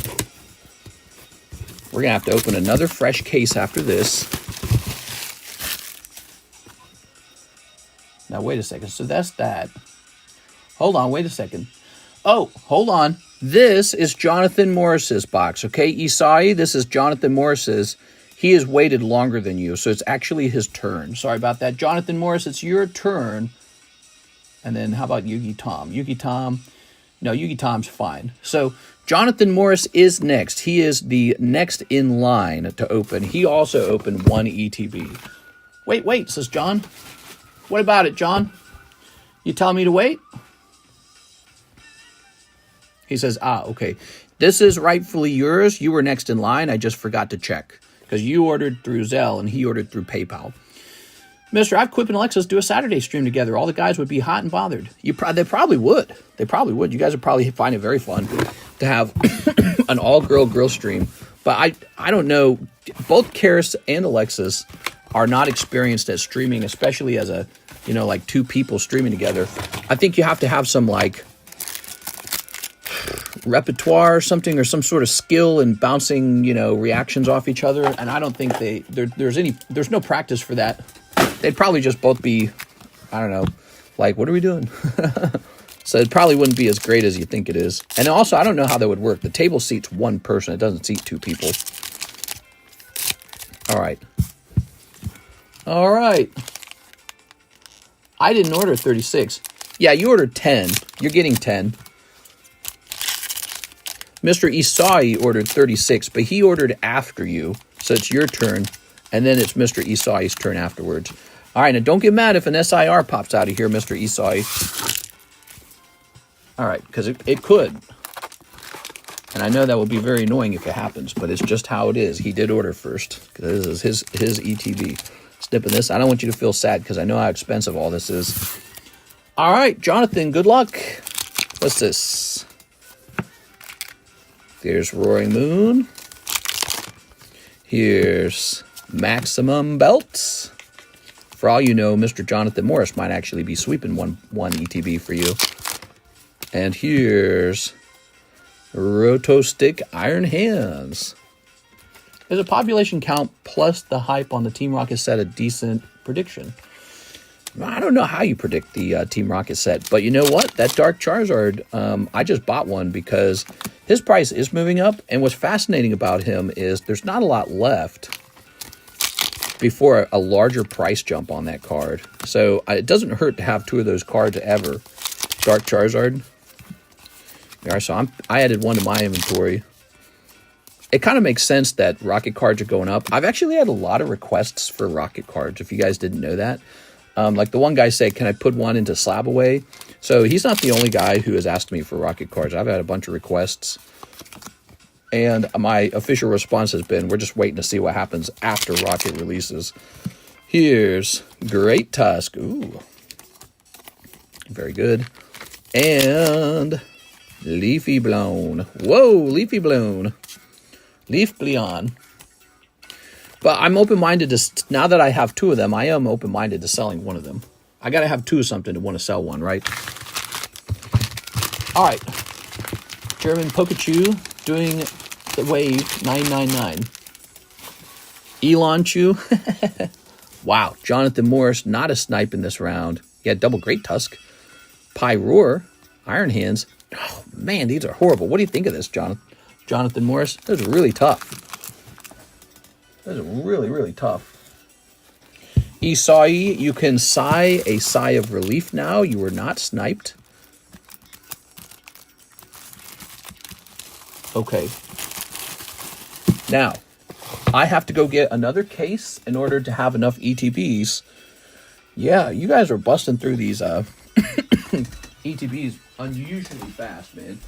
We're going to have to open another fresh case after this. Now, wait a second. So that's that. Hold on, wait a second. Oh, hold on. This is Jonathan Morris's box, okay? Isai, this is Jonathan Morris's. He has waited longer than you, so it's actually his turn. Sorry about that. Jonathan Morris, it's your turn. And then how about Yugi Tom? Yugi Tom. No, Yugi Tom's fine. So Jonathan Morris is next. He is the next in line to open. He also opened one ETB. Wait, says John. What about it, John? You telling me to wait? He says, okay. This is rightfully yours. You were next in line. I just forgot to check. Because you ordered through Zelle and he ordered through PayPal. Mister, I've Quip and Alexis do a Saturday stream together. All the guys would be hot and bothered. They probably would. They probably would. You guys would probably find it very fun to have an all-girl stream. But I don't know. Both Karis and Alexis are not experienced at streaming, especially as a, like two people streaming together. I think you have to have some, repertoire or something, or some sort of skill in bouncing, you know, reactions off each other. And I don't think there's no practice for that. They'd probably just both be, I don't know, like, what are we doing? So it probably wouldn't be as great as you think it is. And also, I don't know how that would work. The table seats one person. It doesn't seat two people. All right. All right. I didn't order 36. Yeah, you ordered 10. You're getting 10. Mr. Isai ordered 36, but he ordered after you. So it's your turn, and then it's Mr. Isai's turn afterwards. All right, now don't get mad if an SIR pops out of here, Mr. Isai. All right, because it could. And I know that will be very annoying if it happens, but it's just how it is. He did order first, because this is his ETB. Snipping this. I don't want you to feel sad, because I know how expensive all this is. All right, Jonathan, good luck. What's this? There's Roaring Moon. Here's Maximum Belts. For all you know, Mr. Jonathan Morris might actually be sweeping one ETB for you. And here's Rotostick Iron Hands. Is a population count plus the hype on the Team Rocket set a decent prediction? I don't know how you predict the Team Rocket set, but you know what? That Dark Charizard, I just bought one because his price is moving up, and what's fascinating about him is there's not a lot left before a larger price jump on that card. So it doesn't hurt to have two of those cards ever. Dark Charizard. All right, so I added one to my inventory. It kind of makes sense that rocket cards are going up. I've actually had a lot of requests for rocket cards, if you guys didn't know that. Like the one guy said, can I put one into slab away? So he's not the only guy who has asked me for rocket cards. I've had a bunch of requests. And my official response has been, we're just waiting to see what happens after rocket releases. Here's Great Tusk. Ooh. Very good. And Leafy Blown. Whoa, Leafy Blown. Leaf Bleon. But I'm open-minded to, now that I have two of them, I am open-minded to selling one of them. I got to have two of something to want to sell one, right? All right. German Pikachu doing the wave 999. Elon Chew. Wow. Jonathan Morris, not a snipe in this round. He had double Great Tusk. Pyroar. Iron Hands. Oh, man, these are horrible. What do you think of this, Jonathan Morris? This is really tough. This is really, really tough. Isai, you can sigh a sigh of relief now. You were not sniped. Okay. Now, I have to go get another case in order to have enough ETBs. Yeah, you guys are busting through these ETBs unusually fast, man.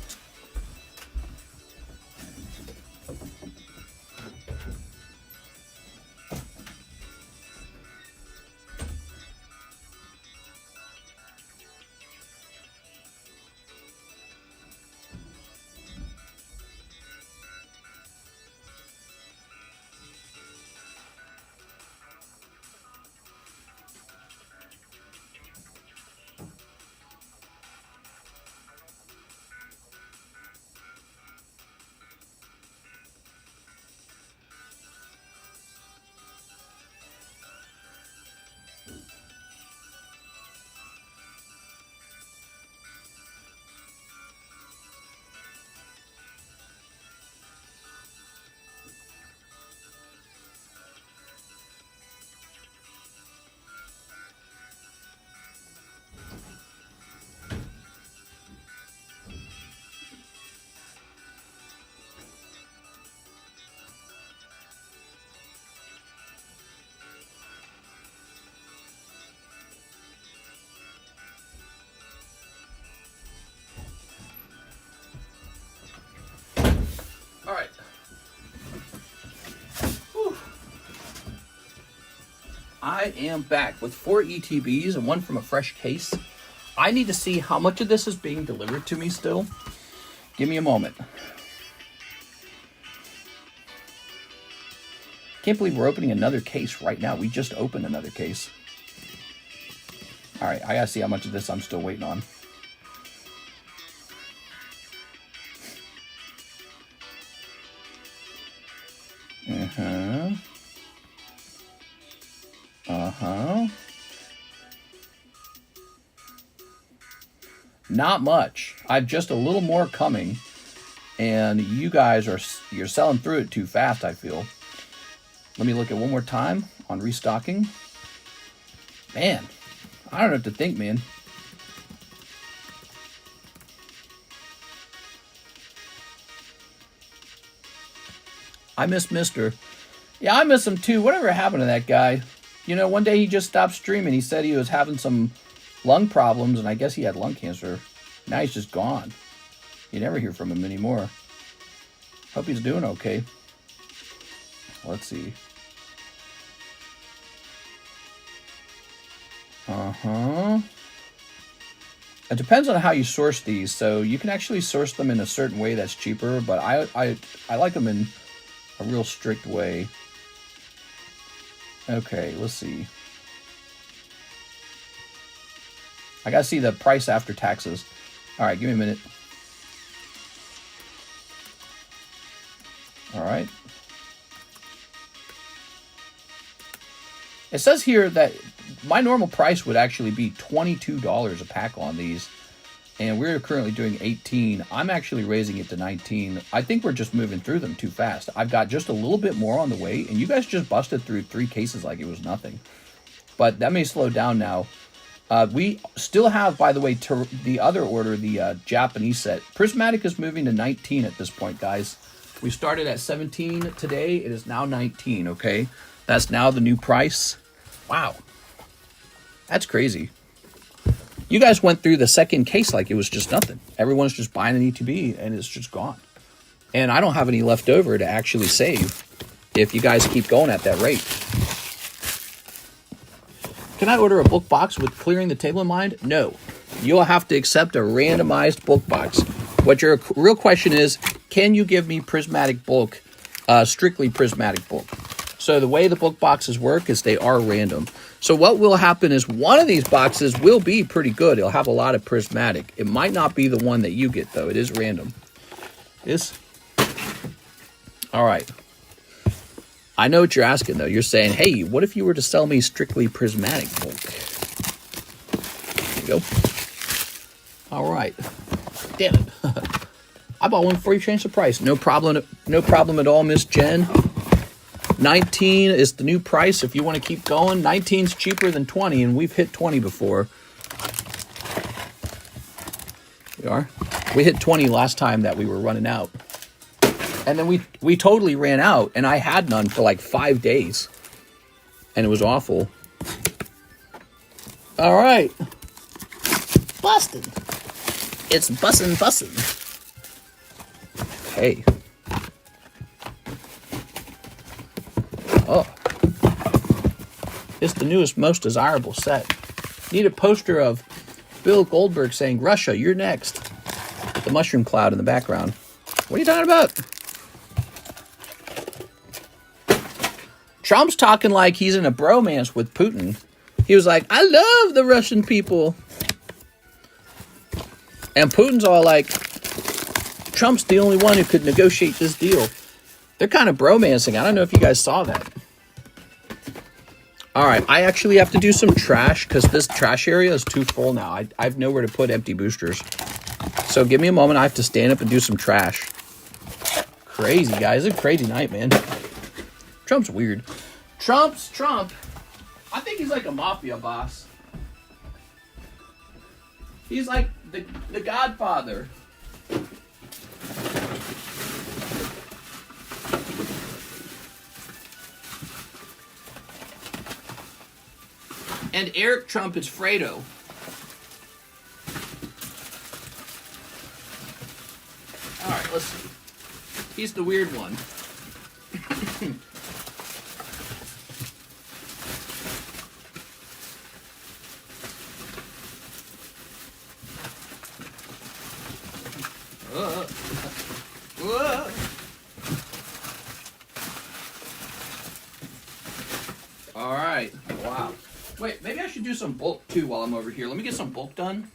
All right. Whew. I am back with 4 ETBs and one from a fresh case. I need to see how much of this is being delivered to me still. Give me a moment. Can't believe we're opening another case right now. We just opened another case. All right, I gotta see how much of this I'm still waiting on. Uh-huh. Uh-huh. Not much. I've just a little more coming. And you guys you're selling through it too fast, I feel. Let me look at one more time on restocking. Man, I don't know what to think, man. I miss Mister. Yeah, I miss him too. Whatever happened to that guy? You know, one day he just stopped streaming. He said he was having some lung problems, and I guess he had lung cancer. Now he's just gone. You never hear from him anymore. Hope he's doing okay. Let's see. Uh-huh. It depends on how you source these. So you can actually source them in a certain way that's cheaper, but I like them in a real strict way. Okay, let's see. I gotta see the price after taxes. All right, give me a minute. All right. It says here that my normal price would actually be $22 a pack on these, and we're currently doing 18. I'm actually raising it to 19. I think we're just moving through them too fast. I've got just a little bit more on the way, and you guys just busted through 3 cases like it was nothing. But that may slow down now. We still have, by the way, the other order, the Japanese set. Prismatic is moving to 19 at this point, guys. We started at 17 today. It is now 19, okay? That's now the new price. Wow. That's crazy. You guys went through the second case like it was just nothing. Everyone's just buying an ETB, and it's just gone. And I don't have any left over to actually save if you guys keep going at that rate. Can I order a book box with clearing the table in mind? No. You'll have to accept a randomized book box. What your real question is, can you give me prismatic bulk, strictly prismatic bulk? So the way the book boxes work is they are random. So what will happen is one of these boxes will be pretty good. It'll have a lot of prismatic. It might not be the one that you get, though. It is random. All right. I know what you're asking, though. You're saying, hey, what if you were to sell me strictly prismatic bulk? There you go. All right. Damn it. I bought one before you changed the price. No problem at all, Miss Jen. 19 is the new price if you want to keep going. 19's cheaper than 20, and we've hit 20 before. We hit 20 last time that we were running out. And then we totally ran out, and I had none for like 5 days. And it was awful. All right. Bustin'. It's bussin'. Hey. Oh. It's the newest, most desirable set. Need a poster of Bill Goldberg saying, Russia, you're next. The mushroom cloud in the background. What are you talking about? Trump's talking like he's in a bromance with Putin. He was like, I love the Russian people. And Putin's all like, Trump's the only one who could negotiate this deal. They're kind of bromancing. I don't know if you guys saw that. All right, I actually have to do some trash because this trash area is too full now. I have nowhere to put empty boosters. So give me a moment. I have to stand up and do some trash. Crazy, guys. It's a crazy night, man. Trump's weird. Trump. I think he's like a mafia boss. He's like the Godfather. And Eric Trump is Fredo. All right, let's see. He's the weird one. All right. Wow. Wait, maybe I should do some bulk too while I'm over here. Let me get some bulk done.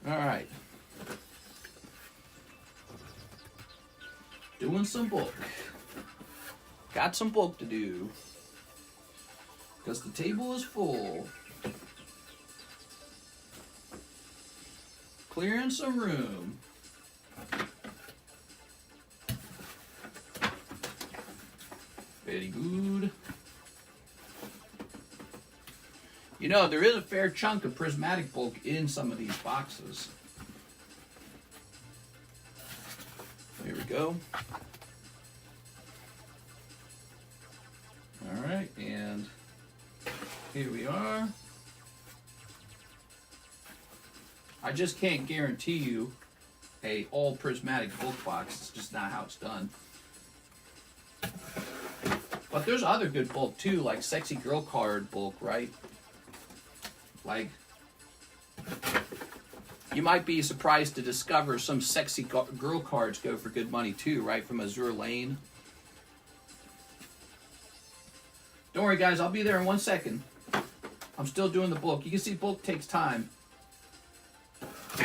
All right. Doing some bulk. Got some bulk to do. Because the table is full. Clearing some room. Very good. You know, there is a fair chunk of prismatic bulk in some of these boxes. Here we go. All right, and here we are. I just can't guarantee you a all prismatic bulk box. It's just not how it's done. But there's other good bulk too, like sexy girl card bulk, right? Like, you might be surprised to discover some sexy girl cards go for good money too, right? From Azure Lane. Don't worry, guys. I'll be there in 1 second. I'm still doing the bulk. You can see bulk takes time.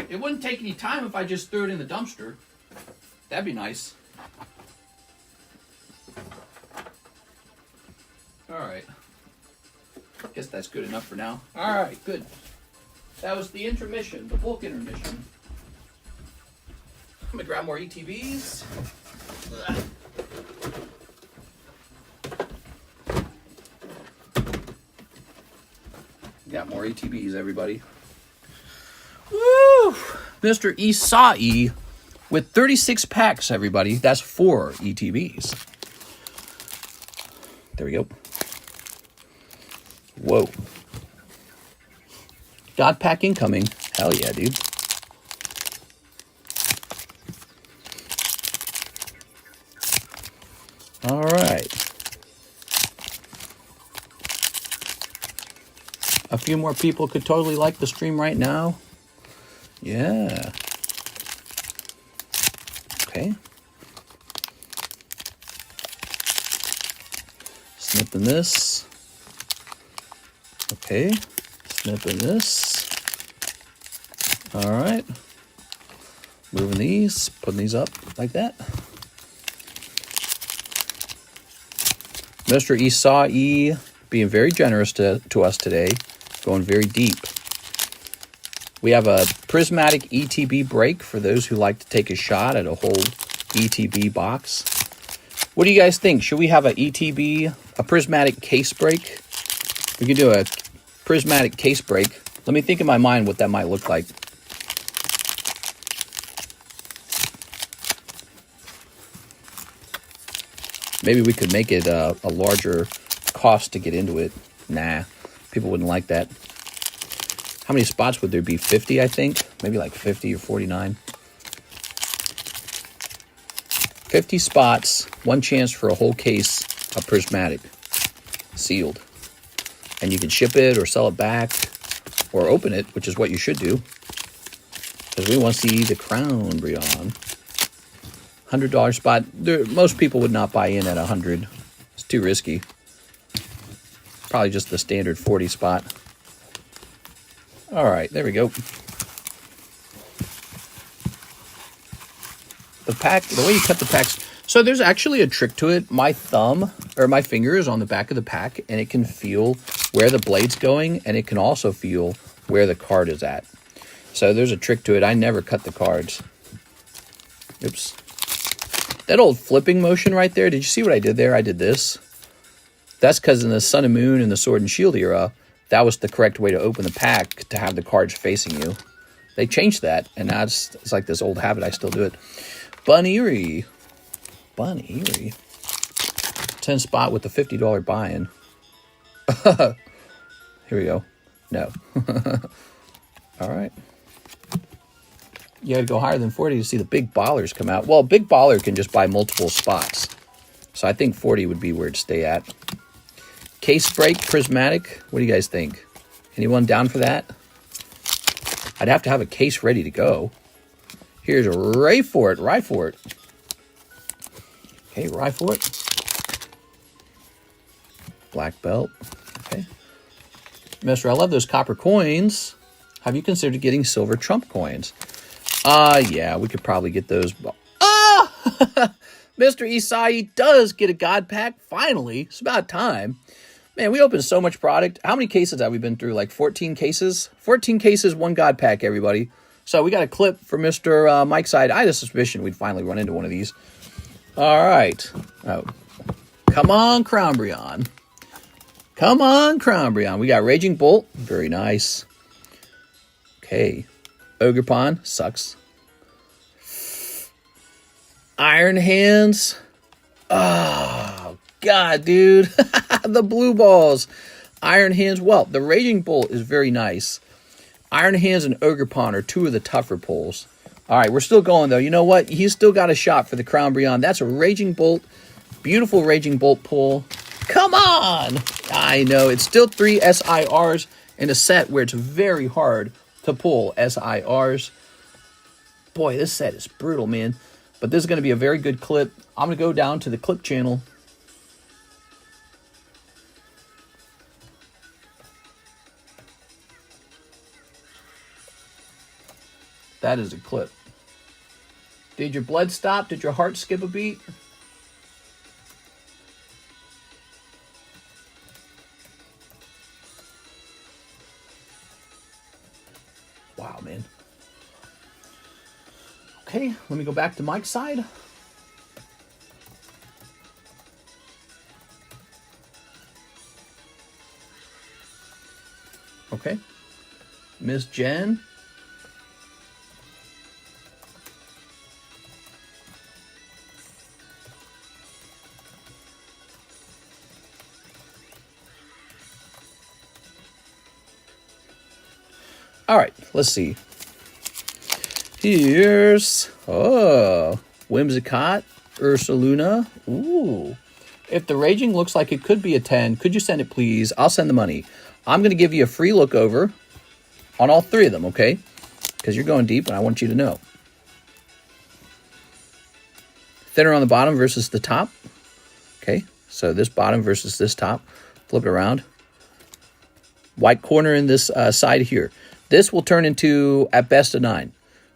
It wouldn't take any time if I just threw it in the dumpster. That'd be nice. All right. Guess that's good enough for now. All right, good. That was the intermission, the bulk intermission. I'm gonna grab more ETBs. Got more ETBs, everybody. Woo! Mr. Isai with 36 packs, everybody. That's 4 ETBs. There we go. Whoa. God pack incoming. Hell yeah, dude. All right. A few more people could totally like the stream right now. Yeah. Okay. Snipping this. Okay. Snipping this. All right. Moving these. Putting these up like that. Mr. Isai being very generous to us today. Going very deep. We have a prismatic ETB break for those who like to take a shot at a whole ETB box. What do you guys think? Should we have a ETB, a prismatic case break? We could do a prismatic case break. Let me think in my mind what that might look like. Maybe we could make it a larger cost to get into it. Nah, people wouldn't like that. How many spots would there be? 50, I think. Maybe like 50 or 49. 50 spots, 1 chance for a whole case of prismatic. Sealed. And you can ship it or sell it back or open it, which is what you should do. Because we want to see the crown, Brian. $100 spot. Most people would not buy in at 100. It's too risky. Probably just the standard 40 spot. All right, there we go. The pack, the way you cut the packs. So there's actually a trick to it. My thumb or my finger is on the back of the pack and it can feel where the blade's going and it can also feel where the card is at. So there's a trick to it. I never cut the cards. Oops. That old flipping motion right there. Did you see what I did there? I did this. That's because in the Sun and Moon and the Sword and Shield era, that was the correct way to open the pack, to have the cards facing you. They changed that, and now it's like this old habit. I still do it. Bunnery. 10 spot with the $50 buy-in. Here we go. No. All right. You got to go higher than 40 to see the big ballers come out. Well, big baller can just buy multiple spots. So I think 40 would be where it'd stay at. Case break, prismatic. What do you guys think? Anyone down for that? I'd have to have a case ready to go. Here's a Ray for it. Okay, Ray for it. Black belt. Okay. Mister, I love those copper coins. Have you considered getting silver Trump coins? Yeah, we could probably get those. Ah! Mr. Isai does get a God Pack, finally. It's about time. Man, we opened so much product. How many cases have we been through? Like 14 cases? 14 cases, 1 God Pack, everybody. So we got a clip for Mr. Mike's side. I had a suspicion we'd finally run into one of these. All right. Oh, come on, Crownbrion. Come on, Crownbrion. We got Raging Bolt. Very nice. Okay. Ogerpon. Sucks. Iron Hands. Oh, God, dude. The blue balls. Iron Hands. Well, the Raging Bolt is very nice. Iron Hands and Ogerpon are 2 of the tougher pulls. All right, we're still going, though. You know what? He's still got a shot for the Crownbrion. That's a Raging Bolt. Beautiful Raging Bolt pull. Come on! I know. It's still 3 SIRs in a set where it's very hard to pull SIRs. Boy, this set is brutal, man. But this is going to be a very good clip. I'm going to go down to the clip channel. That is a clip. Did your blood stop? Did your heart skip a beat? Wow, man. Okay, let me go back to Mike's side. Okay. Miss Jen. All right, let's see. Here's, Whimsicott, Ursaluna. Ooh. If the Raging looks like it could be a 10, could you send it, please? I'll send the money. I'm going to give you a free look over on all 3 of them, okay? Because you're going deep, and I want you to know. Thinner on the bottom versus the top. Okay, so this bottom versus this top. Flip it around. White corner in this side here. This will turn into, at best, a 9.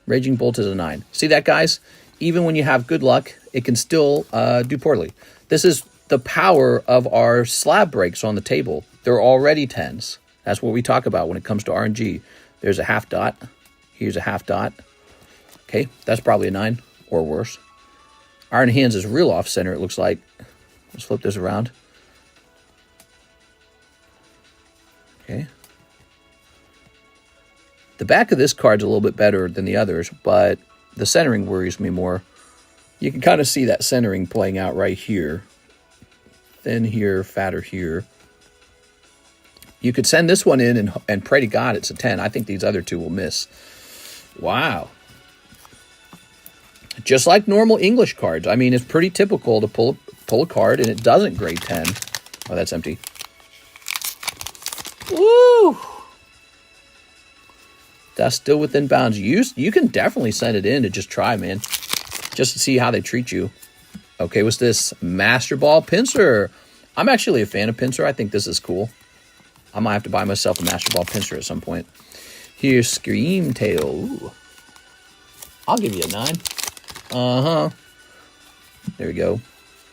Raging Bolt is a 9. See that, guys? Even when you have good luck, it can still do poorly. This is the power of our slab breaks on the table. They're already 10s. That's what we talk about when it comes to RNG. There's a half dot. Here's a half dot. Okay, that's probably a 9 or worse. Iron Hands is real off center, it looks like. Let's flip this around. Okay. The back of this card's a little bit better than the others, but the centering worries me more. You can kind of see that centering playing out right here. Thin here, fatter here. You could send this one in and pray to God it's a 10. I think these other 2 will miss. Wow. Just like normal English cards. I mean, it's pretty typical to pull a card and it doesn't grade 10. Oh, that's empty. Woo! That's still within bounds. You can definitely send it in to just try, man. Just to see how they treat you. Okay, what's this? Master Ball Pincer. I'm actually a fan of Pincer. I think this is cool. I might have to buy myself a Master Ball Pincer at some point. Here's Scream Tail. Ooh. I'll give you a 9. Uh-huh. There we go.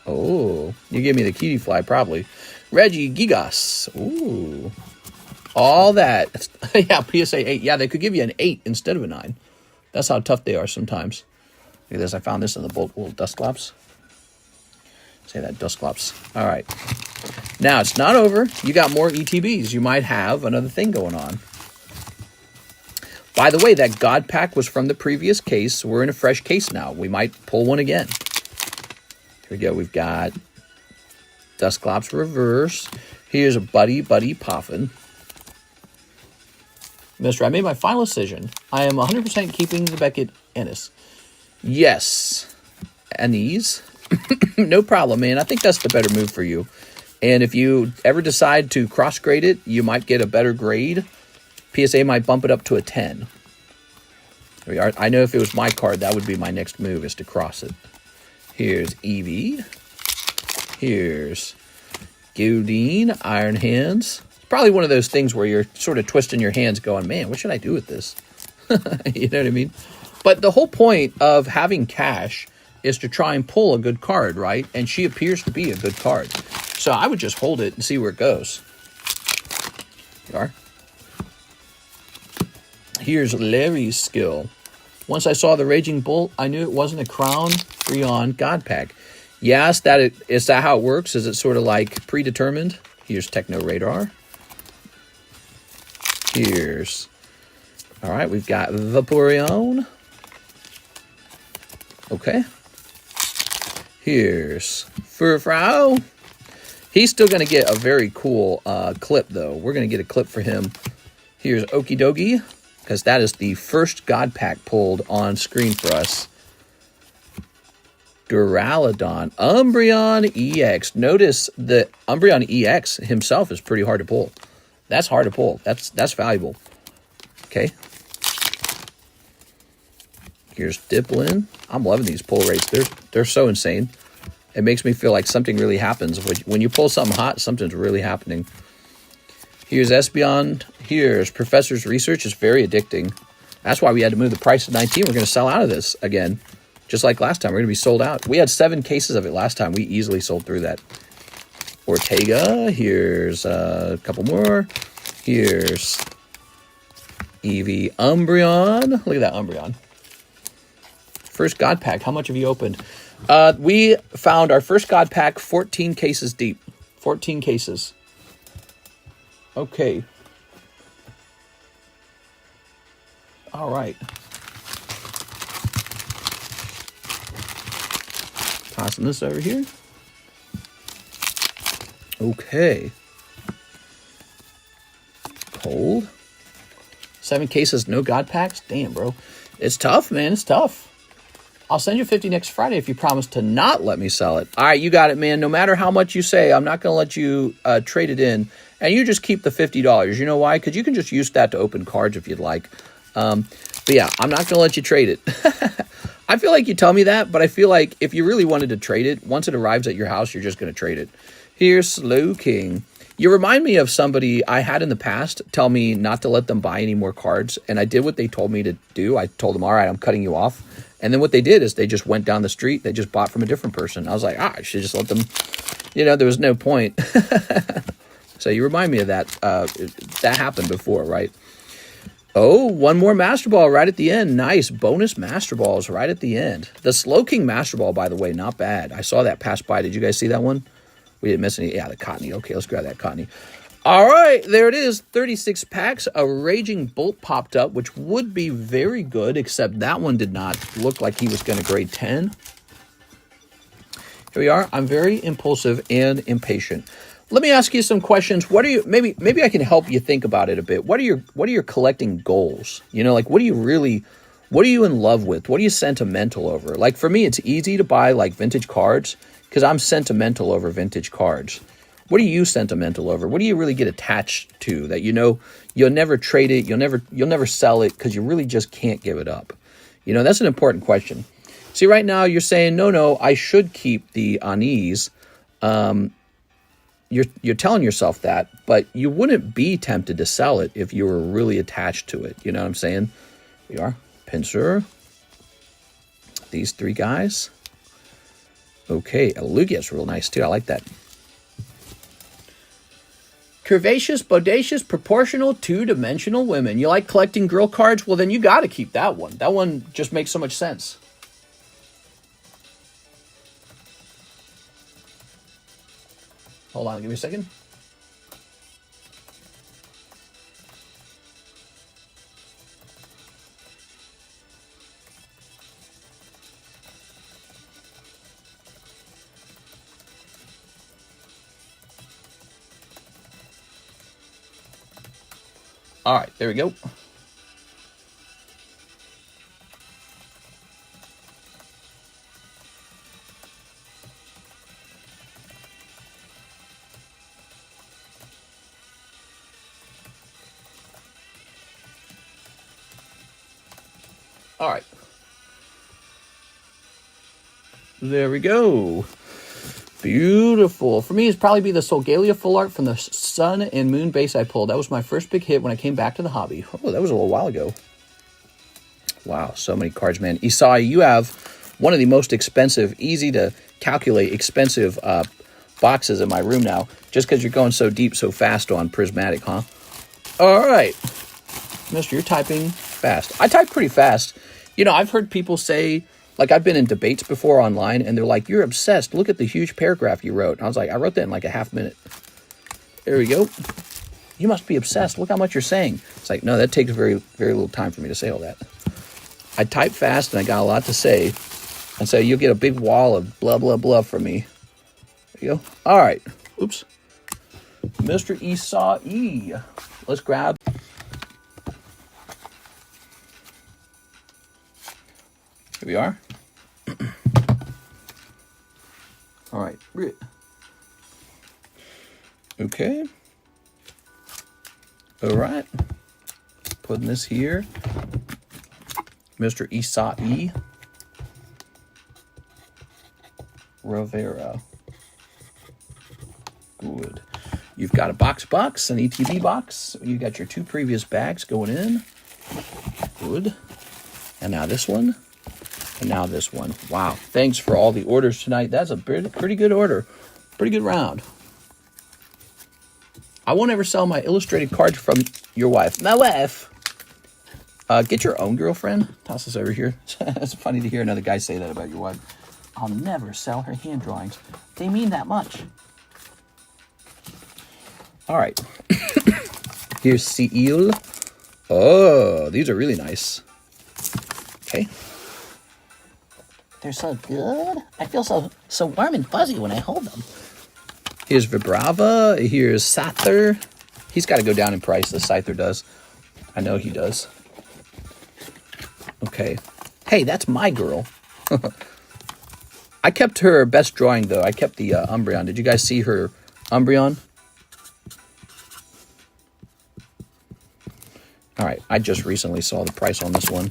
Oh, you gave me the Cutie Fly, probably. Reggie Gigas. Ooh. All that. Yeah, PSA 8. Yeah, they could give you an 8 instead of a 9. That's how tough they are sometimes. Look at this. I found this in the bulk little Dusclops. Say that, Dusclops. All right. Now, it's not over. You got more ETBs. You might have another thing going on. By the way, that God Pack was from the previous case. We're in a fresh case now. We might pull one again. Here we go. We've got Dusclops Reverse. Here's a Buddy Poffin. Mister, I made my final decision. I am 100% keeping the Beckett Ennis. Yes. Anise. No problem, man. I think that's the better move for you. And if you ever decide to cross-grade it, you might get a better grade. PSA might bump it up to a 10. There we are. I know if it was my card, that would be my next move, is to cross it. Here's Eevee. Here's Gildine, Iron Hands. It's probably one of those things where you're sort of twisting your hands going, man, what should I do with this? You know what I mean? But the whole point of having cash is to try and pull a good card, right? And she appears to be a good card. So I would just hold it and see where it goes. There you are. Here's Larry's skill. Once I saw the Raging Bolt, I knew it wasn't a Crown Freon God Pack. Yes, is that how it works? Is it sort of like predetermined? Here's Techno Radar. Here's... All right, we've got Vaporeon. Okay. Here's Furfrau. He's still going to get a very cool clip, though. We're going to get a clip for him. Here's Okidogi, because that is the first God Pack pulled on screen for us. Duraludon. Umbreon EX. Notice the Umbreon EX himself is pretty hard to pull. That's hard to pull. That's valuable. Okay. Here's Diplin. I'm loving these pull rates. They're so insane. It makes me feel like something really happens. When you pull something hot, something's really happening. Here's Espeon. Here's Professor's Research. It's very addicting. That's why we had to move the price to 19. We're going to sell out of this again. Just like last time. We're going to be sold out. We had 7 cases of it last time. We easily sold through that. Ortega. Here's a couple more. Here's Eevee Umbreon. Look at that Umbreon. First God Pack. How much have you opened? We found our first God Pack 14 cases deep. 14 cases. Okay. All right. Tossing this over here. Okay. Cold. 7 cases, no God Packs? Damn, bro. It's tough, man. It's tough. I'll send you 50 next Friday if you promise to not let me sell it. All right, you got it, man. No matter how much you say, I'm not going to let you trade it in. And you just keep the $50. You know why? Because you can just use that to open cards if you'd like. But yeah, I'm not going to let you trade it. I feel like you tell me that, but I feel like if you really wanted to trade it, once it arrives at your house, you're just going to trade it. Here's Slow King. You remind me of somebody I had in the past tell me not to let them buy any more cards. And I did what they told me to do. I told them, all right, I'm cutting you off. And then what they did is they just went down the street. They just bought from a different person. I was like, I should just let them, there was no point. So you remind me of that. That happened before, right? Oh, one more Master Ball right at the end. Nice. Bonus Master Balls right at the end. The Slow King Master Ball, by the way, not bad. I saw that pass by. Did you guys see that one? We didn't miss any. Yeah, the Cottony. Okay, let's grab that Cottony. All right, there it is. 36 packs. A Raging Bolt popped up, which would be very good, except that one did not look like he was going to grade 10. Here we are. I'm very impulsive and impatient. Let me ask you some questions. What are you, maybe I can help you think about it a bit. What are your collecting goals? Like what are you in love with? What are you sentimental over? Like for me, it's easy to buy like vintage cards because I'm sentimental over vintage cards. What are you sentimental over? What do you really get attached to that you'll never trade it, you'll never sell it because you really just can't give it up? That's an important question. See, right now you're saying, no, I should keep the Anis. You're telling yourself that, but you wouldn't be tempted to sell it if you were really attached to it. You know what I'm saying? We are. Pinsir. These 3 guys. Okay, a Lugia's real nice too. I like that. Curvaceous, bodacious, proportional, 2-dimensional women. You like collecting girl cards? Well, then you got to keep that one. That one just makes so much sense. Hold on, give me a second. All right, there we go. All right. There we go. Beautiful. For me, it's probably be the Solgalea Full Art from the Sun and Moon base I pulled. That was my first big hit when I came back to the hobby. Oh, that was a little while ago. Wow, so many cards, man. Isai, you have one of the most expensive, easy to calculate expensive boxes in my room now, just because you're going so deep so fast on Prismatic, huh? All right. Mister, you're typing fast. I type pretty fast. You know, I've heard people say, like, I've been in debates before online, and they're like, you're obsessed. Look at the huge paragraph you wrote. And I was like, I wrote that in like a half minute. There we go. You must be obsessed. Look how much you're saying. It's like, no, that takes very, very little time for me to say all that. I type fast, and I got a lot to say. And so you'll get a big wall of blah, blah, blah from me. There you go. All right. Oops. Mr. Esau E. Let's grab. Here we are. All right. Okay. All right. Putting this here. Mr. Esau E. Rivera. Good. You've got a box, an ETB box. You got your 2 previous bags going in. Good. And now this one. And now this one. Wow. Thanks for all the orders tonight. That's a pretty good order. Pretty good round. I won't ever sell my illustrated cards from your wife. My wife. Get your own girlfriend. Toss this over here. It's funny to hear another guy say that about your wife. I'll never sell her hand drawings. They mean that much. All right. Here's Seal. Oh, these are really nice. Okay. They're so good. I feel so warm and fuzzy when I hold them. Here's Vibrava. Here's Sather. He's got to go down in price, the Scyther does. I know he does. Okay. Hey, that's my girl. I kept her best drawing, though. I kept the Umbreon. Did you guys see her Umbreon? All right. I just recently saw the price on this one.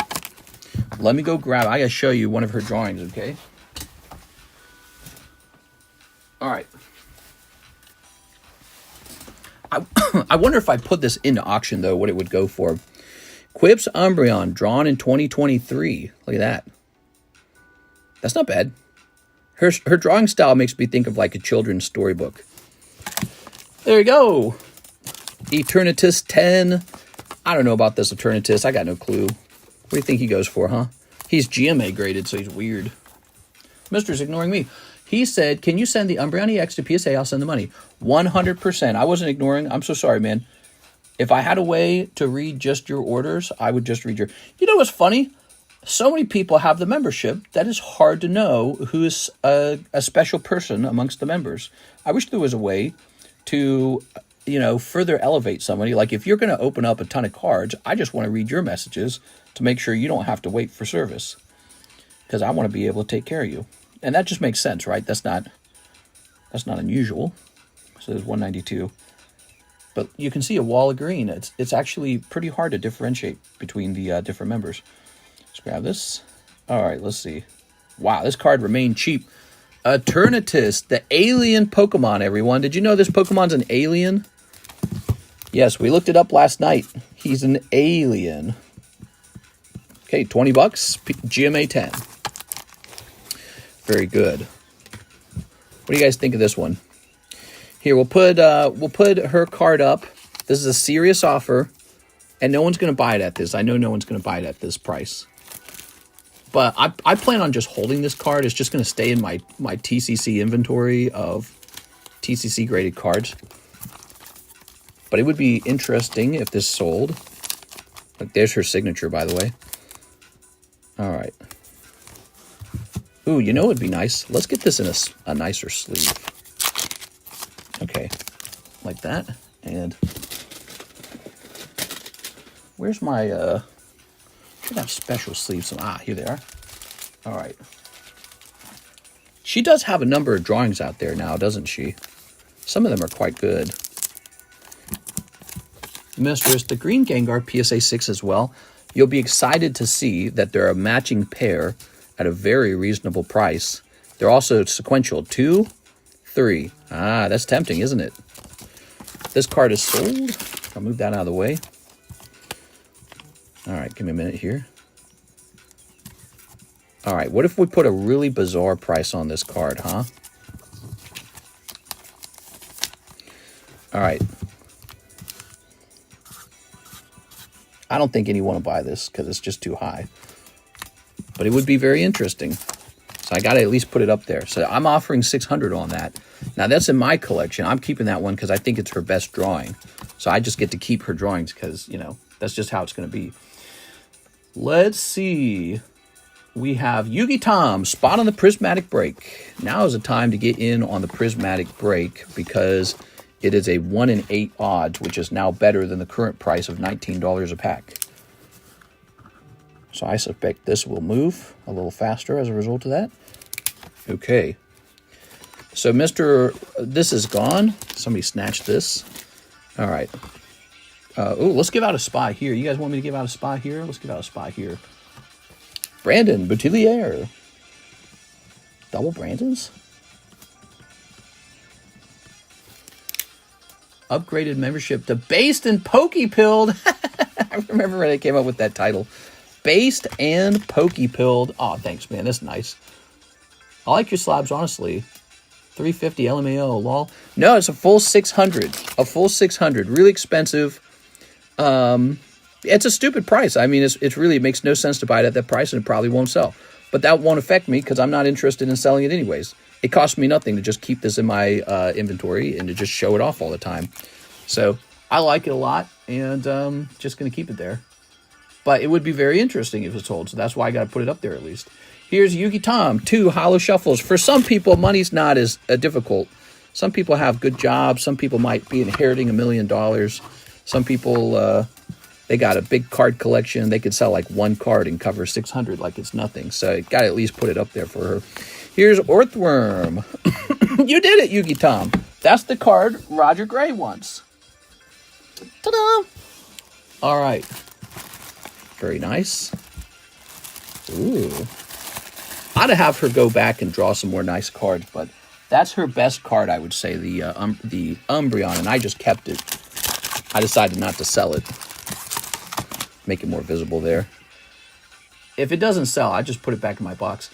Let me go grab. I got to show you one of her drawings, okay? All right. I wonder if I put this into auction, though, what it would go for. Quips Umbreon, drawn in 2023. Look at that. That's not bad. Her drawing style makes me think of like a children's storybook. There you go. Eternatus 10. I don't know about this Eternatus. I got no clue. What do you think he goes for, huh? He's GMA graded, so he's weird. Mister's ignoring me. He said, can you send the Umbreon EX to PSA? I'll send the money. 100%. I wasn't ignoring. I'm so sorry, man. If I had a way to read just your orders, I would just read your... You know what's funny? So many people have the membership that it's hard to know who is a special person amongst the members. I wish there was a way to, you know, further elevate somebody. Like if you're going to open up a ton of cards, I just want to read your messages to make sure you don't have to wait for service. Because I want to be able to take care of you. And that just makes sense, right? That's not unusual. So there's 192. But you can see a wall of green. It's actually pretty hard to differentiate between the different members. Let's grab this. All right, let's see. Wow, this card remained cheap. Eternatus, the alien Pokemon, everyone. Did you know this Pokemon's an alien? Yes, we looked it up last night. He's an alien. Okay, $20. GMA 10. Very good. What do you guys think of this one? Here, we'll put her card up. This is a serious offer, and no one's going to buy it at this. I know no one's going to buy it at this price. But I plan on just holding this card. It's just going to stay in my TCC inventory of TCC graded cards. But it would be interesting if this sold. Like, there's her signature, by the way. All right. Ooh, you know what would be nice? Let's get this in a nicer sleeve. Okay, like that. And where's my, should have special sleeves. Here they are. All right. She does have a number of drawings out there now, doesn't she? Some of them are quite good. Mistress, the Green Gengar PSA 6 as well. You'll be excited to see that they're a matching pair at a very reasonable price. They're also sequential. 2, 3. That's tempting, isn't it? This card is sold. I'll move that out of the way. All right, give me a minute here. All right, what if we put a really bizarre price on this card, huh? All right. I don't think anyone will buy this because it's just too high. But it would be very interesting. So I got to at least put it up there. So I'm offering 600 on that. Now that's in my collection. I'm keeping that one because I think it's her best drawing. So I just get to keep her drawings because, you know, that's just how it's going to be. Let's see. We have Yugi Tom, spot on the prismatic break. Now is the time to get in on the prismatic break because it is a 1 in 8 odds, which is now better than the current price of $19 a pack. So I suspect this will move a little faster as a result of that. Okay. So this is gone. Somebody snatched this. All right. Oh, let's give out a spot here. You guys want me to give out a spot here? Let's give out a spot here. Brandon Boutillier. Double Brandons? Upgraded membership to Based and Pokepilled. I remember when they came up with that title. Based and Pokepilled. Oh, thanks, man. That's nice. I like your slabs, honestly. 350 LMAO, lol. No, it's a full 600. A full 600. Really expensive. It's a stupid price. I mean, it really makes no sense to buy it at that price, and it probably won't sell. But that won't affect me because I'm not interested in selling it anyways. It costs me nothing to just keep this in my inventory and to just show it off all the time. So I like it a lot, and just going to keep it there. But it would be very interesting if it's sold, so that's why I got to put it up there at least. Here's Yugi Tom, 2 Holo Shuffles. For some people, money's not as difficult. Some people have good jobs. Some people might be inheriting $1 million. Some people, they got a big card collection. They could sell like one card and cover 600 like it's nothing. So you got to at least put it up there for her. Here's Earthworm. You did it, Yugi Tom. That's the card Roger Gray wants. Ta-da! All right. Very nice. Ooh. I'd have her go back and draw some more nice cards, but that's her best card, I would say, the Umbreon, and I just kept it. I decided not to sell it. Make it more visible there. If it doesn't sell, I just put it back in my box.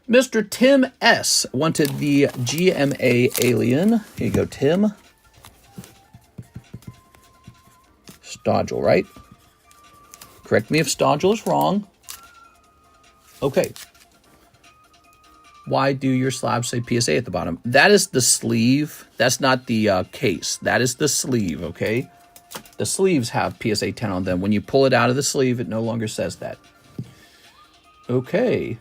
Mr. Tim S. wanted the GMA Alien. Here you go, Tim. Stodgel, right? Correct me if Stodgel is wrong. Okay. Why do your slabs say PSA at the bottom? That is the sleeve. That's not the case. That is the sleeve, okay? The sleeves have PSA 10 on them. When you pull it out of the sleeve, it no longer says that. Okay.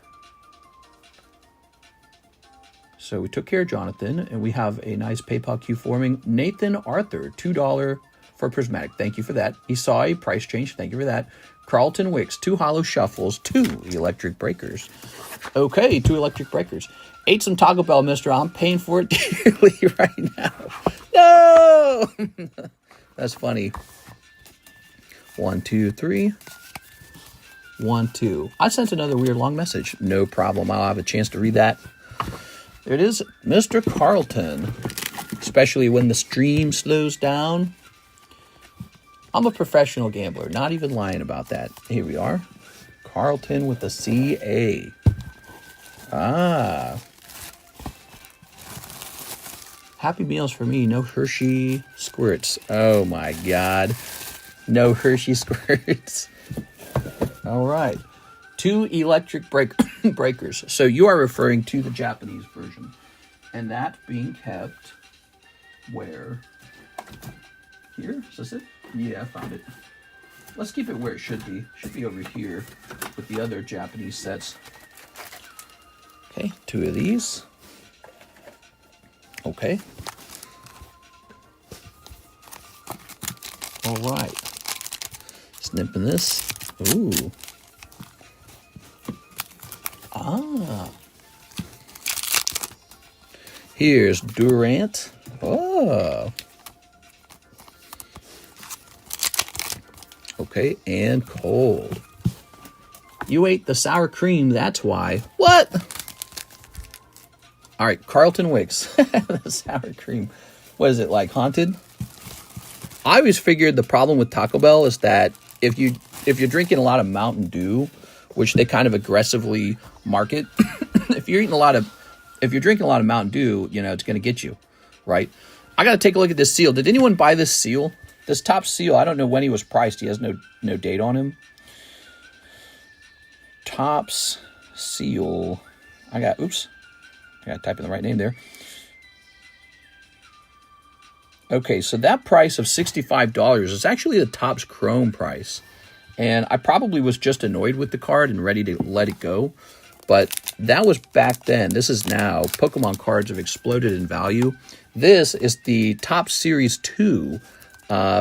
So we took care of Jonathan, and we have a nice PayPal queue forming. Nathan Arthur, $2 for Prismatic. Thank you for that. He saw a price change. Thank you for that. Carlton Wicks, 2 Holo Shuffles, 2 Electric Breakers. Okay, 2 Electric Breakers. Ate some Taco Bell, mister. I'm paying for it dearly right now. No! That's funny. 1, 2, 3. 1, 2. I sent another weird long message. No problem. I'll have a chance to read that. There it is, Mr. Carlton. Especially when the stream slows down. I'm a professional gambler. Not even lying about that. Here we are. Carlton with a CA. Ah. Happy Meals for me. No Hershey squirts. Oh my God. No Hershey squirts. All right. 2 Electric Breakers. So you are referring to the Japanese version. And that being kept where? Here? Is this it? Yeah, I found it. Let's keep it where it should be. It should be over here with the other Japanese sets. Okay, 2 of these. Okay. All right. Snipping this. Ooh. Ah. Here's Durant. Oh. Okay, and cold. You ate the sour cream, that's why. What? All right, Carlton Wicks. The sour cream. What is it, like haunted? I always figured the problem with Taco Bell is that if you're drinking a lot of Mountain Dew which they kind of aggressively market. If you're drinking a lot of Mountain Dew, you know, it's going to get you, right? I got to take a look at this seal. Did anyone buy this seal? This top seal, I don't know when he was priced. He has no date on him. Tops seal. I got to type in the right name there. Okay, so that price of $65 is actually the Topps Chrome price. And I probably was just annoyed with the card and ready to let it go. But that was back then. This is now. Pokemon cards have exploded in value. This is the Topps Series 2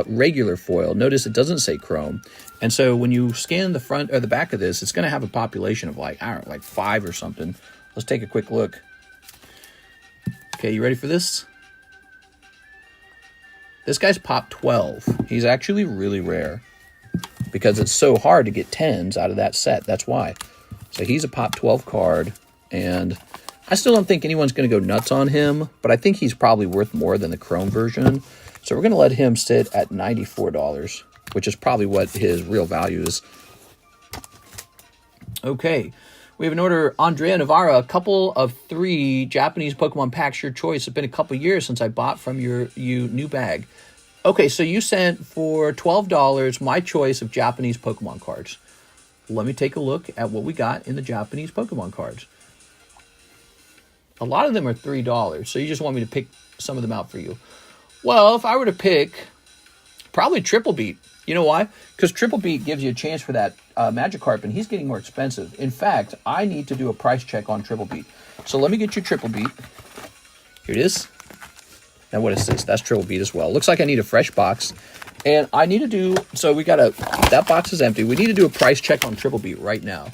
regular foil. Notice it doesn't say Chrome. And so when you scan the front or the back of this, it's going to have a population of like, I don't know, like 5 or something. Let's take a quick look. Okay, you ready for this? This guy's pop 12. He's actually really rare because it's so hard to get 10s out of that set. That's why. So he's a pop 12 card, and I still don't think anyone's going to go nuts on him, but I think he's probably worth more than the Chrome version. So we're going to let him sit at $94, which is probably what his real value is. Okay. We have an order, Andrea Navarra, a couple of 3 Japanese Pokemon packs, your choice. It's been a couple years since I bought from you new bag. Okay, so you sent for $12 my choice of Japanese Pokemon cards. Let me take a look at what we got in the Japanese Pokemon cards. A lot of them are $3, so you just want me to pick some of them out for you. Well, if I were to pick, probably Triple Beat. You know why? Because Triple Beat gives you a chance for that Magikarp, and he's getting more expensive. In fact, I need to do a price check on Triple Beat. So let me get you Triple Beat. Here it is. Now what is this? That's Triple Beat as well. Looks like I need a fresh box. And I need to do, so we got that box is empty. We need to do a price check on Triple Beat right now.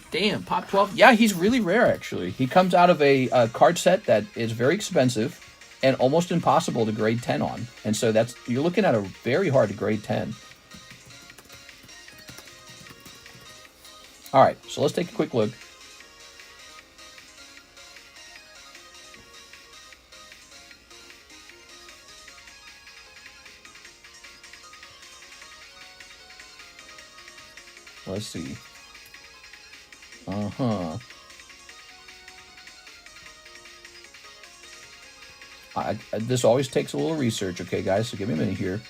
Damn, pop 12. Yeah, he's really rare, actually. He comes out of a card set that is very expensive and almost impossible to grade 10 on. And so you're looking at a very hard to grade 10. All right, so let's take a quick look. Let's see. This always takes a little research, okay, guys? So give me a minute here.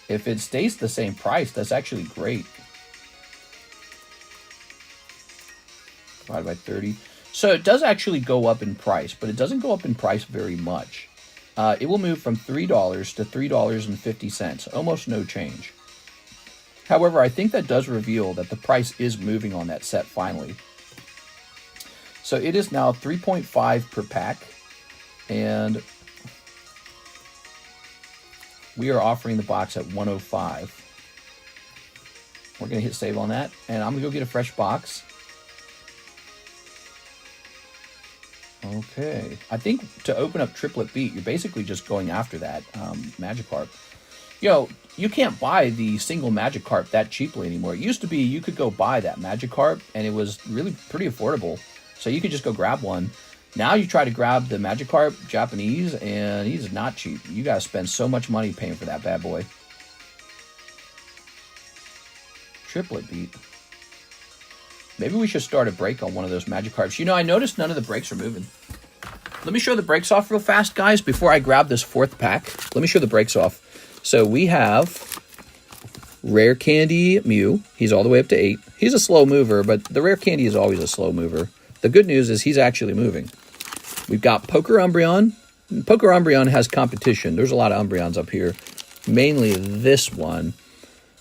If it stays the same price, that's actually great. Divided by 30. So it does actually go up in price, but it doesn't go up in price very much. It will move from $3 to $3.50, almost no change. However, I think that does reveal that the price is moving on that set finally. So it is now 3.5 per pack, and we are offering the box at $105. We're going to hit save on that, and I'm going to go get a fresh box. Okay. I think to open up Triplet Beat, you're basically just going after that Magikarp. Yo, you can't buy the single Magikarp that cheaply anymore. It used to be you could go buy that Magikarp, and it was really pretty affordable. So you could just go grab one. Now you try to grab the Magikarp Japanese, and he's not cheap. You got to spend so much money paying for that bad boy. Triplet Beat. Maybe we should start a break on one of those Magikarps. You know, I noticed none of the brakes are moving. Let me show the brakes off real fast, guys, before I grab this 4th pack. Let me show the brakes off. So we have Rare Candy Mew. He's all the way up to 8. He's a slow mover, but the Rare Candy is always a slow mover. The good news is he's actually moving. We've got Poker Umbreon. Poker Umbreon has competition. There's a lot of Umbreons up here, mainly this one.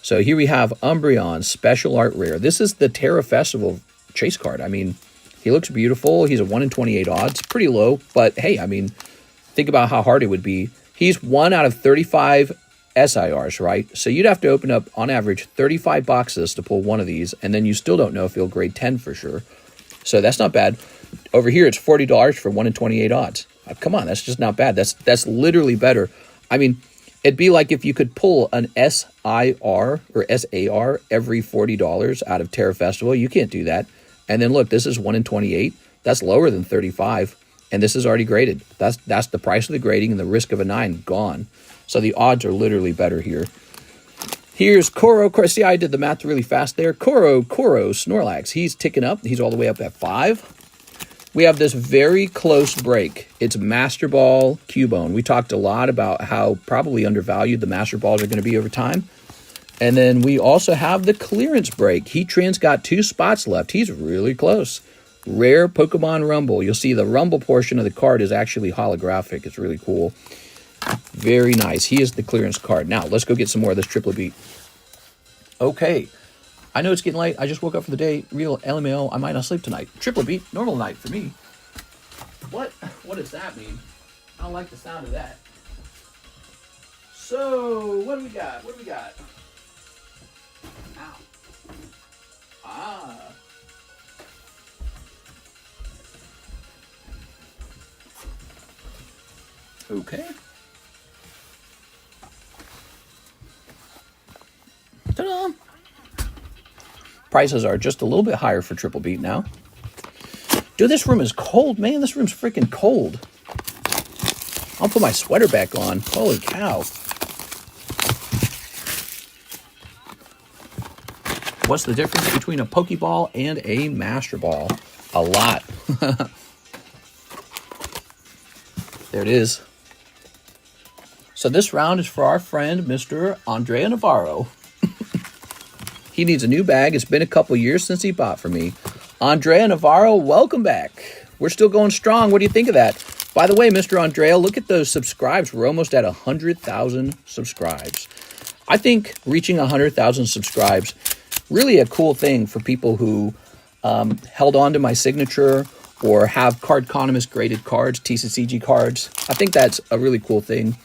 So here we have Umbreon, Special Art Rare. This is the Terra Festival chase card. I mean, he looks beautiful. He's a 1 in 28 odds. Pretty low, but hey, I mean, think about how hard it would be. He's 1 out of 35 SIRs, right? So you'd have to open up, on average, 35 boxes to pull one of these, and then you still don't know if he'll grade 10 for sure. So that's not bad. Over here, it's $40 for 1 in 28 odds. Come on, that's just not bad. That's literally better. I mean, it'd be like if you could pull an SIR or SAR every $40 out of Terra Festival. You can't do that. And then look, this is 1 in 28. That's lower than 35. And this is already graded. That's the price of the grading, and the risk of a 9 gone. So the odds are literally better here. Here's Koro. See, I did the math really fast there. Koro Snorlax. He's ticking up. He's all the way up at 5. We have this very close break. It's Master Ball Cubone. We talked a lot about how probably undervalued the Master Balls are going to be over time. And then we also have the clearance break. Heatran's got 2 spots left. He's really close. Rare Pokemon Rumble. You'll see the Rumble portion of the card is actually holographic. It's really cool. Very nice. He is the clearance card. Now, let's go get some more of this triplet beat. Okay. I know it's getting late. I just woke up for the day. Real LMAO. I might not sleep tonight. Triplet beat. Normal night for me. What does that mean? I don't like the sound of that. So, what do we got? What do we got? Ow. Ah. Okay. Ta-da! Prices are just a little bit higher for Triple Beat now. Dude, this room is cold, man. This room's freaking cold. I'll put my sweater back on. Holy cow. What's the difference between a Pokeball and a Master Ball? A lot. There it is. So this round is for our friend, Mr. Andrea Navarro. He needs a new bag. It's been a couple years since he bought for me. Andrea Navarro, welcome back. We're still going strong. What do you think of that? By the way, Mr. Andrea, look at those subscribes. We're almost at 100,000 subscribes. I think reaching 100,000 subscribes, really a cool thing for people who held on to my signature or have Cardconomist graded cards, TCCG cards. I think that's a really cool thing.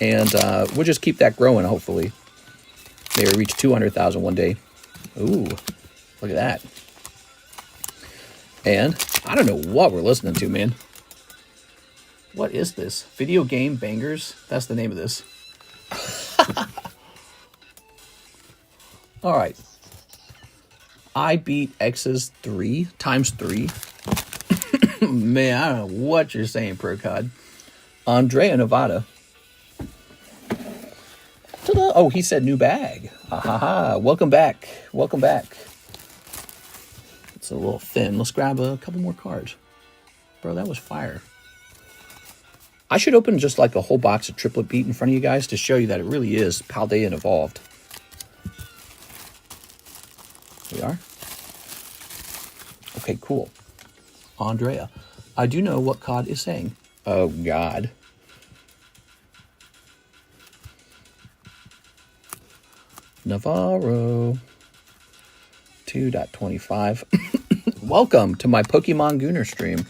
And we'll just keep that growing, hopefully. Maybe reach 200,000 one day. Ooh, look at that. And I don't know what we're listening to, man. What is this? Video Game Bangers? That's the name of this. All right. I beat X's 3 times 3. Man, I don't know what you're saying, ProCod. Andrea Nevada. Ta-da. Oh, he said new bag. Ha. Welcome back. Welcome back. It's a little thin. Let's grab a couple more cards. Bro, that was fire. I should open just like a whole box of Triplet Beat in front of you guys to show you that it really is Paldean evolved. We are. Okay, cool. Andrea, I do know what COD is saying. Oh, God. Navarro. 2.25. Welcome to my Pokemon Gooner stream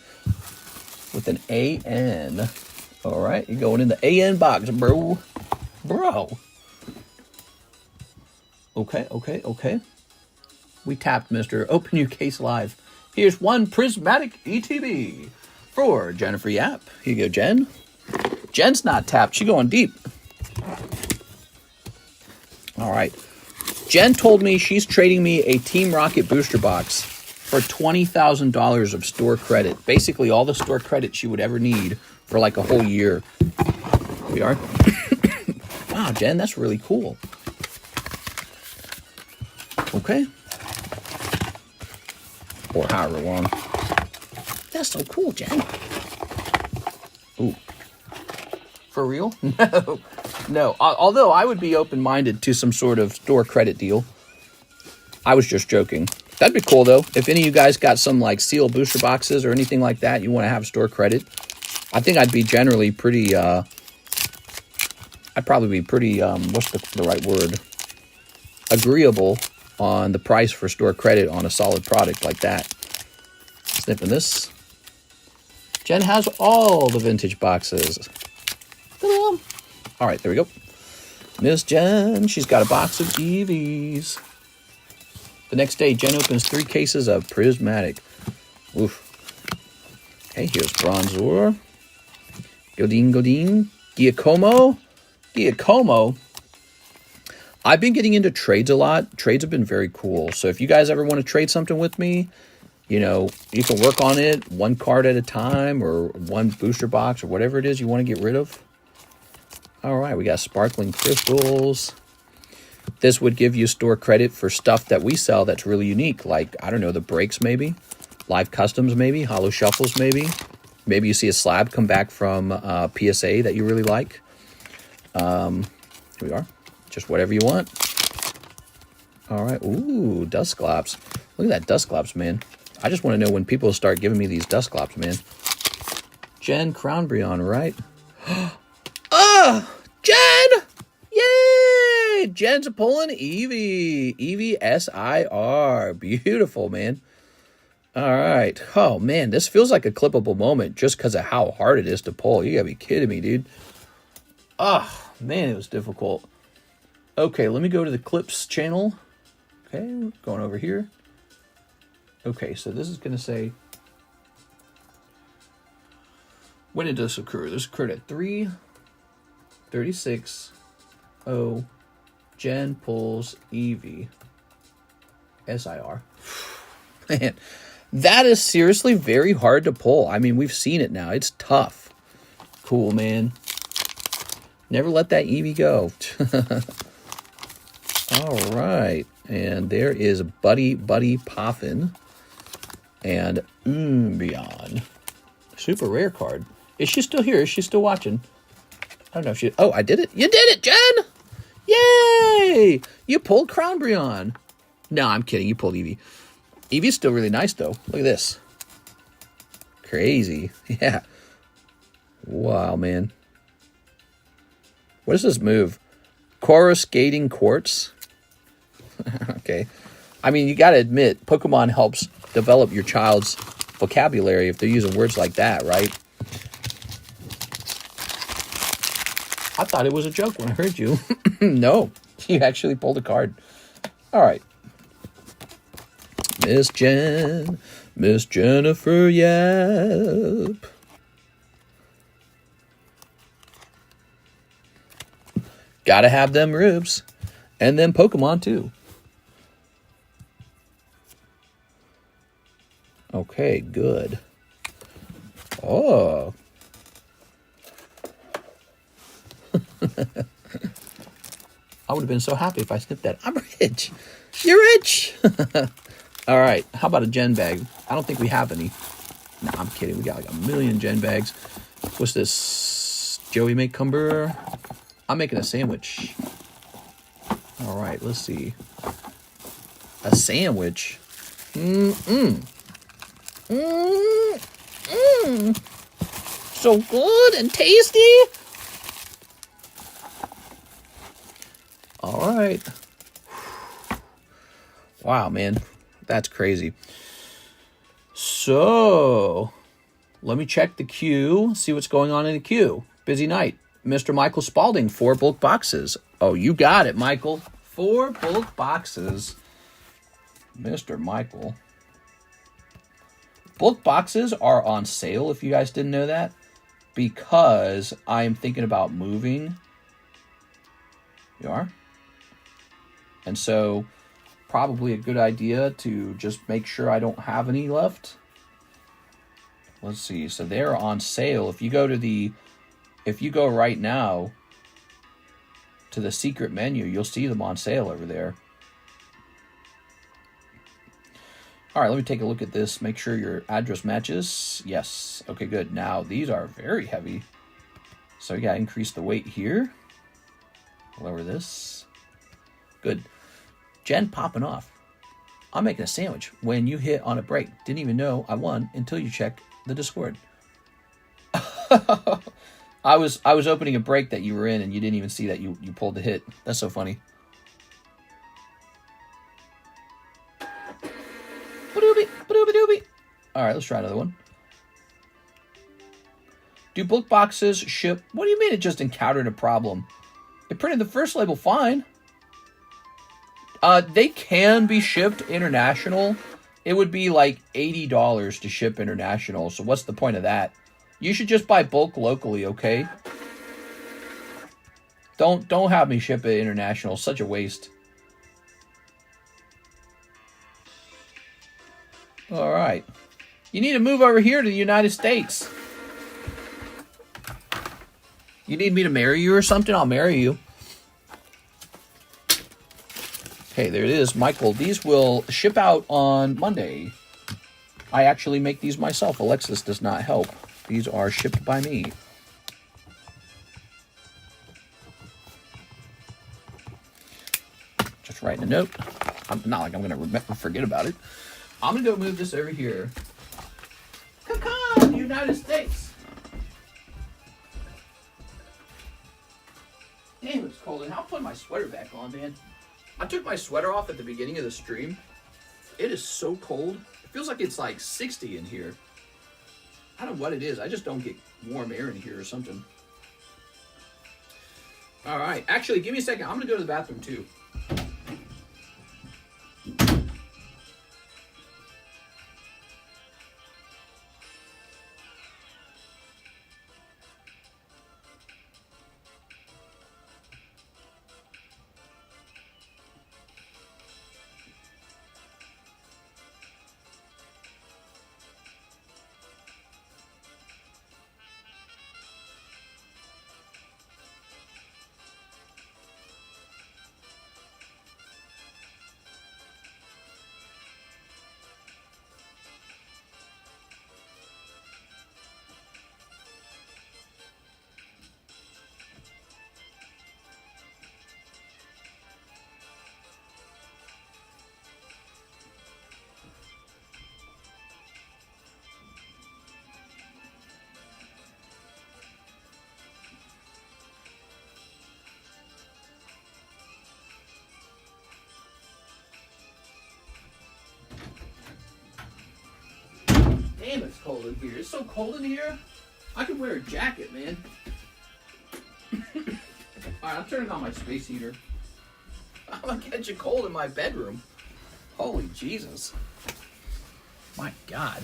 with an AN. All right, you're going in the AN box, bro. Bro. Okay. We tapped, Mr. Open Your Case Live. Here's one prismatic ETB for Jennifer Yap. Here you go, Jen. Jen's not tapped. She's going deep. All right. Jen told me she's trading me a Team Rocket booster box for $20,000 of store credit. Basically, all the store credit she would ever need for like a whole year. Here we are. Wow, Jen, that's really cool. Okay. Or however long. That's so cool, Jen. Ooh. For real? No. Although I would be open-minded to some sort of store credit deal. I was just joking. That'd be cool, though. If any of you guys got some, like, sealed booster boxes or anything like that, you want to have store credit, I think I'd be generally pretty, I'd probably be pretty, what's the right word? Agreeable on the price for store credit on a solid product like that. Sniffing this. Jen has all the vintage boxes. Ta-da! All right, there we go. Miss Jen, she's got a box of EVs. The next day, Jen opens 3 cases of Prismatic. Oof. Okay, here's Bronzor. Godin. Giacomo. I've been getting into trades a lot. Trades have been very cool. So if you guys ever want to trade something with me, you know, you can work on it 1 card at a time or 1 booster box or whatever it is you want to get rid of. All right, we got Sparkling Crystals. This would give you store credit for stuff that we sell that's really unique. Like, I don't know, the breaks maybe. Live customs maybe. Holo shuffles maybe. Maybe you see a slab come back from PSA that you really like. Here we are. Just whatever you want. All right. Ooh, dust glops. Look at that dust glops, man. I just want to know when people start giving me these dust glops, man. Jen Crownbrion, right? Jen! Yay! Jen's pulling Eevee. Eevee SIR. Beautiful, man. All right. Oh, man, this feels like a clippable moment just because of how hard it is to pull. You gotta be kidding me, dude. Oh, man, it was difficult. Okay, let me go to the clips channel. Okay, going over here. Okay, so this is going to say, when did this occur? This occurred at 3:36. Oh, Jen pulls Eevee. SIR. Man, that is seriously very hard to pull. I mean, we've seen it now. It's tough. Cool, man. Never let that Eevee go. All right. And there is Buddy Poffin. And Beyond. Super rare card. Is she still here? Is she still watching? I don't know if she... Oh, I did it. You did it, Jen! Yay! You pulled Crownbrion. No, I'm kidding. You pulled Eevee. Eevee's still really nice, though. Look at this. Crazy. Yeah. Wow, man. What is this move? Coruscating Quartz? Okay. I mean, you got to admit, Pokemon helps develop your child's vocabulary if they're using words like that, right? I thought it was a joke when I heard you. No, you actually pulled a card. All right. Miss Jennifer Yap. Gotta have them ribs. And then Pokemon, too. Okay, good. Oh. I would have been so happy if I snipped that. I'm rich. You're rich. All right. How about a gen bag? I don't think we have any. Nah, I'm kidding. We got like a million gen bags. What's this? Joey McCumber. I'm making a sandwich. All right. Let's see. A sandwich. So good and tasty. All right. Wow, man. That's crazy. So, let me check the queue, see what's going on in the queue. Busy night. Mr. Michael Spalding, 4 bulk boxes. Oh, you got it, Michael. 4 bulk boxes. Mr. Michael. Bulk boxes are on sale, if you guys didn't know that, because I'm thinking about moving. You are? And so, probably a good idea to just make sure I don't have any left. Let's see. So they're on sale. If you go right now to the secret menu, you'll see them on sale over there. All right, let me take a look at this. Make sure your address matches. Yes. Okay, good. Now, these are very heavy. So, you got to increase the weight here. Lower this. Good. Jen popping off. I'm making a sandwich when you hit on a break. Didn't even know I won until you check the Discord. I was opening a break that you were in and you didn't even see that you pulled the hit. That's so funny. All right, let's try another one. Do bulk boxes ship? What do you mean it just encountered a problem? It printed the first label fine. They can be shipped international. It would be like $80 to ship international. So what's the point of that? You should just buy bulk locally, okay? Don't have me ship it international. Such a waste. All right. You need to move over here to the United States. You need me to marry you or something? I'll marry you. Okay, there it is, Michael. These will ship out on Monday. I actually make these myself. Alexis does not help. These are shipped by me. Just writing a note. I'm not like I'm going to forget about it. I'm going to go move this over here. Cacan, United States. Damn, it's cold. And I'll put my sweater back on, man. I took my sweater off at the beginning of the stream. It is so cold. It feels like it's like 60 in here. I don't know what it is. I just don't get warm air in here or something. All right. Actually, give me a second. I'm going to go to the bathroom, too. Damn, it's cold in here. It's so cold in here. I could wear a jacket, man. Alright, I'm turning on my space heater. I'm gonna catch a cold in my bedroom. Holy Jesus. My God.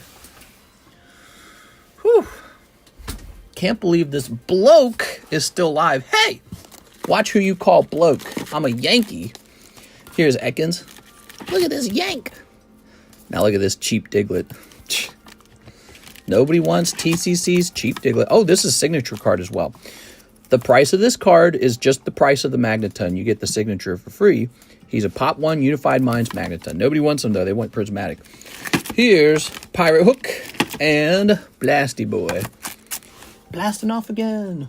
Whew. Can't believe this bloke is still alive. Hey! Watch who you call bloke. I'm a Yankee. Here's Ekans. Look at this Yank. Now look at this cheap Diglett. Nobody wants TCC's cheap Diglett. Oh, this is a signature card as well. The price of this card is just the price of the Magneton. You get the signature for free. He's a Pop 1 Unified Minds Magneton. Nobody wants him, though. They want Prismatic. Here's Pirate Hook and Blasty Boy. Blasting off again.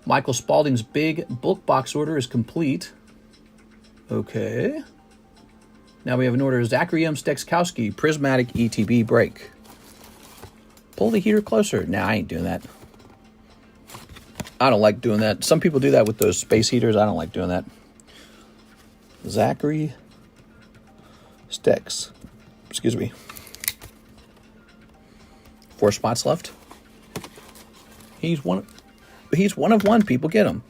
Michael Spaulding's big bulk box order is complete. Okay. Now we have an order of Zachary M. Stekskowski, Prismatic ETB break. Pull the heater closer. Nah, I ain't doing that. I don't like doing that. Some people do that with those space heaters. I don't like doing that. Zachary Stex. Excuse me. 4 spots left. He's one of one. People get him.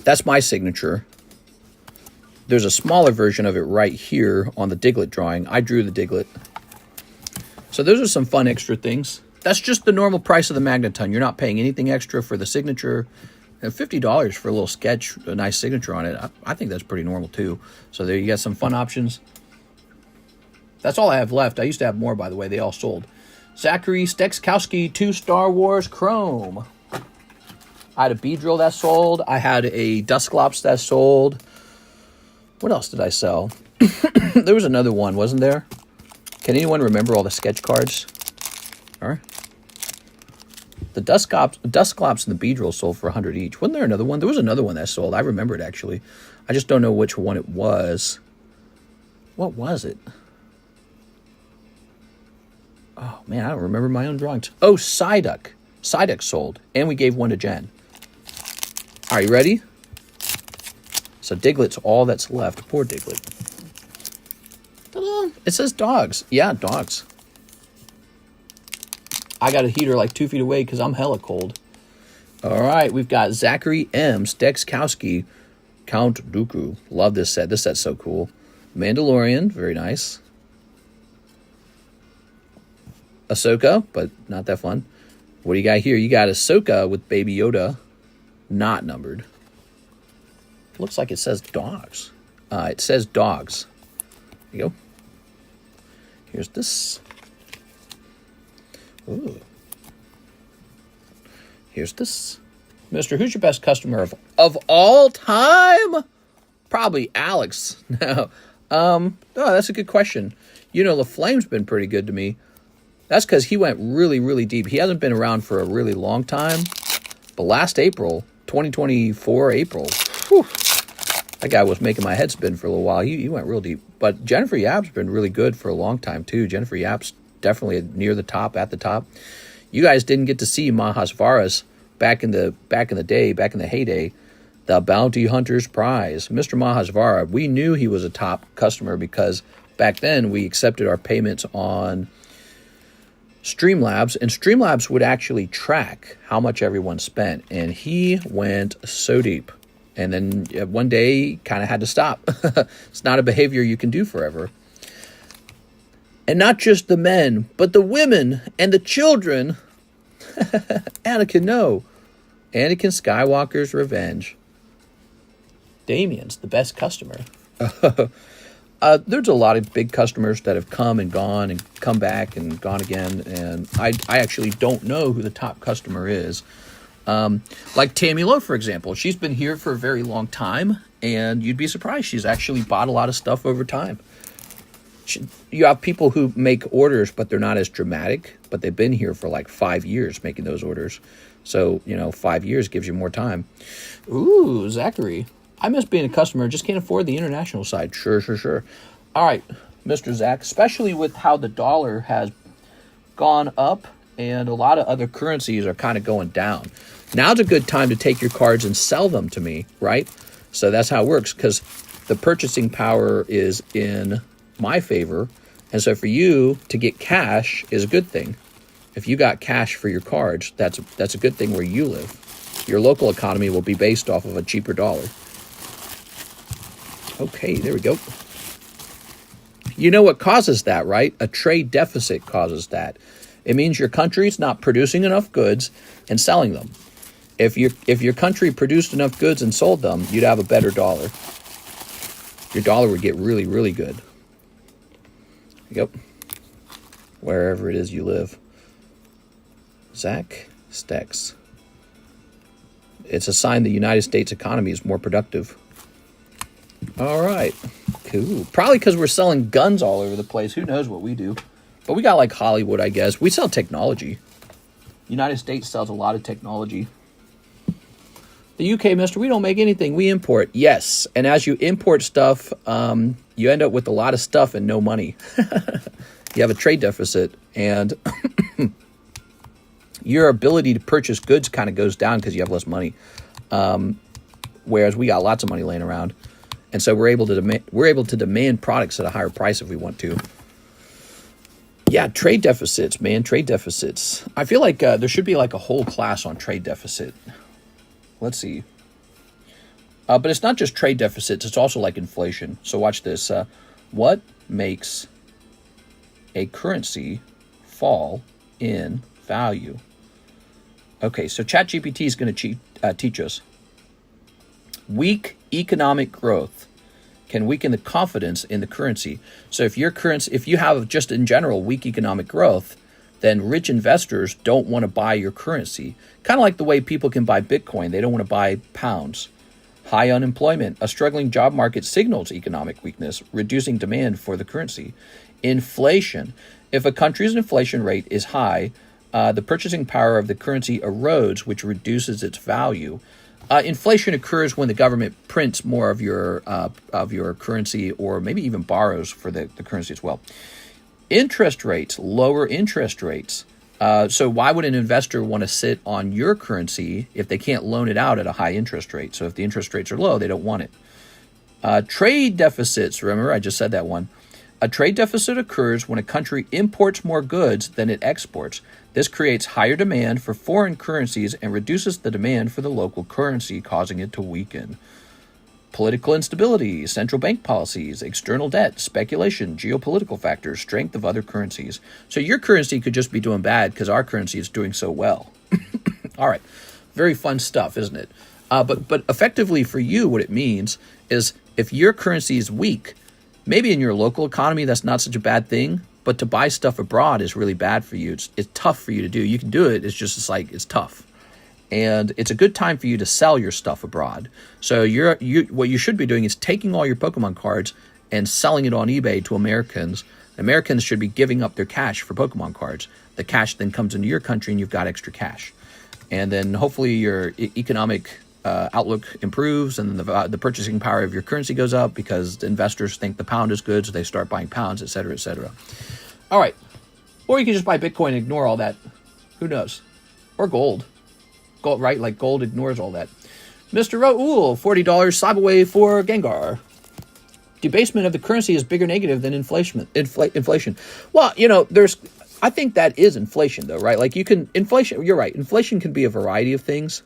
That's my signature. There's a smaller version of it right here on the Diglett drawing. I drew the Diglett. So those are some fun extra things. That's just the normal price of the Magneton. You're not paying anything extra for the signature. And $50 for a little sketch, a nice signature on it. I think that's pretty normal too. So there you got some fun options. That's all I have left. I used to have more, by the way. They all sold. Zachary Stekskowski 2 Star Wars Chrome. I had a Beedrill that sold. I had a Dusclops that sold. What else did I sell? There was another one, wasn't there? Can anyone remember all the sketch cards? All right. The Dusclops and the Beedrill sold for 100 each. Wasn't there another one? There was another one that sold. I remember it, actually. I just don't know which one it was. What was it? Oh, man, I don't remember my own drawings. Oh, Psyduck. Psyduck sold. And we gave one to Jen. Are you ready? So Diglett's all that's left. Poor Diglett. Ta-da. It says dogs. Yeah, dogs. I got a heater like 2 feet away because I'm hella cold. All right, we've got Zachary M. Stekskowski, Count Dooku. Love this set. This set's so cool. Mandalorian, very nice. Ahsoka, but not that fun. What do you got here? You got Ahsoka with Baby Yoda, not numbered. Looks like it says dogs. It says dogs. There you go. Here's this. Ooh. Here's this. Mister, who's your best customer of all time? Probably Alex. No, that's a good question. You know, LaFlame's been pretty good to me. That's because he went really, really deep. He hasn't been around for a really long time. But last April, 2024 April, whew, that guy was making my head spin for a little while. He went real deep. But Jennifer Yap's been really good for a long time, too. Jennifer Yap's definitely near the top, at the top. You guys didn't get to see Mahasvaras back in the day, back in the heyday. The Bounty Hunter's Prize. Mr. Mahasvara, we knew he was a top customer because back then we accepted our payments on Streamlabs, and Streamlabs would actually track how much everyone spent, and he went so deep. And then one day he kind of had to stop. It's not a behavior you can do forever. And not just the men, but the women and the children. Anakin, no. Anakin Skywalker's Revenge. Damien's the best customer. There's a lot of big customers that have come and gone and come back and gone again. And I actually don't know who the top customer is. Like Tammy Lowe, for example. She's been here for a very long time. And you'd be surprised. She's actually bought a lot of stuff over time. You have people who make orders, but they're not as dramatic. But they've been here for like 5 years making those orders. So, 5 years gives you more time. Ooh, Zachary. I miss being a customer. Just can't afford the international side. Sure. All right, Mr. Zach, especially with how the dollar has gone up and a lot of other currencies are kind of going down. Now's a good time to take your cards and sell them to me, right? So that's how it works because the purchasing power is in my favor. And so for you to get cash is a good thing. If you got cash for your cards, that's a good thing where you live. Your local economy will be based off of a cheaper dollar. Okay, there we go. You know what causes that, right? A trade deficit causes that. It means your country's not producing enough goods and selling them. If your country produced enough goods and sold them, you'd have a better dollar. Your dollar would get really, really good. Yep. Wherever it is you live. Zach Stex. It's a sign the United States economy is more productive. All right. Cool. Probably because we're selling guns all over the place. Who knows what we do? But we got like Hollywood, I guess. We sell technology. United States sells a lot of technology. The UK, mister, we don't make anything. We import. Yes. And as you import stuff, you end up with a lot of stuff and no money. You have a trade deficit. And your ability to purchase goods kind of goes down because you have less money. Whereas we got lots of money laying around. And so we're able to demand products at a higher price if we want to. Yeah, trade deficits, man, trade deficits. I feel like there should be like a whole class on trade deficit. Let's see. But it's not just trade deficits, it's also like inflation. So watch this. What makes a currency fall in value? Okay, so ChatGPT is going to teach us. Weak economic growth can weaken the confidence in the currency. So if you have just in general weak economic growth, then rich investors don't want to buy your currency. Kind of like the way people can buy Bitcoin. They don't want to buy pounds. High unemployment, a struggling job market signals economic weakness, reducing demand for the currency. Inflation. If a country's inflation rate is high, the purchasing power of the currency erodes, which reduces its value. Inflation occurs when the government prints more of your currency, or maybe even borrows for the currency as well. Interest rates, lower interest rates. So why would an investor want to sit on your currency if they can't loan it out at a high interest rate? So if the interest rates are low, they don't want it. Trade deficits. Remember, I just said that one. A trade deficit occurs when a country imports more goods than it exports. This creates higher demand for foreign currencies and reduces the demand for the local currency, causing it to weaken. Political instability, central bank policies, external debt, speculation, geopolitical factors, strength of other currencies. So your currency could just be doing bad because our currency is doing so well. All right. Very fun stuff, isn't it? But effectively for you, what it means is if your currency is weak, maybe in your local economy, that's not such a bad thing. But to buy stuff abroad is really bad for you. It's tough for you to do. You can do it. It's just it's tough. And it's a good time for you to sell your stuff abroad. So what you should be doing is taking all your Pokemon cards and selling it on eBay to Americans. Americans should be giving up their cash for Pokemon cards. The cash then comes into your country and you've got extra cash. And then hopefully your economic outlook improves, and the purchasing power of your currency goes up because the investors think the pound is good, so they start buying pounds, et cetera, et cetera. All right. Or you can just buy Bitcoin and ignore all that. Who knows? Or gold. Gold, right? Like gold ignores all that. Mr. Raoul, $40 slab away for Gengar. Debasement of the currency is bigger negative than inflation. Well, I think that is inflation, though, right? Like inflation, you're right. Inflation can be a variety of things.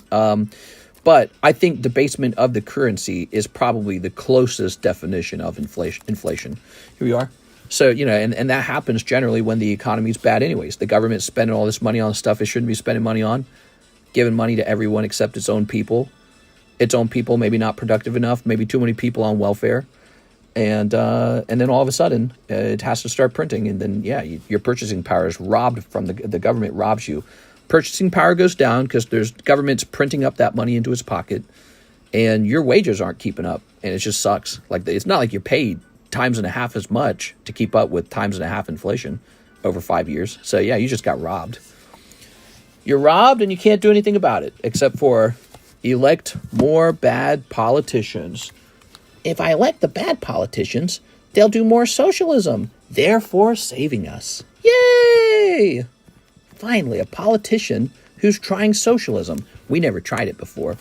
But I think debasement of the currency is probably the closest definition of inflation. Here we are. So, and that happens generally when the economy's bad anyways. The government's spending all this money on stuff it shouldn't be spending money on, giving money to everyone except its own people. Its own people maybe not productive enough, maybe too many people on welfare. And then all of a sudden, it has to start printing. And then, your purchasing power is robbed from the government robs you. Purchasing power goes down because there's government's printing up that money into its pocket. And your wages aren't keeping up. And it just sucks. Like, it's not like you're paid times and a half as much to keep up with times and a half inflation over 5 years. So, you just got robbed. You're robbed and you can't do anything about it except for elect more bad politicians. If I elect the bad politicians, they'll do more socialism, therefore saving us. Yay! Finally, a politician who's trying socialism. We never tried it before.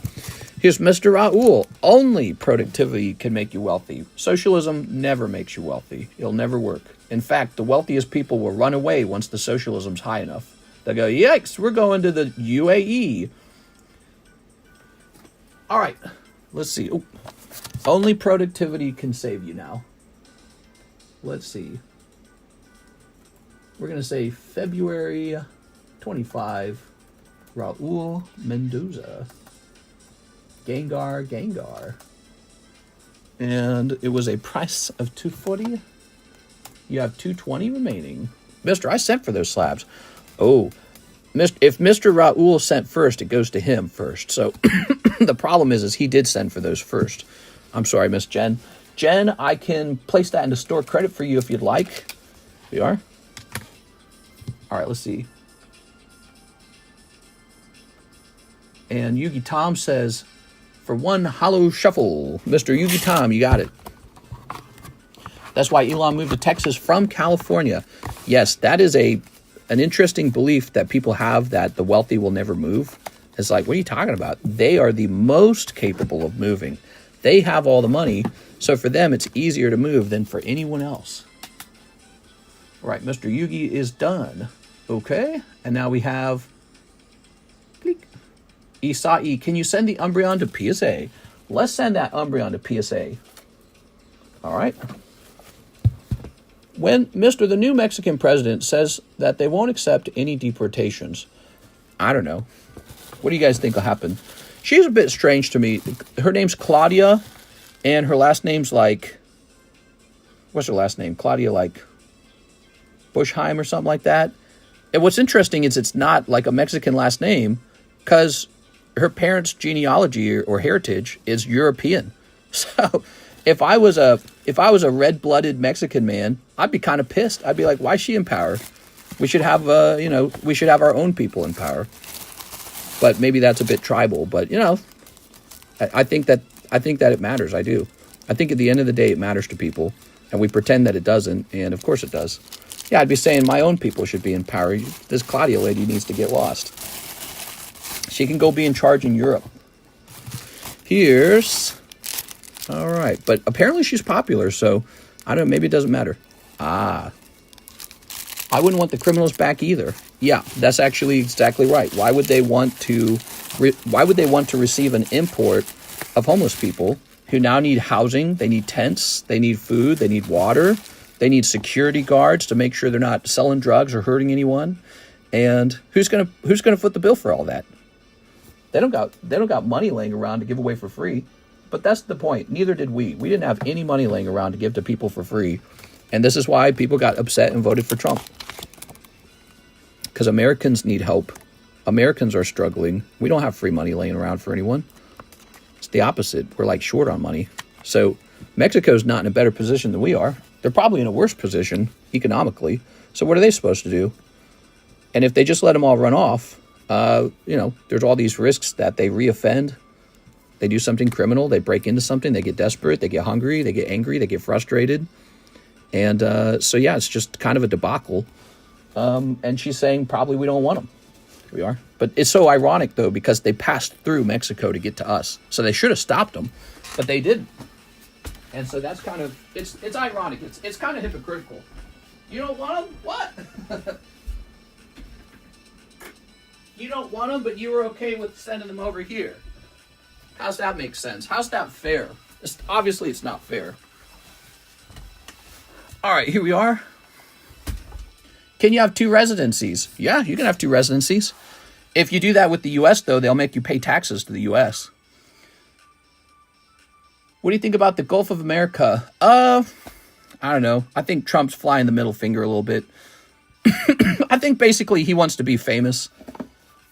Here's Mr. Raoul. Only productivity can make you wealthy. Socialism never makes you wealthy. It'll never work. In fact, the wealthiest people will run away once the socialism's high enough. They'll go, yikes, we're going to the UAE. All right, let's see. Ooh. Only productivity can save you now. Let's see. We're going to say February 25, Raul Mendoza. Gengar. And it was a price of $240. You have $220 remaining. Mister, I sent for those slabs. Oh, if Mr. Raoul sent first, it goes to him first. So the problem is he did send for those first. I'm sorry, Miss Jen. Jen, I can place that into store credit for you if you'd like. We are. All right, let's see. And Yugi Tom says, for one Holo shuffle, Mr. Yugi Tom, you got it. That's why Elon moved to Texas from California. Yes, that is an interesting belief that people have, that the wealthy will never move. It's like, what are you talking about? They are the most capable of moving. They have all the money, so for them it's easier to move than for anyone else. All right, Mr. Yugi is done. Okay, and now we have Isai. Can you send the Umbreon to PSA? Let's send that Umbreon to PSA. All right. When the new Mexican president says that they won't accept any deportations, I don't know. What do you guys think will happen? She's a bit strange to me. Her name's Claudia, and her last name's like, what's her last name? Claudia, like Bushheim or something like that. And what's interesting is it's not like a Mexican last name, because her parents' genealogy or heritage is European. So if I was a red-blooded Mexican man, I'd be kind of pissed. I'd be like, why is she in power? We should have we should have our own people in power. But maybe that's a bit tribal. But I think that it matters. I do. I think at the end of the day, it matters to people, and we pretend that it doesn't. And of course, it does. Yeah, I'd be saying my own people should be in power. This Claudia lady needs to get lost. She can go be in charge in Europe. All right. But apparently she's popular, so I don't know. Maybe it doesn't matter. I wouldn't want the criminals back either. Yeah, that's actually exactly right. Why would they want to receive an import of homeless people who now need housing? They need tents. They need food. They need water. They need security guards to make sure they're not selling drugs or hurting anyone. And who's gonna foot the bill for all that? They don't got money laying around to give away for free. But that's the point. Neither did we. We didn't have any money laying around to give to people for free. And this is why people got upset and voted for Trump. Because Americans need help. Americans are struggling. We don't have free money laying around for anyone. It's the opposite. We're like short on money. So Mexico's not in a better position than we are. They're probably in a worse position economically. So what are they supposed to do? And if they just let them all run off, there's all these risks that they reoffend. They do something criminal. They break into something. They get desperate. They get hungry. They get angry. They get frustrated. And it's just kind of a debacle. And she's saying probably we don't want them. Here we are. But it's so ironic, though, because they passed through Mexico to get to us. So they should have stopped them, but they didn't. And so that's kind of, it's ironic. It's kind of hypocritical. You don't want them? What? You don't want them, but you were okay with sending them over here. How's that make sense? How's that fair? Obviously, it's not fair. All right, here we are. Can you have 2 residencies? Yeah, you can have 2 residencies. If you do that with the U.S., though, they'll make you pay taxes to the U.S. What do you think about the Gulf of America? I don't know. I think Trump's flying the middle finger a little bit. I think basically he wants to be famous.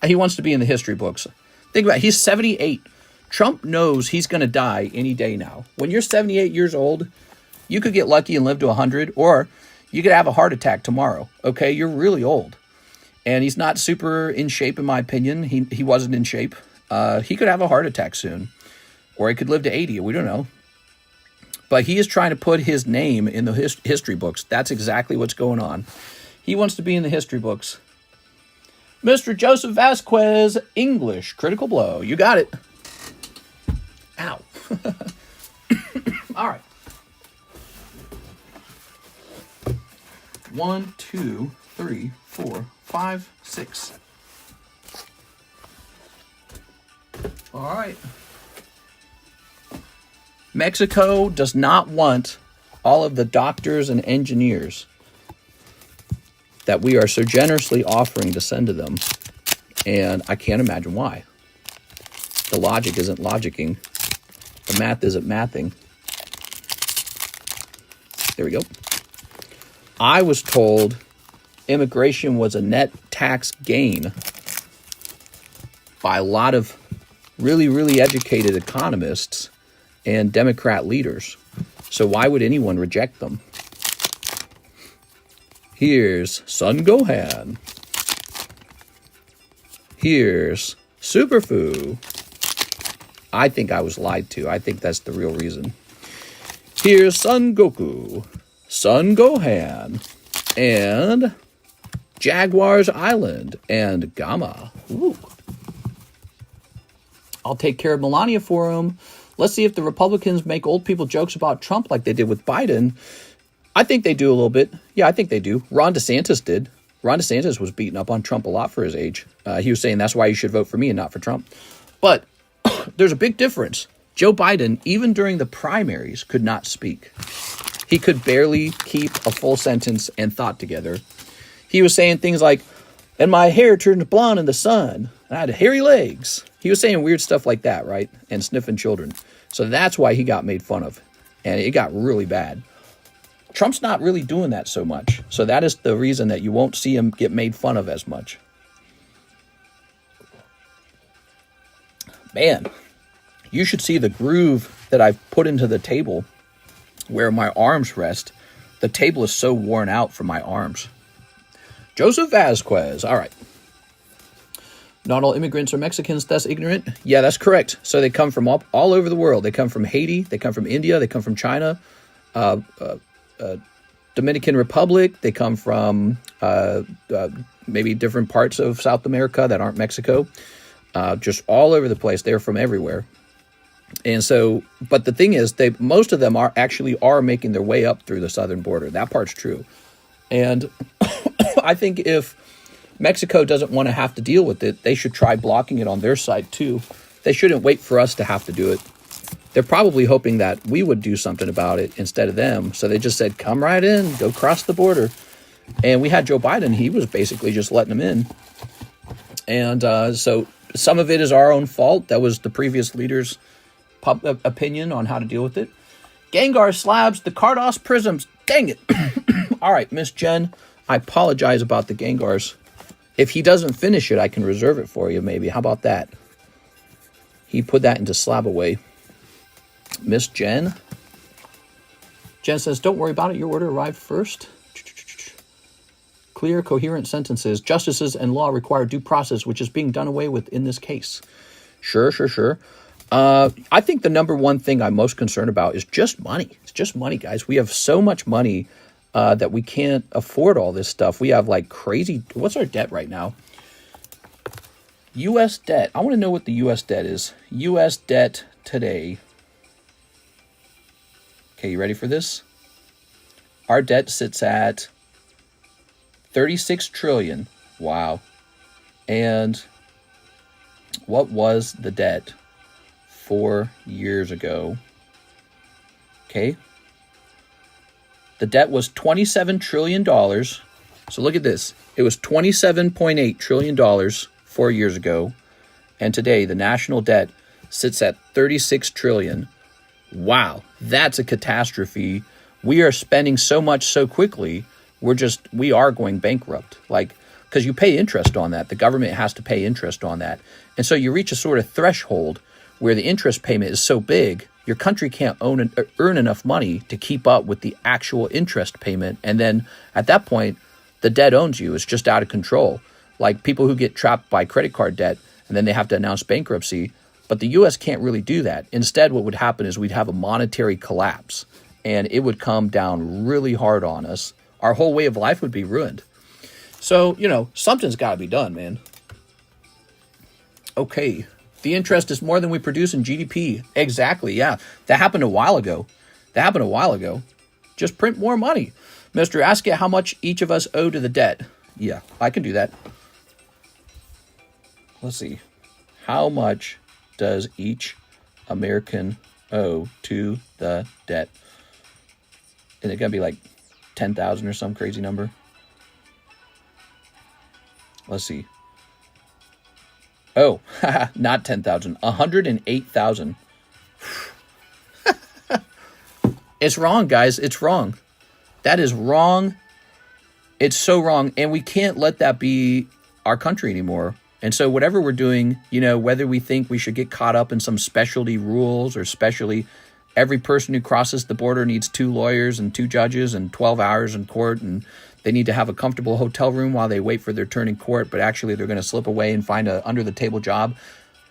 He wants to be in the history books. Think about it. He's 78. Trump knows he's going to die any day now. When you're 78 years old, you could get lucky and live to 100, or you could have a heart attack tomorrow. Okay, you're really old. And he's not super in shape, in my opinion. He wasn't in shape. He could have a heart attack soon. Or he could live to 80. We don't know. But he is trying to put his name in the history books. That's exactly what's going on. He wants to be in the history books. Mr. Joseph Vasquez, English, critical blow. You got it. Ow. All right. 1, 2, 3, 4, 5, 6. All right. Mexico does not want all of the doctors and engineers that we are so generously offering to send to them. And I can't imagine why. The logic isn't logicking. The math isn't mathing. There we go. I was told immigration was a net tax gain by a lot of really, really educated economists and Democrat leaders. So why would anyone reject them? Here's Sun Gohan. Here's Superfu. I think I was lied to. I think that's the real reason. Here's Son Goku, Son Gohan, and Jaguars Island, and Gamma. Ooh. I'll take care of Melania for him. Let's see if the Republicans make old people jokes about Trump like they did with Biden. I think they do a little bit. Yeah, I think they do. Ron DeSantis did. Ron DeSantis was beating up on Trump a lot for his age. He was saying that's why you should vote for me and not for Trump. But there's a big difference. Joe Biden, even during the primaries, could not speak. He could barely keep a full sentence and thought together. He was saying things like, and my hair turned blonde in the sun, and I had hairy legs. He was saying weird stuff like that, right? And sniffing children. So that's why he got made fun of. And it got really bad. Trump's not really doing that so much. So that is the reason that you won't see him get made fun of as much. Man, you should see the groove that I've put into the table where my arms rest. The table is so worn out from my arms. Joseph Vasquez. All right. Not all immigrants are Mexicans, thus ignorant. Yeah, that's correct. So they come from all over the world. They come from Haiti. They come from India. They come from China. Dominican Republic. They come from maybe different parts of South America that aren't Mexico. Just all over the place. They're from everywhere. And so, but the thing is, most of them are making their way up through the southern border. That part's true. And I think if Mexico doesn't want to have to deal with it, they should try blocking it on their side too. They shouldn't wait for us to have to do it. They're probably hoping that we would do something about it instead of them. So they just said, come right in, go cross the border. And we had Joe Biden. He was basically just letting them in. And so some of it is our own fault. That was the previous leader's opinion on how to deal with it. Gengar slabs, the Cardos prisms. Dang it. All right, Miss Jen, I apologize about the Gengars. If he doesn't finish it, I can reserve it for you, maybe. How about that? He put that into slab away. Miss Jen. Jen says, don't worry about it. Your order arrived first. Clear, coherent sentences. Justices and law require due process, which is being done away with in this case. Sure. I think the number one thing I'm most concerned about is just money. It's just money, guys. We have so much money that we can't afford all this stuff. We have like crazy... What's our debt right now? U.S. debt. I want to know what the U.S. debt is. U.S. debt today. Okay, you ready for this? Our debt sits at 36 trillion. Wow. And what was the debt 4 years ago? Okay. The debt was $27 trillion. So look at this. It was $27.8 trillion 4 years ago. And today the national debt sits at 36 trillion. Wow, that's a catastrophe. We are spending so much so quickly. We are going bankrupt. Like, because you pay interest on that. The government has to pay interest on that. And so you reach a sort of threshold where the interest payment is so big, your country can't earn enough money to keep up with the actual interest payment. And then at that point, the debt owns you. It's just out of control. Like people who get trapped by credit card debt and then they have to announce bankruptcy. But the U.S. can't really do that. Instead, what would happen is we'd have a monetary collapse and it would come down really hard on us. Our whole way of life would be ruined. So, something's got to be done, man. Okay. The interest is more than we produce in GDP. Exactly, yeah. That happened a while ago. Just print more money. Mr. Ask it how much each of us owe to the debt. Yeah, I can do that. Let's see. How much does each American owe to the debt? Is it going to be like 10,000 or some crazy number? Let's see. Oh, not 10,000, 108,000. It's wrong, guys. It's wrong. That is wrong. It's so wrong. And we can't let that be our country anymore. And so whatever we're doing, whether we think we should get caught up in some specialty rules or specially every person who crosses the border needs 2 lawyers and 2 judges and 12 hours in court, and they need to have a comfortable hotel room while they wait for their turn in court, but actually they're going to slip away and find a under-the-table job.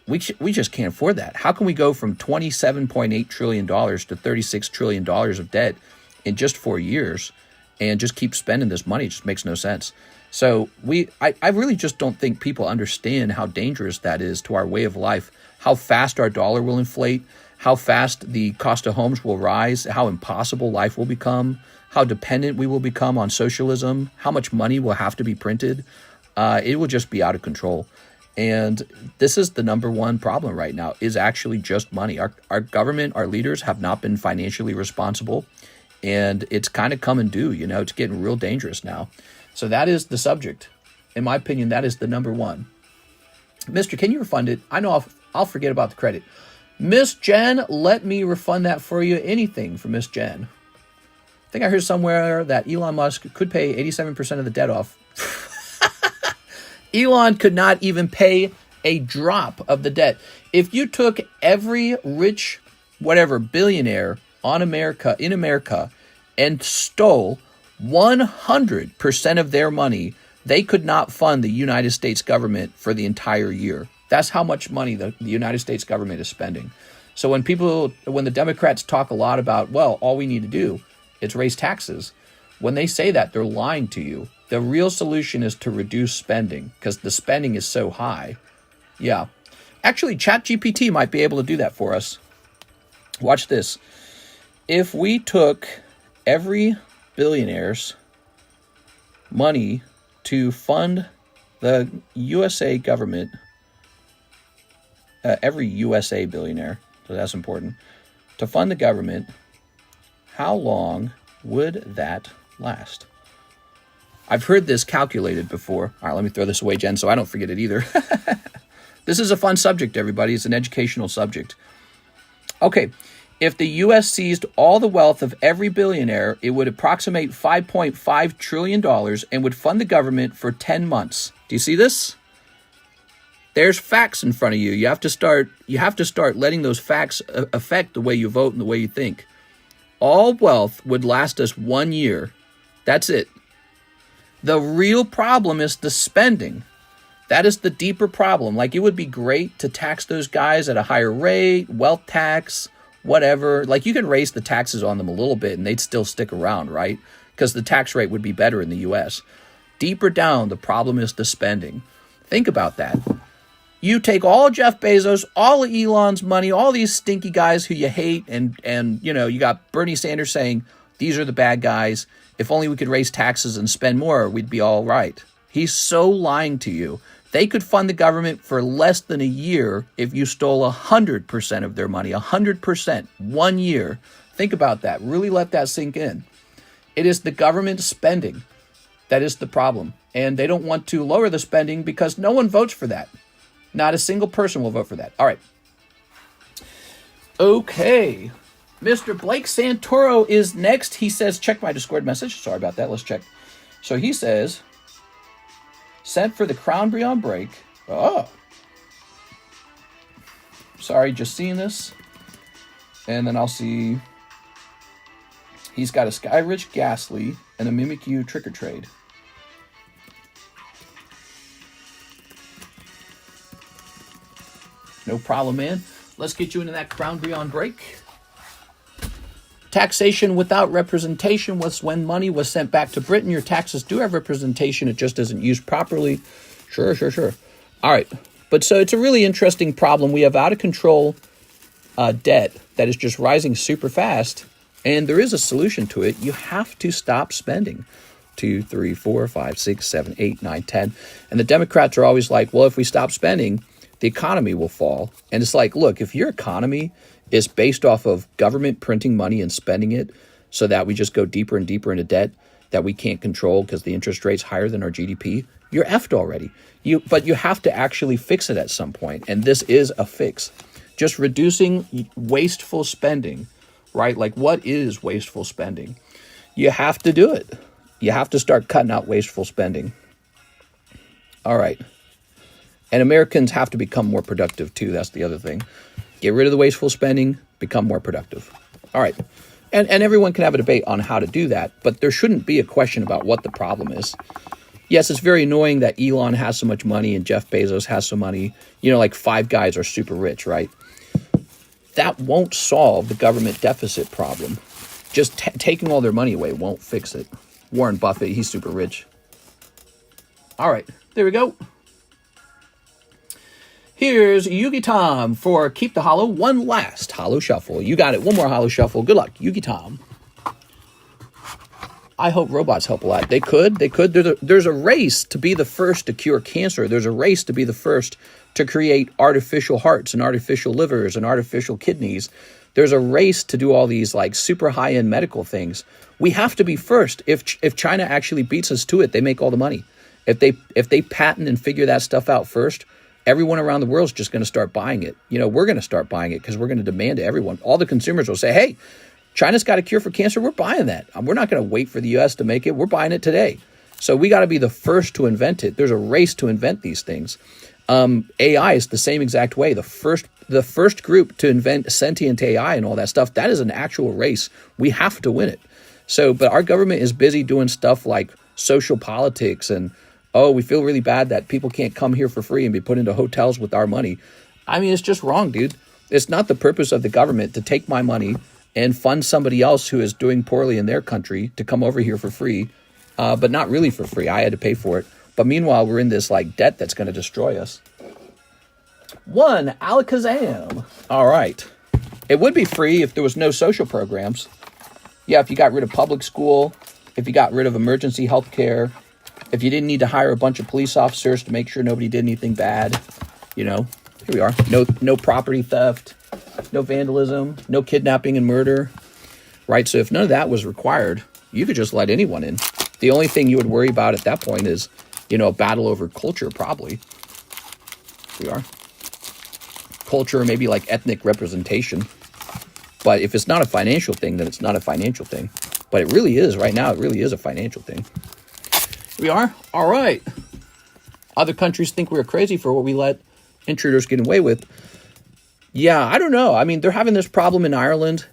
We just can't afford that. How can we go from $27.8 trillion to $36 trillion of debt in just 4 years and just keep spending this money? It just makes no sense. So I really just don't think people understand how dangerous that is to our way of life, how fast our dollar will inflate, how fast the cost of homes will rise, how impossible life will become, how dependent we will become on socialism, how much money will have to be printed. It will just be out of control. And this is the number one problem right now, is actually just money. Our government, our leaders have not been financially responsible, and it's kind of come and due, it's getting real dangerous now. So that is the subject. In my opinion, that is the number one. Mister, can you refund it? I know I'll forget about the credit. Miss Jen, let me refund that for you. Anything for Miss Jen. I think I heard somewhere that Elon Musk could pay 87% of the debt off. Elon could not even pay a drop of the debt. If you took every rich, billionaire in America and stole 100% of their money, they could not fund the United States government for the entire year. That's how much money the United States government is spending. So when the Democrats talk a lot about, all we need to do is raise taxes, when they say that, they're lying to you. The real solution is to reduce spending because the spending is so high. Yeah. Actually, ChatGPT might be able to do that for us. Watch this. If we took every billionaire's money to fund the USA government, every USA billionaire, so that's important, to fund the government, how long would that last? I've heard this calculated before. All right, let me throw this away, Jen, so I don't forget it either. This is a fun subject, everybody. It's an educational subject. Okay, if the U.S. seized all the wealth of every billionaire, it would approximate $5.5 trillion and would fund the government for 10 months. Do you see this? There's facts in front of you. You have to start letting those facts affect the way you vote and the way you think. All wealth would last us 1 year. That's it. The real problem is the spending. That is the deeper problem. Like, it would be great to tax those guys at a higher rate, wealth tax, whatever. Like, you could raise the taxes on them a little bit and they'd still stick around, right? Because the tax rate would be better in the U.S. Deeper down, the problem is the spending. Think about that. You take all Jeff Bezos, all of Elon's money, all these stinky guys who you hate, and you know, you got Bernie Sanders saying, these are the bad guys. If only we could raise taxes and spend more, we'd be all right. He's so lying to you. They could fund the government for less than a year if you stole 100% of their money. 100%. 1 year. Think about that. Really let that sink in. It is the government spending that is the problem. And they don't want to lower the spending because no one votes for that. Not a single person will vote for that. All right. Okay. Mr. Blake Santoro is next. He says, check my Discord message. Sorry about that. Let's check. So he says, sent for the Crown Beyond break. Oh. Sorry, just seeing this. And then I'll see. He's got a Sky Rich Ghastly and a Mimikyu Trick or Trade. No problem, man. Let's get you into that Crown Beyond break. Taxation without representation was when money was sent back to Britain. Your taxes do have representation. It just isn't used properly. Sure. All right. But so it's a really interesting problem. We have out of control debt that is just rising super fast. And there is a solution to it. You have to stop spending. 2, 3, 4, 5, 6, 7, 8, 9, 10. And the Democrats are always like, well, if we stop spending, the economy will fall. And it's like, look, if your economy is based off of government printing money and spending it so that we just go deeper and deeper into debt that we can't control because the interest rate's higher than our GDP, you're effed already. But you have to actually fix it at some point. And this is a fix. Just reducing wasteful spending, right? Like, what is wasteful spending? You have to do it. You have to start cutting out wasteful spending. All right. And Americans have to become more productive, too. That's the other thing. Get rid of the wasteful spending, become more productive. All right. And everyone can have a debate on how to do that, but there shouldn't be a question about what the problem is. Yes, it's very annoying that Elon has so much money and Jeff Bezos has so money. You know, like 5 guys are super rich, right? That won't solve the government deficit problem. Just taking all their money away won't fix it. Warren Buffett, he's super rich. All right, there we go. Here's Yugi Tom for Keep the Holo. One last Holo Shuffle. You got it. One more Holo Shuffle. Good luck, Yugi Tom. I hope robots help a lot. They could. There's a race to be the first to cure cancer. There's a race to be the first to create artificial hearts and artificial livers and artificial kidneys. There's a race to do all these like super high-end medical things. We have to be first. If China actually beats us to it, they make all the money. If they patent and figure that stuff out first, everyone around the world is just going to start buying it. You know, we're going to start buying it because we're going to demand to everyone. All the consumers will say, hey, China's got a cure for cancer. We're buying that. We're not going to wait for the U.S. to make it. We're buying it today. So we got to be the first to invent it. There's a race to invent these things. AI is the same exact way. The first group to invent sentient AI and all that stuff, that is an actual race. We have to win it. So, but our government is busy doing stuff like social politics and, oh, we feel really bad that people can't come here for free and be put into hotels with our money. I mean, it's just wrong, dude. It's not the purpose of the government to take my money and fund somebody else who is doing poorly in their country to come over here for free, but not really for free. I had to pay for it. But meanwhile, we're in this like debt that's going to destroy us. One, Alakazam. All right. It would be free if there was no social programs. Yeah, if you got rid of public school, if you got rid of emergency health care, if you didn't need to hire a bunch of police officers to make sure nobody did anything bad, you know, here we are. No property theft, no vandalism, no kidnapping and murder, right? So if none of that was required, you could just let anyone in. The only thing you would worry about at that point is, you know, a battle over culture, probably. Here we are. Culture, maybe like ethnic representation. But if it's not a financial thing, then it's not a financial thing. But it really is right now. It really is a financial thing. Here we are. All right. other countries think we're crazy for what we let intruders get away with. Yeah, I don't know. I mean, they're having this problem in Ireland.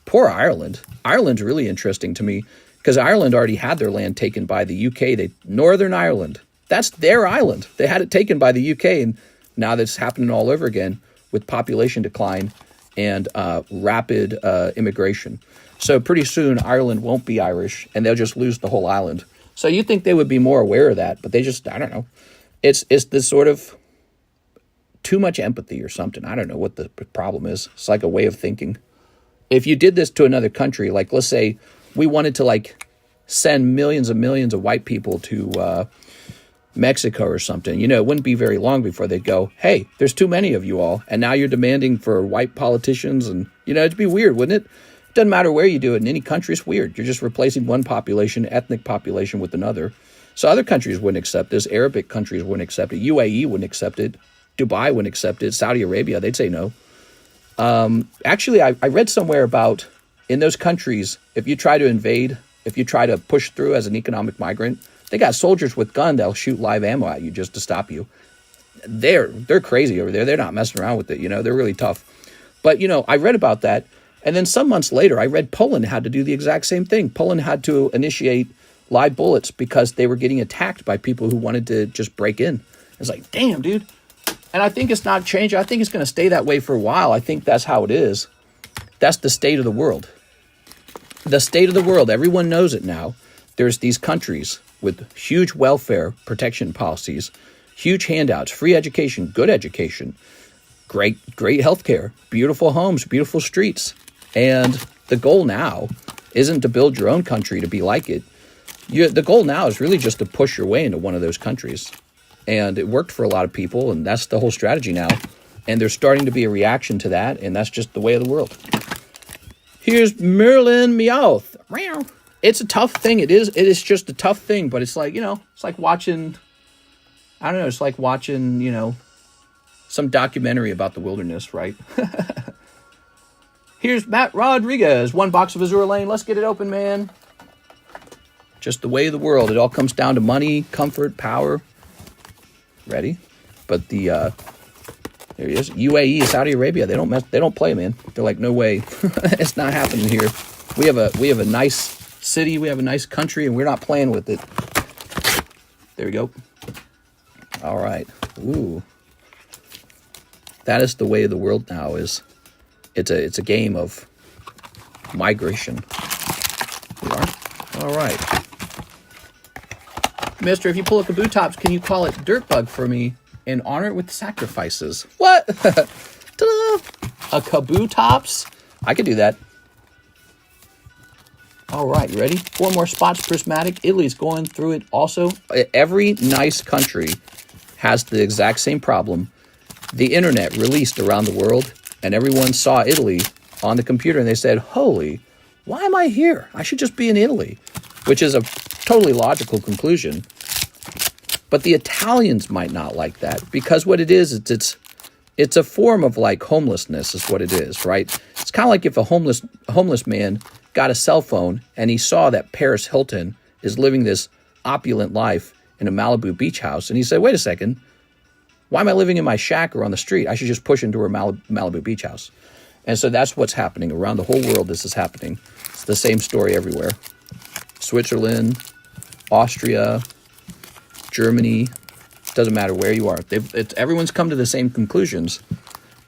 Poor Ireland. Ireland's really interesting to me because Ireland already had their land taken by the UK. Northern Ireland. That's their island. They had it taken by the UK, and now that's happening all over again with population decline and rapid immigration. So pretty soon Ireland won't be Irish, and they'll just lose the whole island. So you'd think they would be more aware of that, but they just, I don't know. It's this sort of too much empathy or something. I don't know what the problem is. It's like a way of thinking. If you did this to another country, like let's say we wanted to like send millions and millions of white people to Mexico or something, you know, it wouldn't be very long before they'd go, hey, there's too many of you all. And now you're demanding for white politicians. And, you know, it'd be weird, wouldn't it? Doesn't matter where you do it. In any country, it's weird. You're just replacing one population, ethnic population with another. So other countries wouldn't accept this. Arabic countries wouldn't accept it. UAE wouldn't accept it. Dubai wouldn't accept it. Saudi Arabia, they'd say no. Actually, I read somewhere about in those countries, if you try to invade, if you try to push through as an economic migrant, they got soldiers with guns that'll shoot live ammo at you just to stop you. They're crazy over there. They're not messing around with it. You know, they're really tough. But, you know, I read about that. And then some months later, I read Poland had to do the exact same thing. Poland had to initiate live bullets because they were getting attacked by people who wanted to just break in. It's like, damn, dude. And I think it's not changing. I think it's going to stay that way for a while. I think that's how it is. That's the state of the world. The state of the world. Everyone knows it now. There's these countries with huge welfare protection policies, huge handouts, free education, good education, great healthcare, beautiful homes, beautiful streets. And the goal now isn't to build your own country to be like it. The goal now is really just to push your way into one of those countries. And it worked for a lot of people, and that's the whole strategy now. And there's starting to be a reaction to that, and that's just the way of the world. Here's Merlin Meowth. It's a tough thing. It is just a tough thing, but it's like, you know, it's like watching, I don't know, it's like watching, you know, some documentary about the wilderness, right? Here's Matt Rodriguez. 1 box of Azure Lane. Let's get it open, man. Just the way of the world. It all comes down to money, comfort, power. Ready? But there he is. UAE, Saudi Arabia. They don't play, man. They're like, no way. It's not happening here. We have a nice city, we have a nice country, and we're not playing with it. There we go. All right. Ooh. That is the way of the world now. It's a game of migration. We are. All right. Mister, if you pull a Kabutops, can you call it Dirtbug for me and honor it with sacrifices? What? Ta-da! A Kabutops? I could do that. All right, you ready? 4 more spots, prismatic. Italy's going through it also. Every nice country has the exact same problem. The internet released around the world, and everyone saw Italy on the computer, and they said, holy, why am I here? I should just be in Italy, which is a totally logical conclusion. But the Italians might not like that, because what it is, it's a form of like homelessness is what it is, right? It's kind of like if a homeless man got a cell phone and he saw that Paris Hilton is living this opulent life in a Malibu beach house, and he said, wait a second, why am I living in my shack or on the street? I should just push into a Malibu beach house. And so that's what's happening around the whole world. This is happening. It's the same story everywhere. Switzerland, Austria, Germany, doesn't matter where you are. Everyone's come to the same conclusions.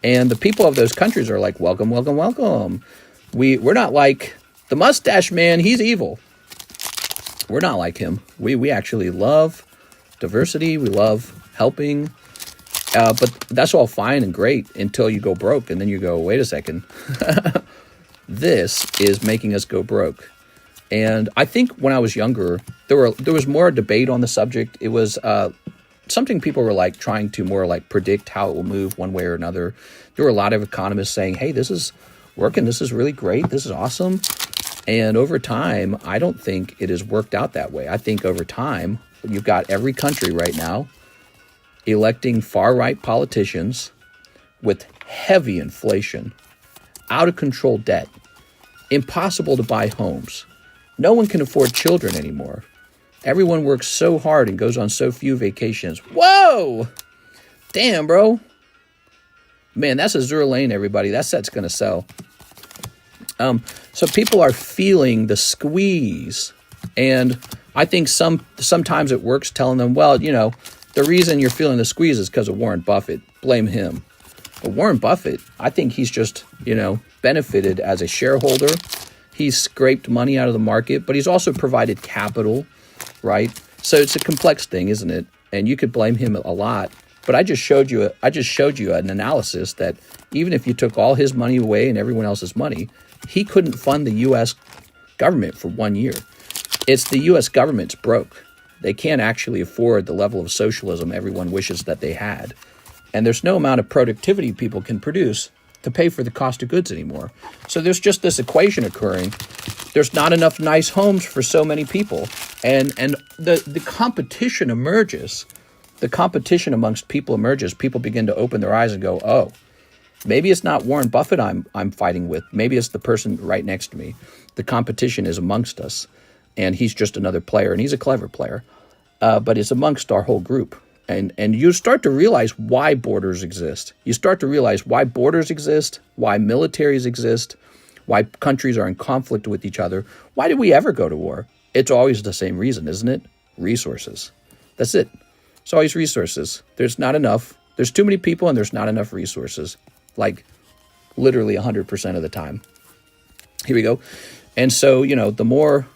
And the people of those countries are like, welcome, welcome, welcome. We're not like the mustache man, he's evil. We're not like him. We actually love diversity. We love helping. But that's all fine and great until you go broke. And then you go, wait a second. This is making us go broke. And I think when I was younger, there was more debate on the subject. It was something people were like trying to more like predict how it will move one way or another. There were a lot of economists saying, hey, this is working. This is really great. This is awesome. And over time, I don't think it has worked out that way. I think over time, you've got every country right now electing far-right politicians with heavy inflation, out-of-control debt, impossible to buy homes. No one can afford children anymore. Everyone works so hard and goes on so few vacations. Whoa! Damn, bro. Man, that's Azure Lane, everybody. That set's going to sell. So people are feeling the squeeze. And I think sometimes it works telling them, well, you know, the reason you're feeling the squeeze is because of Warren Buffett. Blame him. But Warren Buffett, I think he's just, you know, benefited as a shareholder. He's scraped money out of the market, but he's also provided capital, right? So it's a complex thing, isn't it? And you could blame him a lot. But I just showed you an analysis that even if you took all his money away and everyone else's money, he couldn't fund the U.S. government for 1 year. It's the U.S. government's broke. They can't actually afford the level of socialism everyone wishes that they had. And there's no amount of productivity people can produce to pay for the cost of goods anymore. So there's just this equation occurring. There's not enough nice homes for so many people. And the competition emerges. The competition amongst people emerges. People begin to open their eyes and go, oh, maybe it's not Warren Buffett I'm fighting with. Maybe it's the person right next to me. The competition is amongst us. And he's just another player. And he's a clever player. But it's amongst our whole group. And you start to realize why borders exist. You start to realize why borders exist, why militaries exist, why countries are in conflict with each other. Why did we ever go to war? It's always the same reason, isn't it? Resources. That's it. It's always resources. There's not enough. There's too many people and there's not enough resources. Like literally 100% of the time. Here we go. And so, you know, the more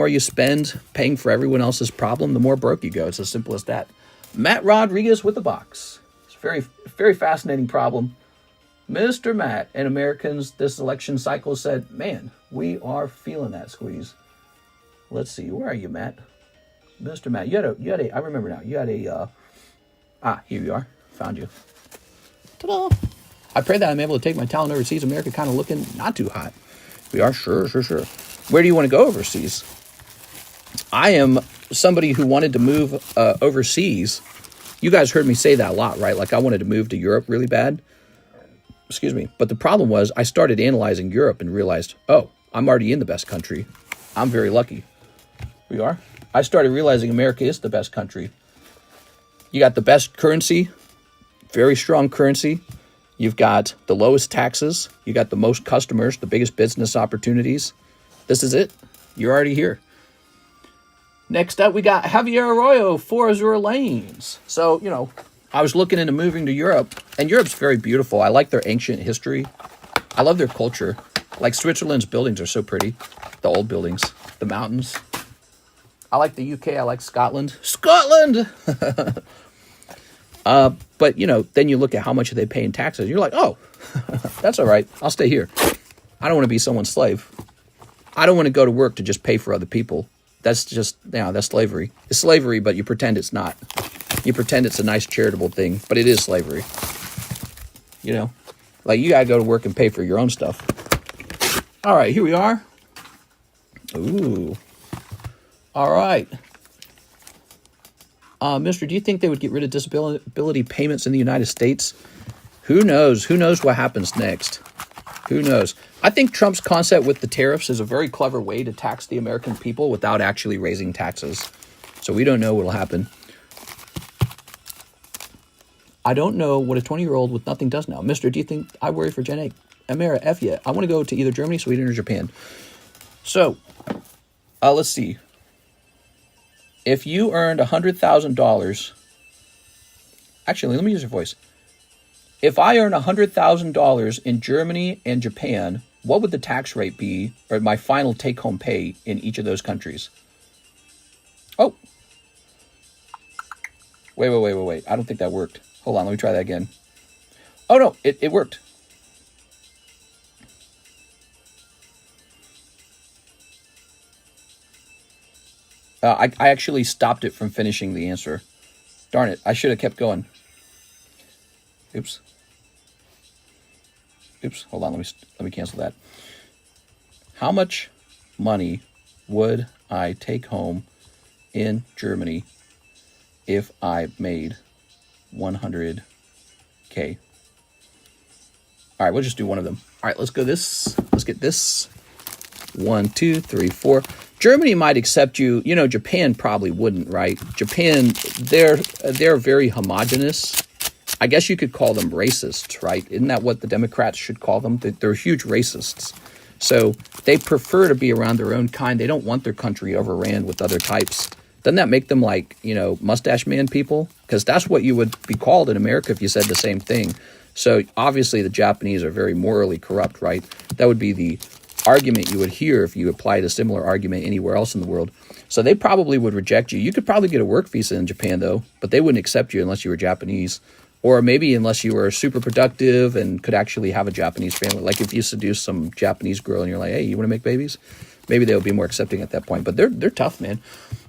you spend paying for everyone else's problem, the more broke you go. It's as simple as that. Matt Rodriguez with the box. It's a very, very fascinating problem. Mr. Matt and Americans this election cycle said, man, we are feeling that squeeze. Let's see. Where are you, Matt? Mr. Matt, you had a, I remember now. You had a, here you are. Found you. Ta-da. I pray that I'm able to take my talent overseas. America kind of looking not too hot. We are, sure. Where do you want to go overseas? I am somebody who wanted to move overseas. You guys heard me say that a lot, right? Like I wanted to move to Europe really bad. Excuse me. But the problem was I started analyzing Europe and realized, oh, I'm already in the best country. I'm very lucky. We are. I started realizing America is the best country. You got the best currency, very strong currency. You've got the lowest taxes. You got the most customers, the biggest business opportunities. This is it. You're already here. Next up, we got Javier Arroyo, 4 Azure Lanes. So, you know, I was looking into moving to Europe, and Europe's very beautiful. I like their ancient history. I love their culture. Like Switzerland's buildings are so pretty. The old buildings, the mountains. I like the UK. I like Scotland. Scotland! But, you know, then you look at how much they pay in taxes. You're like, oh, that's all right. I'll stay here. I don't want to be someone's slave. I don't want to go to work to just pay for other people. That's just, you know, that's slavery. It's slavery, but you pretend it's not. You pretend it's a nice charitable thing, but it is slavery. You know, like you got to go to work and pay for your own stuff. All right, here we are. Ooh. All right. Mister, do you think they would get rid of disability payments in the United States? Who knows? Who knows what happens next? Who knows? I think Trump's concept with the tariffs is a very clever way to tax the American people without actually raising taxes. So we don't know what will happen. I don't know what a 20-year-old with nothing does now. Mister, do you think I worry for Gen A? Amira, F yeah. I want to go to either Germany, Sweden, or Japan. So, let's see. If you earned $100,000... Actually, let me use your voice. If I earn $100,000 in Germany and Japan, what would the tax rate be, or my final take-home pay in each of those countries? Oh. Wait. I don't think that worked. Hold on, let me try that again. Oh, no, it worked. I actually stopped it from finishing the answer. Darn it, I should have kept going. Oops, hold on, let me cancel that. How much money would I take home in Germany if I made 100K? All right, we'll just do one of them. All right, let's go this. Let's get this. 1, 2, 3, 4. Germany might accept you. You know, Japan probably wouldn't, right? Japan, they're very homogenous. I guess you could call them racists, right? Isn't that what the Democrats should call them? They're huge racists. So they prefer to be around their own kind. They don't want their country overran with other types. Doesn't that make them like, you know, mustache man people? Because that's what you would be called in America if you said the same thing. So obviously the Japanese are very morally corrupt, right? That would be the argument you would hear if you applied a similar argument anywhere else in the world. So they probably would reject you. You could probably get a work visa in Japan, though, but they wouldn't accept you unless you were Japanese. Or maybe unless you were super productive and could actually have a Japanese family. Like if you seduce some Japanese girl and you're like, hey, you want to make babies? Maybe they would be more accepting at that point. But they're tough, man.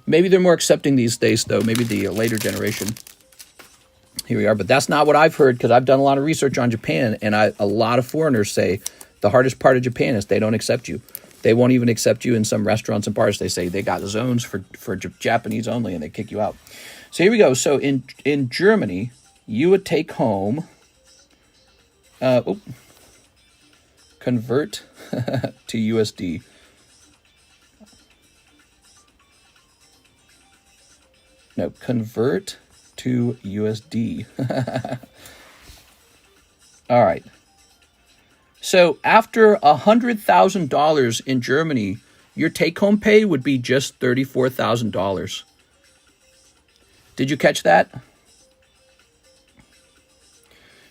Maybe they're more accepting these days, though. Maybe the later generation. Here we are. But that's not what I've heard, because I've done a lot of research on Japan. And a lot of foreigners say the hardest part of Japan is they don't accept you. They won't even accept you in some restaurants and bars. They say they got zones for Japanese only, and they kick you out. So here we go. So in Germany, you would take home, convert to USD. No, convert to USD. All right. So after $100,000 in Germany, your take-home pay would be just $34,000. Did you catch that?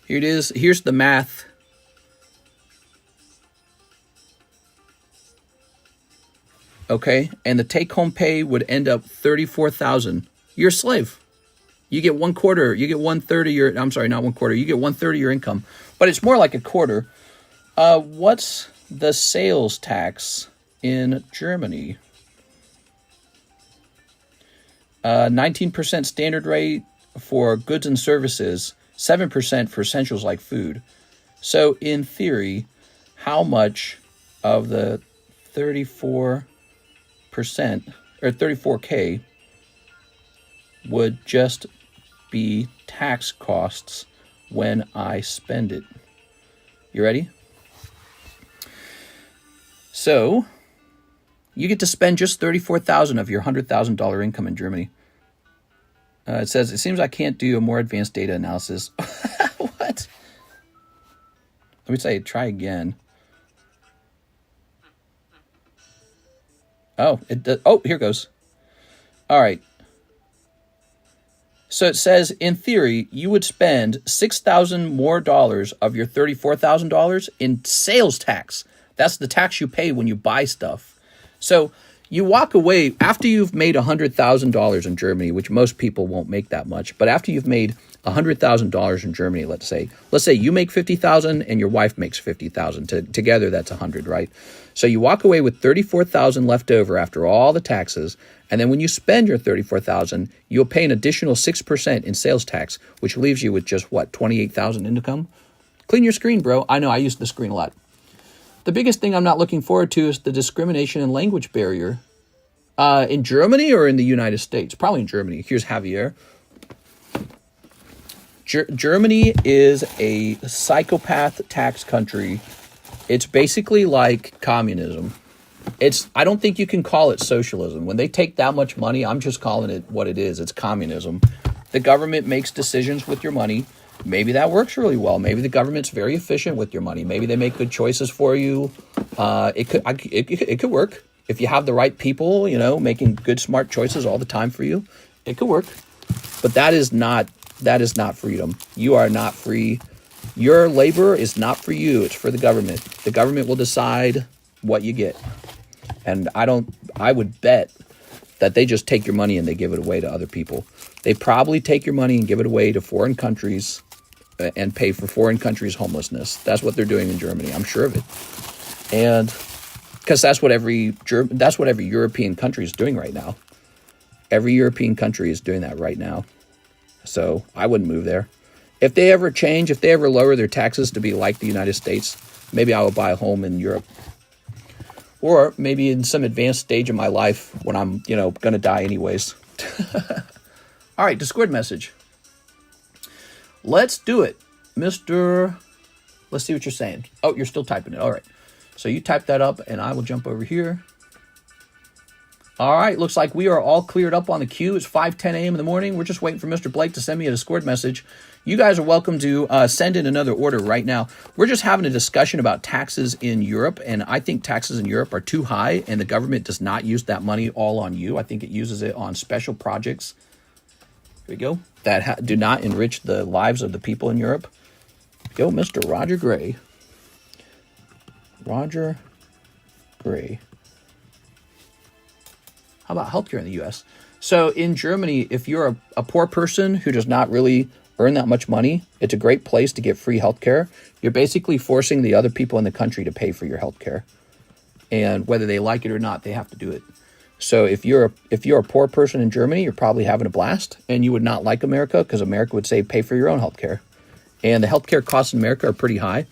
Here it is. Here's the math. Okay, and the take-home pay would end up $34,000. You're a slave. You get 1/4. You get 1/3 of your. I'm sorry, not 1/4. You get 1/3 of your income, but it's more like a quarter. What's the sales tax in Germany? 19% standard rate for goods and services. 7% for essentials like food. So in theory, how much of the 34% or 34K would just be tax costs when I spend it? You ready? So you get to spend just $34,000 of your $100,000 income in Germany. It says, it seems I can't do a more advanced data analysis. What? Let me say, try again. Oh, it does. Oh, here goes. All right. So it says, in theory, you would spend $6,000 more of your $34,000 in sales tax. That's the tax you pay when you buy stuff. So you walk away after you've made $100,000 in Germany, which most people won't make that much. But after you've made $100,000 in Germany, let's say you make $50,000 and your wife makes $50,000. Together, that's $100,000, right? So you walk away with $34,000 left over after all the taxes. And then when you spend your $34,000, you'll pay an additional 6% in sales tax, which leaves you with just what, $28,000 income? Clean your screen, bro. I know I use the screen a lot. The biggest thing I'm not looking forward to is the discrimination and language barrier. In Germany or in the United States? Probably in Germany. Here's Javier. Germany is a psychopath tax country. It's basically like communism. I don't think you can call it socialism. When they take that much money, I'm just calling it what it is. It's communism. The government makes decisions with your money. Maybe that works really well. Maybe the government's very efficient with your money. Maybe they make good choices for you. It could work. If you have the right people, making good, smart choices all the time for you, it could work. But that is not freedom. You are not free. Your labor is not for you. It's for the government. The government will decide what you get. And I would bet that they just take your money and they give it away to other people. They probably take your money and give it away to foreign countries and pay for foreign countries' homelessness. That's what they're doing in Germany. I'm sure of it. And because that's what every European country is doing right now. Every European country is doing that right now. So I wouldn't move there. If they ever lower their taxes to be like the United States, maybe I will buy a home in Europe. Or maybe in some advanced stage of my life when I'm, going to die anyways. All right, Discord message. Let's do it, Mr. Let's see what you're saying. Oh, you're still typing it. All right. So you type that up and I will jump over here. All right, looks like we are all cleared up on the queue. It's 5:10 a.m. in the morning. We're just waiting for Mr. Blake to send me a Discord message. You guys are welcome to send in another order right now. We're just having a discussion about taxes in Europe, and I think taxes in Europe are too high, and the government does not use that money all on you. I think it uses it on special projects. Here we go. That do not enrich the lives of the people in Europe. Go, Mr. Roger Gray. Roger Gray. How about healthcare in the U.S.? So in Germany, if you're a poor person who does not really earn that much money, it's a great place to get free healthcare. You're basically forcing the other people in the country to pay for your healthcare. And whether they like it or not, they have to do it. So if you're a poor person in Germany, you're probably having a blast, and you would not like America because America would say pay for your own healthcare. And the healthcare costs in America are pretty high.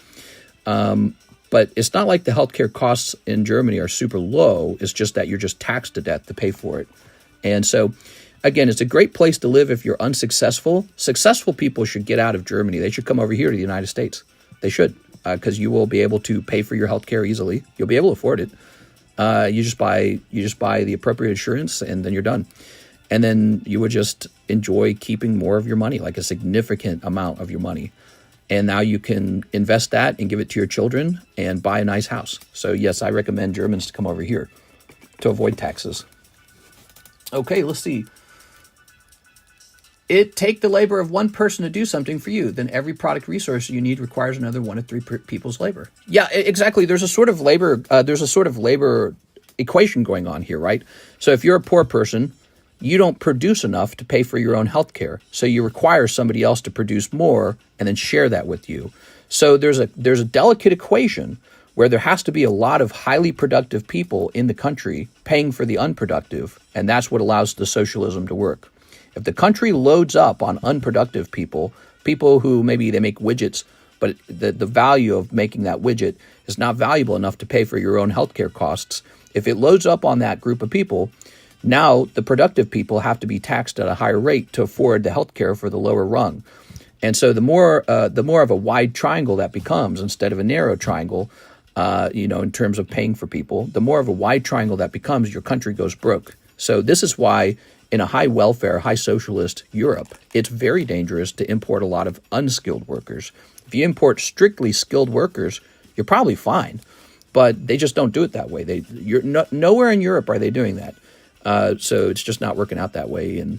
But it's not like the healthcare costs in Germany are super low. It's just that you're just taxed to death to pay for it. And so, again, it's a great place to live if you're unsuccessful. Successful people should get out of Germany. They should come over here to the United States. They should, because you will be able to pay for your healthcare easily. You'll be able to afford it. You just buy the appropriate insurance, and then you're done. And then you would just enjoy keeping more of your money, like a significant amount of your money. And now you can invest that and give it to your children and buy a nice house. So yes, I recommend Germans to come over here to avoid taxes. Okay, let's see. It take the labor of one person to do something for you. Then every product resource you need requires another 1 to 3 people's labor. Yeah, exactly. There's a sort of labor. Equation going on here, right? So if you're a poor person, you don't produce enough to pay for your own health care. So you require somebody else to produce more and then share that with you. So there's a delicate equation where there has to be a lot of highly productive people in the country paying for the unproductive, and that's what allows the socialism to work. If the country loads up on unproductive people who maybe they make widgets, but the value of making that widget is not valuable enough to pay for your own healthcare costs, if it loads up on that group of people, now the productive people have to be taxed at a higher rate to afford the healthcare for the lower rung. And so the more of a wide triangle that becomes instead of a narrow triangle, in terms of paying for people, the more of a wide triangle that becomes, your country goes broke. So this is why in a high welfare, high socialist Europe, it's very dangerous to import a lot of unskilled workers. If you import strictly skilled workers, you're probably fine, but they just don't do it that way. Nowhere in Europe are they doing that. So it's just not working out that way. And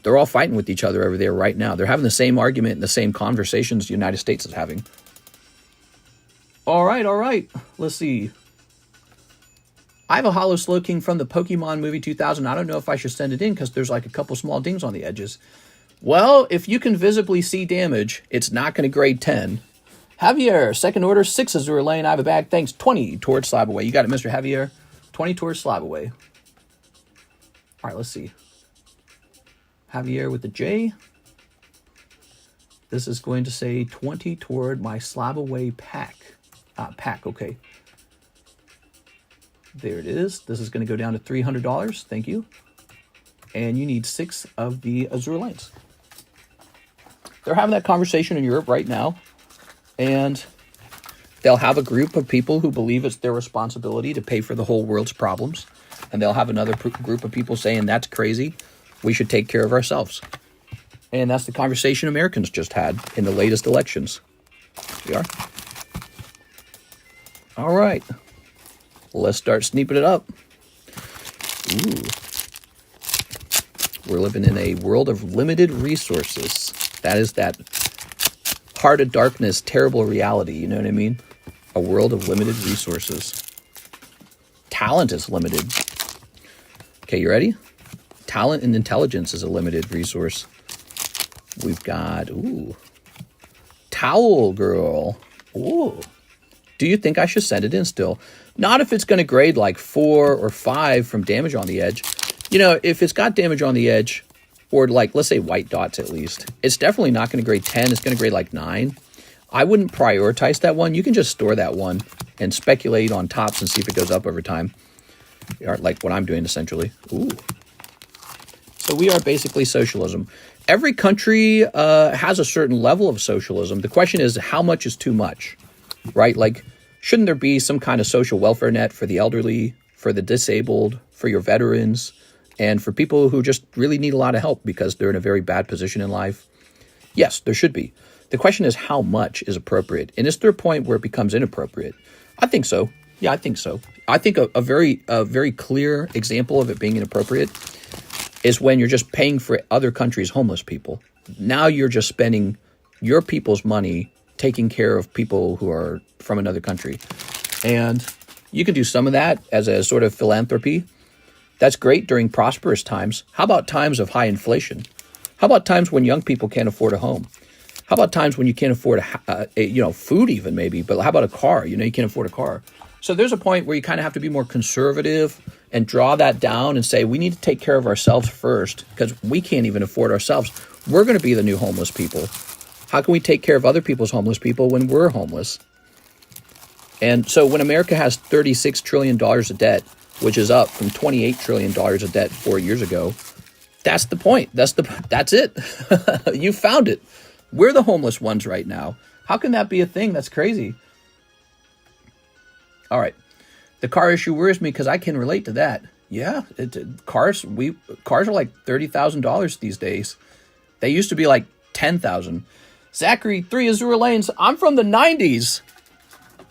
they're all fighting with each other over there right now. They're having the same argument and the same conversations the United States is having. All right. Let's see. I have a Holo Slowking from the Pokemon movie 2000. I don't know if I should send it in because there's like a couple small dings on the edges. Well, if you can visibly see damage, it's not going to grade 10. Javier, second order, 6 Azure Lane. I have a bag. Thanks. 20 towards Slab Away. You got it, Mr. Javier. 20 towards Slab Away. All right, let's see. Javier with the J. This is going to say 20 toward my Slab Away pack. Pack, okay. There it is. This is going to go down to $300. Thank you. And you need 6 of the Azure Lanes. They're having that conversation in Europe right now. And they'll have a group of people who believe it's their responsibility to pay for the whole world's problems. And they'll have another group of people saying, that's crazy. We should take care of ourselves. And that's the conversation Americans just had in the latest elections. Here we are. All right. Let's start sneaping it up. Ooh. We're living in a world of limited resources. That is that heart of darkness, terrible reality. You know what I mean? A world of limited resources. Talent is limited. Okay, you ready? Talent and intelligence is a limited resource. We've got, Towel Girl. Ooh. Do you think I should send it in still? Not if it's going to grade like 4 or 5 from damage on the edge. If it's got damage on the edge, or like, let's say white dots at least, it's definitely not going to grade 10. It's going to grade like 9. I wouldn't prioritize that one. You can just store that one and speculate on tops and see if it goes up over time. Like what I'm doing, essentially. Ooh. So we are basically socialism. Every country has a certain level of socialism. The question is, how much is too much, right? Like, shouldn't there be some kind of social welfare net for the elderly, for the disabled, for your veterans, and for people who just really need a lot of help because they're in a very bad position in life. Yes, there should be. The question is how much is appropriate. And is there a point where it becomes inappropriate? I think so. Yeah, I think so. I think a very clear example of it being inappropriate is when you're just paying for other countries' homeless people. Now you're just spending your people's money taking care of people who are from another country. And you can do some of that as a sort of philanthropy. That's great during prosperous times. How about times of high inflation? How about times when young people can't afford a home? How about times when you can't afford food even maybe, but how about a car? You can't afford a car. So there's a point where you kind of have to be more conservative and draw that down and say, we need to take care of ourselves first because we can't even afford ourselves. We're going to be the new homeless people. How can we take care of other people's homeless people when we're homeless? And so when America has $36 trillion of debt, which is up from $28 trillion of debt 4 years ago, that's the point. That's it. You found it. We're the homeless ones right now. How can that be a thing? That's crazy. All right. The car issue worries me because I can relate to that. Yeah, cars are like $30,000 these days. They used to be like $10,000. Zachary, 3 Azure Lanes. I'm from the 90s.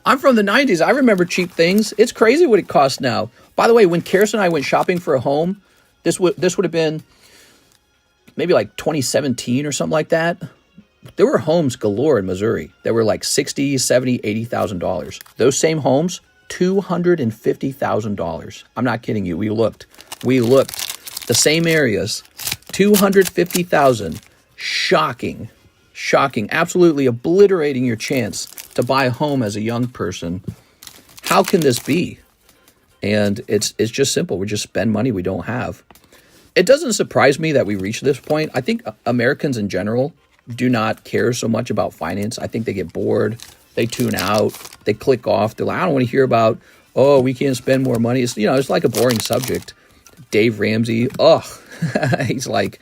I remember cheap things. It's crazy what it costs now. By the way, when Karis and I went shopping for a home, this would have been maybe like 2017 or something like that. There were homes galore in Missouri that were like $60,000, $70,000, $80,000. Those same homes, $250,000. I'm not kidding you. We looked. The same areas, $250,000. Shocking. Absolutely obliterating your chance to buy a home as a young person. How can this be? And it's just simple. We just spend money we don't have. It doesn't surprise me that we reach this point. I think Americans in general do not care so much about finance. I think they get bored. They tune out. They click off. They're like, I don't want to hear about, we can't spend more money. It's like a boring subject. Dave Ramsey. He's like,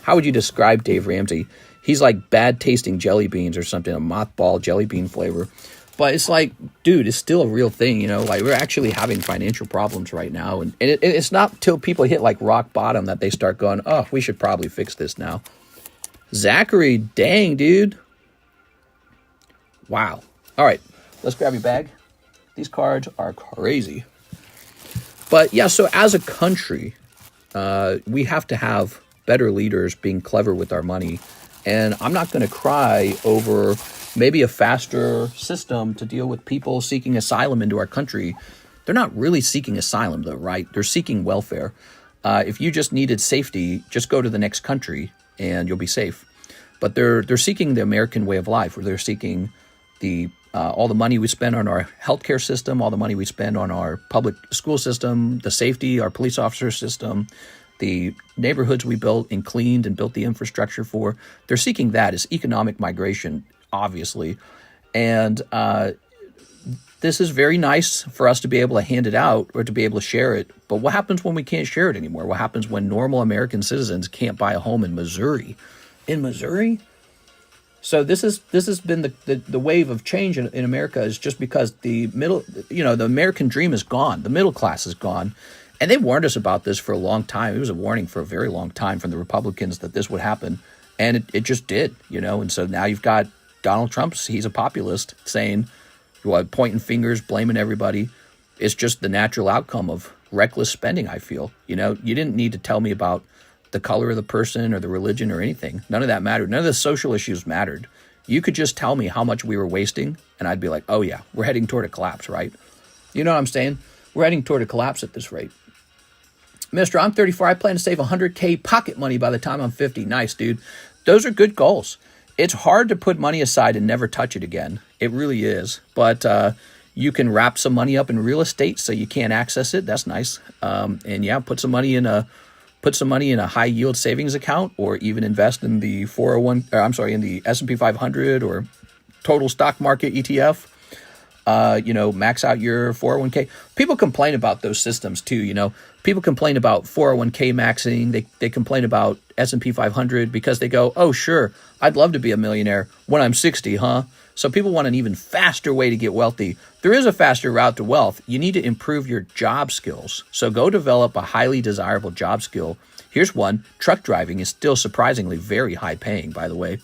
how would you describe Dave Ramsey? He's like bad tasting jelly beans or something, a mothball jelly bean flavor. But it's like, dude, it's still a real thing, like we're actually having financial problems right now. And it's not till people hit like rock bottom that they start going, we should probably fix this now. Zachary, dang, dude. Wow. All right, let's grab your bag. These cards are crazy. But yeah, so as a country, we have to have better leaders being clever with our money. And I'm not going to cry over maybe a faster system to deal with people seeking asylum into our country. They're not really seeking asylum, though, right? They're seeking welfare. If you just needed safety, just go to the next country and you'll be safe. But they're seeking the American way of life, where they're seeking all the money we spend on our healthcare system, all the money we spend on our public school system, the safety, our police officer system, the neighborhoods we built and cleaned and built the infrastructure for. They're seeking that as economic migration, obviously. And this is very nice for us to be able to hand it out or to be able to share it. But what happens when we can't share it anymore? What happens when normal American citizens can't buy a home in Missouri? In Missouri? So this has been the wave of change in America, is just because the American dream is gone. The middle class is gone. And they warned us about this for a long time. It was a warning for a very long time from the Republicans that this would happen. And it just did, And so now you've got Donald Trump. He's a populist saying, pointing fingers, blaming everybody. It's just the natural outcome of reckless spending, I feel. You didn't need to tell me about the color of the person or the religion or anything. None of that mattered. None of the social issues mattered. You could just tell me how much we were wasting, and I'd be like, oh yeah, we're heading toward a collapse, right? You know what I'm saying? We're heading toward a collapse at this rate. Mister, I'm 34. I plan to save $100K pocket money by the time I'm 50. Nice, dude. Those are good goals. It's hard to put money aside and never touch it again. It really is. But you can wrap some money up in real estate so you can't access it. That's nice. And yeah, put some money in a high yield savings account, or even invest in the in the S&P 500 or total stock market ETF. Max out your 401k. People complain about those systems too. People complain about 401k maxing. They complain about S&P 500 because they go, oh, sure, I'd love to be a millionaire when I'm 60, huh? So people want an even faster way to get wealthy. There is a faster route to wealth. You need to improve your job skills. So go develop a highly desirable job skill. Here's one. Truck driving is still surprisingly very high paying, by the way.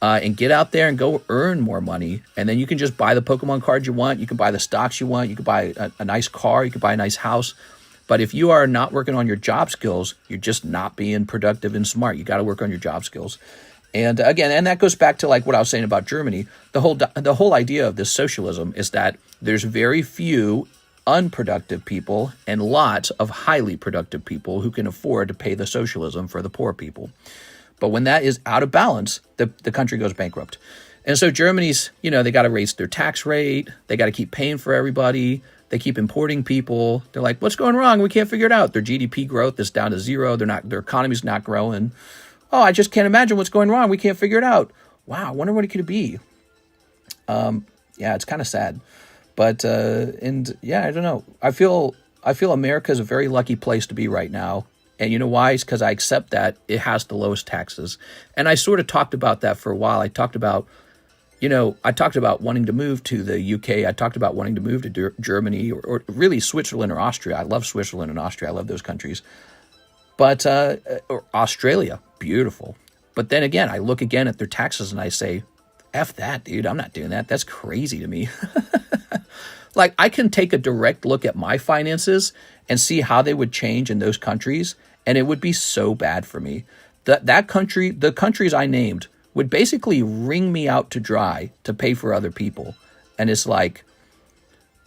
And get out there and go earn more money. And then you can just buy the Pokemon cards you want. You can buy the stocks you want. You can buy a nice car. You can buy a nice house. But if you are not working on your job skills, you're just not being productive and smart. You got to work on your job skills. And again, and that goes back to like what I was saying about Germany. The whole idea of this socialism is that there's very few unproductive people and lots of highly productive people who can afford to pay the socialism for the poor people. But when that is out of balance, the country goes bankrupt. And so Germany's, they got to raise their tax rate. They got to keep paying for everybody. They keep importing people. They're like, what's going wrong? We can't figure it out. Their GDP growth is down to zero. Their economy's not growing. Oh, I just can't imagine what's going wrong. We can't figure it out. Wow, I wonder what it could be. Yeah, it's kind of sad. But, and yeah, I don't know. I feel America is a very lucky place to be right now. And you know why? It's because I accept that it has the lowest taxes. And I sort of talked about that for a while. I talked about wanting to move to the UK. I talked about wanting to move to Germany or really Switzerland or Austria. I love Switzerland and Austria. I love those countries. But or Australia, beautiful. But then again, I look again at their taxes and I say, F that, dude. I'm not doing that. That's crazy to me. Like, I can take a direct look at my finances and see how they would change in those countries, and it would be so bad for me. That country, the countries I named, would basically wring me out to dry to pay for other people. And it's like,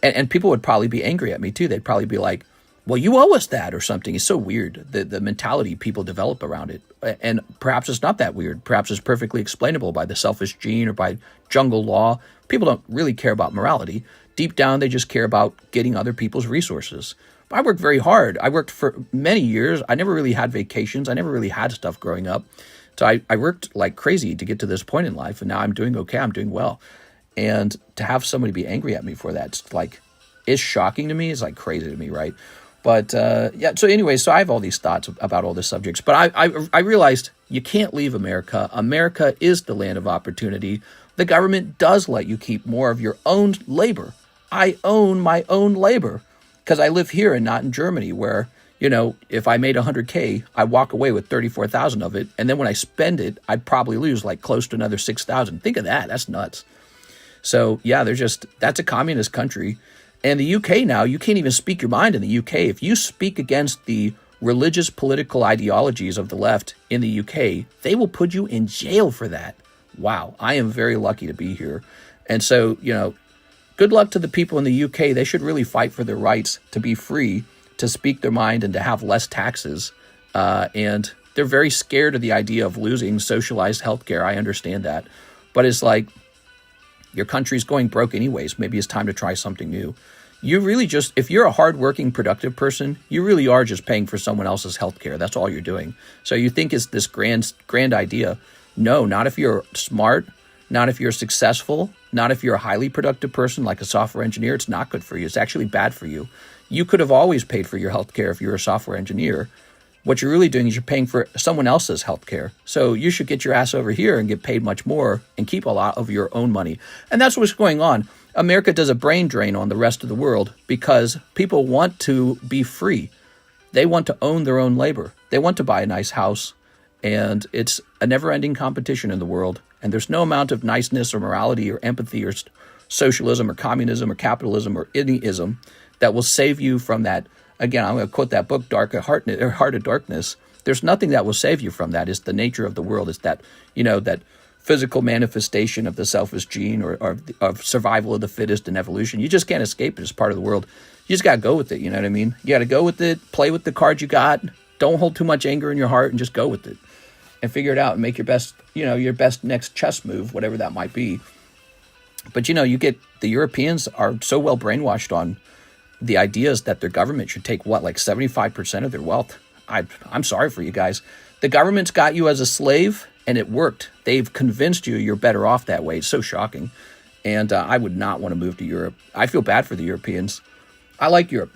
and people would probably be angry at me too. They'd probably be like, well, you owe us that or something. It's so weird, the mentality people develop around it. And perhaps it's not that weird. Perhaps it's perfectly explainable by the selfish gene or by jungle law. People don't really care about morality. Deep down, they just care about getting other people's resources. I worked very hard. I worked for many years. I never really had vacations. I never really had stuff growing up. So I worked like crazy to get to this point in life. And now I'm doing okay. I'm doing well. And to have somebody be angry at me for that, it's shocking to me. It's like crazy to me, right? But yeah, so anyway, so I have all these thoughts about all these subjects. But I realized you can't leave America. America is the land of opportunity. The government does let you keep more of your own labor. I own my own labor because I live here and not in Germany where, if I made 100K, I walk away with 34,000 of it. And then when I spend it, I'd probably lose like close to another 6,000. Think of that. That's nuts. So yeah, that's a communist country. And the UK now, you can't even speak your mind in the UK. If you speak against the religious political ideologies of the left in the UK, they will put you in jail for that. Wow, I am very lucky to be here. And so, good luck to the people in the UK. They should really fight for their rights to be free, to speak their mind, and to have less taxes. And they're very scared of the idea of losing socialized healthcare. I understand that. But it's like, your country's going broke anyways. Maybe it's time to try something new. You really just, if you're a hardworking, productive person, you really are just paying for someone else's healthcare. That's all you're doing. So you think it's this grand idea. No, not if you're smart, not if you're successful, not if you're a highly productive person like a software engineer. It's not good for you. It's actually bad for you. You could have always paid for your healthcare if you're a software engineer. What you're really doing is you're paying for someone else's healthcare. So you should get your ass over here and get paid much more and keep a lot of your own money. And that's what's going on. America does a brain drain on the rest of the world because people want to be free. They want to own their own labor. They want to buy a nice house. And it's a never-ending competition in the world. And there's no amount of niceness or morality or empathy or socialism or communism or capitalism or any ism that will save you from that. Again, I'm going to quote that book, Heart of Darkness. There's nothing that will save you from that. It's the nature of the world. It's that, that physical manifestation of the selfish gene or of survival of the fittest and evolution. You just can't escape it. It's part of the world. You just got to go with it. You know what I mean? You got to go with it, play with the cards you got. Don't hold too much anger in your heart and just go with it and figure it out and make your best, your best next chess move, whatever that might be. But, you get the Europeans are so well brainwashed on the ideas that their government should take like 75% of their wealth. I'm sorry for you guys. The government's got you as a slave and it worked. They've convinced you you're better off that way. It's so shocking. And I would not want to move to Europe. I feel bad for the Europeans. I like Europe.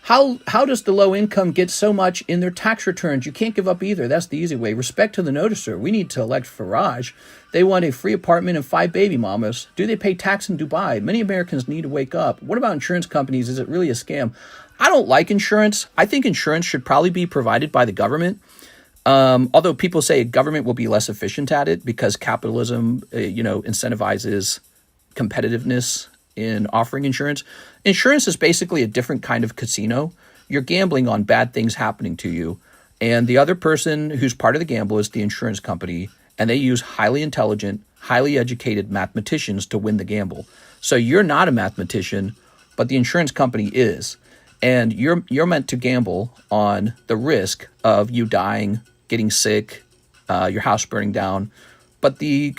How does the low income get so much in their tax returns? You can't give up either. That's the easy way. Respect to the noticer. We need to elect Farage. They want a free apartment and 5 baby mamas. Do they pay tax in Dubai? Many Americans need to wake up. What about insurance companies? Is it really a scam? I don't like insurance. I think insurance should probably be provided by the government. Although people say government will be less efficient at it because capitalism, incentivizes competitiveness in offering insurance. Insurance is basically a different kind of casino. You're gambling on bad things happening to you. And the other person who's part of the gamble is the insurance company. And they use highly intelligent, highly educated mathematicians to win the gamble. So you're not a mathematician, but the insurance company is. And you're meant to gamble on the risk of you dying, getting sick, your house burning down. But the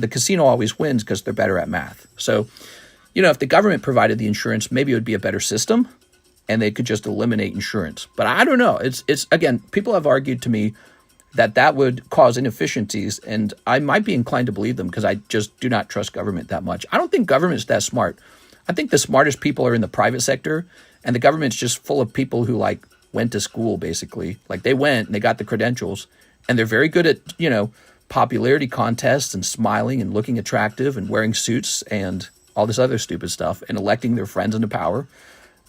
casino always wins because they're better at math. So, if the government provided the insurance, maybe it would be a better system and they could just eliminate insurance. But I don't know. It's again, people have argued to me that would cause inefficiencies, and I might be inclined to believe them because I just do not trust government that much. I don't think government's that smart. I think the smartest people are in the private sector, and the government's just full of people who went to school, basically. They went and they got the credentials, and they're very good at, popularity contests and smiling and looking attractive and wearing suits and all this other stupid stuff and electing their friends into power.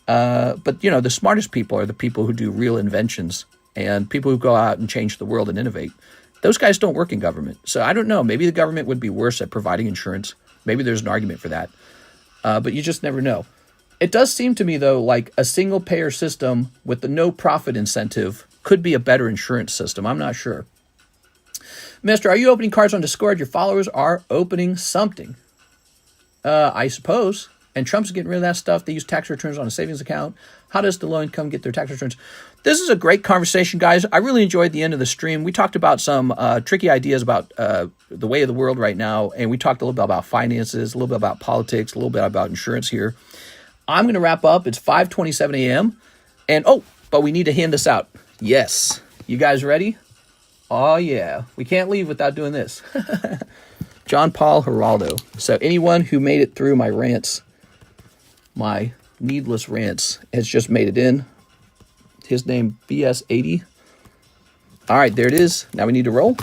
But the smartest people are the people who do real inventions and people who go out and change the world and innovate. Those guys don't work in government. So I don't know. Maybe the government would be worse at providing insurance. Maybe there's an argument for that. But you just never know. It does seem to me, though, like a single payer system with the no profit incentive could be a better insurance system. I'm not sure. Mister, are you opening cards on Discord? Your followers are opening something. I suppose. And Trump's getting rid of that stuff. They use tax returns on a savings account. How does the low income get their tax returns? This is a great conversation, guys. I really enjoyed the end of the stream. We talked about some tricky ideas about the way of the world right now. And we talked a little bit about finances, a little bit about politics, a little bit about insurance here. I'm going to wrap up. It's 5:27 a.m. And, but we need to hand this out. Yes. You guys ready? Oh, yeah. We can't leave without doing this. John Paul Geraldo. So anyone who made it through my rants, my needless rants, has just made it in. His name, BS80. All right, there it is. Now we need to roll.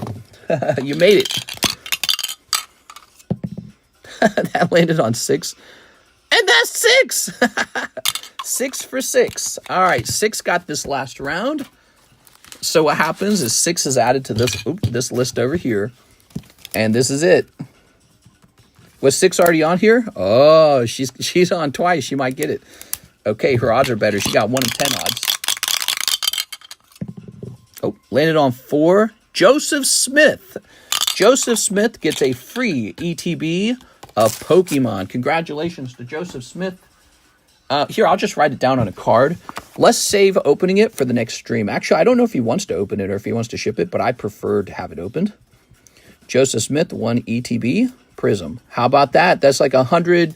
You made it. That landed on 6. And that's 6. 6 for 6. All right, 6 got this last round. So what happens is 6 is added to this list over here. And this is it. Was 6 already on here? Oh, she's on twice. She might get it. Okay, her odds are better. She got 1 in 10 odds. Oh, landed on 4. Joseph Smith. Joseph Smith gets a free ETB of Pokemon. Congratulations to Joseph Smith. Here, I'll just write it down on a card. Let's save opening it for the next stream. Actually, I don't know if he wants to open it or if he wants to ship it, but I prefer to have it opened. Joseph Smith, 1 ETB Prism. How about that? That's like $150,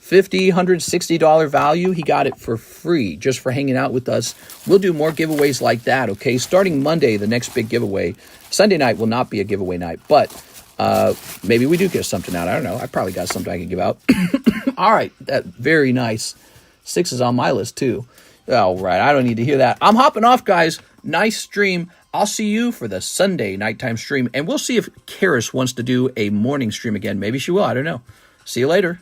$160 value. He got it for free just for hanging out with us. We'll do more giveaways like that, okay? Starting Monday, the next big giveaway. Sunday night will not be a giveaway night, but maybe we do get something out. I don't know. I probably got something I can give out. All right. That very nice. 6 is on my list, too. All right. I don't need to hear that. I'm hopping off, guys. Nice stream. I'll see you for the Sunday nighttime stream, and we'll see if Karis wants to do a morning stream again. Maybe she will. I don't know. See you later.